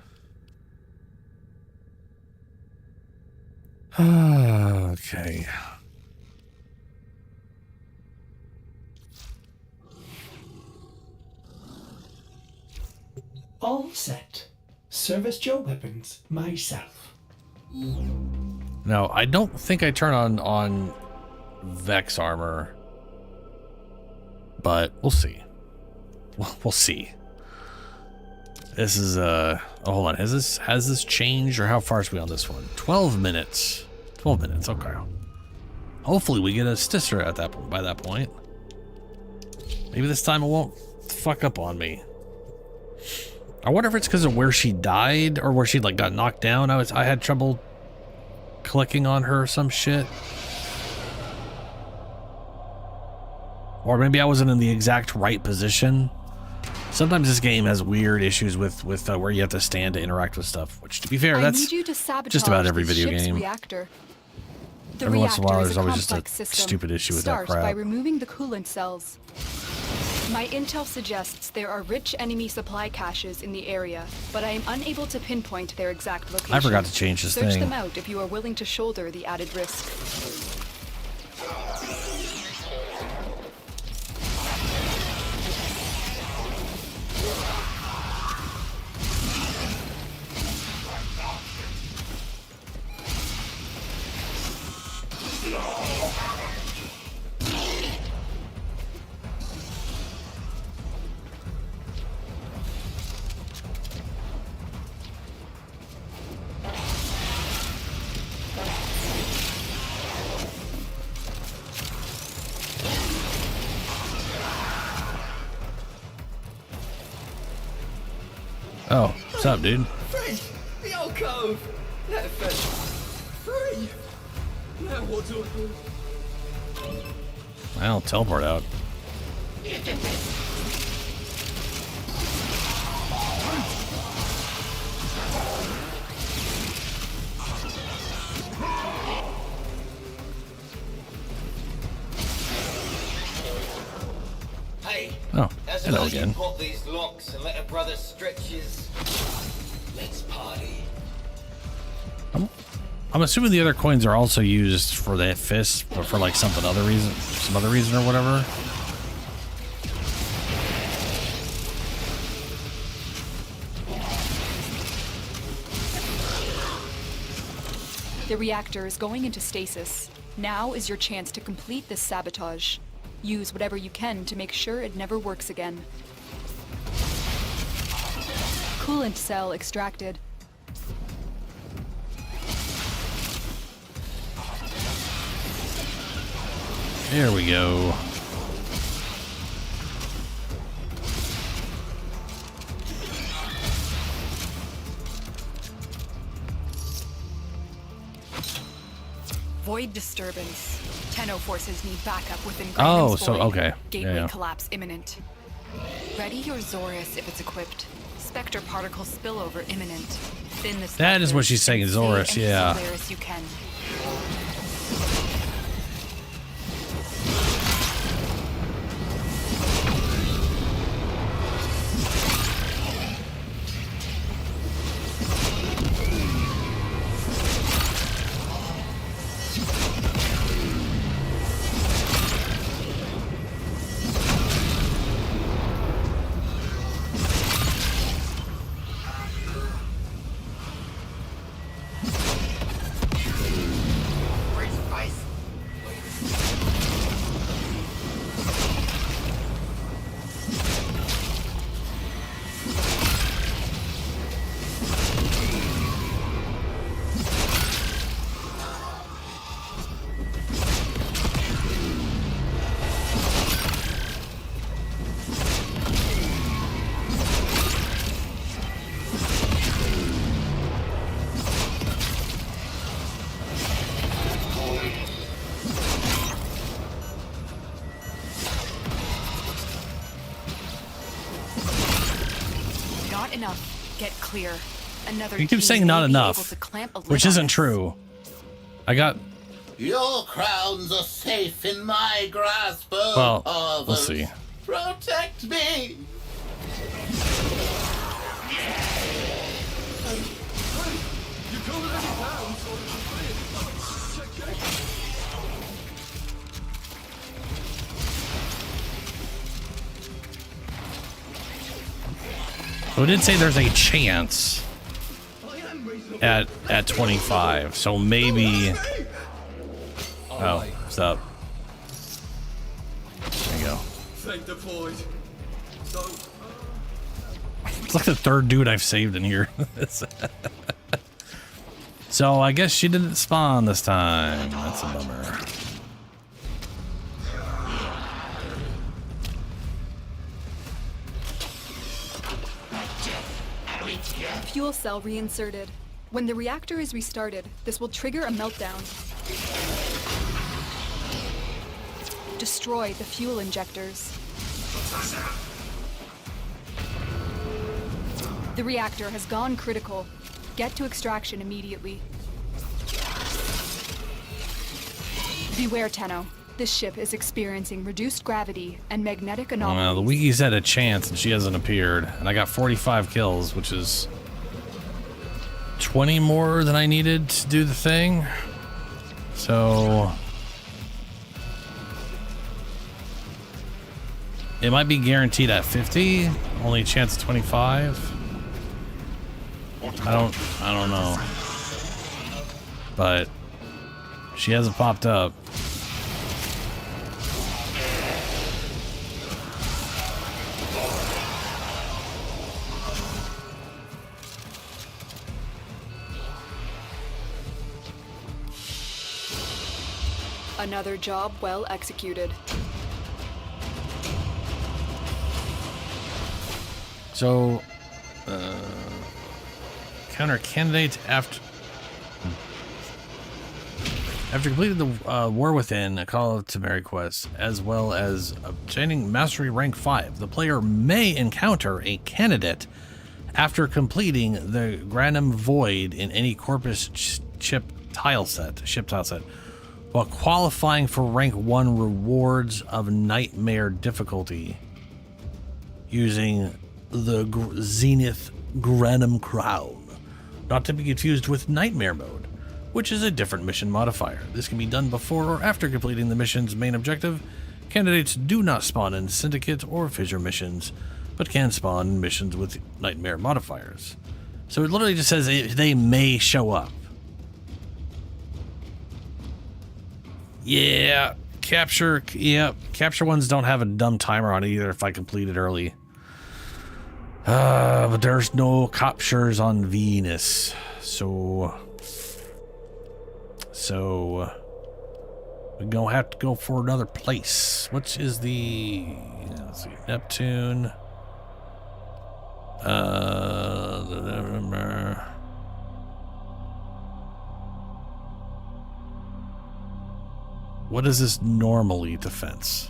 Okay. All set. Service Joe weapons myself. Now, I don't think I turn on Vex armor, but we'll see. We'll see. This is oh, hold on. Has this changed, or how far is we on this one? 12 minutes. 12 minutes. Okay. Hopefully we get a sister at that by that point. Maybe this time it won't fuck up on me. I wonder if it's because of where she died or where she like got knocked down. I had trouble clicking on her or some shit. Or maybe I wasn't in the exact right position. Sometimes this game has weird issues with where you have to stand to interact with stuff, which, to be fair, that's just about every video game. Reactor. The Every once in a while, reactor there's is always just a system. stupid issue with that Start crap. by removing the coolant cells. My intel suggests there are rich enemy supply caches in the area, but I am unable to pinpoint their exact location. I forgot to change this Search thing. them out if you are willing to shoulder the added risk. Oh, what's up, dude? Free! The old cove! Let it fish! Free! Now what do I do? I'll teleport out. Hey, Oh, as hello well as again. you pop these locks and let a brother stretch his... Let's party. I'm assuming the other coins are also used for that fist, but for like some other reason or whatever. The reactor is going into stasis. Now is your chance to complete this sabotage. Use whatever you can to make sure it never works again. Coolant cell extracted. There we go. Void disturbance. Tenno forces need backup within Oh, Graham's so void. okay. Gateway Yeah. collapse imminent. Ready your Zorus if it's equipped. Spectre particle spillover imminent. Thin the That is what specters she's saying, and Zorus, save yeah. any Solaris you can. Not enough. Get clear. Another You keep team saying may not be able enough, to clamp a lid which on isn't this. true. I got. Your crowns are safe in my grasp, oh Well, Harvard. we'll see. Protect me! So it did say there's a chance at 25, so maybe. Oh, stop. There you go. Thank the void. Don't. It's like the third dude I've saved in here. So I guess she didn't spawn this time. That's a bummer. Fuel cell reinserted. When the reactor is restarted, this will trigger a meltdown. Destroy the fuel injectors. The reactor has gone critical. Get to extraction immediately. Beware, Tenno. This ship is experiencing reduced gravity and magnetic Well, anomalies. the Wiki's had a chance and she hasn't appeared. And I got 45 kills, which is 20 more than I needed to do the thing. So it might be guaranteed at 50, only a chance at 25. I don't know. But she hasn't popped up. Another job well executed. So Counter candidates after completing the War Within, a Call to Mary quest, as well as obtaining Mastery Rank 5. The player may encounter a candidate after completing the Granum Void in any Corpus ship tile set, while qualifying for Rank 1 rewards of Nightmare difficulty using the Zenith Granum Crown, not to be confused with Nightmare mode, which is a different mission modifier. This can be done before or after completing the mission's main objective. Candidates do not spawn in Syndicate or Fissure missions, but can spawn in missions with Nightmare modifiers. So it literally just says they may show up. Yeah, capture ones don't have a dumb timer on it either if I complete it early. But there's no captures on Venus, so we're gonna have to go for another place. Which is the, let's see, Neptune. What is this normally defense?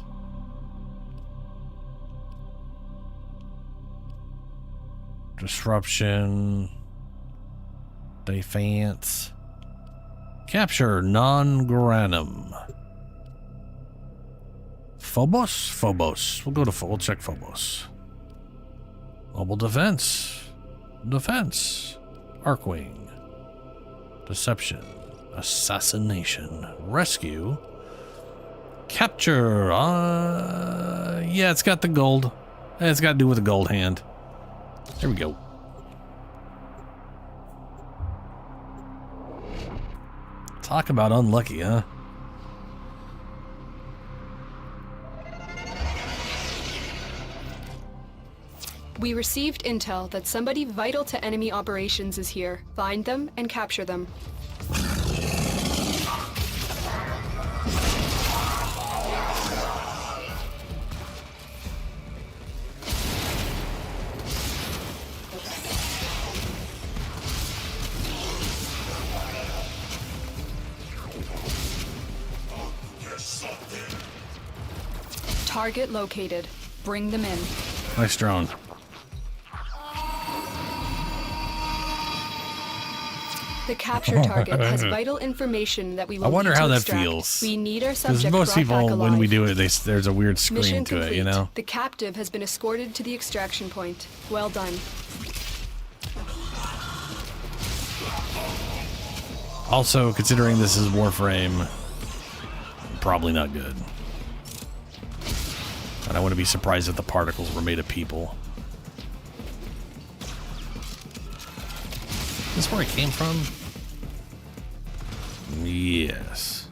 Disruption. Defense. Capture non-granum. Phobos. We'll check Phobos. Mobile defense. Arcwing. Deception. Assassination. Rescue. Capture. Yeah, it's got the gold. It's got to do with the gold hand. There we go. Talk about unlucky, huh? We received intel that somebody vital to enemy operations is here. Find them and capture them. Target located. Bring them in. Nice drone. The capture target has vital information that we will I wonder need to how that extract. feels. We need our Because subject most brought back people, alive. when we do it, there's a weird screen Mission to complete. it, you know? The captive has been escorted to the extraction point. Well done. Also, considering this is Warframe, probably not good. And I wouldn't be surprised if the particles were made of people. Is this where it came from? Yes.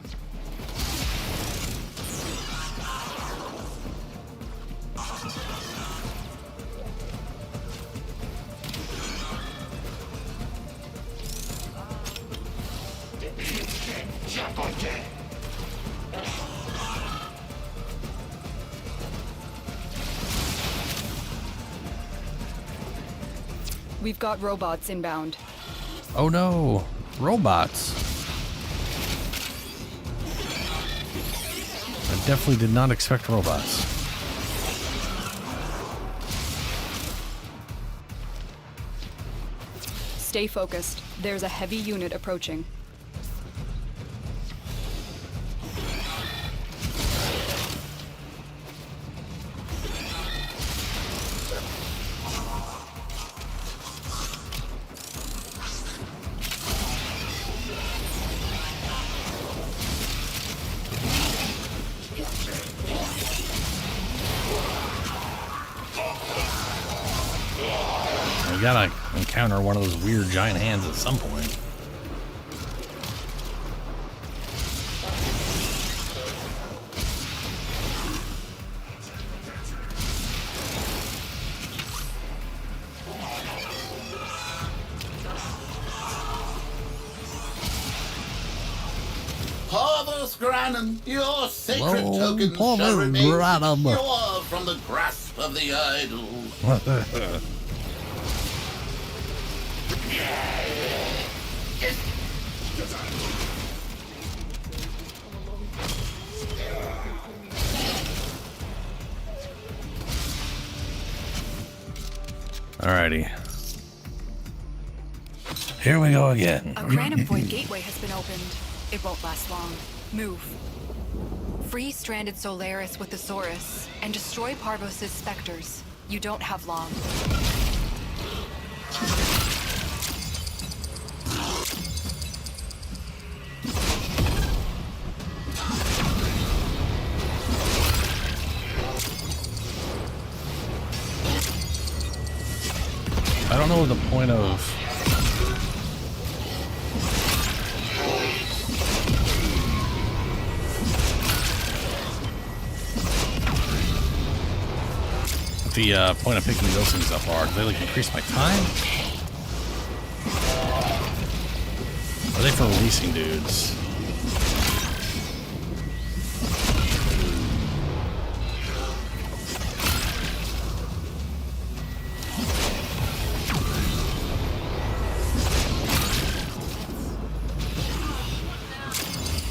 We've got robots inbound. Oh no, robots. I definitely did not expect robots. Stay focused. There's a heavy unit approaching. We gotta encounter one of those weird giant hands at some point. Parvus Granum, your sacred Hello, token Parvus shall remain Granum. secure from the grasp of the idol. Alrighty. Here we go again. A random void gateway has been opened. It won't last long. Move. Free stranded Solaris with the Saurus and destroy Parvos' specters. You don't have long. I don't know the point of... the point of picking those things up are. Do they like increase my time? Are they for releasing dudes?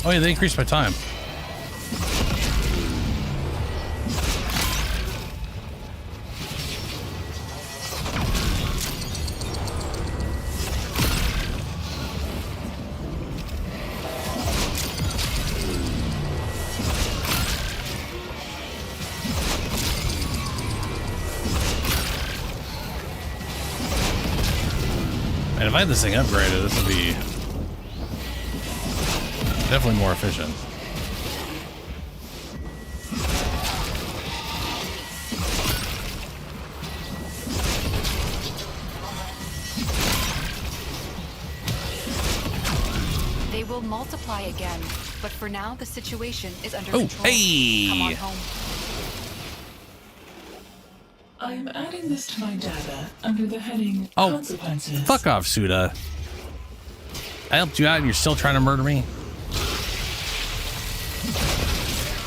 Oh yeah, they increased my time. And if I had this thing upgraded, this would be definitely more efficient. They will multiply again, but for now the situation is under control. Hey! Come on home. I'm adding this to my data under the heading Oh, Consequences. fuck off, Suda. I helped you out and you're still trying to murder me?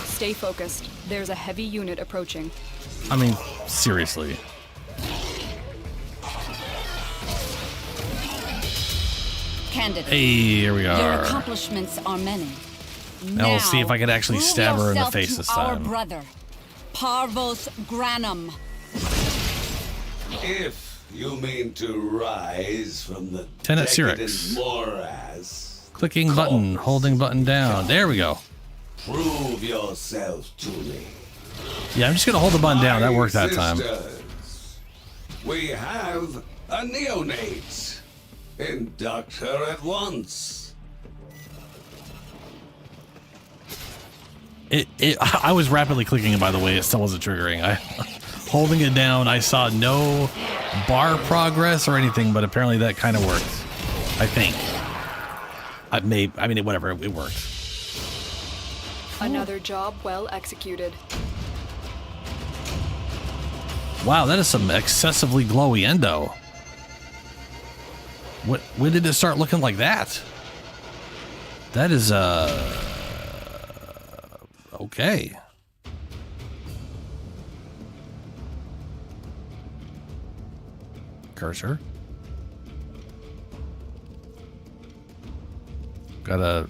Stay focused. There's a heavy unit approaching. I mean, seriously. Candidate. Hey, here we Your are. accomplishments are many. Now we'll see if I can actually prove stab her in the yourself face to this our time. brother, Parvos Granum. If you mean to rise from the Tenet decadent Cyrix. morass, Clicking button, holding button down. There we go. prove yourself to me. Yeah, I'm just gonna hold the button down. That worked that time. Sisters, we have a neonate. Induct her at once. I was rapidly clicking it, by the way. It still wasn't triggering. Holding it down, I saw no bar progress or anything, but apparently that kind of worked. I think. Whatever, it worked. Another job well executed. Wow, that is some excessively glowy endo. When did it start looking like that? That is, okay. Cursor. I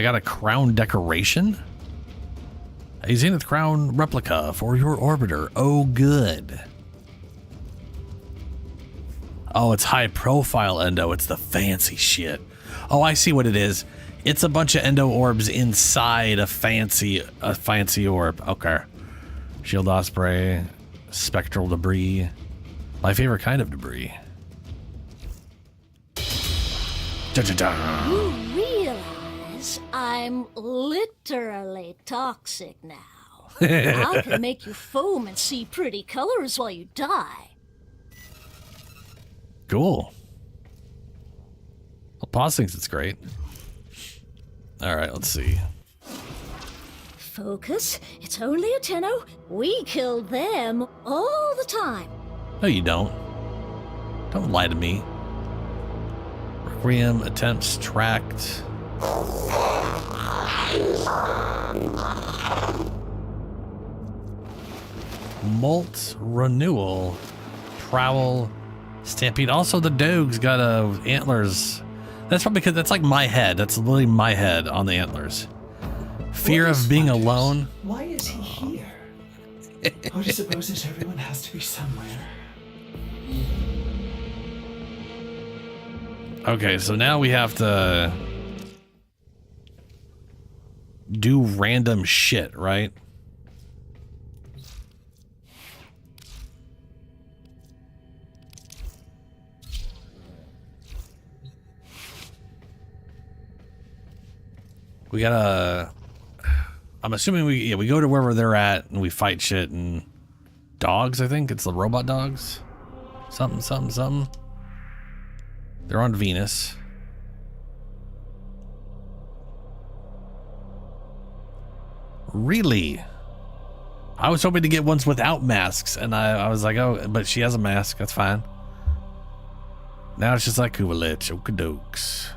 got a crown decoration? A Zenith crown replica for your orbiter. Oh, good. Oh, it's high profile endo. It's the fancy shit. Oh, I see what it is. It's a bunch of endo orbs inside a fancy orb. Okay. Shield Osprey, spectral debris. My favorite kind of debris. Da-da-da. You realize I'm literally toxic now. I can make you foam and see pretty colors while you die. Cool. Well, Paz thinks it's great. All right, let's see. Focus, it's only a tenno. We killed them all the time. No, you don't. Don't lie to me. Requiem attempts tracked. Molt renewal. Prowl. Stampede. Also, the dog's got antlers. That's probably because that's like my head. That's literally my head on the antlers. Fear of being alone. Why is he here? I suppose that everyone has to be somewhere. Okay, so now we have to do random shit, right? We gotta... I'm assuming we go to wherever they're at and we fight shit and... Dogs, I think? It's the robot dogs? Something. They're on Venus. Really? I was hoping to get ones without masks, and I was like, oh, but she has a mask. That's fine. Now it's just like Kuvalich, okadokes.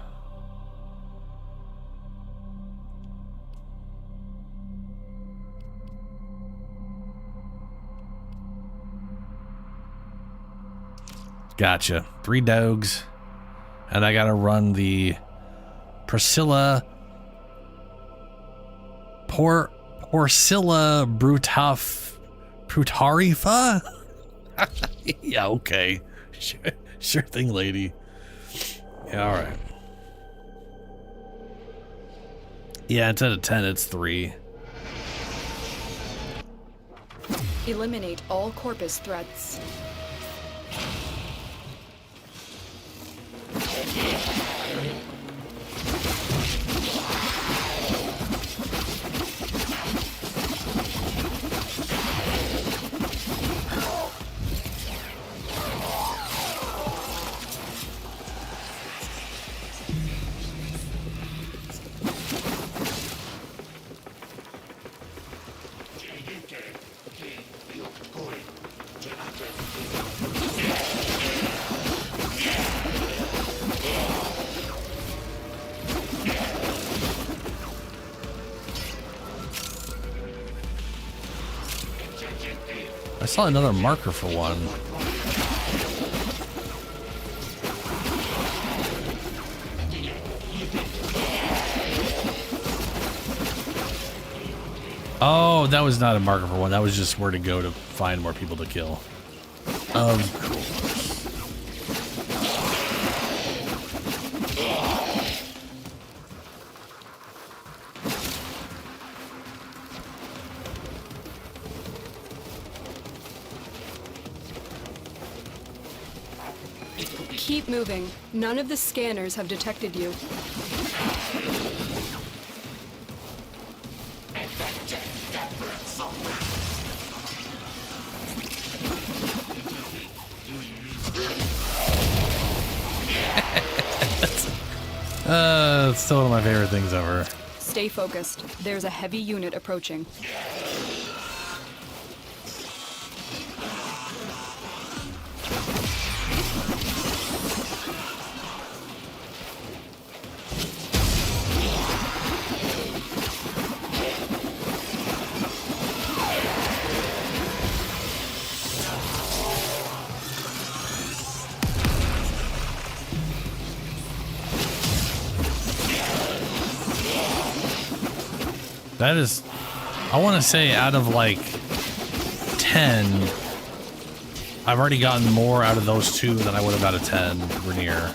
Gotcha. 3 dogs. And I gotta run the Porcilla Brutarifa? Yeah, okay. Sure thing, lady. Yeah, alright. Yeah, instead of 10, it's 3. Eliminate all Corpus threats. I saw another marker for one. Oh, that was not a marker for one. That was just where to go to find more people to kill. Of course. Keep moving. None of the scanners have detected you. It's still one of my favorite things ever. Stay focused. There's a heavy unit approaching. That is, I want to say out of like 10, I've already gotten more out of those 2 than I would have out of 10 Rainier.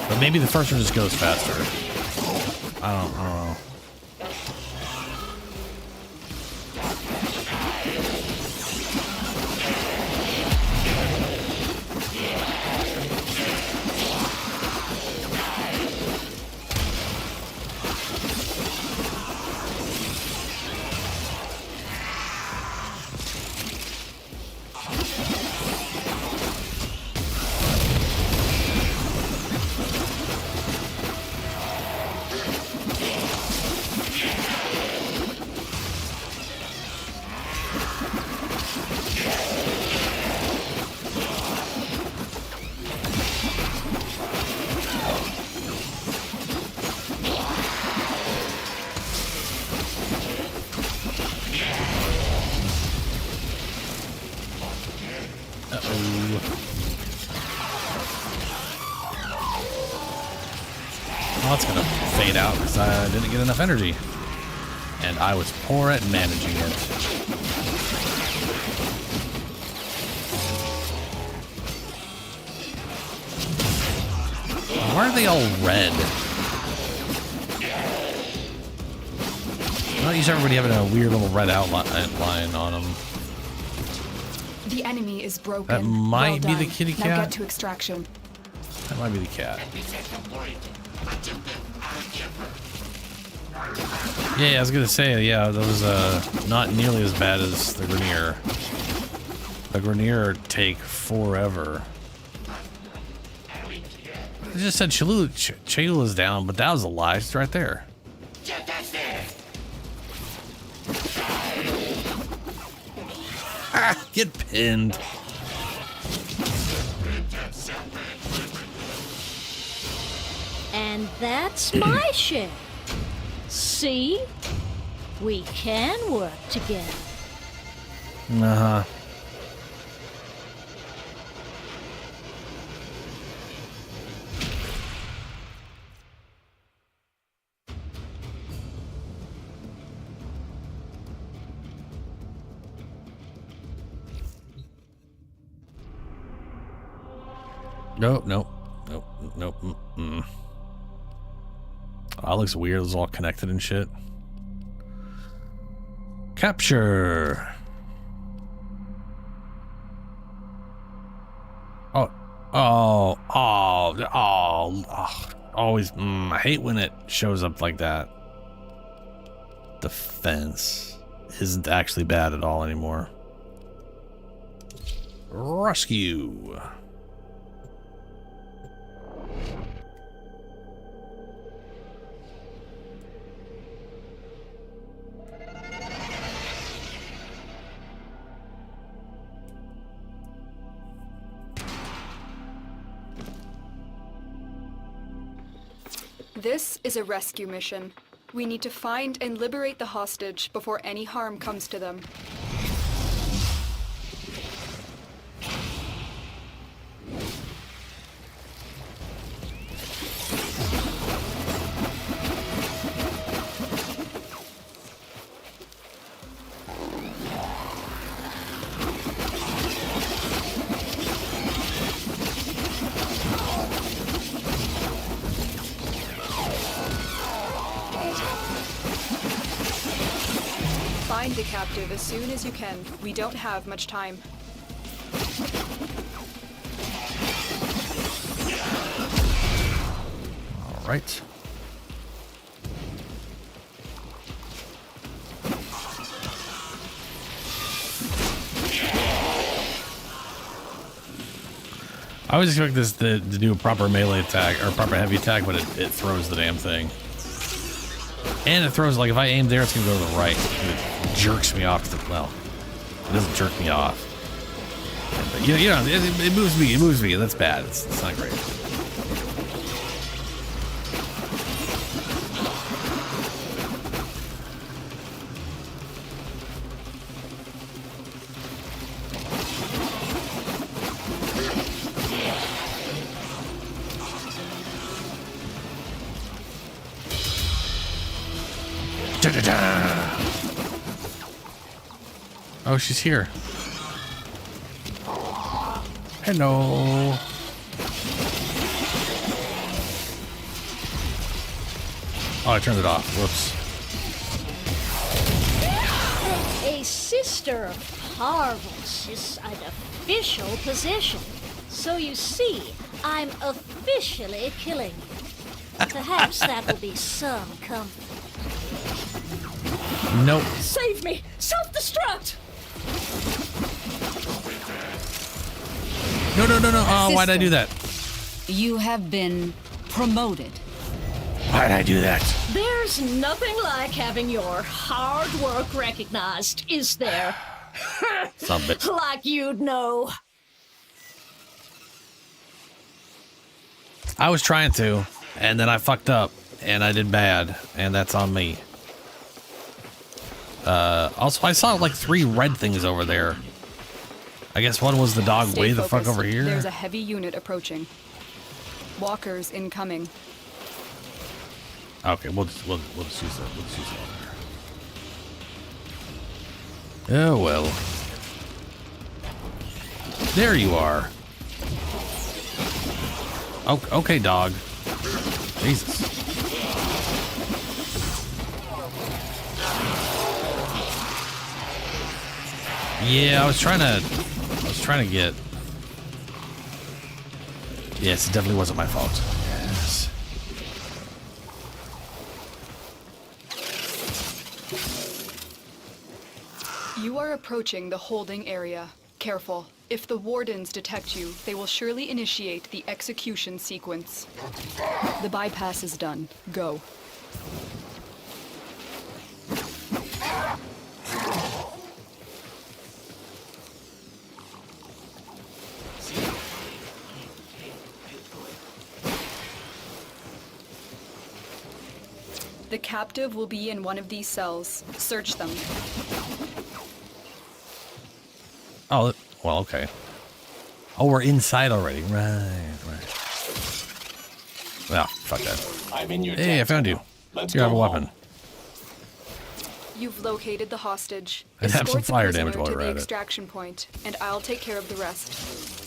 But maybe the first one just goes faster. I don't know. fade out because I didn't get enough energy. And I was poor at managing it. Why are they all red? I'm not used to everybody having a weird little red outline on them. The enemy is broken. That might be Well the done. kitty Now cat. get to extraction. That might be the cat. Yeah, I was gonna say, yeah, that was not nearly as bad as the Grenier. The Grenier take forever. I just said Cholula's down, but that was a lie. It's right there. Ah, get pinned. And that's my share. See? We can work together. Uh-huh. Nope. Mm-mm. Oh, that looks weird. It's all connected and shit. Capture. Always. I hate when it shows up like that. Defense isn't actually bad at all anymore. Rescue. This is a rescue mission. We need to find and liberate the hostage before any harm comes to them. Find the captive as soon as you can. We don't have much time. All right. I always expect this to do a proper melee attack or proper heavy attack, but it throws the damn thing. And it throws, like, if I aim there, it's gonna go to the right. It jerks me off to the, well, it doesn't jerk me off. But, you know, it moves me. It moves me. That's bad. It's not great. Oh, she's here. Hello. Oh, I turned it off. Whoops. A sister of Parvos is an official position. So you see, I'm officially killing you. Perhaps that will be some comfort. Nope. Save me! Self-destruct! No. Oh, why'd I do that? You have been promoted. Why'd I do that? There's nothing like having your hard work recognized, is there? Some bit. Like you'd know. I was trying to, and then I fucked up, and I did bad, and that's on me. Also, I saw like 3 red things over there. I guess one was the dog Stay way the focused. fuck over here. There's a heavy unit approaching. Walkers incoming. Okay, we'll just use that. We'll just use that. Oh well. There you are. Oh, okay, dog. Jesus. Yeah, I was trying to get. Yes, it definitely wasn't my fault. Yes. You are approaching the holding area. Careful. If the wardens detect you, they will surely initiate the execution sequence. The bypass is done. Go. The captive will be in one of these cells. Search them. Oh, well, okay. Oh, we're inside already. Right. Well, fuck that. I'm in your Hey, I found you. You have a weapon. You've located the hostage. And have some Escort the fire prisoner damage while to we're the at it. extraction point, and I'll take care of the rest.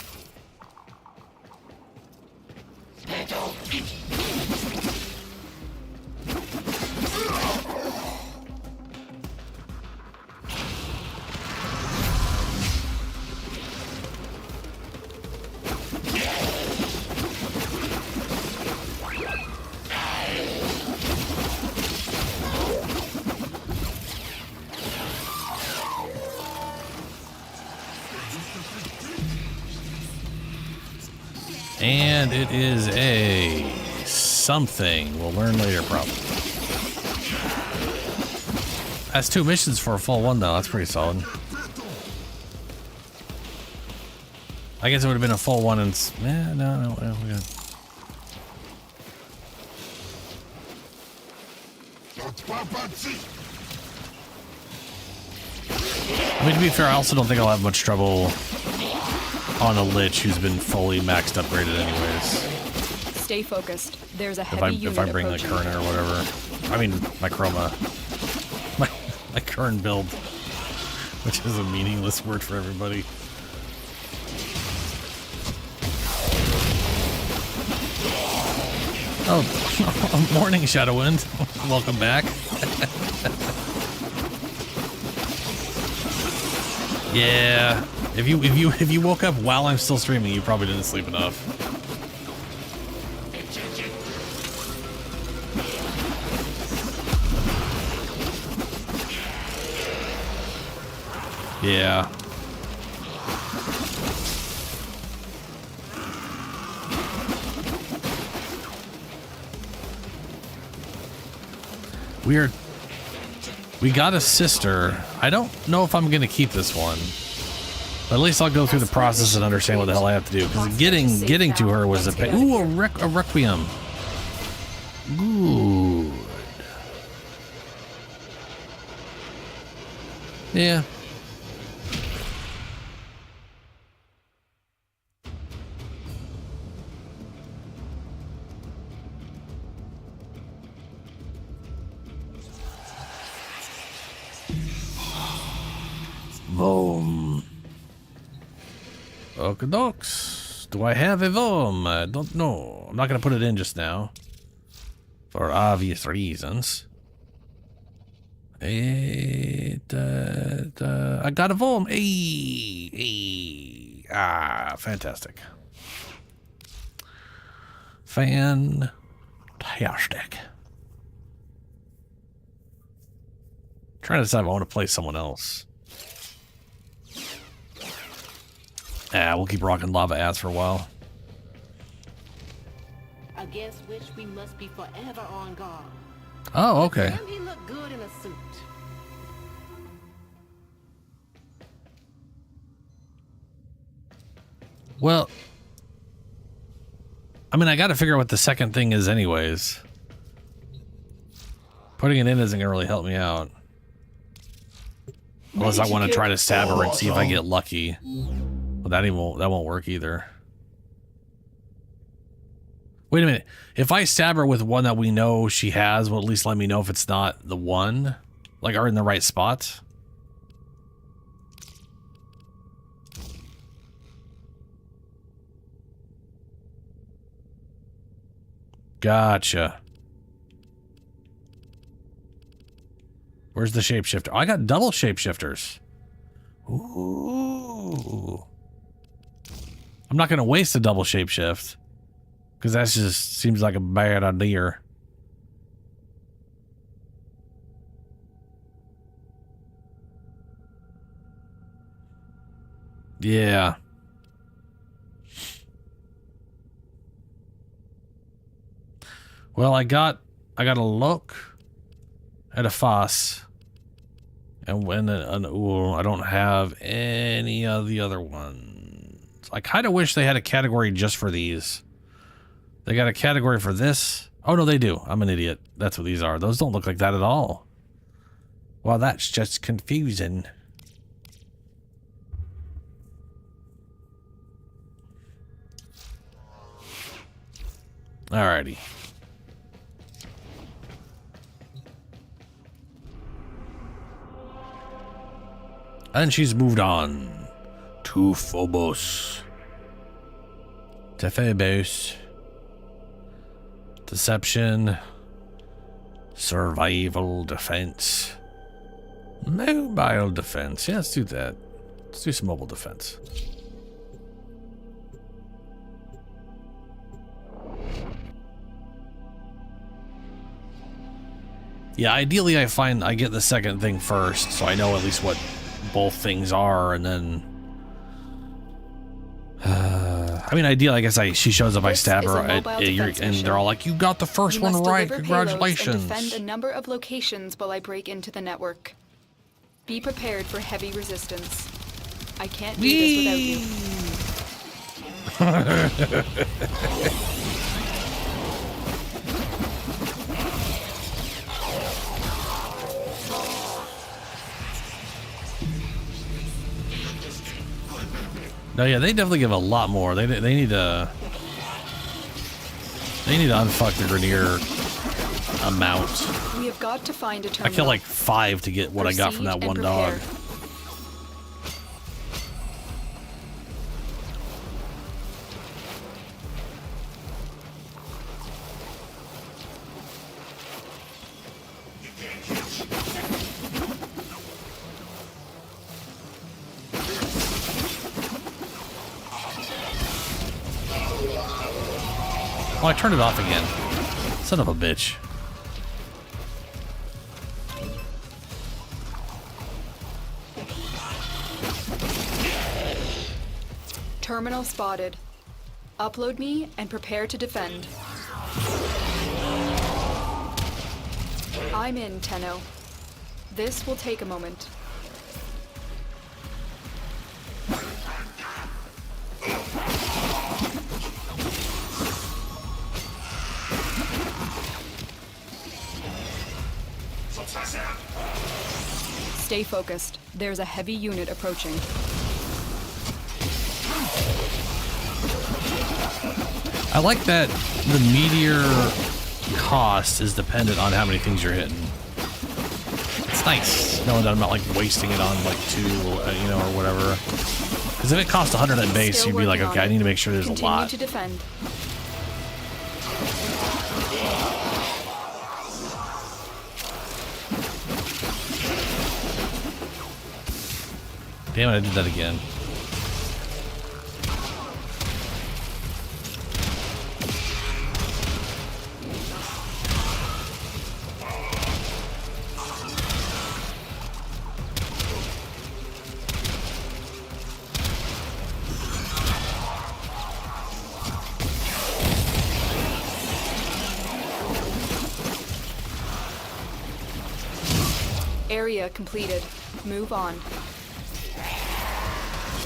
And it is a something. We'll learn later, probably. That's 2 missions for a full one, though. That's pretty solid. I guess it would have been a full one and... no, we got... I mean, to be fair, I also don't think I'll have much trouble on a Lich who's been fully maxed upgraded anyways. Stay focused. There's a heavy unit If I bring approaching. the Kern or whatever. I mean, my Chroma. My Kern build. Which is a meaningless word for everybody. Oh, morning, Shadowwind. Welcome back. Yeah. If you woke up while I'm still streaming, you probably didn't sleep enough. Yeah. Weird. We got a sister. I don't know if I'm going to keep this one. But at least I'll go through the process and understand what the hell I have to do. Because getting to her was a pain. Ooh, a Requiem. Good. Yeah. Boom. Okie dokes. Do I have a Vom? I don't know. I'm not going to put it in just now. For obvious reasons. I got a Vom. Hey. Ah, fantastic. Fantastic. Trying to decide if I want to play someone else. We'll keep rocking Lava Ass for a while. Against which we must be forever on guard. Oh, okay. Damn, he looked good in a suit. Well, I mean, I got to figure out what the second thing is anyways. Putting it in isn't going to really help me out. Unless I want to try to stab her and see if I get lucky. But that won't work either. Wait a minute. If I stab her with one that we know she has, will at least let me know if it's not the one? Like, are in the right spot? Gotcha. Where's the shapeshifter? Oh, I got double shapeshifters. Ooh. I'm not going to waste a double shapeshift. Because that just seems like a bad idea. Yeah. Well, I got a look at a Foss. And when I don't have any of the other ones. I kind of wish they had a category just for these. They got a category for this. Oh, no, they do. I'm an idiot. That's what these are. Those don't look like that at all. Well, that's just confusing. Alrighty. And she's moved on to Phobos. To Phobos. Deception. Survival defense. Mobile defense. Yeah, let's do that. Let's do some mobile defense. Yeah, ideally I get the second thing first, so I know at least what both things are, and then I mean, ideally, I guess she shows up, I stab her, and they're all like, "You got the first one right, congratulations!" Defend a number of locations while I break into the network. Be prepared for heavy resistance. I can't do this without you. No, yeah, they definitely give a lot more. They need to unfuck the Grenier amount. We have got to find a terminal. I kill like 5 to get what I got from that one dog. Oh, I turned it off again. Son of a bitch. Terminal spotted. Upload me and prepare to defend. I'm in, Tenno. This will take a moment. Stay focused. There's a heavy unit approaching. I like that the meteor cost is dependent on how many things you're hitting. It's nice knowing that I'm not like wasting it on like 2, or whatever. Because if it costs 100 at base, you'd be like, okay, I need to make sure there's a lot. Continue to defend. Damn it, I did that again. Area completed. Move on.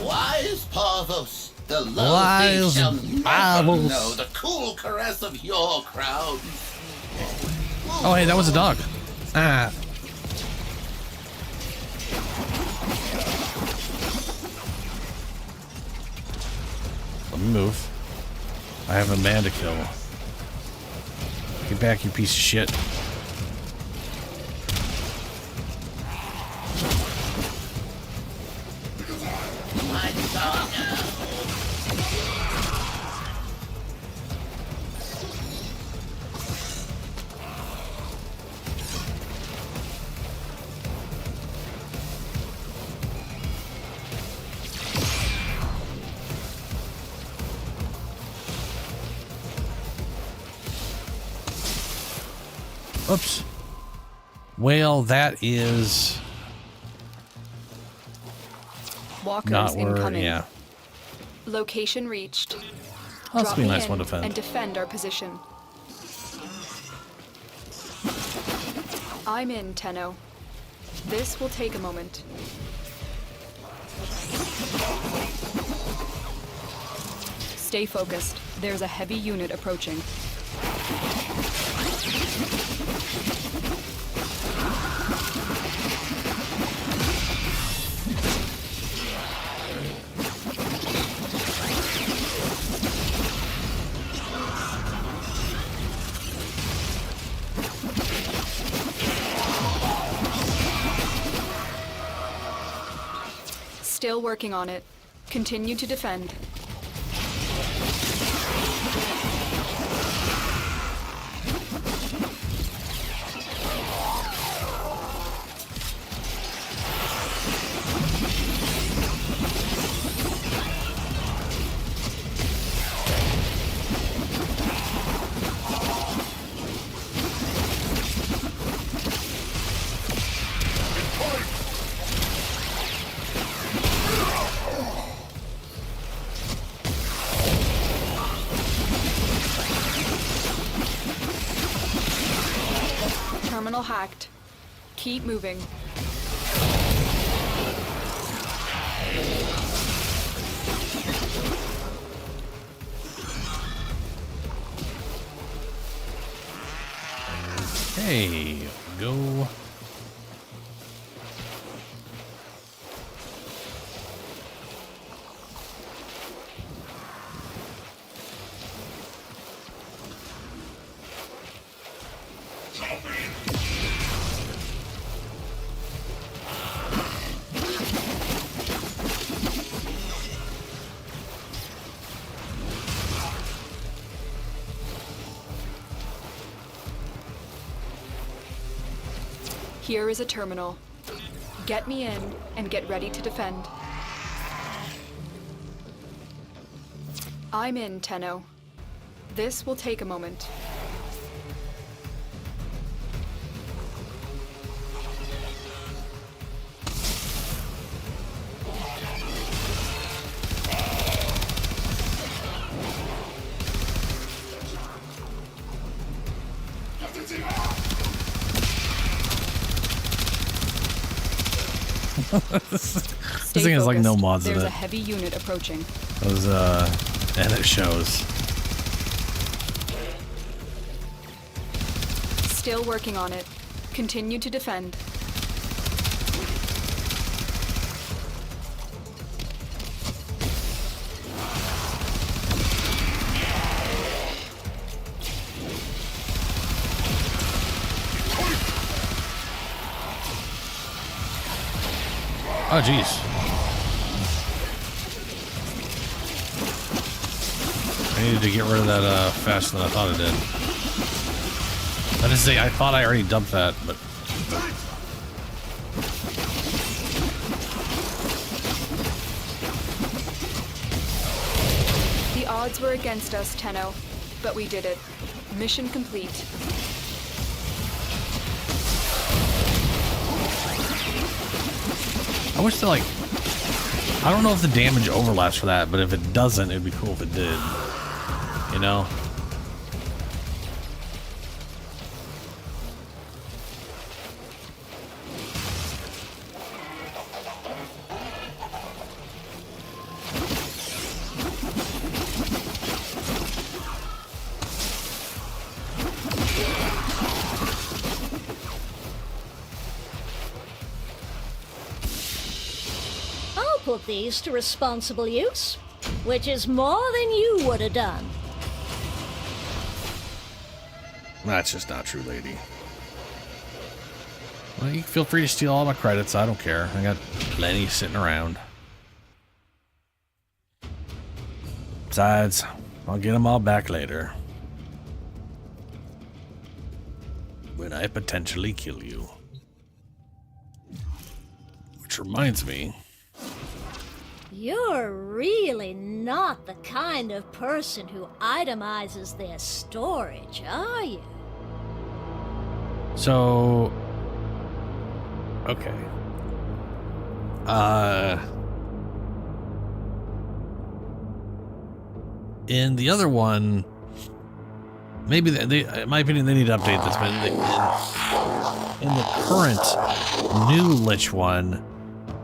Wise Parvos, the lovely shall never know the cool caress of your crowd. Oh, hey, that was a dog. Ah. Let me move. I have a man to kill. back, you piece of shit. Oops. Well, that is Walkers not where, incoming. yeah. Location reached. Oh, this will be a nice in one to defend. And defend our position. I'm in, Tenno. This will take a moment. Stay focused. There's a heavy unit approaching. Still working on it. Continue to defend. Terminal hacked. Keep moving. Hey, go. Here is a terminal. Get me in and get ready to defend. I'm in, Tenno. This will take a moment. This thing has like no mods in There's it. a heavy unit approaching. Those, and it shows. Still working on it. Continue to defend. Oh, jeez. I needed to get rid of that faster than I thought I did. That is to say, I thought I already dumped that, but... The odds were against us, Tenno, but we did it. Mission complete. I wish they like... I don't know if the damage overlaps for that, but if it doesn't, it'd be cool if it did. You know? Put these to responsible use, which is more than you would have done. That's just not true, lady. Well, you can feel free to steal all my credits. I don't care. I got plenty sitting around. Besides, I'll get them all back later. When I potentially kill you. Which reminds me. You're really not the kind of person who itemizes their storage, are you? So... Okay. In the other one, maybe they, in my opinion, they need to update this, but in the current new Lich one,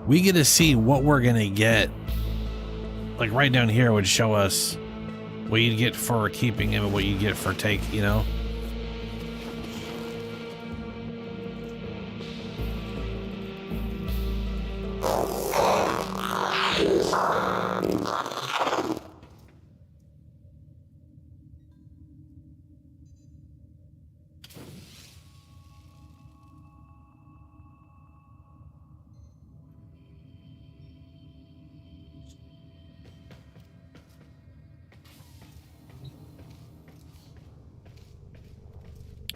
we get to see what we're gonna get. Like right down here would show us what you'd get for keeping him and what you get for you know?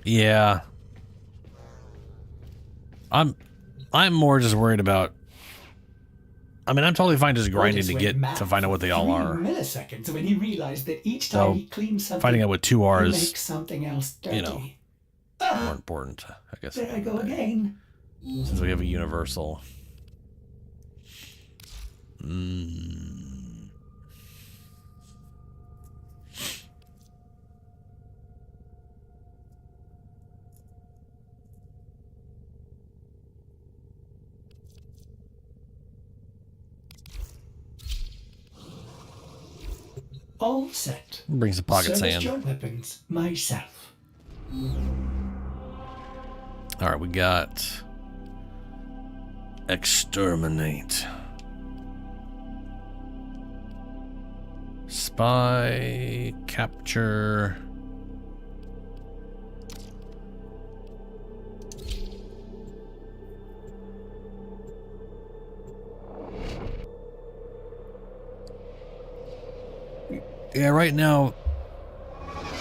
Yeah. I'm more just worried about. I mean, I'm totally fine just grinding to get to find out what they all are. Milliseconds when he realized that each time he cleans something, finding out what 2 R's, he makes something else dirty. You know, more important, I guess. There I go again. Since we have a universal. All set. Brings the pocket Service sand. your weapons myself. All right, we got exterminate, spy, capture. Yeah, right now,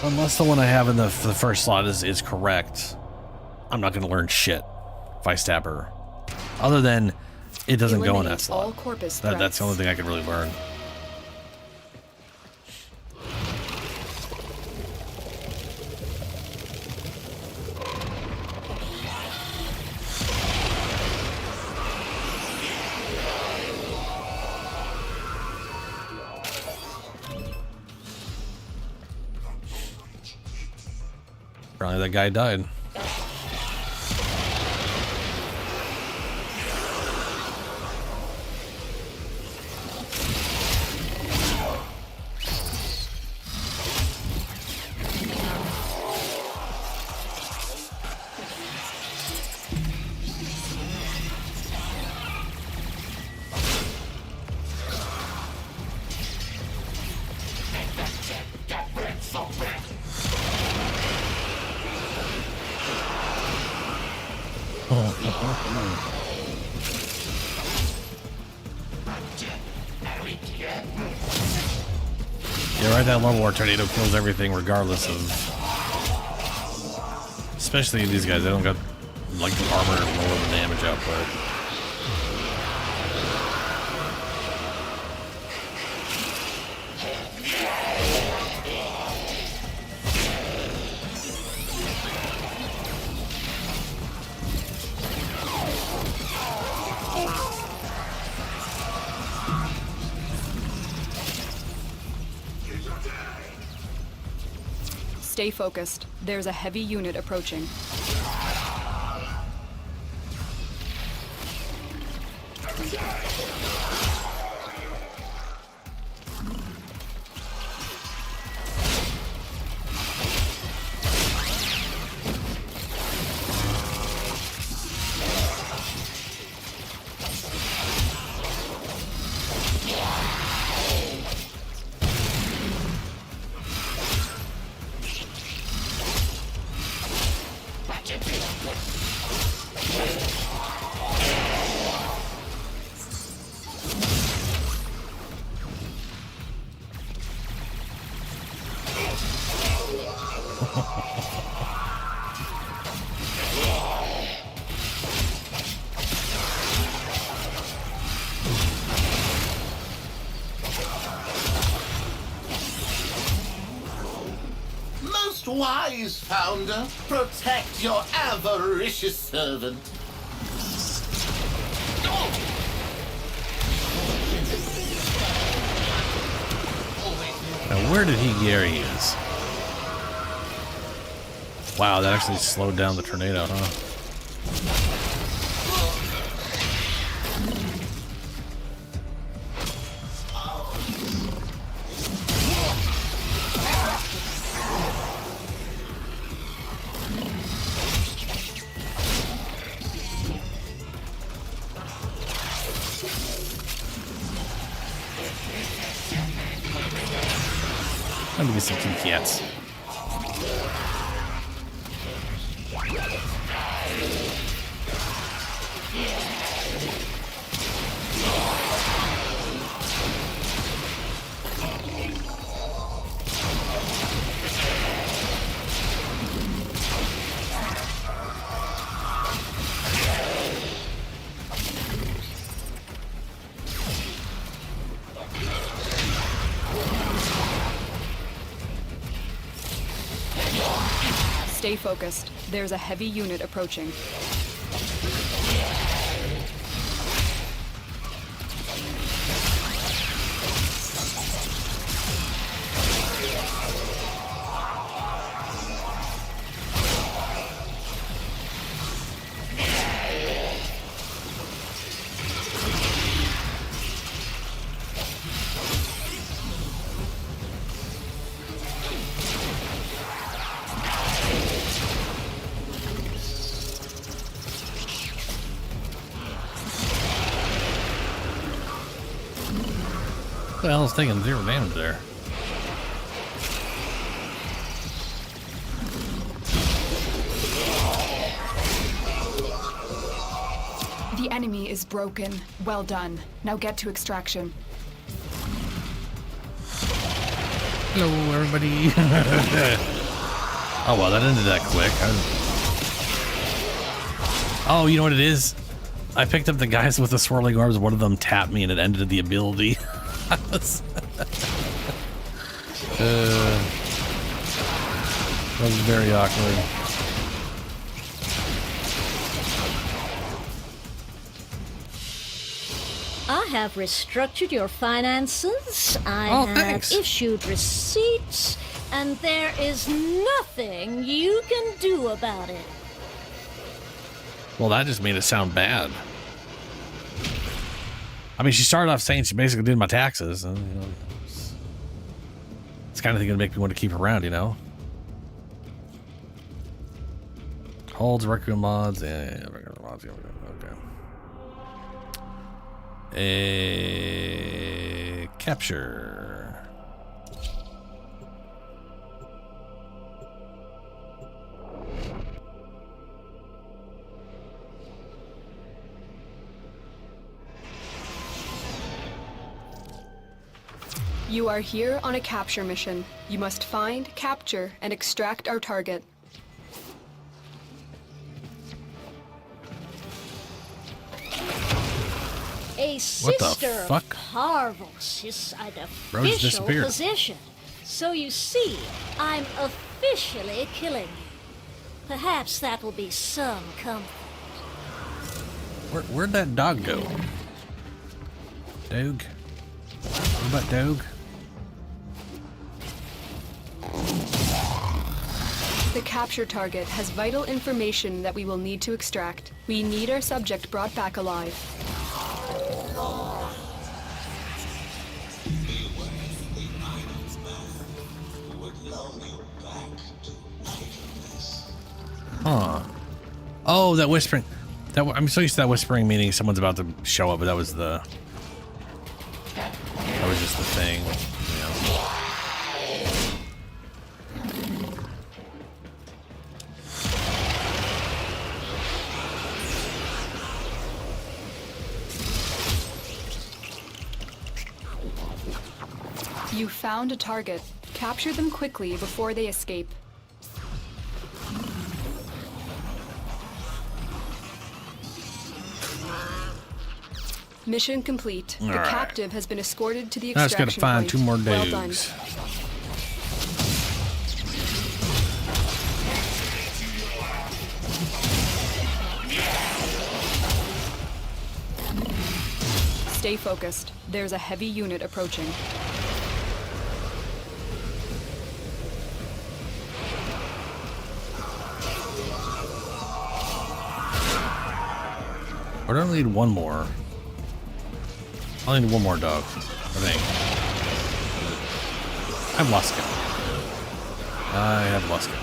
unless the one I have in the first slot is correct, I'm not going to learn shit if I stab her. Other than it doesn't go in that slot. That's the only thing I can really learn. Probably that guy died. Yeah, right, that level where tornado kills everything regardless of... Especially these guys, they don't got like the armor and lower the damage output. Stay focused. There's a heavy unit approaching. wise founder, protect your avaricious servant. Now, where did he get he is? Wow, that actually slowed down the tornado, huh? Let me get some Kit Kats. Stay focused. There's a heavy unit approaching. What the hell is taking 0 damage there? The enemy is broken. Well done. Now get to extraction. Hello, everybody. Oh, well, that ended that quick. Oh, you know what it is? I picked up the guys with the swirling orbs. One of them tapped me and it ended the ability. That was very awkward. I have restructured your finances. I have issued receipts, and there is nothing you can do about it. Well, that just made it sound bad. I mean, she started off saying she basically did my taxes. And, you know, it's kind of thing gonna make me want to keep her around, you know? Holds, Requiem mods, yeah, regular mods, yeah, okay. Capture. You are here on a capture mission. You must find, capture, and extract our target. A sister of Parvos is an official position. So you see, I'm officially killing you. Perhaps that will be some comfort. Where'd that dog go? Dog? What about dog? The capture target has vital information that we will need to extract. We need our subject brought back alive. Huh. Oh, that whispering. I'm so used to that whispering meaning someone's about to show up, but that was just the thing. You know. You found a target. Capture them quickly before they escape. Mission complete. The captive has been escorted to the extraction point. I just gotta find 2 more Well done. dogs. Stay focused. There's a heavy unit approaching. I don't need one more. I need one more dog, I think. I have Luska. I have Luska.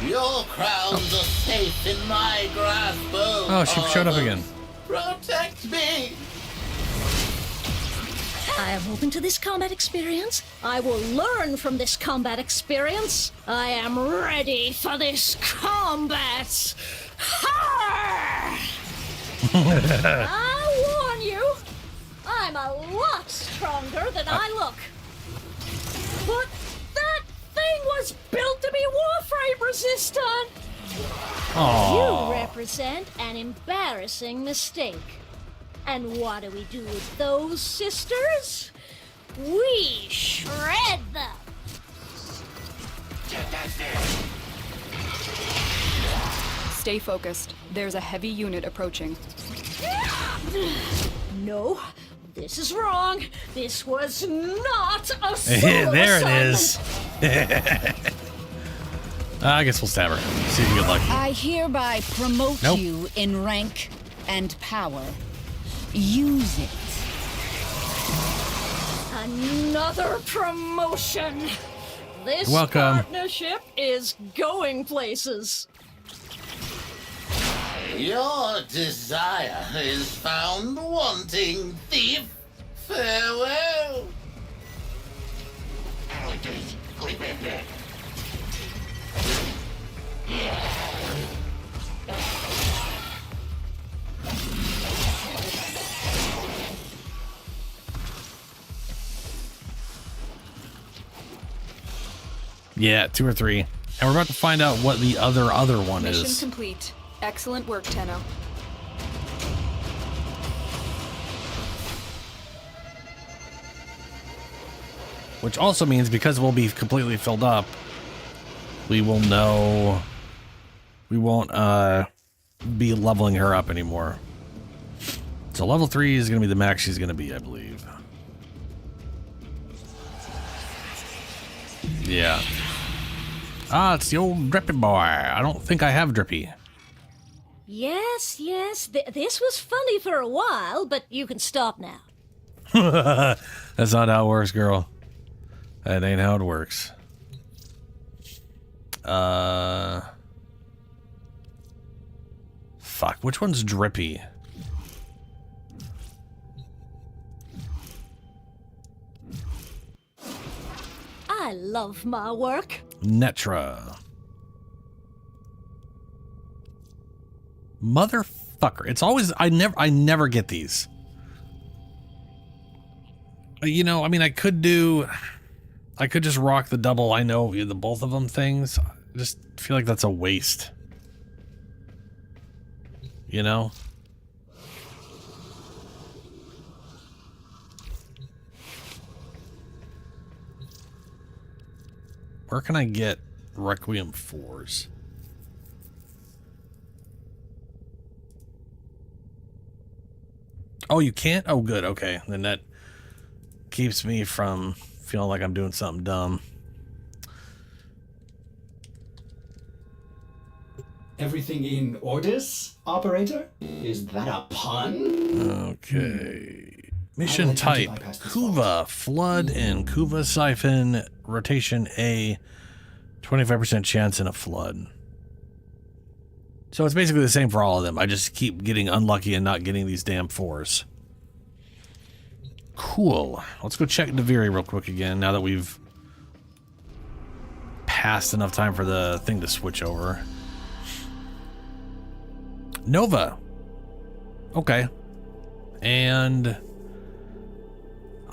Your crowns are safe in my grasp. Oh, she showed up again. Protect me! I am open to this combat experience. I will learn from this combat experience. I am ready for this combat. I warn you, I'm a lot stronger than I look. But that thing was built to be Warframe resistant. Aww. You represent an embarrassing mistake. And what do we do with those sisters? We shred them. Stay focused. There's a heavy unit approaching. No, this is wrong. This was not a solo There assignment. it is. I guess we'll stab her. See if we get lucky. I hereby promote you in rank and power. Use it. Another promotion. This Welcome. partnership is going places. Your desire is found wanting, thief. Farewell. Yeah, 2 or 3. And we're about to find out what the other one Mission is. complete. Excellent work, Tenno. Which also means because we'll be completely filled up, we will know... We won't be leveling her up anymore. So level 3 is going to be the max she's going to be, I believe. Yeah. Ah, it's the old Drippy boy. I don't think I have Drippy. Yes, this was funny for a while, but you can stop now. That's not how it works, girl. That ain't how it works. Fuck, which one's Drippy? I love my work. Netra. Motherfucker. It's always I never get these. You know, I mean I could just rock the double I know the both of them things. I just feel like that's a waste. You know? Where can I get Requiem 4s? Oh, you can't? Oh, good. Okay. Then that keeps me from feeling like I'm doing something dumb. Everything in orders, operator? Is that a pun? Okay. Mission type, Kuva, Flood and Kuva Siphon, rotation A, 25% chance in a flood. So it's basically the same for all of them. I just keep getting unlucky and not getting these damn 4s. Cool. Let's go check Naviri real quick again, now that we've passed enough time for the thing to switch over. Nova. Okay. And...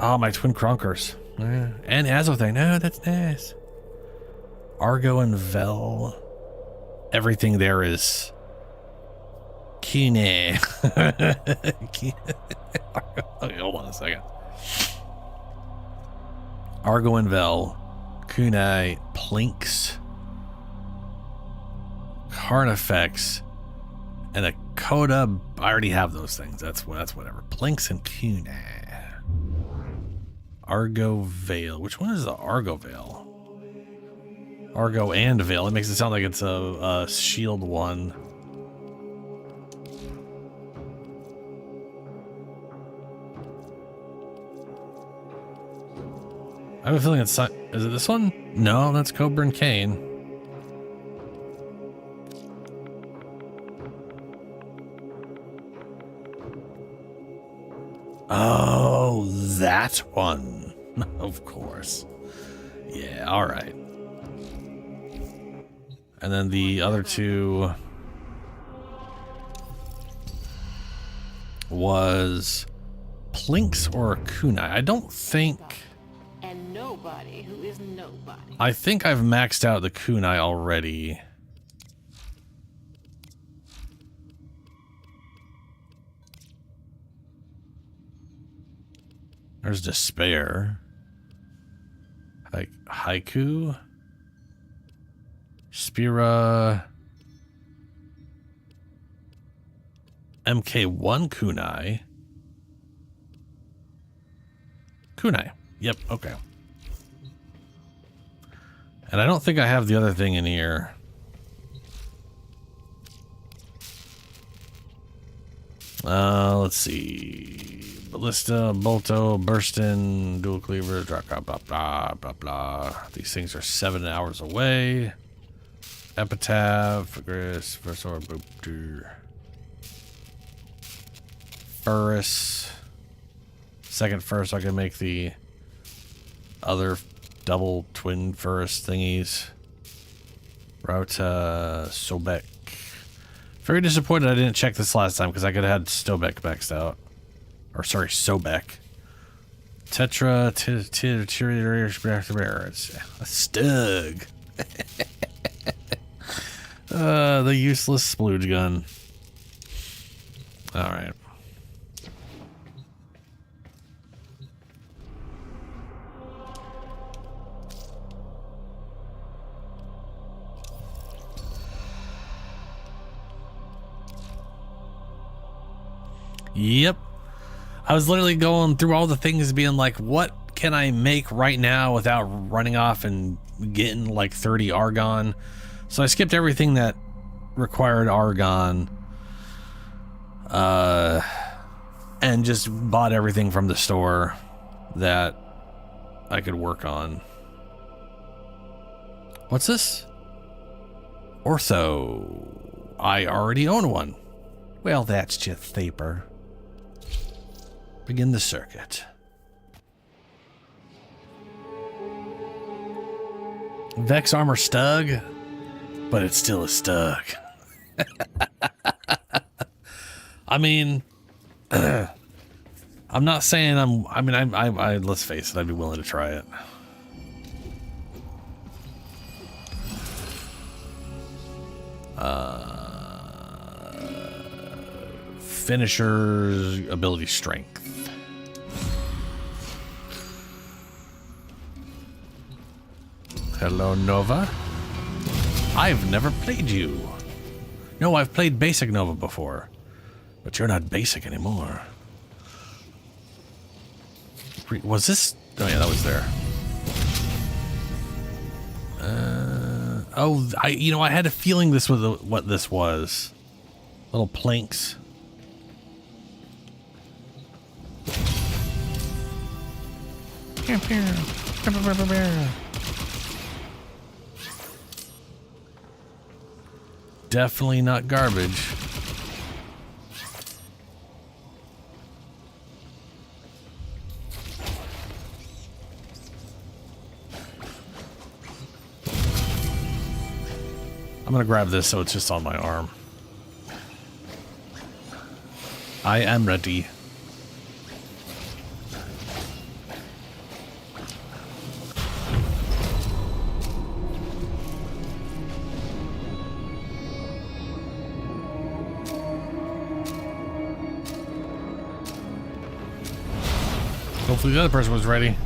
oh, my twin Kronkers. And Azothay. No, that's nice. Argo and Vel. Everything there is... Kine. Okay, hold on a second. Argo and Vel. Kunai. Plinks. Carnifex. And a Coda. I already have those things. That's whatever. Plinks and Kunai. Argo Veil. Which one is the Argo Veil? Argo and Veil. It makes it sound like it's a shield one. I have a feeling it's... is it this one? No, that's Cobra and Kane. Oh, that one. Of course. Yeah, alright. And then the other two was Plinks or Kunai. I don't think... and nobody who is nobody. I think I've maxed out the Kunai already. There's Despair. Like Haiku. Spira. MK1 Kunai. Kunai. Yep, okay. And I don't think I have the other thing in here. Let's see. Ballista, Bolto, Burstin, Dual Cleaver, blah, blah, blah, blah, blah. These things are 7 hours away. Epitaph, Agris, Versor, Boopter. Furus. Second Furus, I can make the other double twin Furus thingies. Rauta, Sobek. Very disappointed I didn't check this last time because I could have had Sobek maxed out. Or sorry, Sobek. Tetra, it's a Stug. The useless splooge gun. Alright. Yep. I was literally going through all the things being like, what can I make right now without running off and getting like 30 Argon? So I skipped everything that required Argon. And just bought everything from the store that I could work on. What's this? Ortho. I already own one. Well, that's just Thaper. Begin the circuit. Vex armor Stug, but it's still a Stug. I mean, I'm not saying I let's face it, I'd be willing to try it. Finisher's ability strength. Hello, Nova. I've never played you. No, I've played basic Nova before, but you're not basic anymore. Was this? Oh yeah, that was there. Oh, I had a feeling this was what this was. Little planks. Definitely not garbage. I'm gonna grab this so it's just on my arm. I am ready. Hopefully the other person was ready.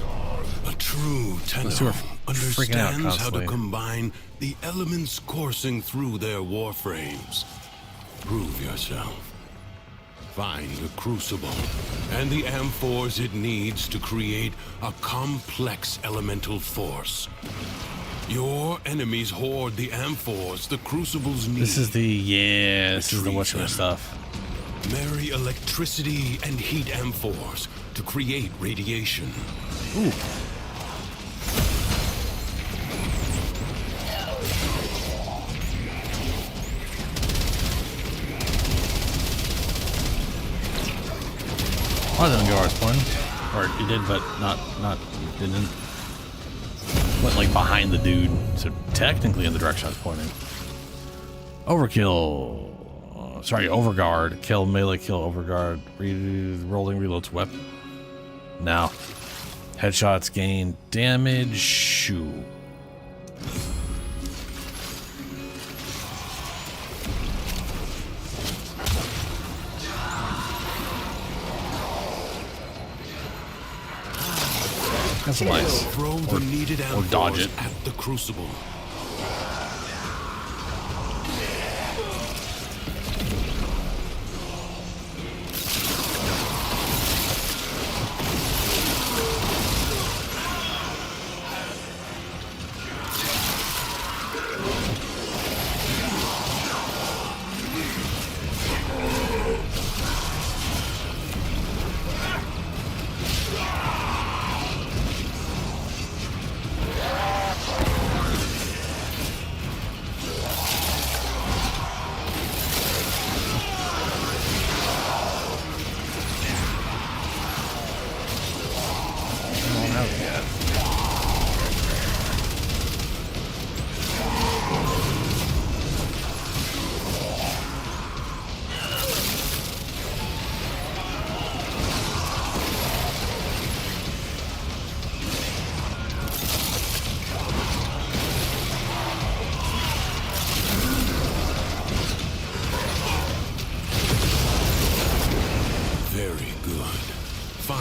A true Tenno understands how to combine the elements coursing through their warframes. Prove yourself. Find the crucible and the amphors it needs to create a complex elemental force. Your enemies hoard the amphors the crucibles need. This is the whatchamacallit stuff. Marry electricity and heat amphors to create radiation. Ooh. I didn't go where I was pointing. Or it did, but didn't. Went like behind the dude, so technically in the direction I was pointing. Overkill. Sorry, overguard. Kill, melee kill, overguard. Rolling reloads weapon. Now. Headshots gain damage. Shoot. That's nice. Throw the needed or dodge it. At the crucible.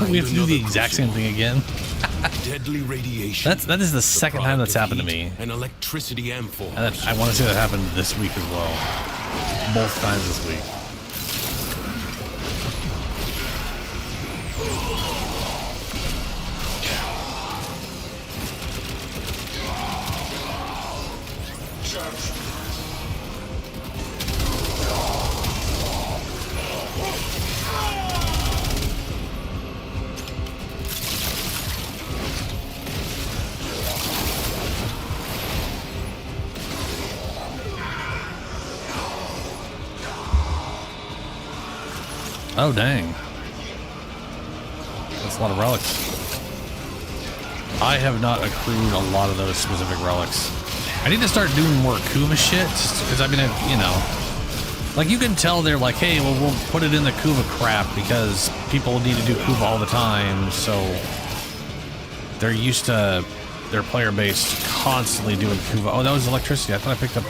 We have to do the exact same thing again. Deadly radiation. That is the second time that's happened to me. An electricity amphor. And I want to say that happened this week as well. Both times this week. Oh, dang. That's a lot of relics. I have not accrued a lot of those specific relics. I need to start doing more Kuva shit, because I mean, you know, like you can tell they're like, hey, well, we'll put it in the Kuva crap because people need to do Kuva all the time, so they're used to their player base constantly doing Kuva. Oh, that was electricity. I thought I picked up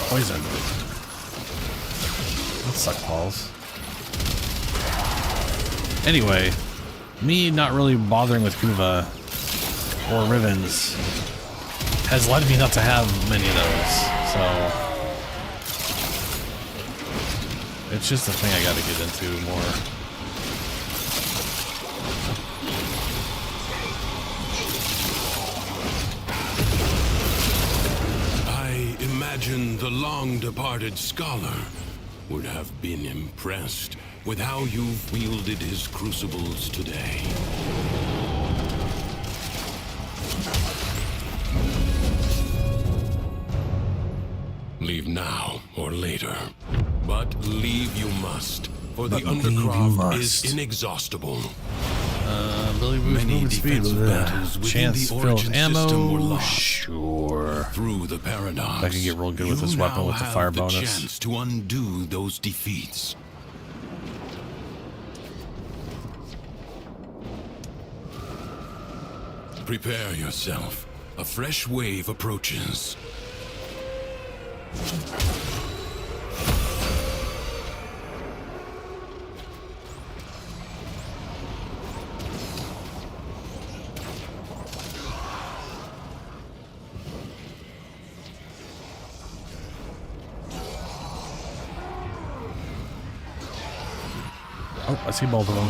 poison. That sucked balls. Anyway, me not really bothering with Kuva or Rivens has led me not to have many of those, so it's just a thing I gotta get into more. I imagine the long-departed scholar would have been impressed with how you've wielded his crucibles today. Leave now or later. But leave you must, for the Undercroft is inexhaustible. Many defensive battles within the Origin system were lost. Sure. Through the Paradox, I could get real good with this weapon with the fire bonus. You now have the chance to undo those defeats. Prepare yourself. A fresh wave approaches. Oh, I see both of them.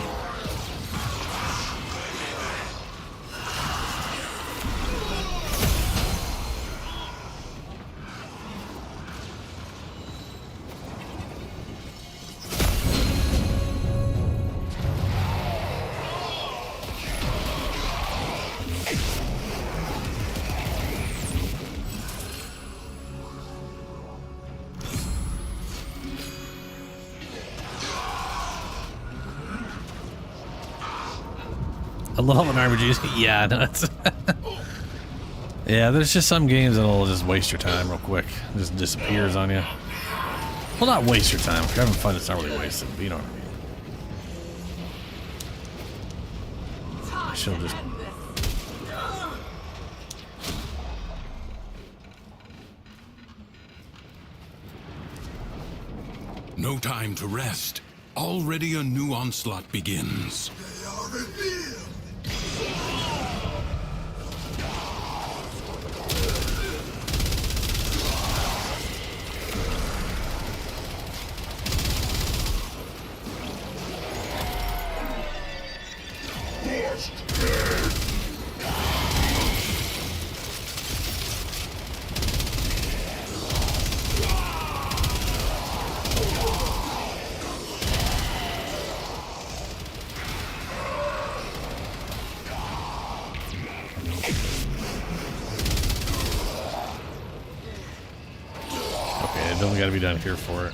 I love an RPGs. Yeah, no, it's yeah, there's just some games that'll just waste your time real quick. It just disappears on you. Well, not waste your time. If you're having fun, it's not really wasted, but you know what I mean. She'll just... No time to rest. Already a new onslaught begins. Don't gotta be down here for it.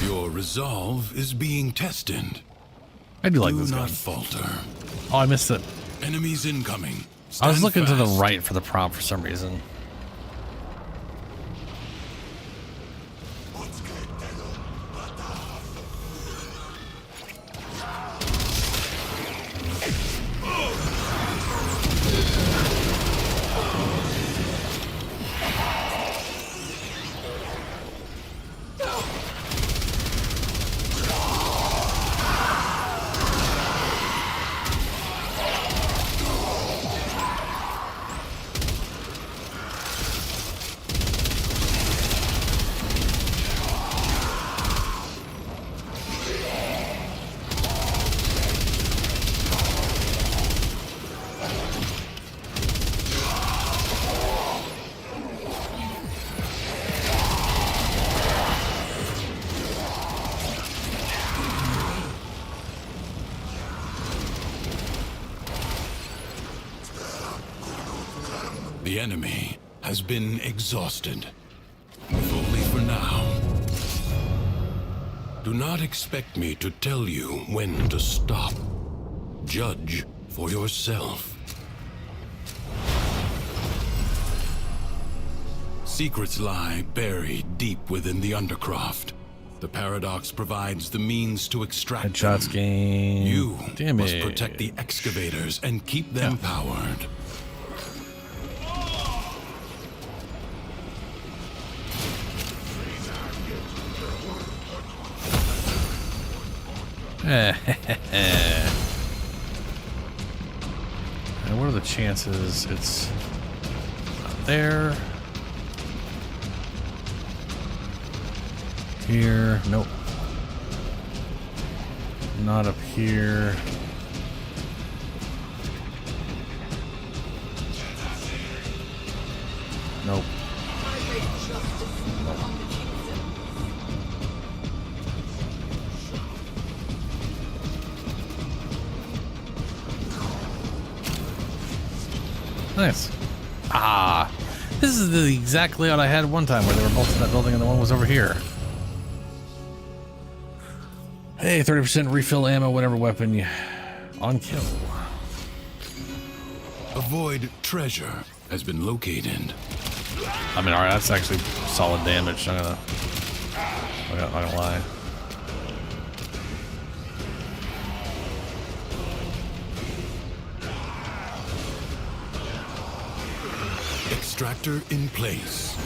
Your resolve is being tested. I do like this Do guy. not falter. Oh, I missed it. Enemies incoming. I was looking to the fast. right for the prompt for some reason. The enemy has been exhausted. Only for now. Do not expect me to tell you when to stop. Judge for yourself. Secrets lie buried deep within the Undercroft. The Paradox provides the means to extract Headshots them. game. You Damn must it. protect the excavators and keep them powered. And what are the chances it's not there? Here, nope. Not up here. Nice. Ah, this is the exact layout I had one time where they were both in that building and the one was over here. Hey, 30% refill ammo, whatever weapon you on kill. Avoid treasure has been located. I mean, alright, that's actually solid damage. I'm not gonna lie. Extractor in place.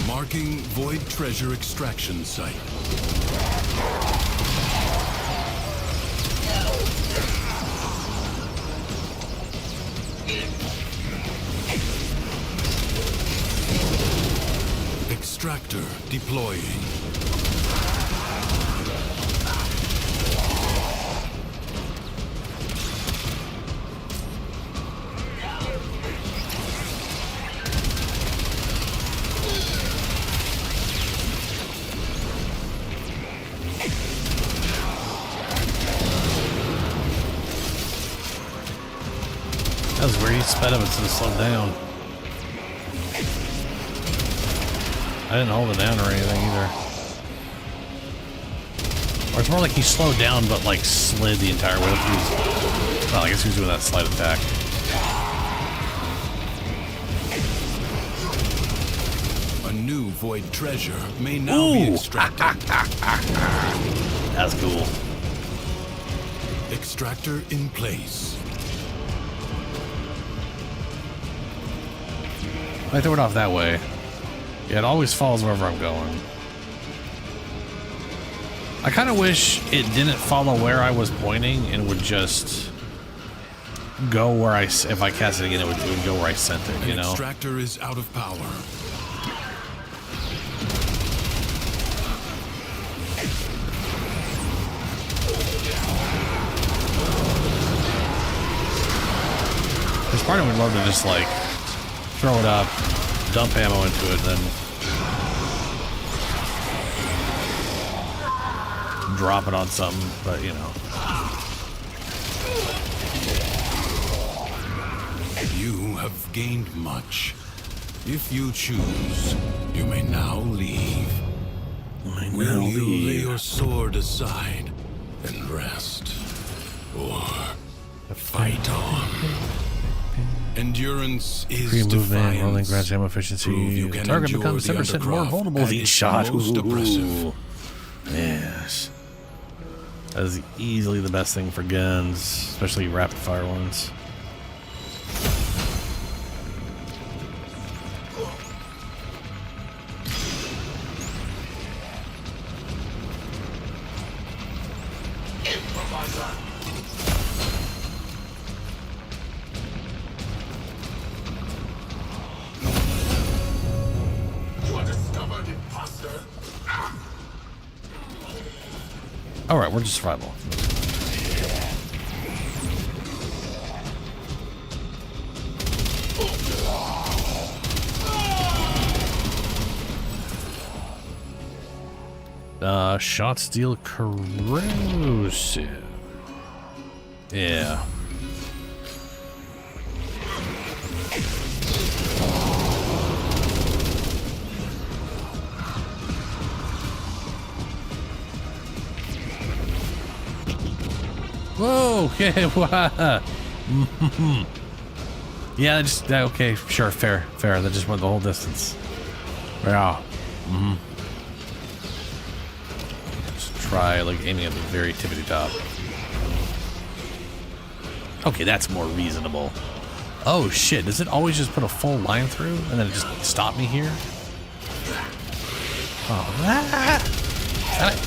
Marking void treasure extraction site. Extractor deploying. That was where he sped up instead of slowed down. I didn't hold it down or anything either. Or it's more like he slowed down but like slid the entire way. Well, I guess he was doing that slide attack. A new void treasure may now be extracted. That's cool. Extractor in place. I throw it off that way. Yeah, it always falls wherever I'm going. I kind of wish it didn't follow where I was pointing and would just go where if I cast it again, it would go where I sent it, you know? An extractor is out of power. This part would love to just like throw it up, dump ammo into it, then drop it on something, but you know. You have gained much. If you choose, you may now leave. Will you lay your sword aside and rest? Or fight on? Endurance is Free movement, defiance. rolling grants ammo efficiency. You can Target endure becomes the 10% more undercroft vulnerable at with each its shot. most oppressive. Ooh. Yes. That is easily the best thing for guns, especially rapid fire ones. Alright, we're just survival. Shot steel corrosive. Yeah. Whoa, okay, wow. Yeah, just, okay, sure, fair. That just went the whole distance. Yeah. Let's try, like, aiming at the very tippity top. Okay, that's more reasonable. Oh, shit, does it always just put a full line through and then it just stop me here? Oh, that. Damn it.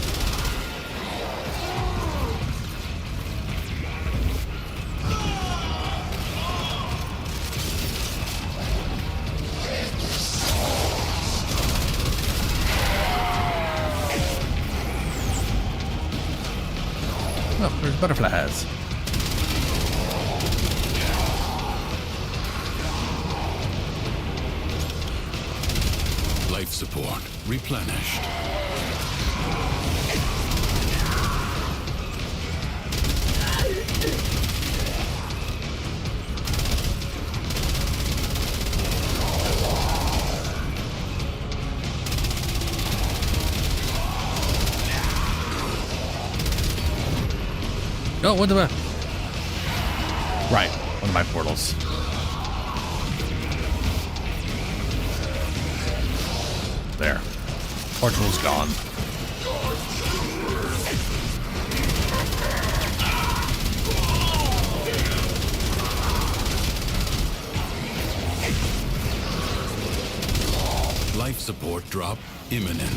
Oh, there's butterflies. Life support replenished. Oh, what the? Right, one of my portals. There. Portal's gone. Life support drop imminent.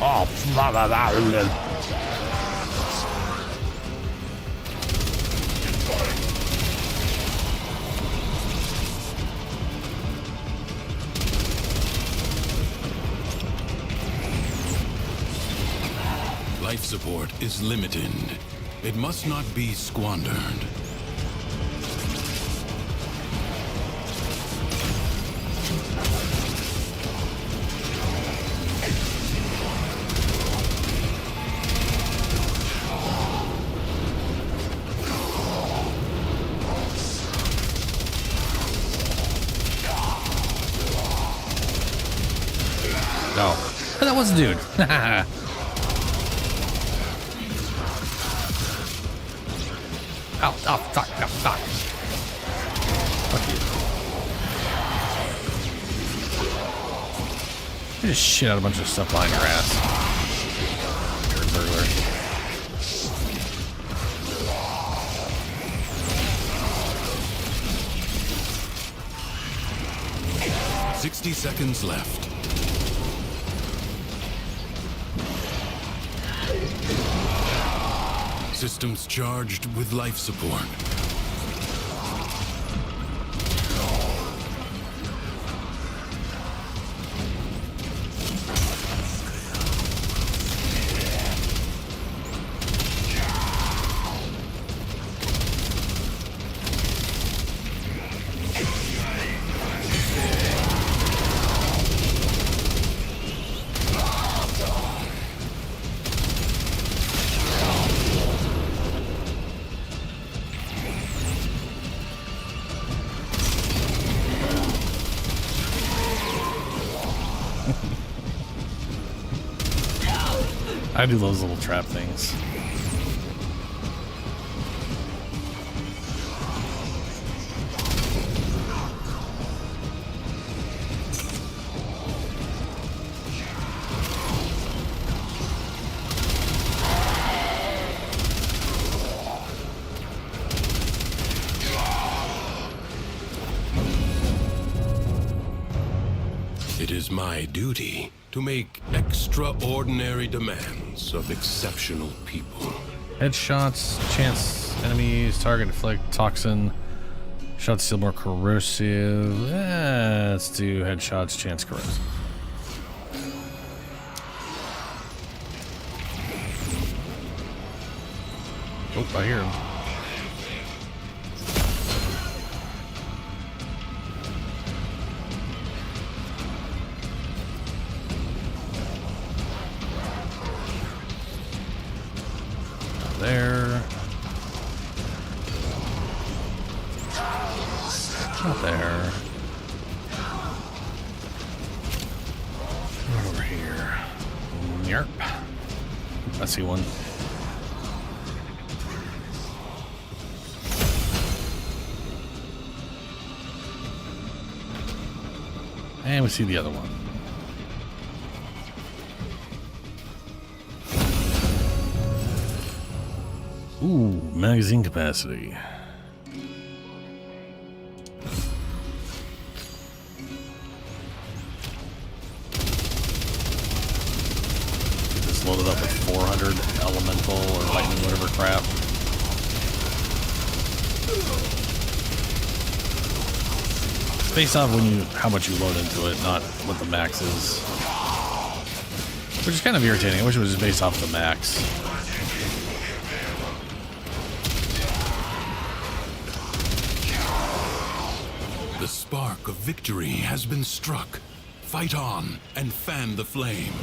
Oh, Life support is limited. It must not be squandered. No. That was a dude. Oh, fuck, oh, fuck. Fuck you. You just shit out a bunch of stuff behind your ass. You're a burglar. – 60 seconds left. Systems charged with life support. I do those little trap things. It is my duty to make extraordinary demands of exceptional people. Headshots, chance enemies, target deflect, toxin, shots still more corrosive. Let's do headshots, chance corrosive. Oh, I hear him. There. Not there. Right over here. Yarp. I see one. And we see the other one. Ooh, magazine capacity. Get this loaded up with 400 elemental or lightning, whatever crap. It's based off how much you load into it, not what the max is. Which is kind of irritating. I wish it was just based off the max. The spark of victory has been struck. Fight on and fan the flame.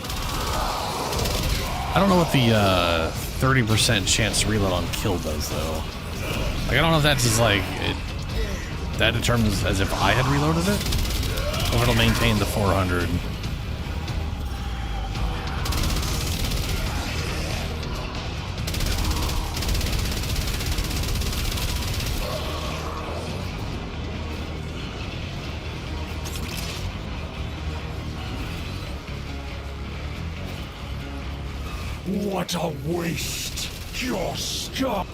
I don't know what the 30% chance to reload on kill does, though. Like, I don't know if that's just like that determines as if I had reloaded it, or if it'll maintain the 400. What a waste! Just stop!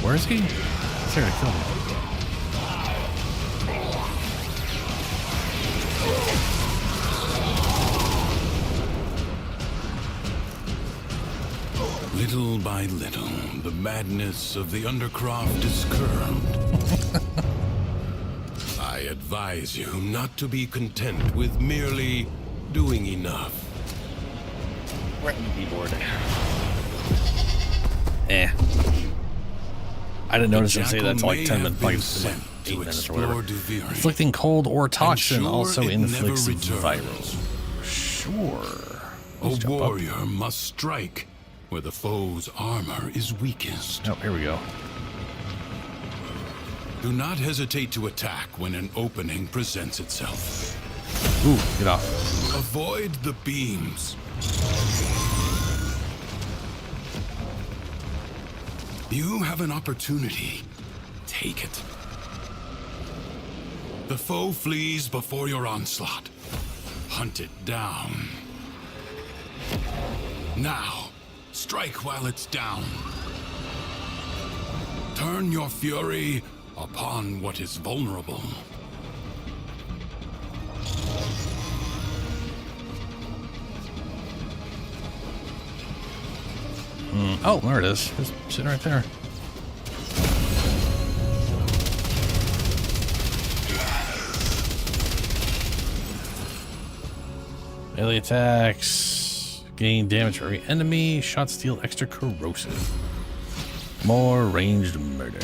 Where is he? He's there to kill me. Little by little, the madness of the Undercroft is curbed. I advise you not to be content with merely doing enough. Right in the keyboard. Eh. I didn't notice him say that's like 10 minutes, like 8 minutes or whatever. Inflicting cold or toxin also inflicts viral. Sure. A warrior must strike where the foe's armor is weakest. Oh, here we go. Do not hesitate to attack when an opening presents itself. Ooh, get off. Avoid the beams. You have an opportunity. Take it. The foe flees before your onslaught. Hunt it down. Now, strike while it's down. Turn your fury upon what is vulnerable. Oh, there it is. It's sitting right there. Melee attacks. Gain damage for every enemy. Shots deal extra corrosive. More ranged murder.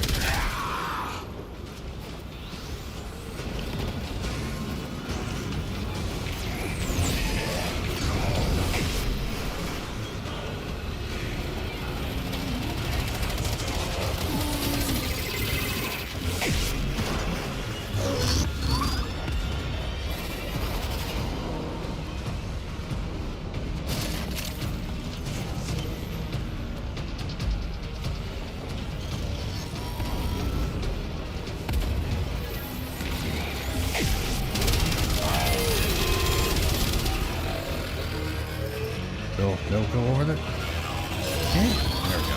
Go over there. Okay. There we go.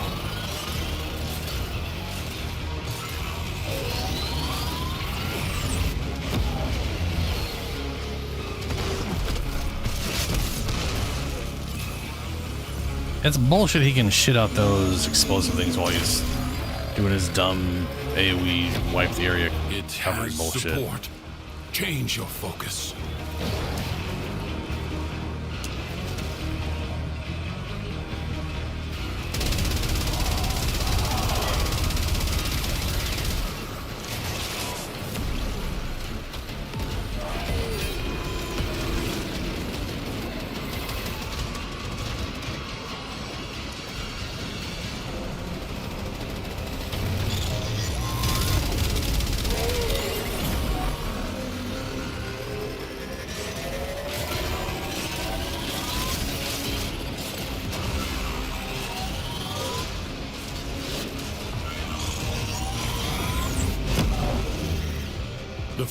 It's bullshit he can shit out those explosive things while he's doing his dumb AoE wipe the area covered bullshit. Support. Change your focus.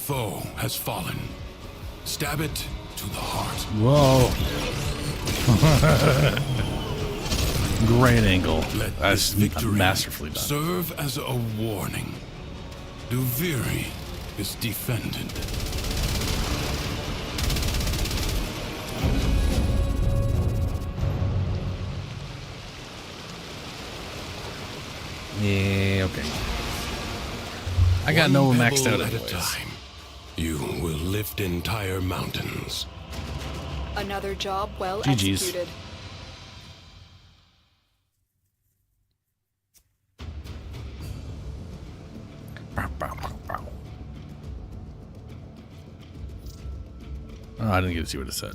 foe has fallen. Stab it to the heart. Whoa. Great angle. That's masterfully done. Serve as a warning. Duviri is defended. Yeah, okay. I got Nova maxed out at a anyways. time. You will lift entire mountains. Another job well GG's. executed. Oh, I didn't get to see what it said.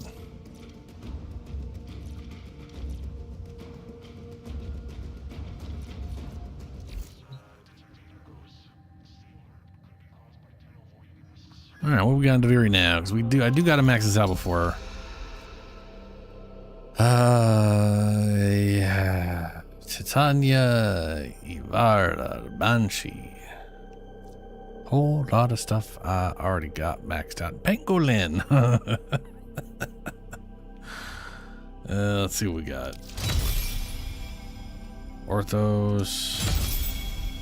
All right, what we got on Duviri now? Because I do got to max this out before. Yeah. Titania, Ivarda, Banshee. Whole lot of stuff I already got maxed out. Pangolin. Let's see what we got. Orthos.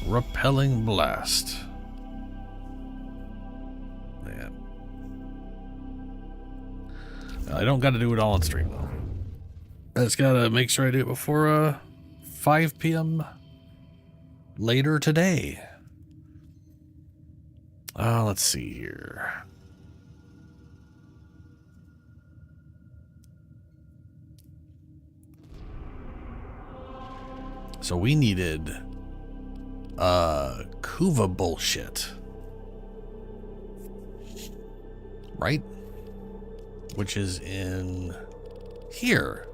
Repelling Blast. Man. I don't got to do it all on stream, though. I just got to make sure I do it before 5 p.m. later today. Let's see here. So we needed Kuva bullshit. Right? Which is in here.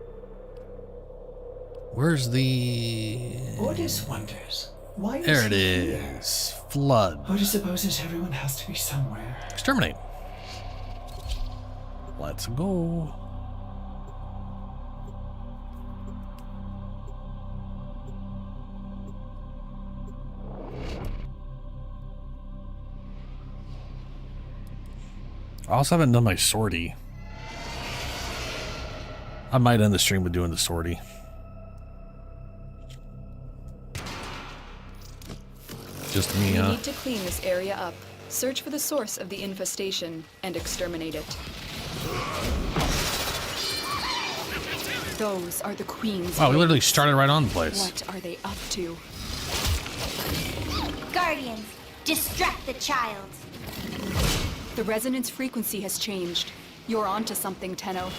Where's the... Ordis wonders. Why is There it he here? is. Flood. Ordis supposes everyone has to be somewhere. Exterminate. Let's go. I also haven't done my sortie. I might end the stream with doing the sortie. Just me, You huh? need to clean this area up. Search for the source of the infestation and exterminate it. Those are the queens. Wow, we literally started right on the place. What are they up to? Guardians, distract the child. The resonance frequency has changed. You're onto something, Tenno.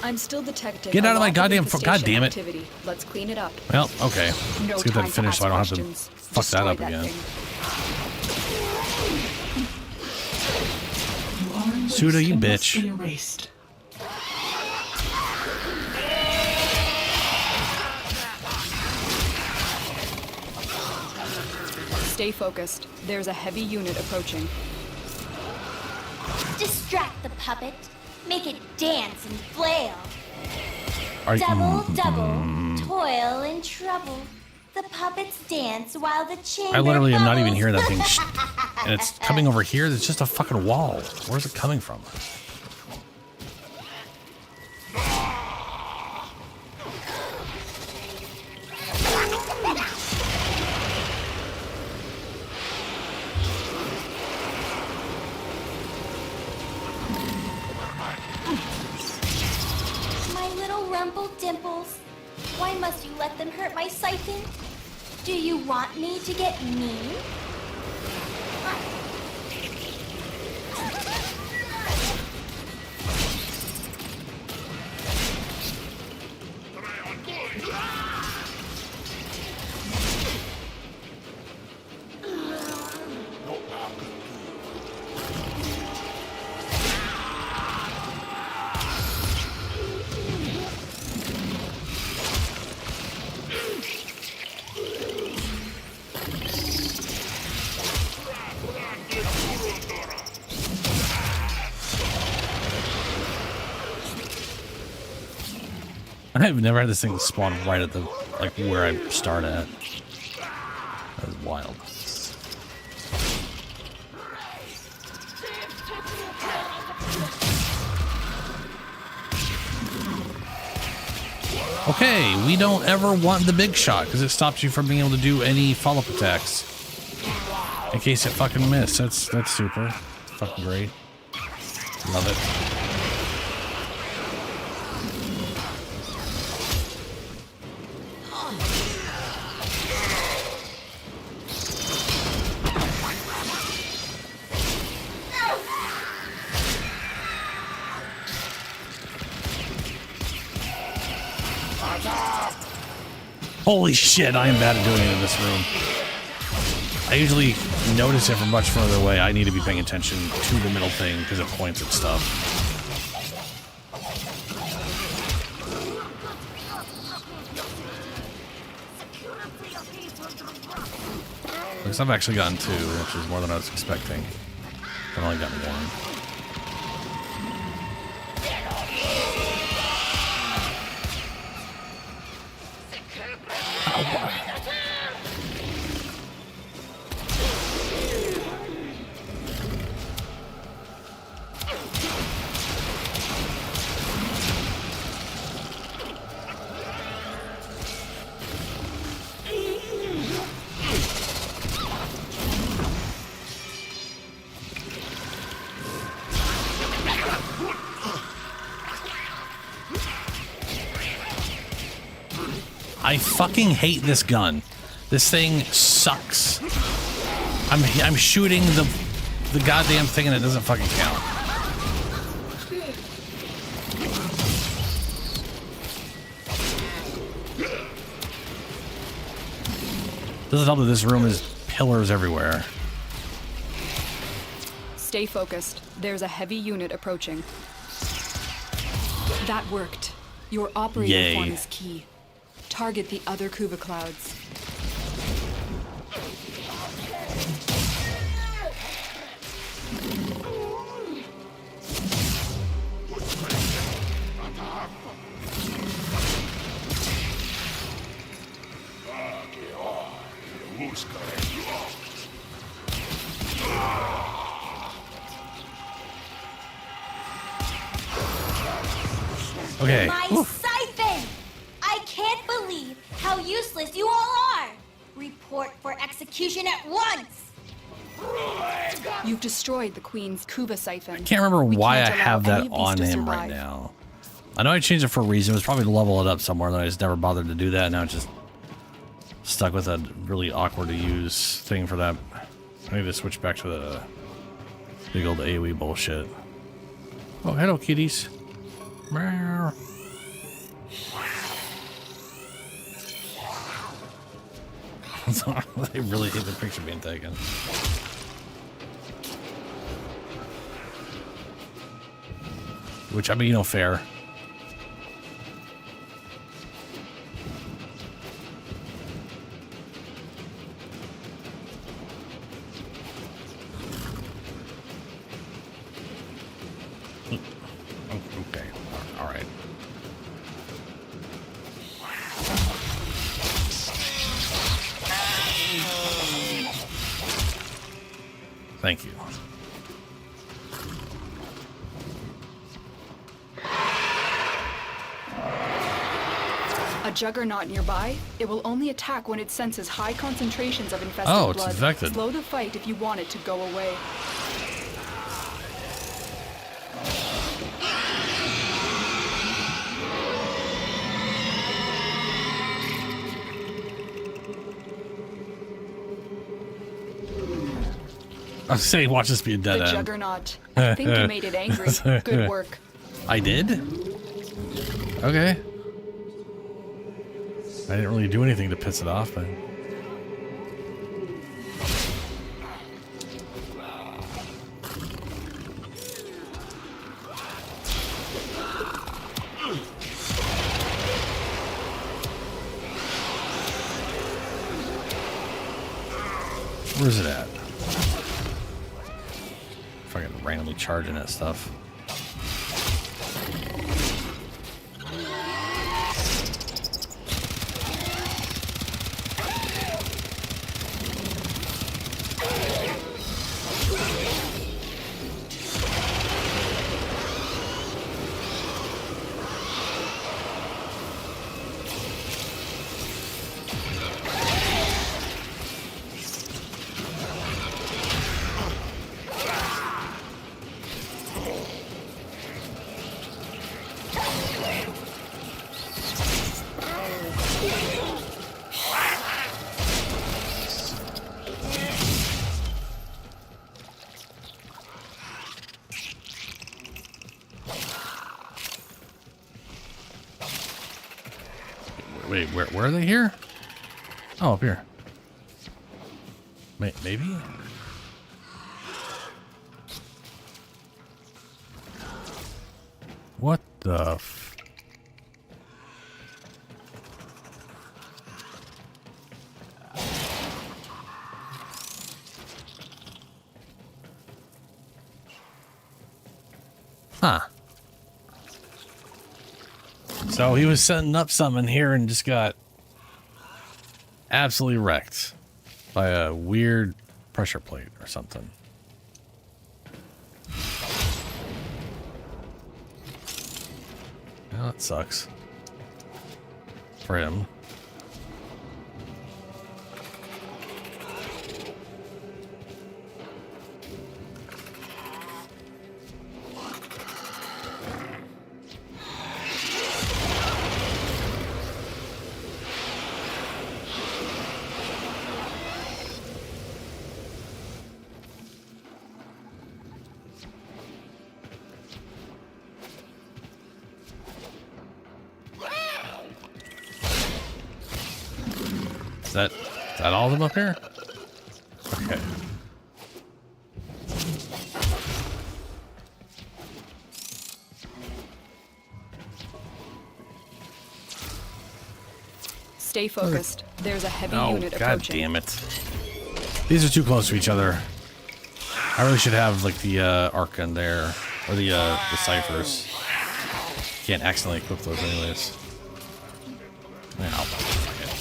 I'm still detecting. Get out of my goddamn... infestation God damn it. activity. Let's clean it up. Well, okay. No Let's get time that to finished so I don't ask have to questions. fuck that up Destroy that again. thing. Suda, you bitch. Be erased. Stay focused. There's a heavy unit approaching. Distract the puppet. Make it dance and flail. Are you- Double, toil and trouble. The puppets dance while the chamber I literally am not even bubbles. hearing that thing. And it's coming over here. There's just a fucking wall. Where's it coming from? My little rumple dimples. Why must you let them hurt my siphon? Do you want me to get mean? I've never had this thing spawn right at the, like, where I start at. That was wild. Okay, we don't ever want the big shot because it stops you from being able to do any follow-up attacks. In case it fucking missed. That's super. It's fucking great. Love it. Holy shit, I am bad at doing it in this room. I usually notice it from much further away. I need to be paying attention to the middle thing because it points at stuff. Because I've actually gotten 2, which is more than I was expecting. I've only gotten 1. I fucking hate this gun. This thing sucks. I'm shooting the goddamn thing and it doesn't fucking count. Doesn't help that this room is pillars everywhere. Stay focused. There's a heavy unit approaching. That worked. Your operating form is key. Target the other Kuva clouds. Okay. My siphon! I can't believe how useless you all are! Report for execution at once! You've destroyed the Queen's Kuva siphon. I can't remember why I have that on him right now. I know I changed it for a reason. It was probably to level it up somewhere, and I just never bothered to do that. Now it's just stuck with a really awkward to use thing for that. I need to switch back to the big old AoE bullshit. Oh, hello, kitties. Meow. They really hate the picture being taken. Which, I mean, you know, fair. Okay, all right. Thank you. A juggernaut nearby? It will only attack when it senses high concentrations of infested blood. It's infected. Slow the fight if you want it to go away. I was saying, watch this be a dead The end. juggernaut. I think you made it angry. Good work. I did? Okay. I didn't really do anything to piss it off, but... Where's it at? Fucking randomly charging that stuff. Wait, where are they here? Oh, up here. Maybe? What the f... Huh. So he was setting up something here and just got absolutely wrecked by a weird pressure plate or something. Well, that sucks for him. Is that all of them up here? Okay. Stay focused. There's a heavy unit God approaching. Damn it. These are too close to each other. I really should have like the arc in there, or the ciphers. Can't accidentally equip those anyways. Well, fuck it.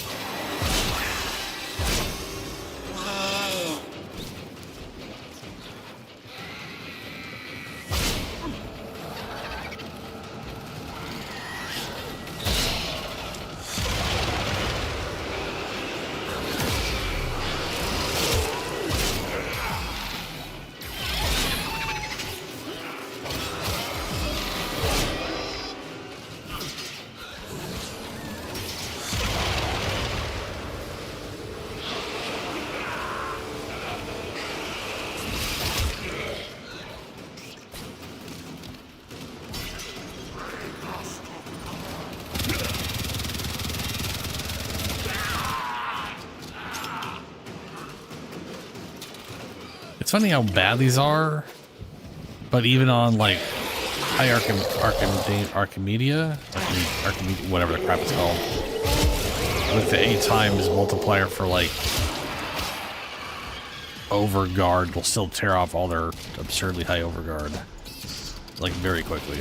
It's funny how bad these are, but even on like high Archimedea, whatever the crap it's called, with the 8 times multiplier for like overguard, will still tear off all their absurdly high overguard like very quickly.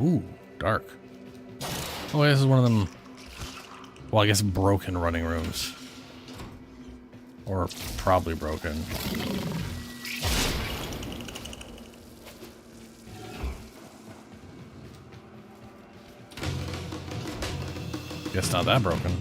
Ooh, dark. Oh, this is one of them, well, I guess broken running rooms. Or probably broken. Guess not that broken.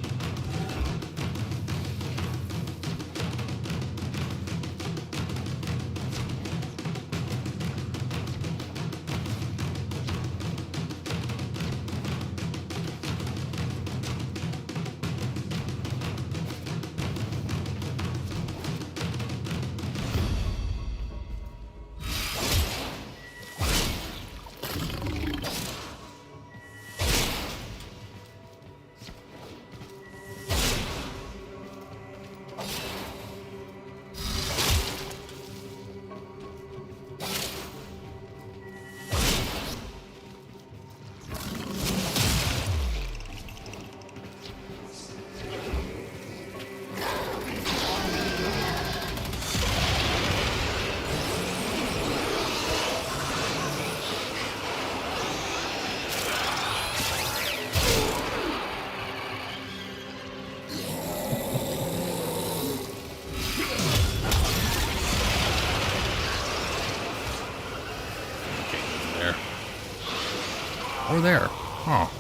Or there. Oh.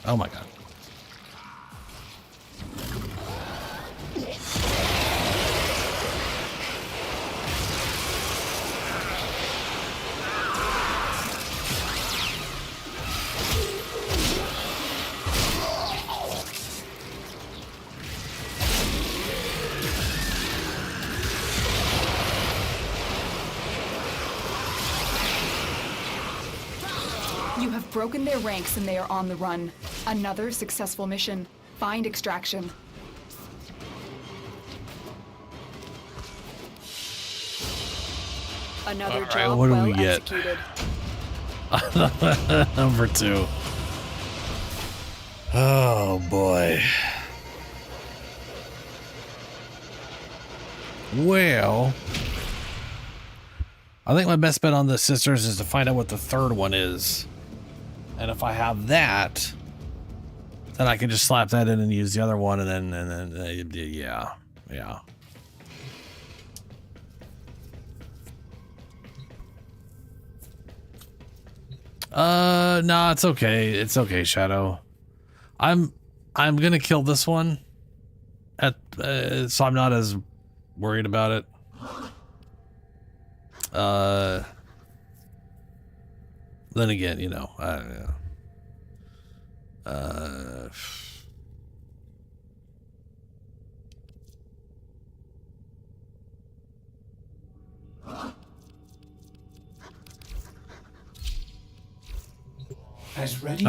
Oh my god. You have broken their ranks and they are on the run. Another successful mission. Find extraction. Another job what do well we get? executed. Number 2. Oh boy. Well, I think my best bet on the sisters is to find out what the third one is. And if I have that, then I can just slap that in and use the other one, and then yeah. No, it's okay. It's okay, Shadow. I'm gonna kill this one so I'm not as worried about it. Then again, you know, I don't know. I'm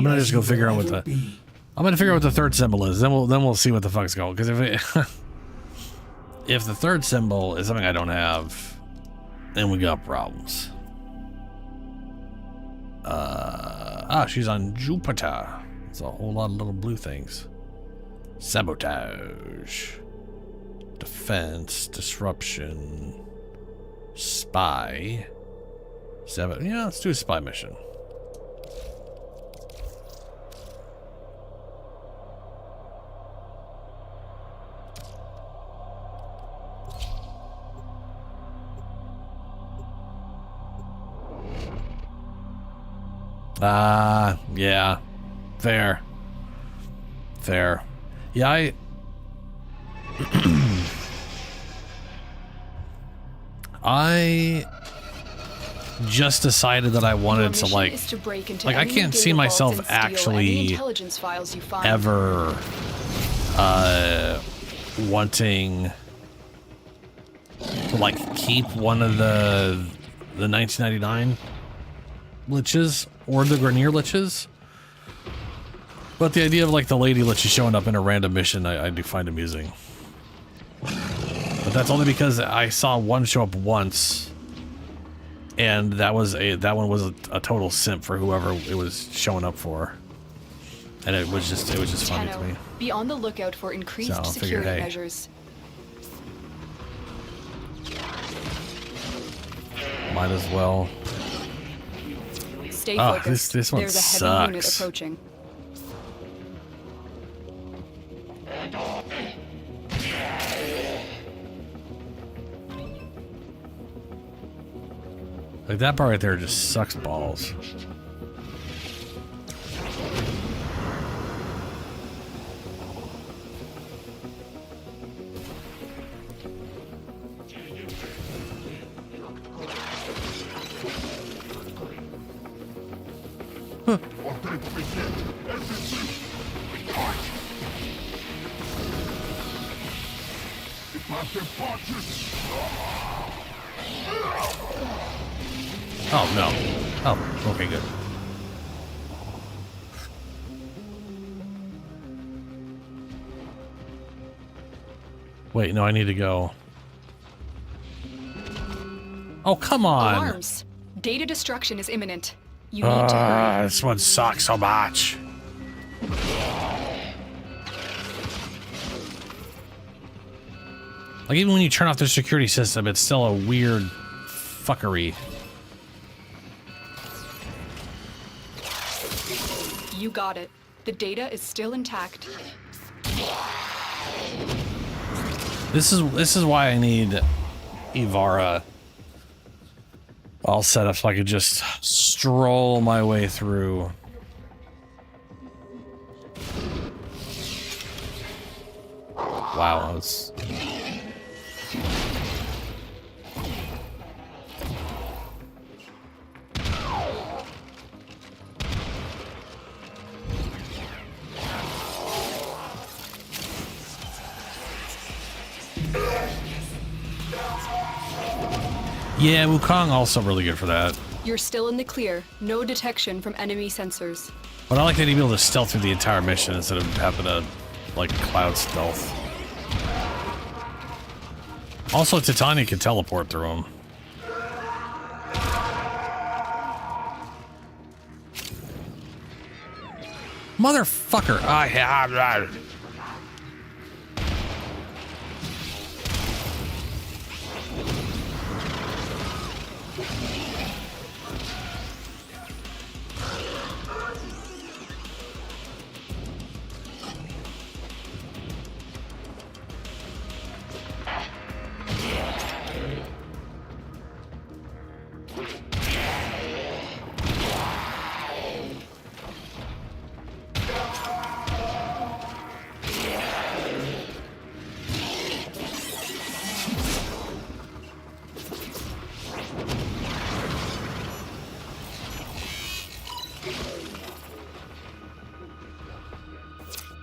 gonna just go figure out what the third symbol is. Then we'll see what the fuck's going. Because if the third symbol is something I don't have, then we got problems. She's on Jupiter. It's a whole lot of little blue things. Sabotage, defense, disruption, spy. Yeah, let's do a spy mission. Yeah. Fair. Yeah, I just decided that I wanted to like I can't see myself actually ever wanting to like keep one of the 1999 liches or the Grenier liches. But the idea of like the lady liches showing up in a random mission, I do find amusing. But that's only because I saw one show up once, and that one was a total simp for whoever it was showing up for, and it was just funny to me. Be on the lookout for increased security measures. Might as well. Stay focused. This one There's a heavy sucks. unit approaching. Like that part right there just sucks balls. Huh. Oh no. Oh, okay, good. Wait, no, I need to go. Oh, come on. Alarms. Data destruction is imminent. You need to hurry. This one sucks so much. Like, even when you turn off the security system, it's still a weird fuckery. You got it. The data is still intact. This is why I need Ivara all set up so I could just stroll my way through. Wow, that was... Yeah, Wukong also really good for that. You're still in the clear. No detection from enemy sensors. But I like that he'd be able to stealth through the entire mission instead of having to, like, cloud stealth. Also, Titania can teleport through him. Motherfucker! I have that.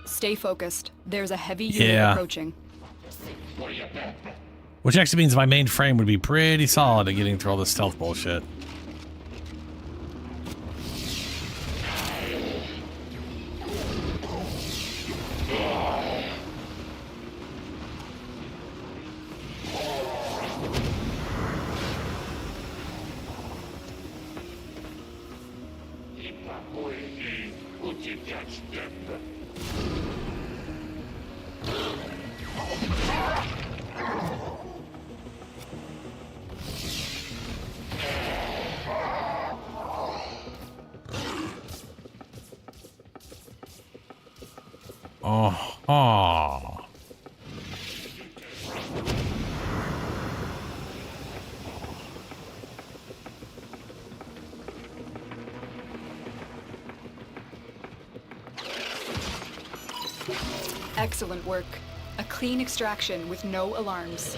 Stay focused. There's a heavy unit approaching. Which actually means my main frame would be pretty solid at getting through all this stealth bullshit. Oh. Excellent work. A clean extraction with no alarms.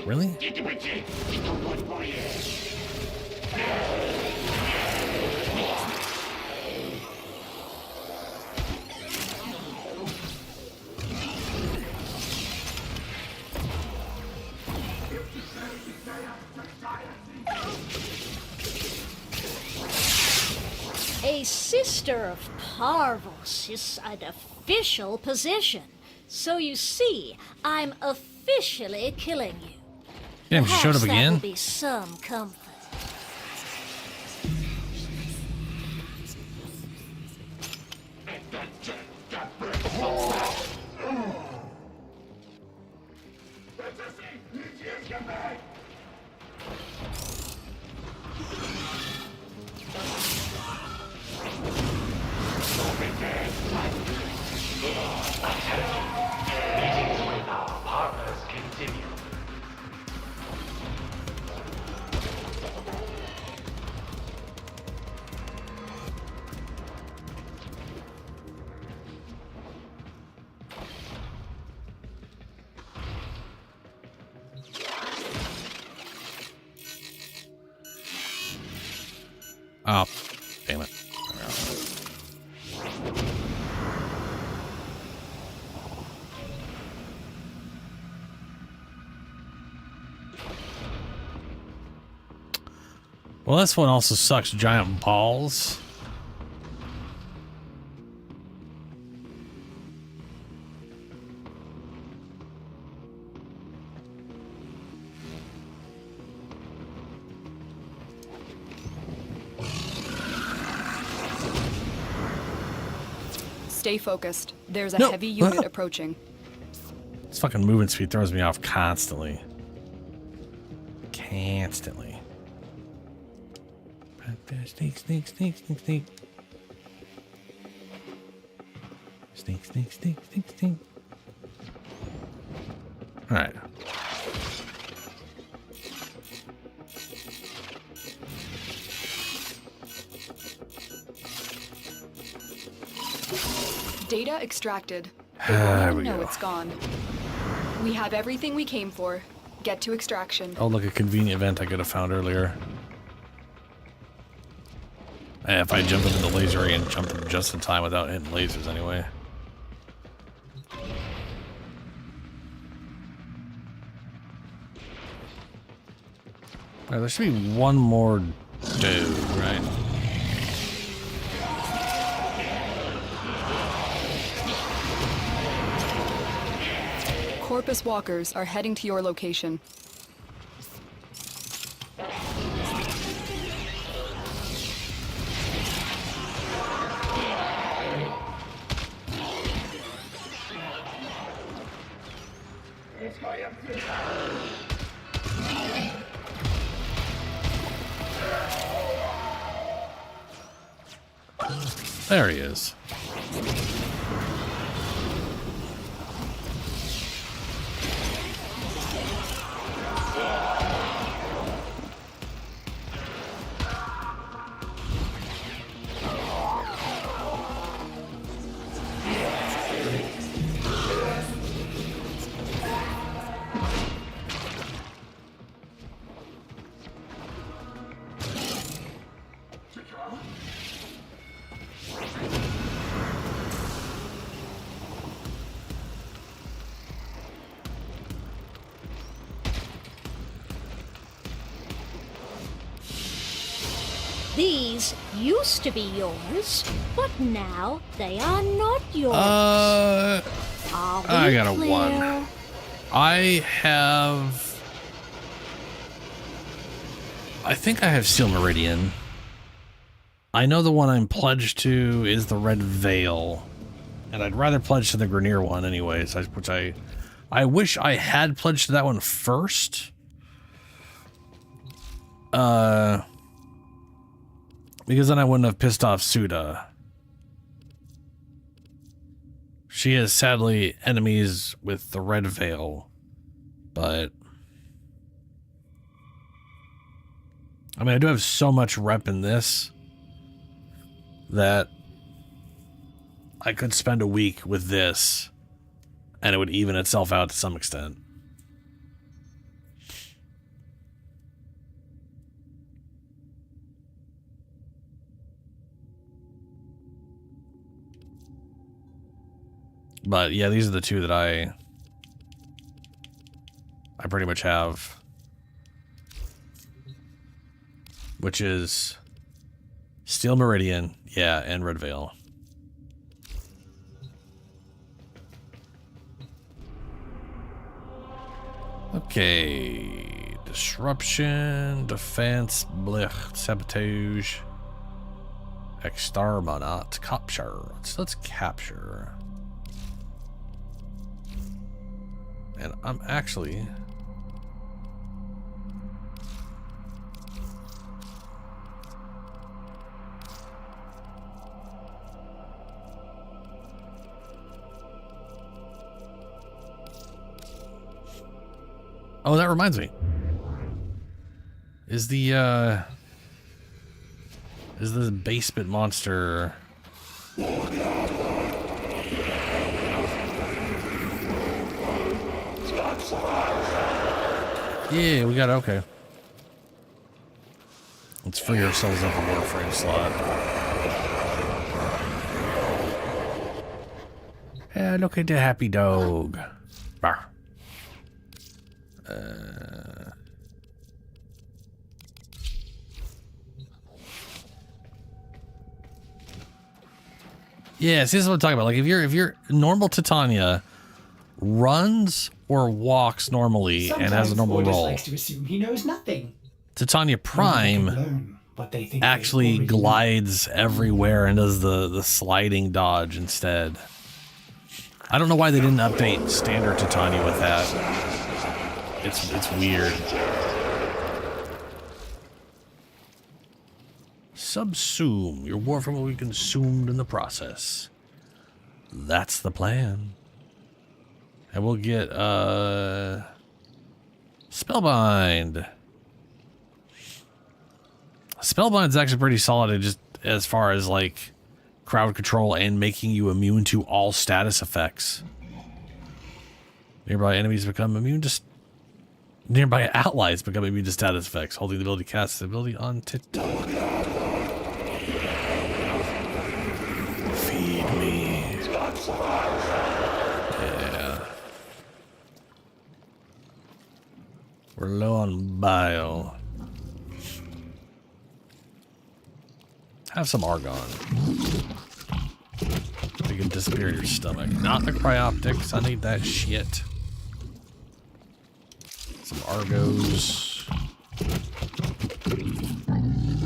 Really? A Sister of Parvos is an official position. So you see, I'm officially killing you. Damn, she showed up Perhaps again? That will be some comfort. Oh, damn it. Well, this one also sucks giant balls. Stay focused. There's a heavy unit approaching. This fucking movement speed throws me off constantly. Constantly. Sneak, sneak, sneak, sneak, sneak. Sneak, sneak, sneak, sneak, sneak. Alright. Data extracted. There we No, go. it's gone. We have everything we came for. Get to extraction. Oh, look, a convenient event I could have found earlier. If I jump into the laser area and jump in just in time without hitting lasers anyway. Alright, there should be one more dude, right? Corpus walkers are heading to your location. There he is. These used to be yours, but now they are not yours. I got a clear? 1. I think I have Steel Meridian. I know the one I'm pledged to is the Red Veil. And I'd rather pledge to the Grenier one anyways, which I wish I had pledged to that one first. Because then I wouldn't have pissed off Suda. She is sadly enemies with the Red Veil, but I mean, I do have so much rep in this that I could spend a week with this and it would even itself out to some extent. But yeah, these are the two that I pretty much have, which is Steel Meridian, yeah, and Red Veil. Okay, disruption, defense, blech, sabotage, exterminate, capture. Let's capture. And I'm actually oh, that reminds me. Is the basement monster yeah, we got it. Okay. Let's free ourselves up a Warframe slot. Yeah, look at the happy dog. Barr. Yeah, see, this is what I'm talking about. Like, if you're normal Titania runs or walks normally Sometimes and has a normal Ordis roll. likes to assume he knows nothing. Titania Prime But they think actually glides everywhere and does the sliding dodge instead. I don't know why they didn't update standard Titania with that. It's weird. Subsume. Your Warframe will be consumed in the process. That's the plan. And we'll get Spellbind. Spellbind's actually pretty solid just as far as like crowd control and making you immune to all status effects. Nearby enemies become immune to nearby allies become immune to status effects, holding the ability to cast the ability on Titania. Feed me. Yeah. We're low on bile. Have some argon. You can disappear your stomach. Not the cryoptics. I need that shit. Some argos.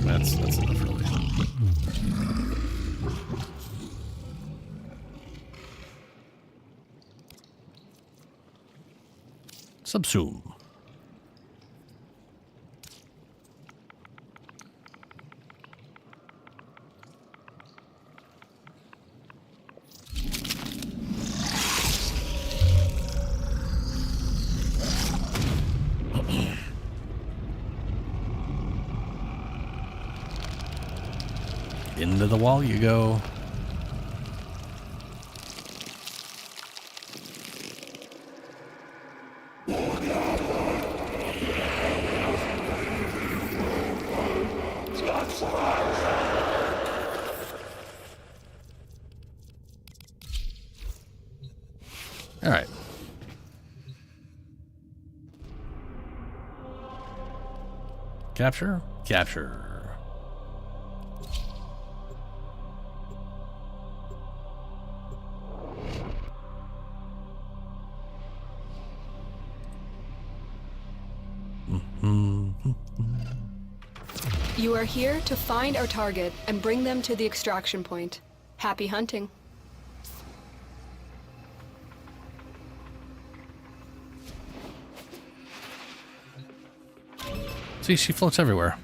That's enough really. Subsume. Into the wall you go. All right. Capture? Capture. You are here to find our target and bring them to the extraction point. Happy hunting. See, she floats everywhere.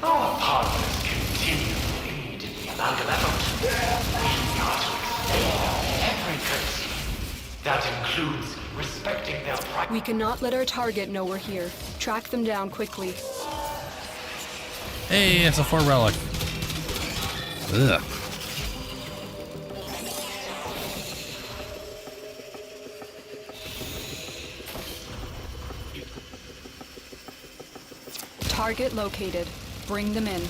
Our partners continue to lead in the amalgam effort. We are to extend every courtesy. That includes respecting their privacy. We cannot let our target know we're here. Track them down quickly. Hey, it's a 4 relic. Ugh. Target located. Bring them in.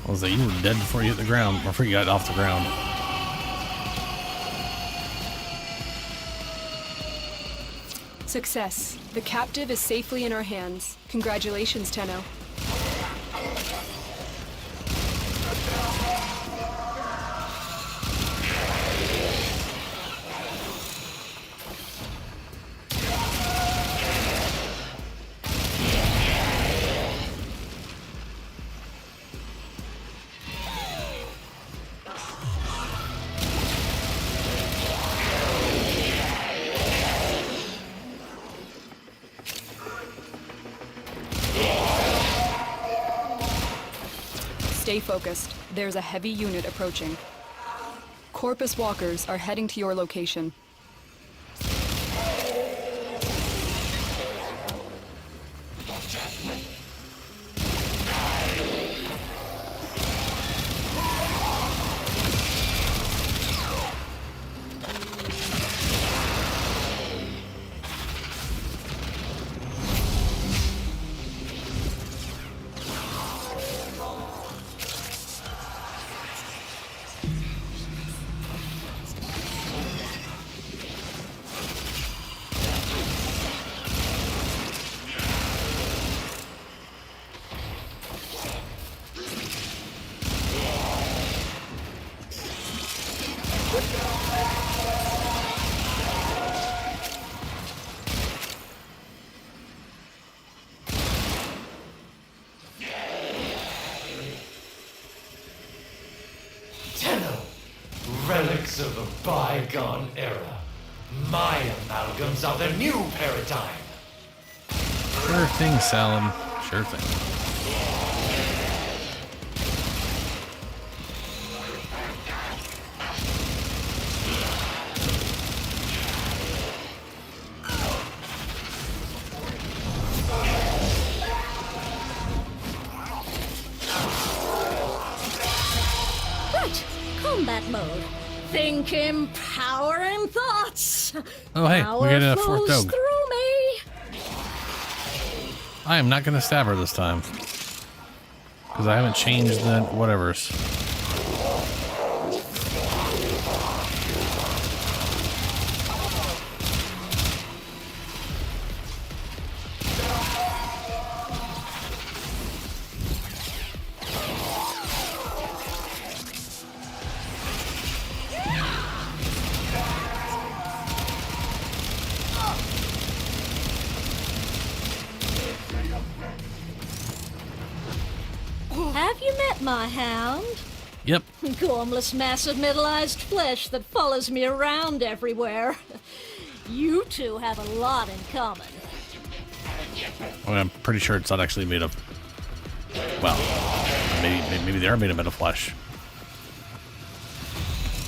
I was like, you were dead before you hit the ground, before you got off the ground. Success. The captive is safely in our hands. Congratulations, Tenno. Stay focused. There's a heavy unit approaching. Corpus walkers are heading to your location. relics of a bygone era. My amalgams are the new paradigm. Sure thing, Salim. Sure thing. Right, combat mode. Think, empowering thoughts. Oh, hey, we get a fourth flows dog. through me. I am not going to stab her this time. Because I haven't changed the whatevers. Have you met my hound? Yep. Gormless mass of metallized flesh that follows me around everywhere. You two have a lot in common. Well, I'm pretty sure it's not actually made of... Well, maybe they are made of metal flesh.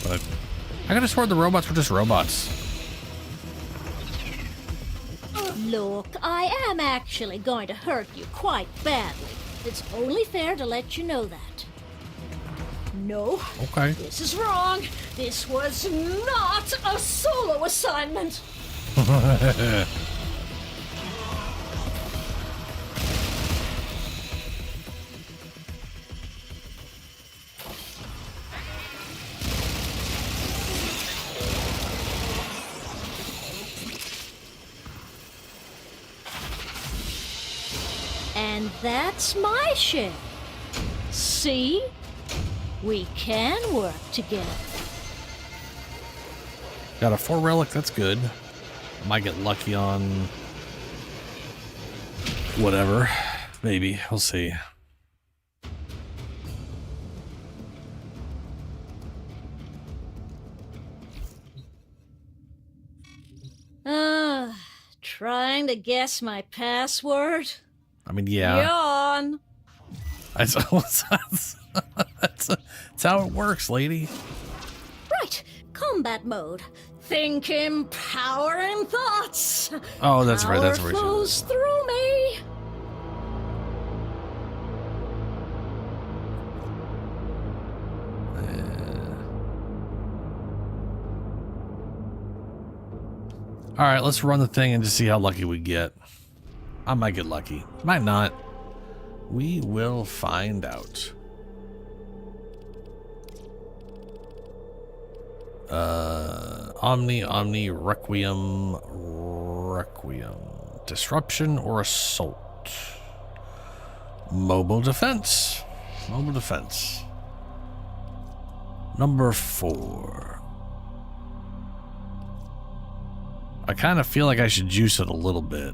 But I could have sworn the robots were just robots. Look, I am actually going to hurt you quite badly. It's only fair to let you know that. No. Okay. This is wrong. This was not a solo assignment. And that's my share. See? We can work together. Got a 4 relic, that's good. Might get lucky on... whatever. Maybe. We'll see. Trying to guess my password? I mean, yeah. Yawn. That's how it works, lady. Right. Combat mode. Think, empowering thoughts. Oh, that's right. That's Power right. flows through me. All right, let's run the thing and just see how lucky we get. I might get lucky. Might not. We will find out. Omni, Requiem. Disruption or assault? Mobile defense. Number 4. I kind of feel like I should juice it a little bit.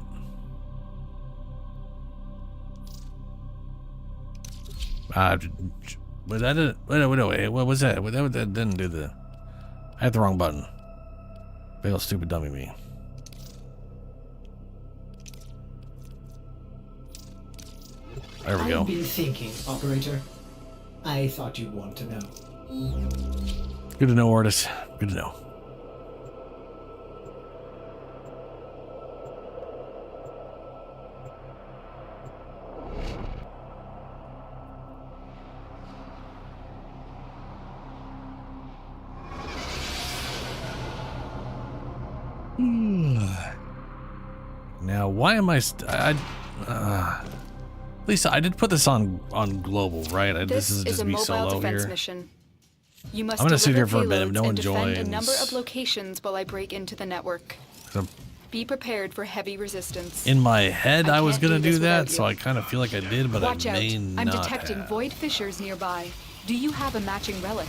But that didn't. Wait. What was that? That didn't do the. I had the wrong button. Big ol' stupid dummy me. There we go. I've been thinking, Operator. I thought you'd want to know. Good to know, Ortis. Good to know. Now, why am Lisa, I did put this on global, right? This is just a me mobile solo defense here. Mission. You must I'm gonna sit deliver here for a bit if payloads no one and defend joins. a number of locations while I break into the network. Be prepared for heavy resistance. In my head, I was can't gonna do this do that, without so you. I kind of feel like I did, but Watch I out. may I'm not detecting have. void fissures nearby. Do you have a matching relic?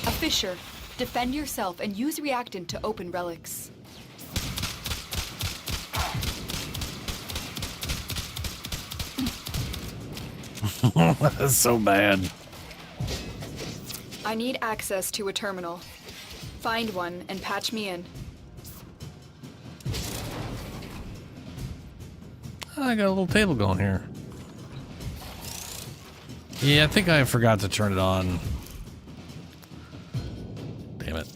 A fissure. Defend yourself and use reactant to open relics. That's so bad. I need access to a terminal. Find one and patch me in. I got a little table going here. Yeah, I think I forgot to turn it on. Damn it.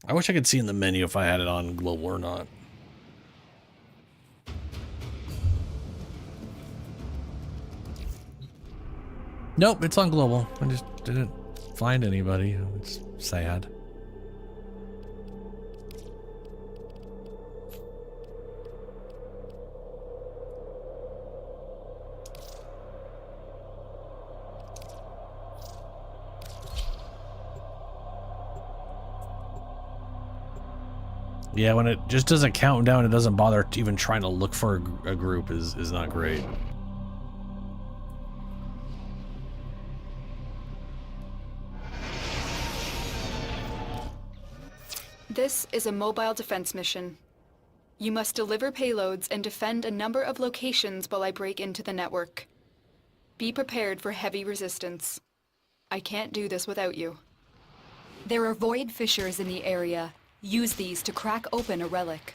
I wish I could see in the menu if I had it on global or not. Nope, it's on global. I just didn't find anybody. It's sad. Yeah, when it just doesn't count down, it doesn't bother even trying to look for a group is not great. This is a mobile defense mission. You must deliver payloads and defend a number of locations while I break into the network. Be prepared for heavy resistance. I can't do this without you. There are void fissures in the area. Use these to crack open a relic.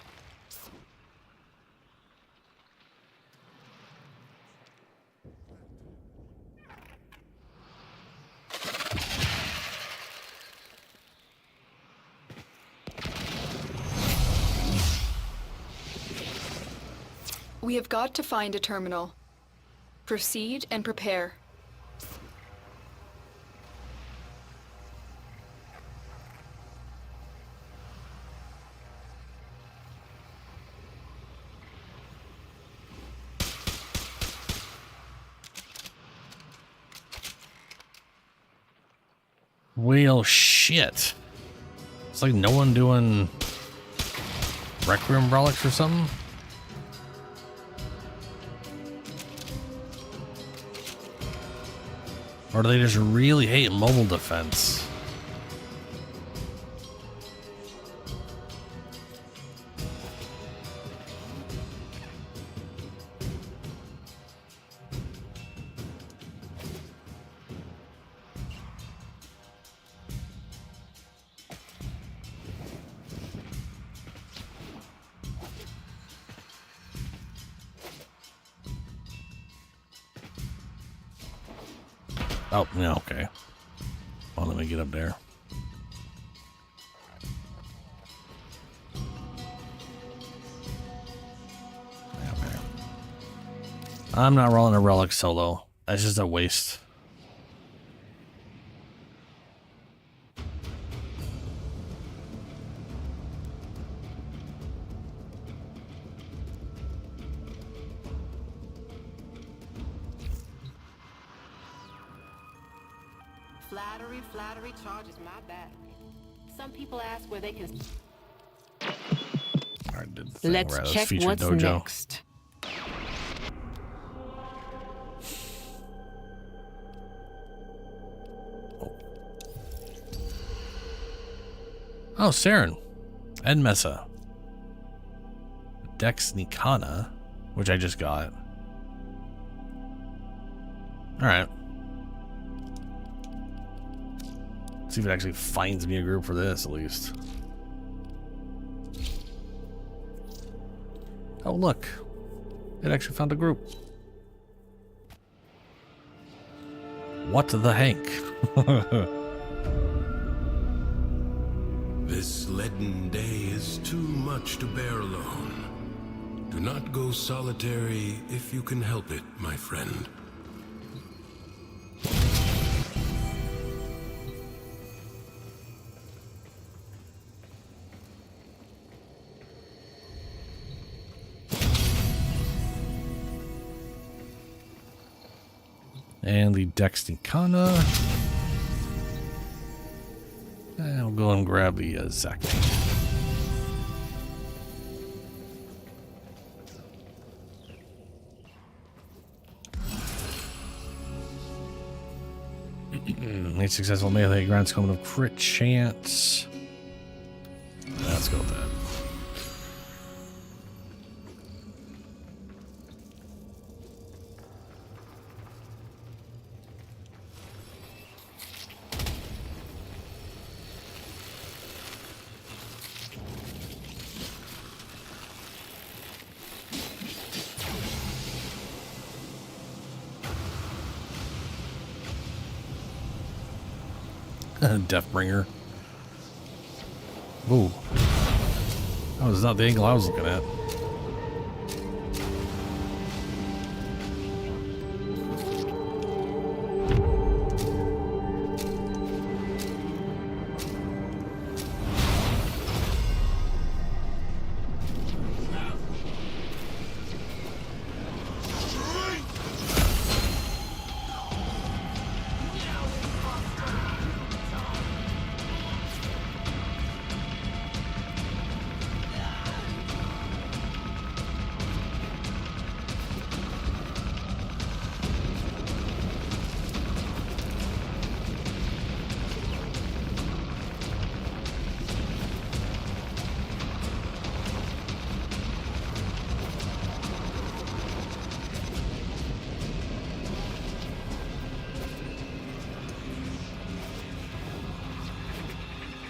We have got to find a terminal. Proceed and prepare. Well, shit. It's like no one doing Rec Room relics or something. Or do they just really hate mobile defense? Oh, yeah, okay. Well, let me get up there. Okay. I'm not rolling a relic solo. That's just a waste. Flattery charges my back. Some people ask where they can. Alright, did the thing Let's right. check Featured what's dojo. next. Oh, Saren. Ed Mesa. Dex Nikana, which I just got. Alright. See if it actually finds me a group for this, at least. Oh, look. It actually found a group. What the Hank? This leaden day is too much to bear alone. Do not go solitary if you can help it, my friend. And the Dex Nikana. And we'll go and grab the Zach. A successful melee grants coming of crit chance. Let's go with that. Deathbringer. Ooh. That was not the angle I was looking at.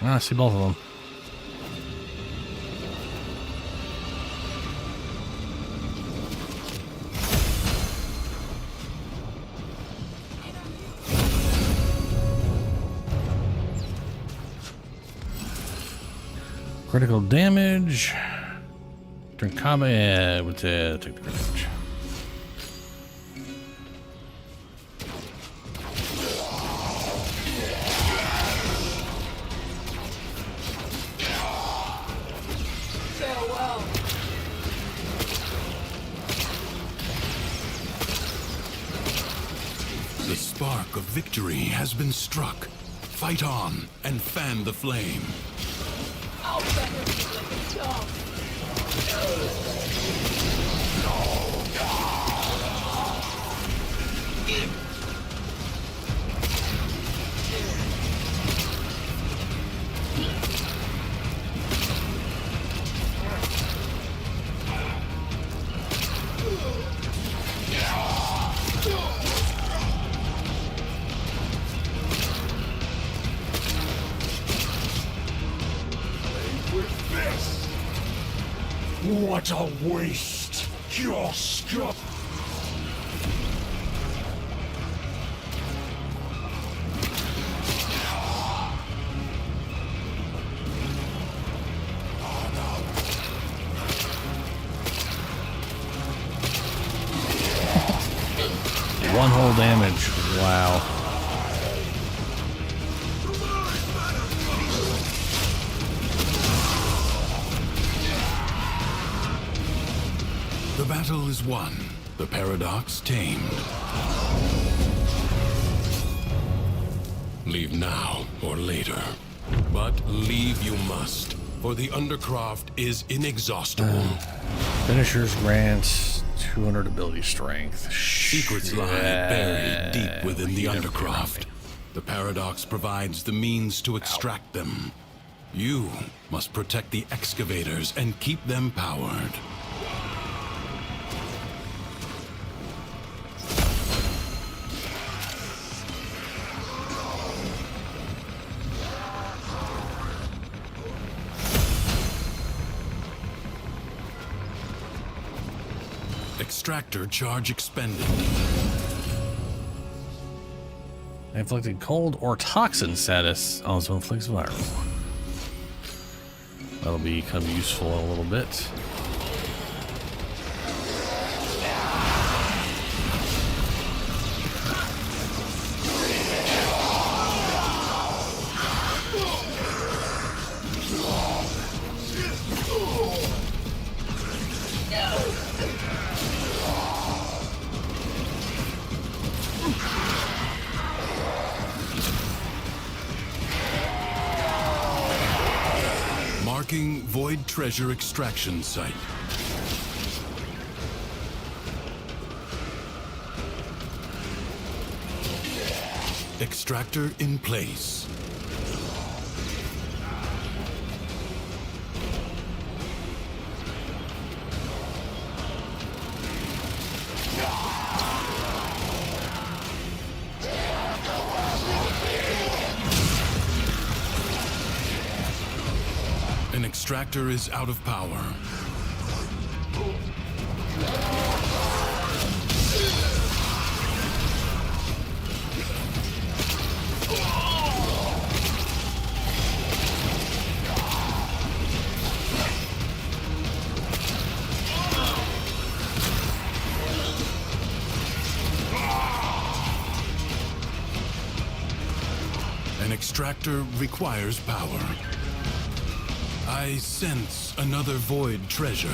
I see both of them. Critical damage. During combat, with take the damage. The spark of victory has been struck. Fight on and fan the flame. I'll better be like a dog. What a waste! Your scum! One whole damage. Wow. The battle is won. The paradox tamed. Leave now or later. But leave you must, for the Undercroft is inexhaustible. Finishers grants 200 ability strength. Secrets lie buried deep within the Undercroft. The paradox provides the means to extract them. You must protect the excavators and keep them powered. Extractor charge expended. Inflicted cold or toxin status also inflicts viral. That'll become useful in a little bit. Marking Void Treasure Extraction Site. Extractor in place. An extractor is out of power. An extractor requires power. I sense another void treasure.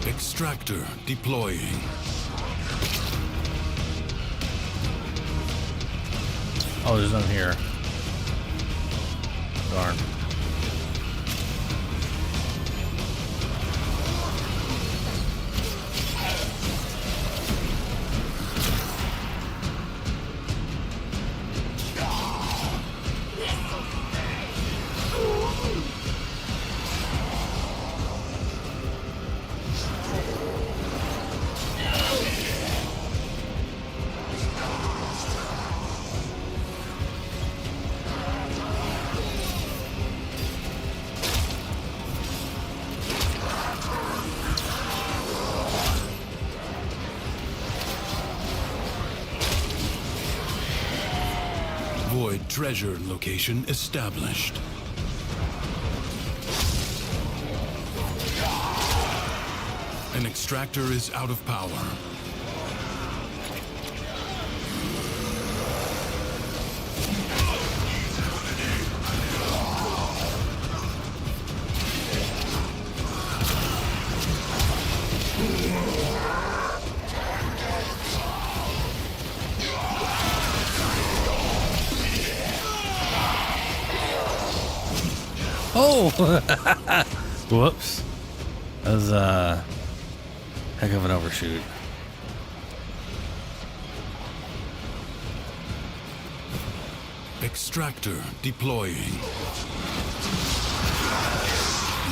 Extractor deploying. Oh, there's none here. Darn. Void treasure location established. An extractor is out of power. Oh! Whoops. That was a heck of an overshoot. Extractor deploying.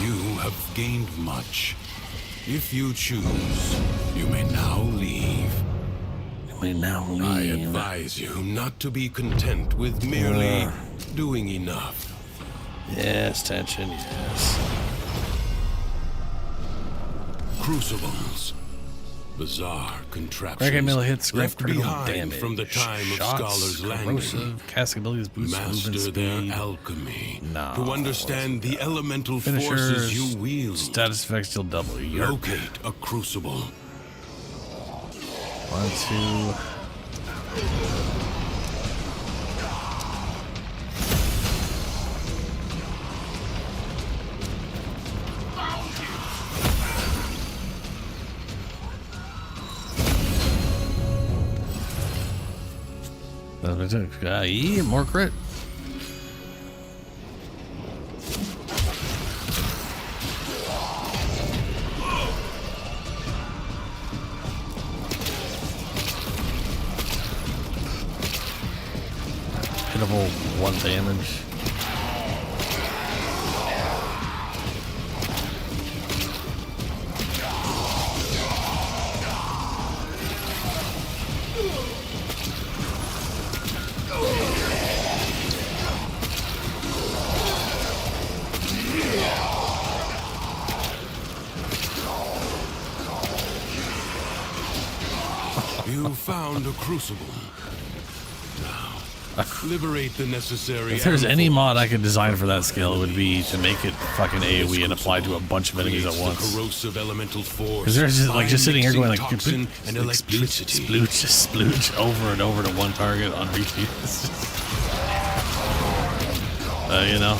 You have gained much. If you choose, you may now leave. You may now leave. I advise you not to be content with merely doing enough. Yes, tension, yes. Crucibles. Bizarre contraptions. Breaking middle hits, left critical behind damage. from the time Shots, of Scholar's Landing. corrosive, casting abilities, boost Master movement their speed. alchemy. No, to understand the elemental Finishers, forces you wield. status effects still double. Yerp. Locate a crucible. 1, 2. Yeah, more crit. Pitiful 1 damage. You found a crucible. Now, liberate the necessary. If there's any mod I could design for that skill, it would be to make it fucking AoE and apply to a bunch of enemies at once. Corrosive elemental force. Because there's just, like, just sitting here going like toxin and electricity. splooge over and over to one target on repeat. You know.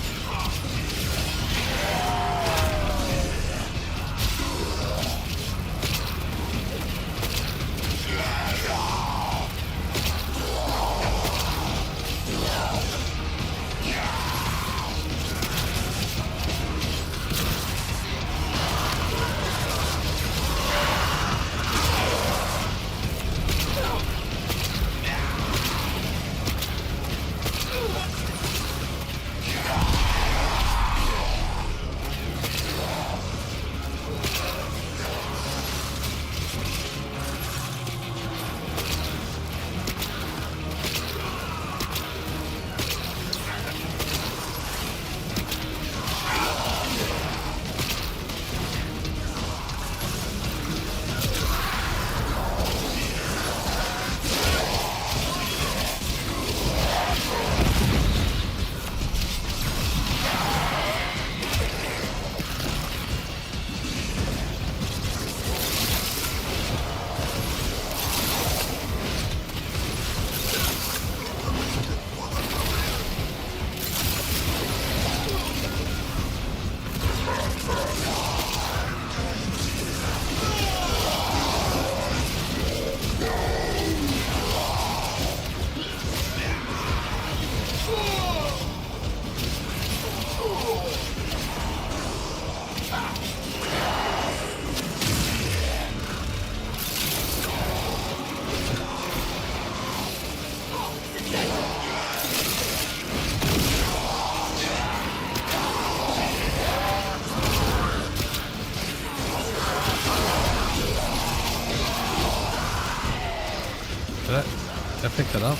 Did I pick that up?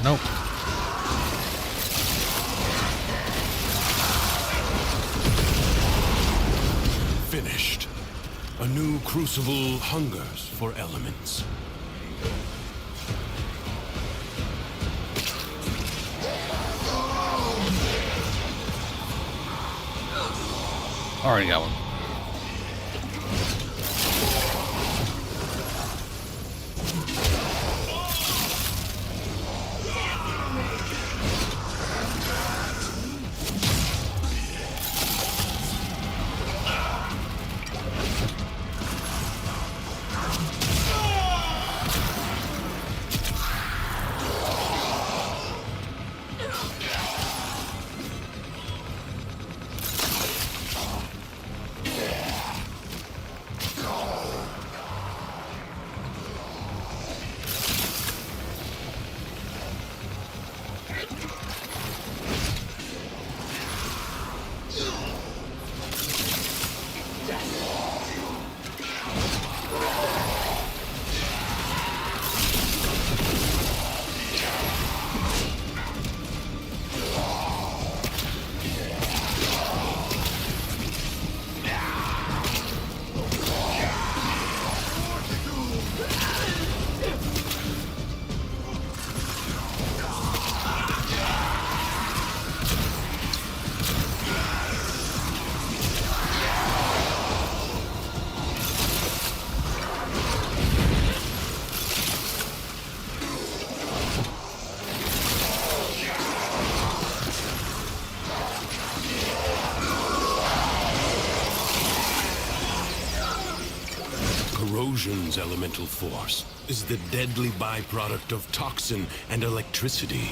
Nope. Finished. A new crucible hungers for elements. Already got one. Corrosion's elemental force is the deadly byproduct of toxin and electricity.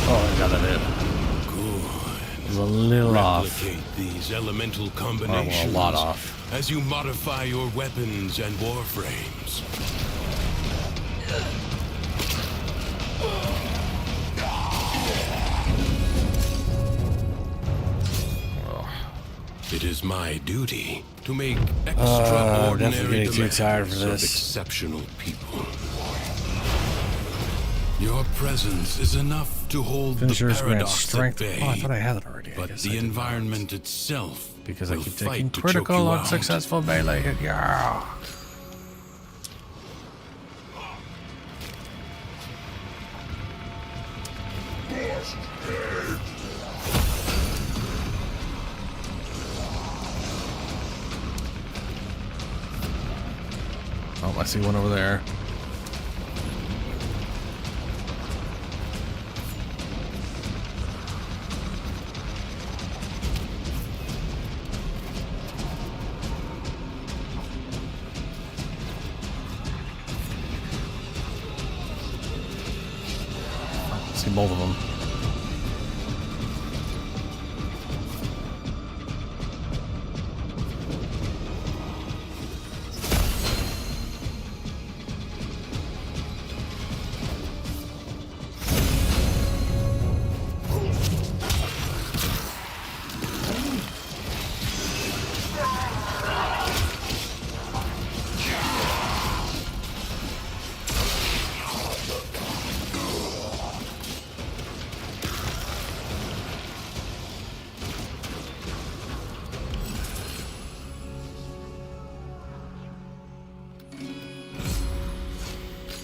Oh, I got it in. Good. It was a little off. Replicate these elemental combinations a lot off. as you modify your weapons and warframes. It is my duty to make extraordinary getting too tired for demands this. of exceptional people. Your presence is enough to hold Finishers the grant paradox strength. at bay. Oh, I thought I had it already. But the environment itself because I will keep fight taking to choke critical you on out. successful melee hit. Yeah. Oh, I see one over there. See both of them.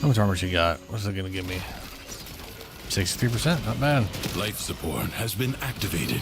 How much armor she got? What's it gonna give me? 63%, not bad. Life support has been activated.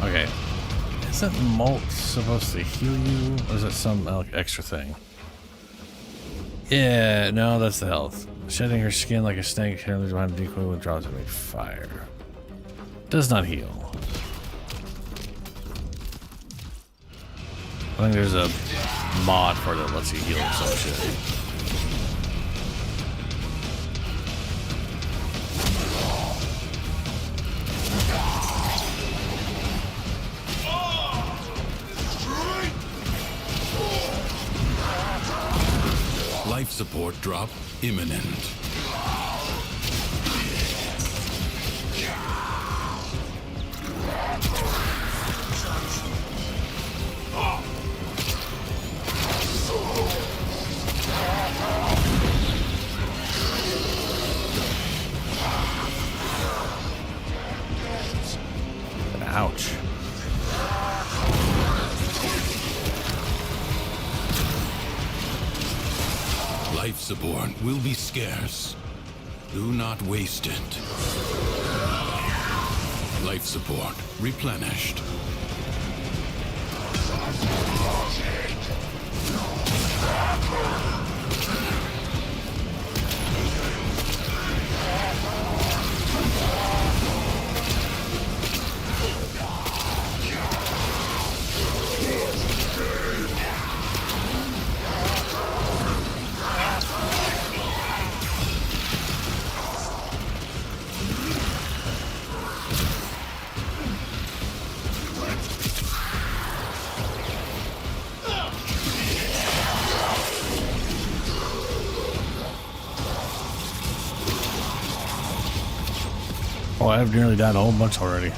Okay. Isn't Molt supposed to heal you? Or is it some extra thing? Yeah, no, that's the health. Shedding her skin like a snake, her leaves behind a decoy withdraws to make fire. Does not heal. I think there's a mod for it that lets you heal some shit. Life support drop imminent. Ouch. Life support will be scarce. Do not waste it. Life support replenished. Oh, I've nearly died a whole bunch already.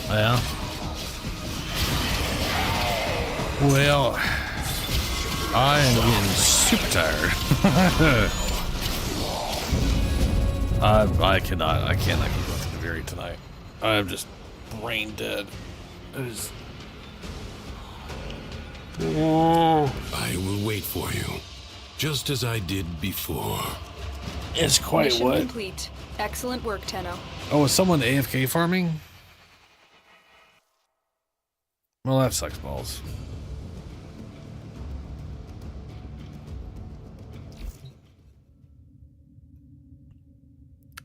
Yeah. Well, I am getting super tired. I cannot keep going to the very tonight. I'm just brain dead. It is. I will wait for you, just as I did before. It's quite Mission what? complete. Excellent work, Tenno. Oh, is someone AFK farming? Well, that sucks balls.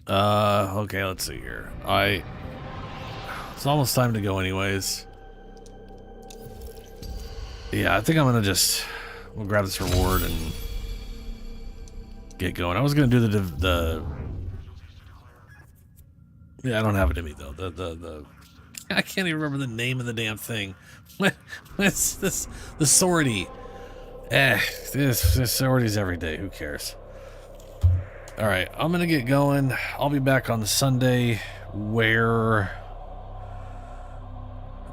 Okay, let's see here. It's almost time to go anyways. Yeah, I think I'm gonna we'll grab this reward and get going. I was gonna do the yeah, I don't have it in me though. The I can't even remember the name of the damn thing. What's this? The sortie. This sorties every day. Who cares? All right, I'm gonna get going. I'll be back on Sunday, where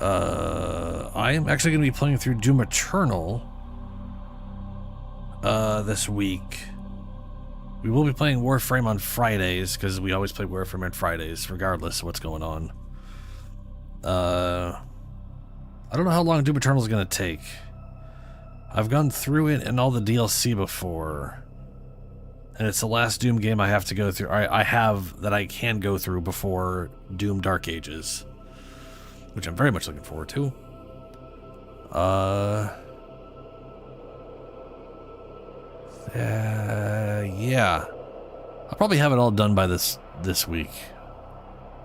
I am actually gonna be playing through Doom Eternal this week. We will be playing Warframe on Fridays because we always play Warframe on Fridays, regardless of what's going on. I don't know how long Doom Eternal is gonna take. I've gone through it and all the DLC before. And it's the last Doom game I have to go through. I have that I can go through before Doom Dark Ages, which I'm very much looking forward to. Yeah. I'll probably have it all done by this week.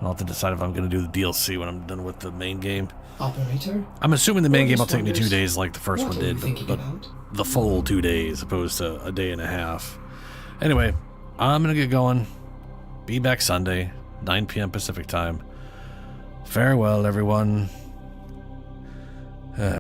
I'll have to decide if I'm going to do the DLC when I'm done with the main game. Operator? I'm assuming the main game will Orders take me 2 wonders. days like the first What one are you did, thinking but about? the full 2 days opposed to a day and a half. Anyway, I'm going to get going. Be back Sunday, 9 p.m. Pacific time. Farewell, everyone.